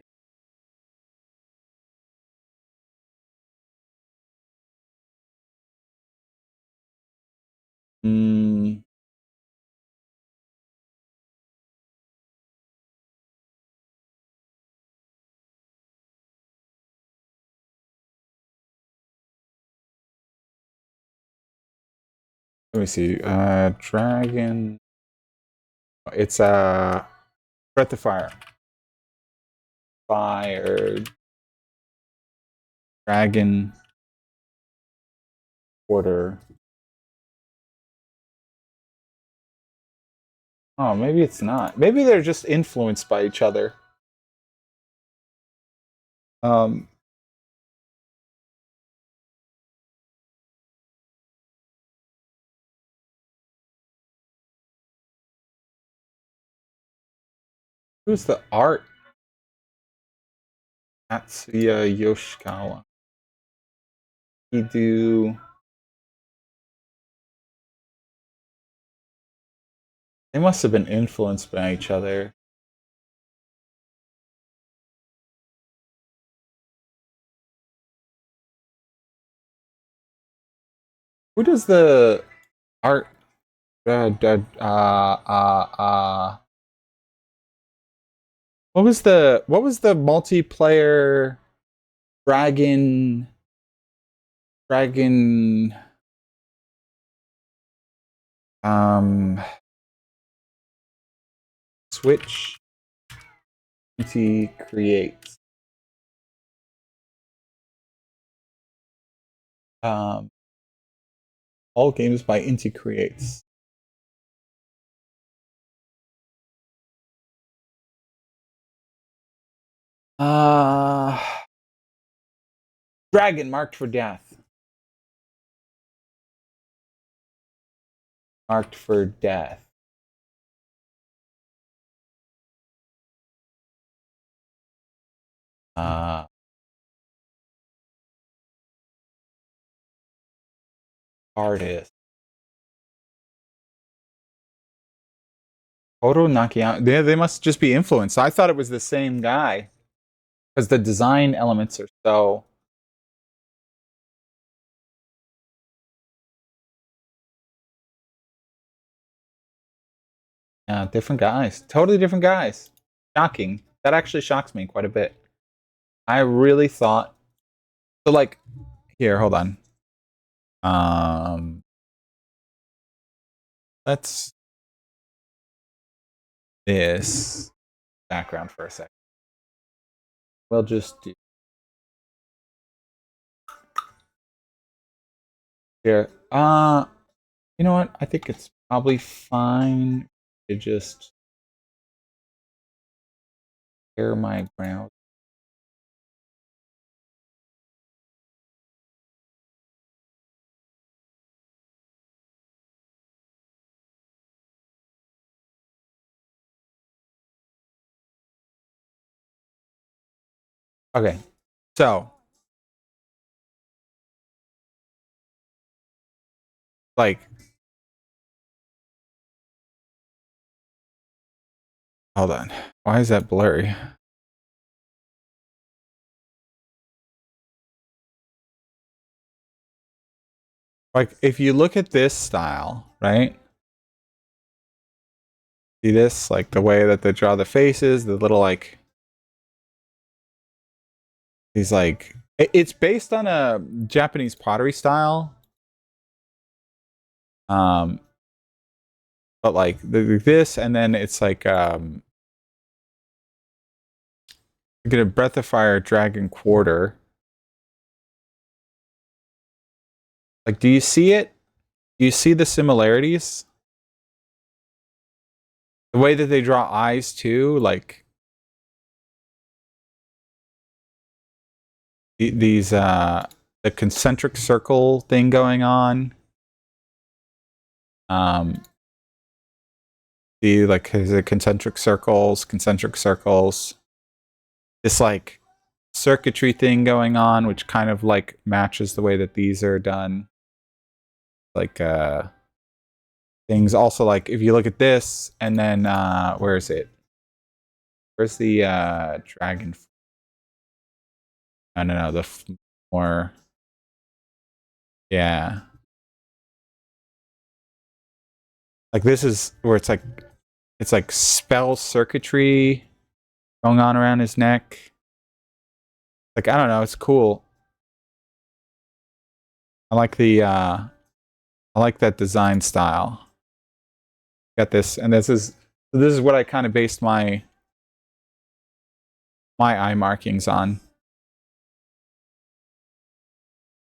Let me see. Dragon. It's Breath of Fire. Fire. Dragon. Quarter. Oh, maybe it's not. Maybe they're just influenced by each other. Who's the art? Atsuya Yoshikawa. They must have been influenced by each other. Who does the art? What was the multiplayer dragon Switch Inti creates all games by Inti creates. Dragon marked for death. Marked for death. Artist. Oto Nakayama. They must just be influenced. I thought it was the same guy. Because the design elements are so. Yeah, different guys. Totally different guys. Shocking. That actually shocks me quite a bit. I really thought. So, like, here, hold on. Let's this background for a second. We'll just do here. You know what? I think it's probably fine to just share my browser. Okay, so like, hold on. Why is that blurry? Like, if you look at this style, right? See this? Like, the way that they draw the faces, the little, like... These, like... It's based on a Japanese pottery style. But, like, this, and then it's, like, you get a Breath of Fire Dragon Quarter. Like, do you see it? Do you see the similarities? The way that they draw eyes, too, like... These, the concentric circle thing going on. The concentric circles. This, like, circuitry thing going on, which kind of, like, matches the way that these are done. Like, things also, like, if you look at this, and then, where is it? Where's the, dragon? I don't know, the more... Yeah. Like, this is where it's like spell circuitry going on around his neck. Like, I don't know, it's cool. I like that design style. Got this, and this is what I kind of based my eye markings on.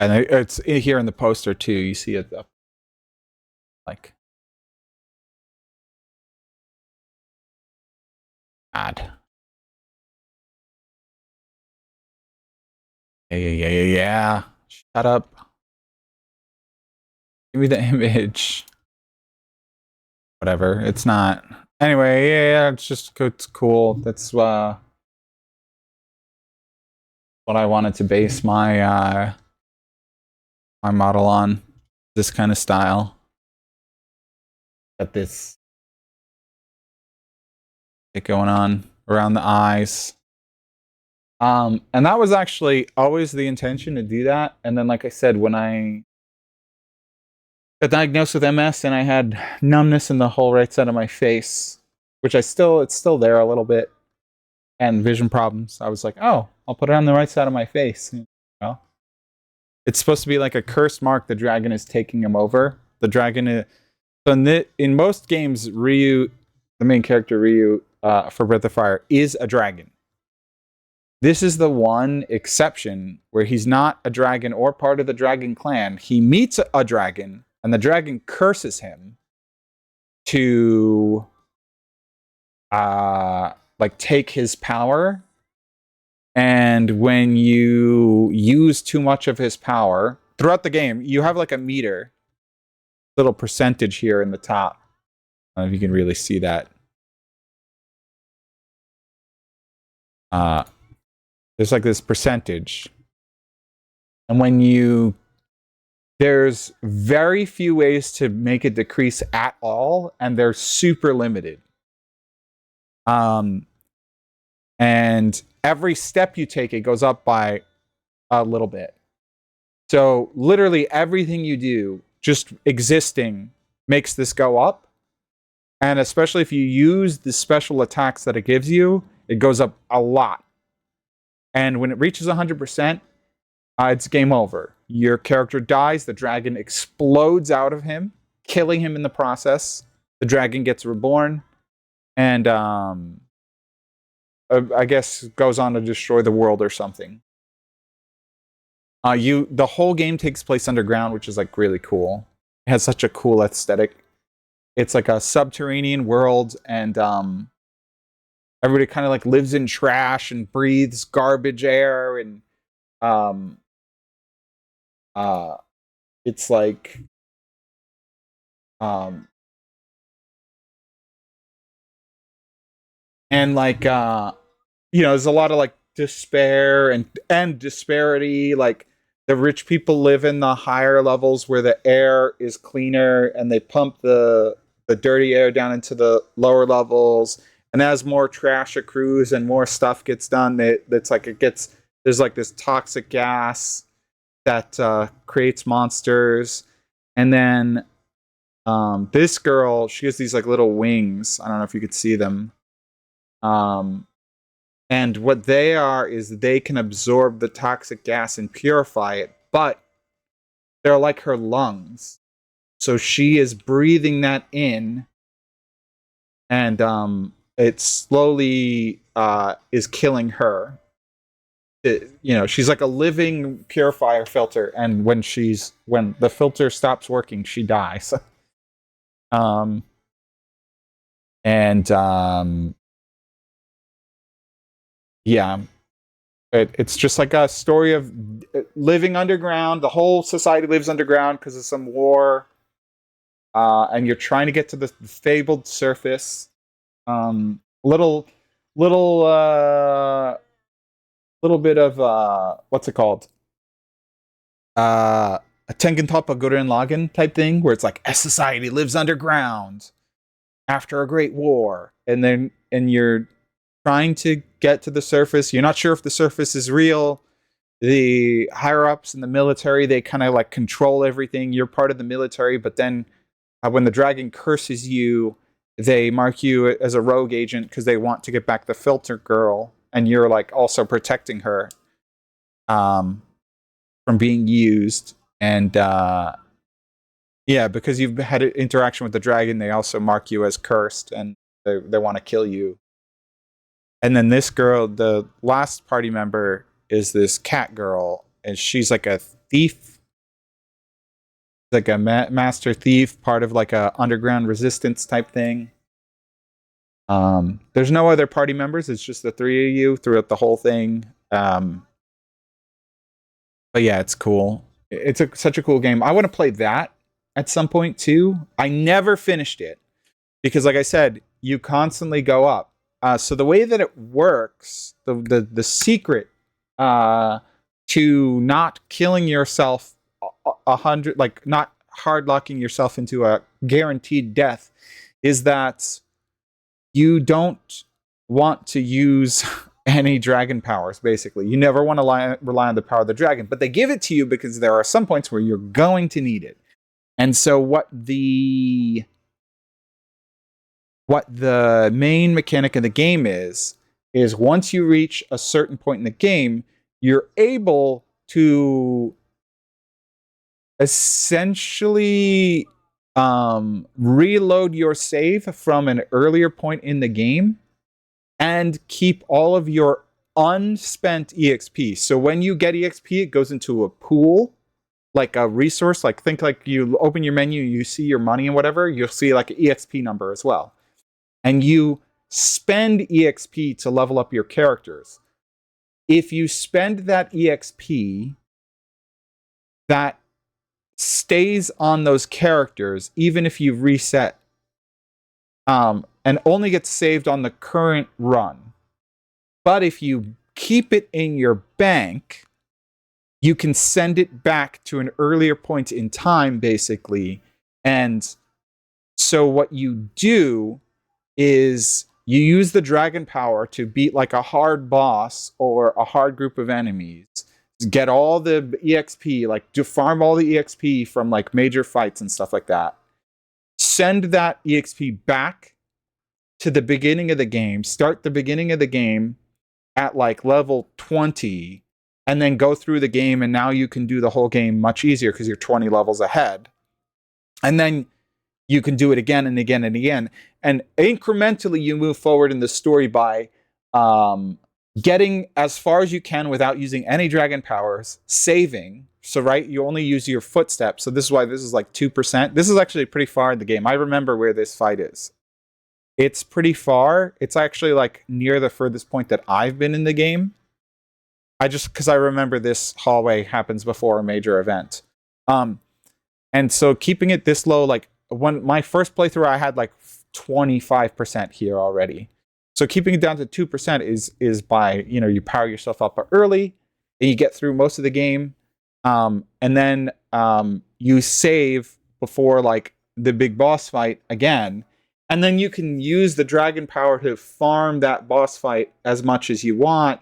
And it's here in the poster too. You see it up, like, add. Yeah. Shut up. Give me the image. Whatever. It's not. Anyway, yeah. It's cool. That's what I wanted to base my my model on. This kind of style. Got this bit going on around the eyes. And that was actually always the intention to do that. And then, like I said, when I got diagnosed with MS and I had numbness in the whole right side of my face, which it's still there a little bit, and vision problems, I was like, oh, I'll put it on the right side of my face. You know? It's supposed to be like a cursed mark. The dragon is taking him over. The dragon is... So in most games, Ryu, the main character Ryu, for Breath of Fire, is a dragon. This is the one exception where he's not a dragon or part of the dragon clan. He meets a dragon, and the dragon curses him to like take his power. And when you use too much of his power throughout the game, you have like a meter, little percentage here in the top. I don't know if you can really see that. There's like this percentage. And when there's very few ways to make it decrease at all, and they're super limited. And every step you take, it goes up by a little bit. So literally everything you do, just existing, makes this go up. And especially if you use the special attacks that it gives you, it goes up a lot. And when it reaches 100%, it's game over. Your character dies, the dragon explodes out of him, killing him in the process. The dragon gets reborn, and I guess goes on to destroy the world or something. The whole game takes place underground, which is like really cool. It has such a cool aesthetic. It's like a subterranean world, and everybody kind of like lives in trash and breathes garbage air, and it's like and like there's a lot of like despair and disparity. Like the rich people live in the higher levels where the air is cleaner, and they pump the dirty air down into the lower levels. And as more trash accrues and more stuff gets done, there's like this toxic gas that creates monsters. And then this girl, she has these like little wings. I don't know if you could see them. And what they are is they can absorb the toxic gas and purify it, but they're like her lungs. So she is breathing that in, and it slowly is killing her. She's like a living purifier filter, and when the filter stops working, she dies. Yeah, it's just like a story of living underground. The whole society lives underground because of some war, and you're trying to get to the fabled surface. Little bit of what's it called? A Tengen Toppa Gurren Lagann type thing, where it's like a society lives underground after a great war, and you're trying to get to the surface. You're not sure if the surface is real. The higher ups in the military, they kind of like control everything. You're part of the military, but then when the dragon curses you, they mark you as a rogue agent because they want to get back the filter girl, and you're like also protecting her from being used. And because you've had an interaction with the dragon, they also mark you as cursed, and they want to kill you. And then this girl, the last party member, is this cat girl, and she's like a thief, like a master thief, part of like a underground resistance type thing. There's no other party members. It's just the three of you throughout the whole thing. But yeah, it's cool. It's such a cool game. I want to play that at some point too. I never finished it because, like I said, you constantly go up. So the way that it works, the secret to not killing yourself 100, like not hard locking yourself into a guaranteed death, is that you don't want to use any dragon powers. Basically, you never want to rely on the power of the dragon, but they give it to you because there are some points where you're going to need it. And so what the main mechanic of the game is once you reach a certain point in the game, you're able to essentially reload your save from an earlier point in the game and keep all of your unspent EXP. So when you get EXP, it goes into a pool, like a resource. Like think like you open your menu, you see your money and whatever, you'll see like an EXP number as well. And you spend EXP to level up your characters. If you spend that EXP, that stays on those characters, even if you reset, and only gets saved on the current run. But if you keep it in your bank, you can send it back to an earlier point in time, basically. And so what you do is you use the dragon power to beat like a hard boss or a hard group of enemies, get all the EXP, like to farm all the EXP from like major fights and stuff like that. Send that EXP back to the beginning of the game, start the beginning of the game at like level 20, and then go through the game, and now you can do the whole game much easier because you're 20 levels ahead. And then you can do it again and again and again. And incrementally, you move forward in the story by getting as far as you can without using any dragon powers, saving. So, right, you only use your footsteps. So this is why this is like 2%. This is actually pretty far in the game. I remember where this fight is. It's pretty far. It's actually like near the furthest point that I've been in the game. Because I remember this hallway happens before a major event. And so keeping it this low, like when my first playthrough, I had like 25% here already. So keeping it down to 2% is by, you power yourself up early and you get through most of the game. And then you save before like the big boss fight again. And then you can use the dragon power to farm that boss fight as much as you want.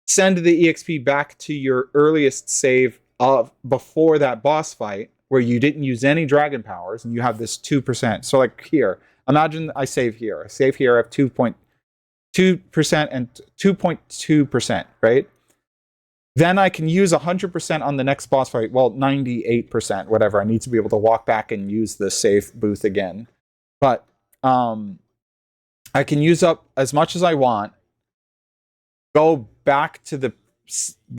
Send the EXP back to your earliest save of before that boss fight, where you didn't use any dragon powers, and you have this 2%. So like here, imagine I save here. I save here, I have 2.2% and 2.2%, right? Then I can use 100% on the next boss fight. Well, 98%, whatever. I need to be able to walk back and use the save booth again. But I can use up as much as I want, go back to the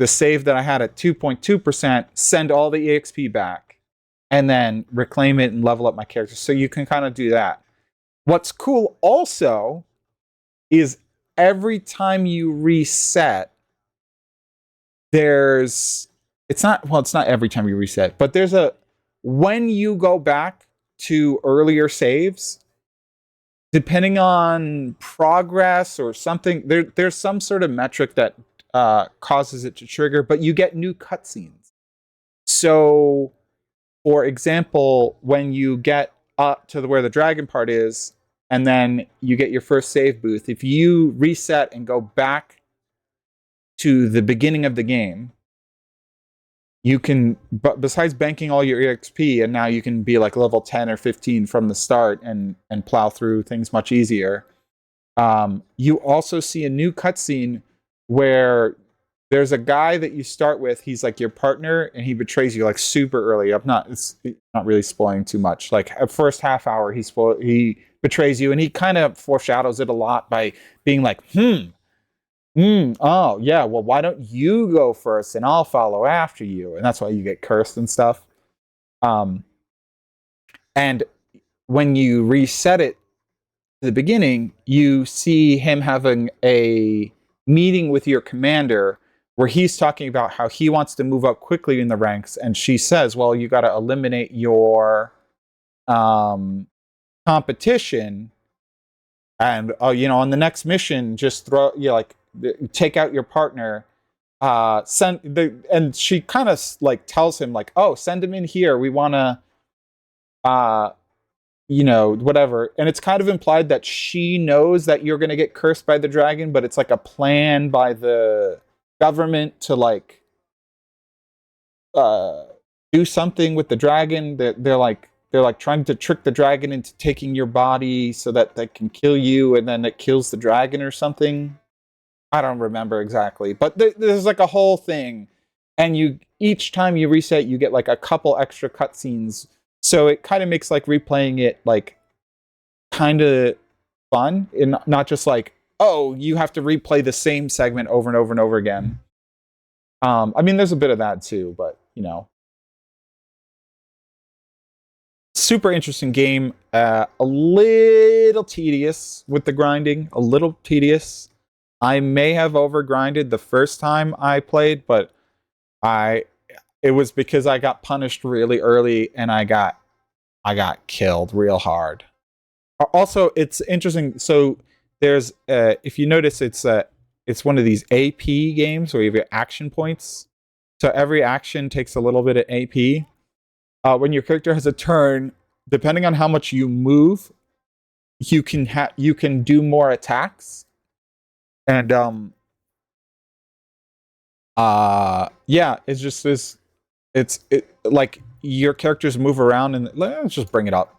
save that I had at 2.2%, send all the EXP back, and then reclaim it and level up my character. So you can kind of do that. What's cool also is every time you reset, it's not every time you reset, but when you go back to earlier saves, depending on progress or something, there's some sort of metric that causes it to trigger, but you get new cutscenes. So, for example, when you get up to where the dragon part is, and then you get your first save booth, if you reset and go back to the beginning of the game, you can, but besides banking all your EXP, and now you can be like level 10 or 15 from the start and plow through things much easier. You also see a new cutscene where there's a guy that you start with. He's like your partner, and he betrays you like super early. It's not really spoiling too much. Like at first half hour, he betrays you, and he kind of foreshadows it a lot by being like, oh yeah, well, why don't you go first and I'll follow after you? And that's why you get cursed and stuff. And when you reset it to the beginning, you see him having a meeting with your commander where he's talking about how he wants to move up quickly in the ranks, and she says, well, you got to eliminate your competition, and on the next mission, just take out your partner, and she kind of like tells him like, oh, send him in here, we want to whatever. And it's kind of implied that she knows that you're going to get cursed by the dragon, but it's like a plan by the government to like do something with the dragon. They're like trying to trick the dragon into taking your body so that they can kill you, and then it kills the dragon or something. I don't remember exactly, but there's like a whole thing, and each time you reset, you get like a couple extra cutscenes. So it kind of makes like replaying it like kind of fun, and not just like, oh, you have to replay the same segment over and over and over again. I mean, there's a bit of that too, but super interesting game. A little tedious with the grinding, a little tedious. I may have overgrinded the first time I played, but it was because I got punished really early and I got killed real hard. Also, it's interesting. So there's if you notice, it's one of these AP games where you have action points. So every action takes a little bit of AP. When your character has a turn, depending on how much you move, you can do more attacks. And yeah, it's just this. It's like your characters move around, and let's just bring it up.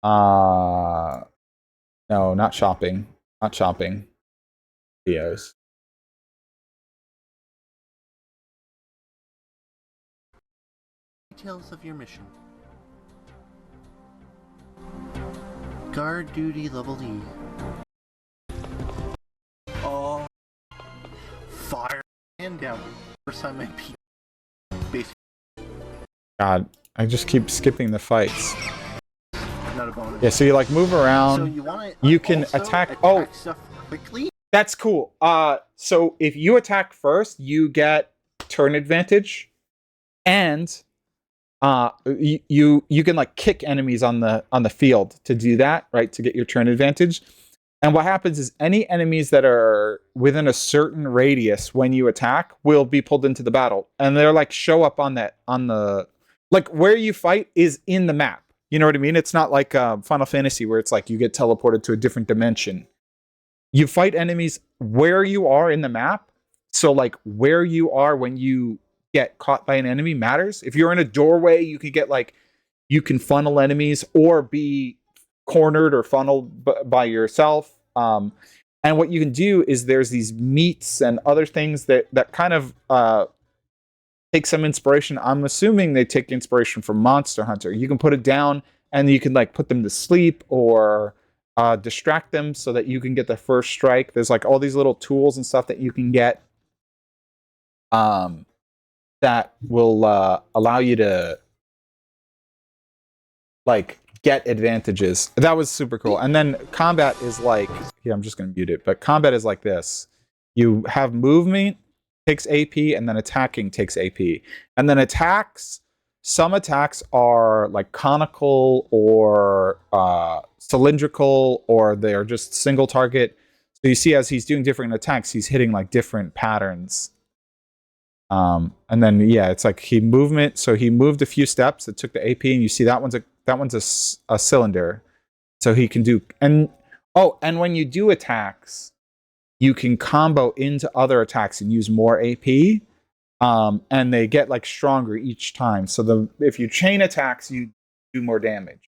No, not shopping. Not shopping. Videos. Details of your mission. Guard duty level E. Oh, fire and down. First time I peed. God, I just keep skipping the fights. Not a bonus. Yeah, so you like move around. So you can attack. Oh, stuff quickly. That's cool. So if you attack first, you get turn advantage, and you can like kick enemies on the field to do that, right? To get your turn advantage. And what happens is any enemies that are within a certain radius when you attack will be pulled into the battle, and they're like show up on the like where you fight is in the map. You know what I mean? It's not like Final Fantasy where it's like you get teleported to a different dimension. You fight enemies where you are in the map. So like where you are when you get caught by an enemy matters. If you're in a doorway, you can get like you can funnel enemies or be cornered or funneled by yourself. And what you can do is there's these meats and other things that kind of take some inspiration. I'm assuming they take inspiration from Monster Hunter. You can put it down and you can like put them to sleep or distract them so that you can get the first strike. There's like all these little tools and stuff that you can get that will allow you to like get advantages. That was super cool. And then combat is like, yeah, I'm just gonna mute it, but combat is like this. You have movement takes AP, and then attacking takes AP. And then attacks, some attacks are like conical or cylindrical, or they are just single target. So you see as he's doing different attacks, he's hitting like different patterns. And then yeah, it's like he movement. So he moved a few steps. It took the AP, and you see that one's a cylinder. So he can do and when you do attacks, you can combo into other attacks and use more AP. And they get like stronger each time. So if you chain attacks, you do more damage.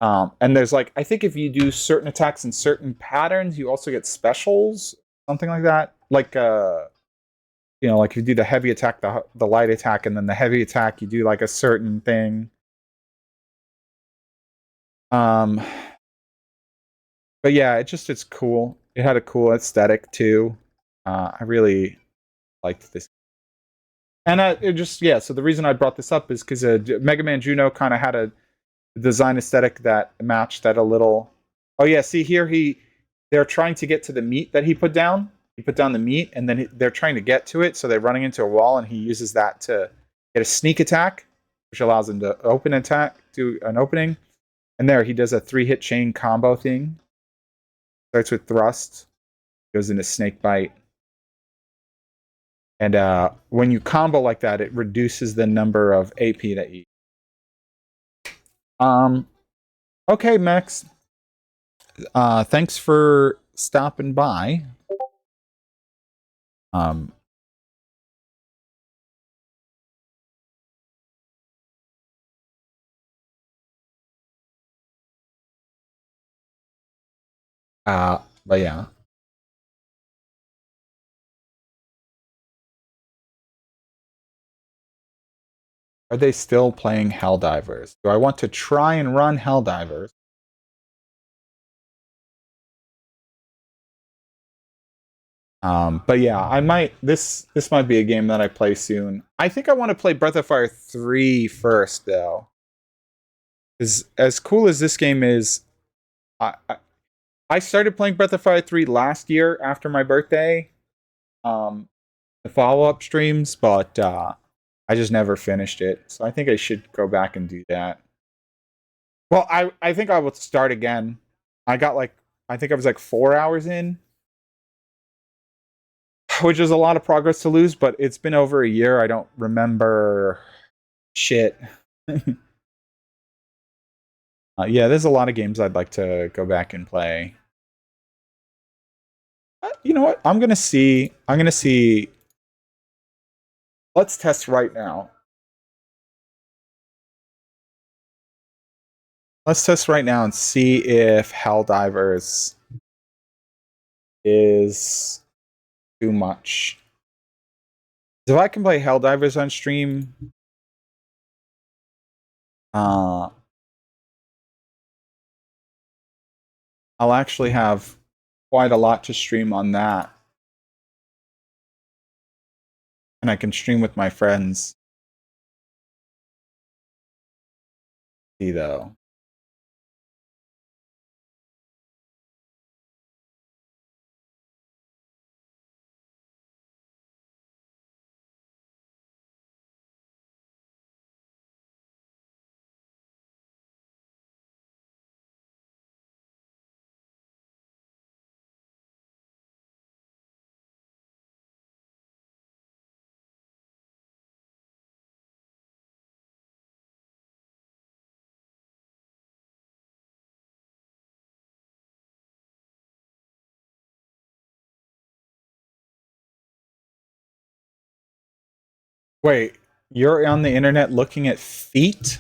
And there's like I think if you do certain attacks in certain patterns, you also get specials, something like that. Like you know, like you do the heavy attack, the light attack, and then the heavy attack, you do like a certain thing. But yeah, it's cool. It had a cool aesthetic too. I really liked this. And it just yeah. So the reason I brought this up is because Mega Man Juno kind of had a design aesthetic that matched that a little. Oh yeah, see here they're trying to get to the meat that he put down. He put down the meat, and then they're trying to get to it, so they're running into a wall, and he uses that to get a sneak attack, which allows him to do an opening. And there he does a 3-hit chain combo thing. Starts with thrust, goes into snake bite. And when you combo like that, it reduces the number of AP that you okay, Max. Thanks for stopping by. But yeah. Are they still playing Helldivers? Do I want to try and run Helldivers? But yeah, I might. This might be a game that I play soon. I think I want to play Breath of Fire 3 first, though. As cool as this game is, I started playing Breath of Fire 3 last year after my birthday. The follow-up streams, but I just never finished it. So I think I should go back and do that. Well, I think I would start again. I think I was like 4 hours in, which is a lot of progress to lose, but it's been over a year. I don't remember shit. Yeah, there's a lot of games I'd like to go back and play. You know what? I'm gonna see. Let's test right now. Let's test right now and see if Helldivers is too much. If I can play Helldivers on stream, I'll actually have quite a lot to stream on that. And I can stream with my friends. See though. Wait, you're on the internet looking at feet?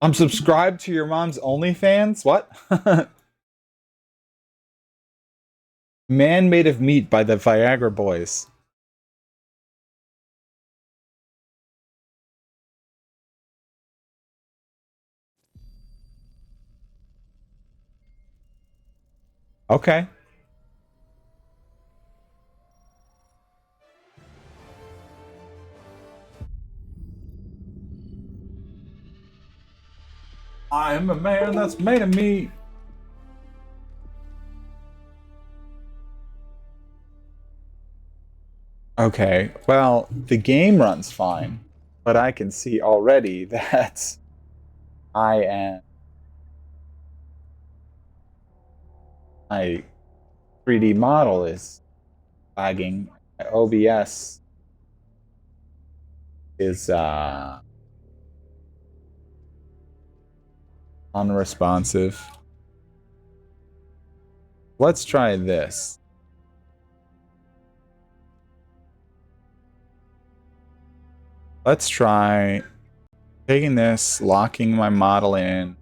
I'm subscribed to your mom's OnlyFans? What? Man Made of Meat by the Viagra Boys. Okay. I'm a man that's made of meat. Okay, well, the game runs fine, but I can see already that I am... My 3D model is lagging. My OBS is unresponsive. Let's try this. Let's try taking this, locking my model in.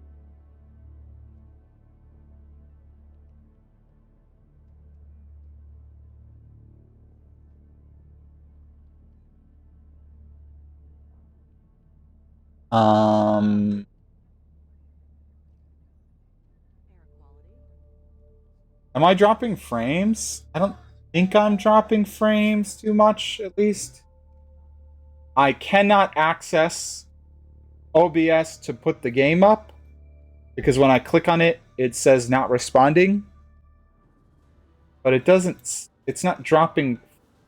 Am I dropping frames? I don't think I'm dropping frames too much, at least. I cannot access OBS to put the game up because when I click on it, it says not responding. But it doesn't, it's not dropping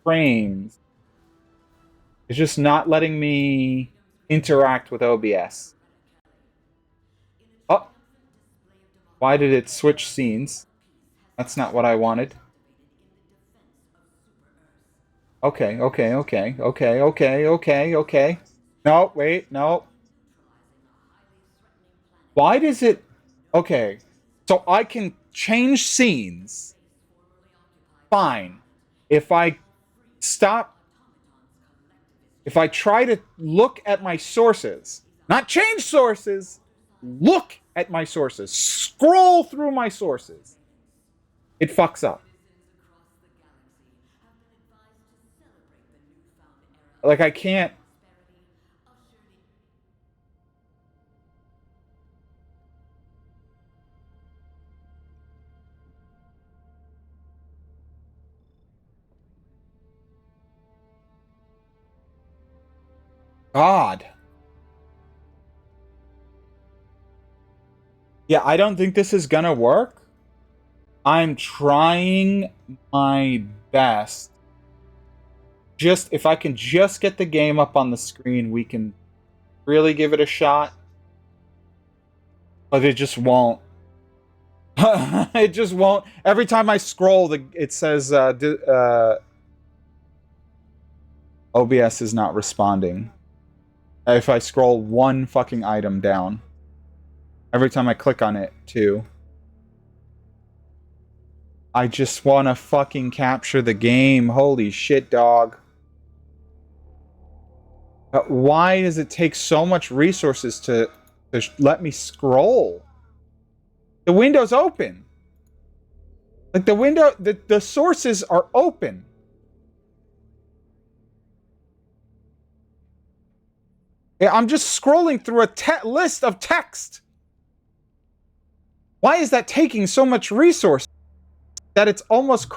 frames. It's just not letting me interact with OBS. Oh, why did it switch scenes? That's not what I wanted. Okay. No, wait, no. Why does it... Okay, so I can change scenes. Fine. If I stop... If I try to look at my sources, not change sources, look at my sources, scroll through my sources, it fucks up. Like, I can't... God. Yeah, I don't think this is gonna work. I'm trying my best. Just, if I can just get the game up on the screen, we can really give it a shot. But it just won't. It just won't. Every time I scroll, it says OBS is not responding. If I scroll one fucking item down. Every time I click on it, too. I just want to fucking capture the game. Holy shit, dog. But why does it take so much resources to let me scroll? The window's open. Like, the window, the sources are open. Yeah, I'm just scrolling through a list of text. Why is that taking so much resource that it's almost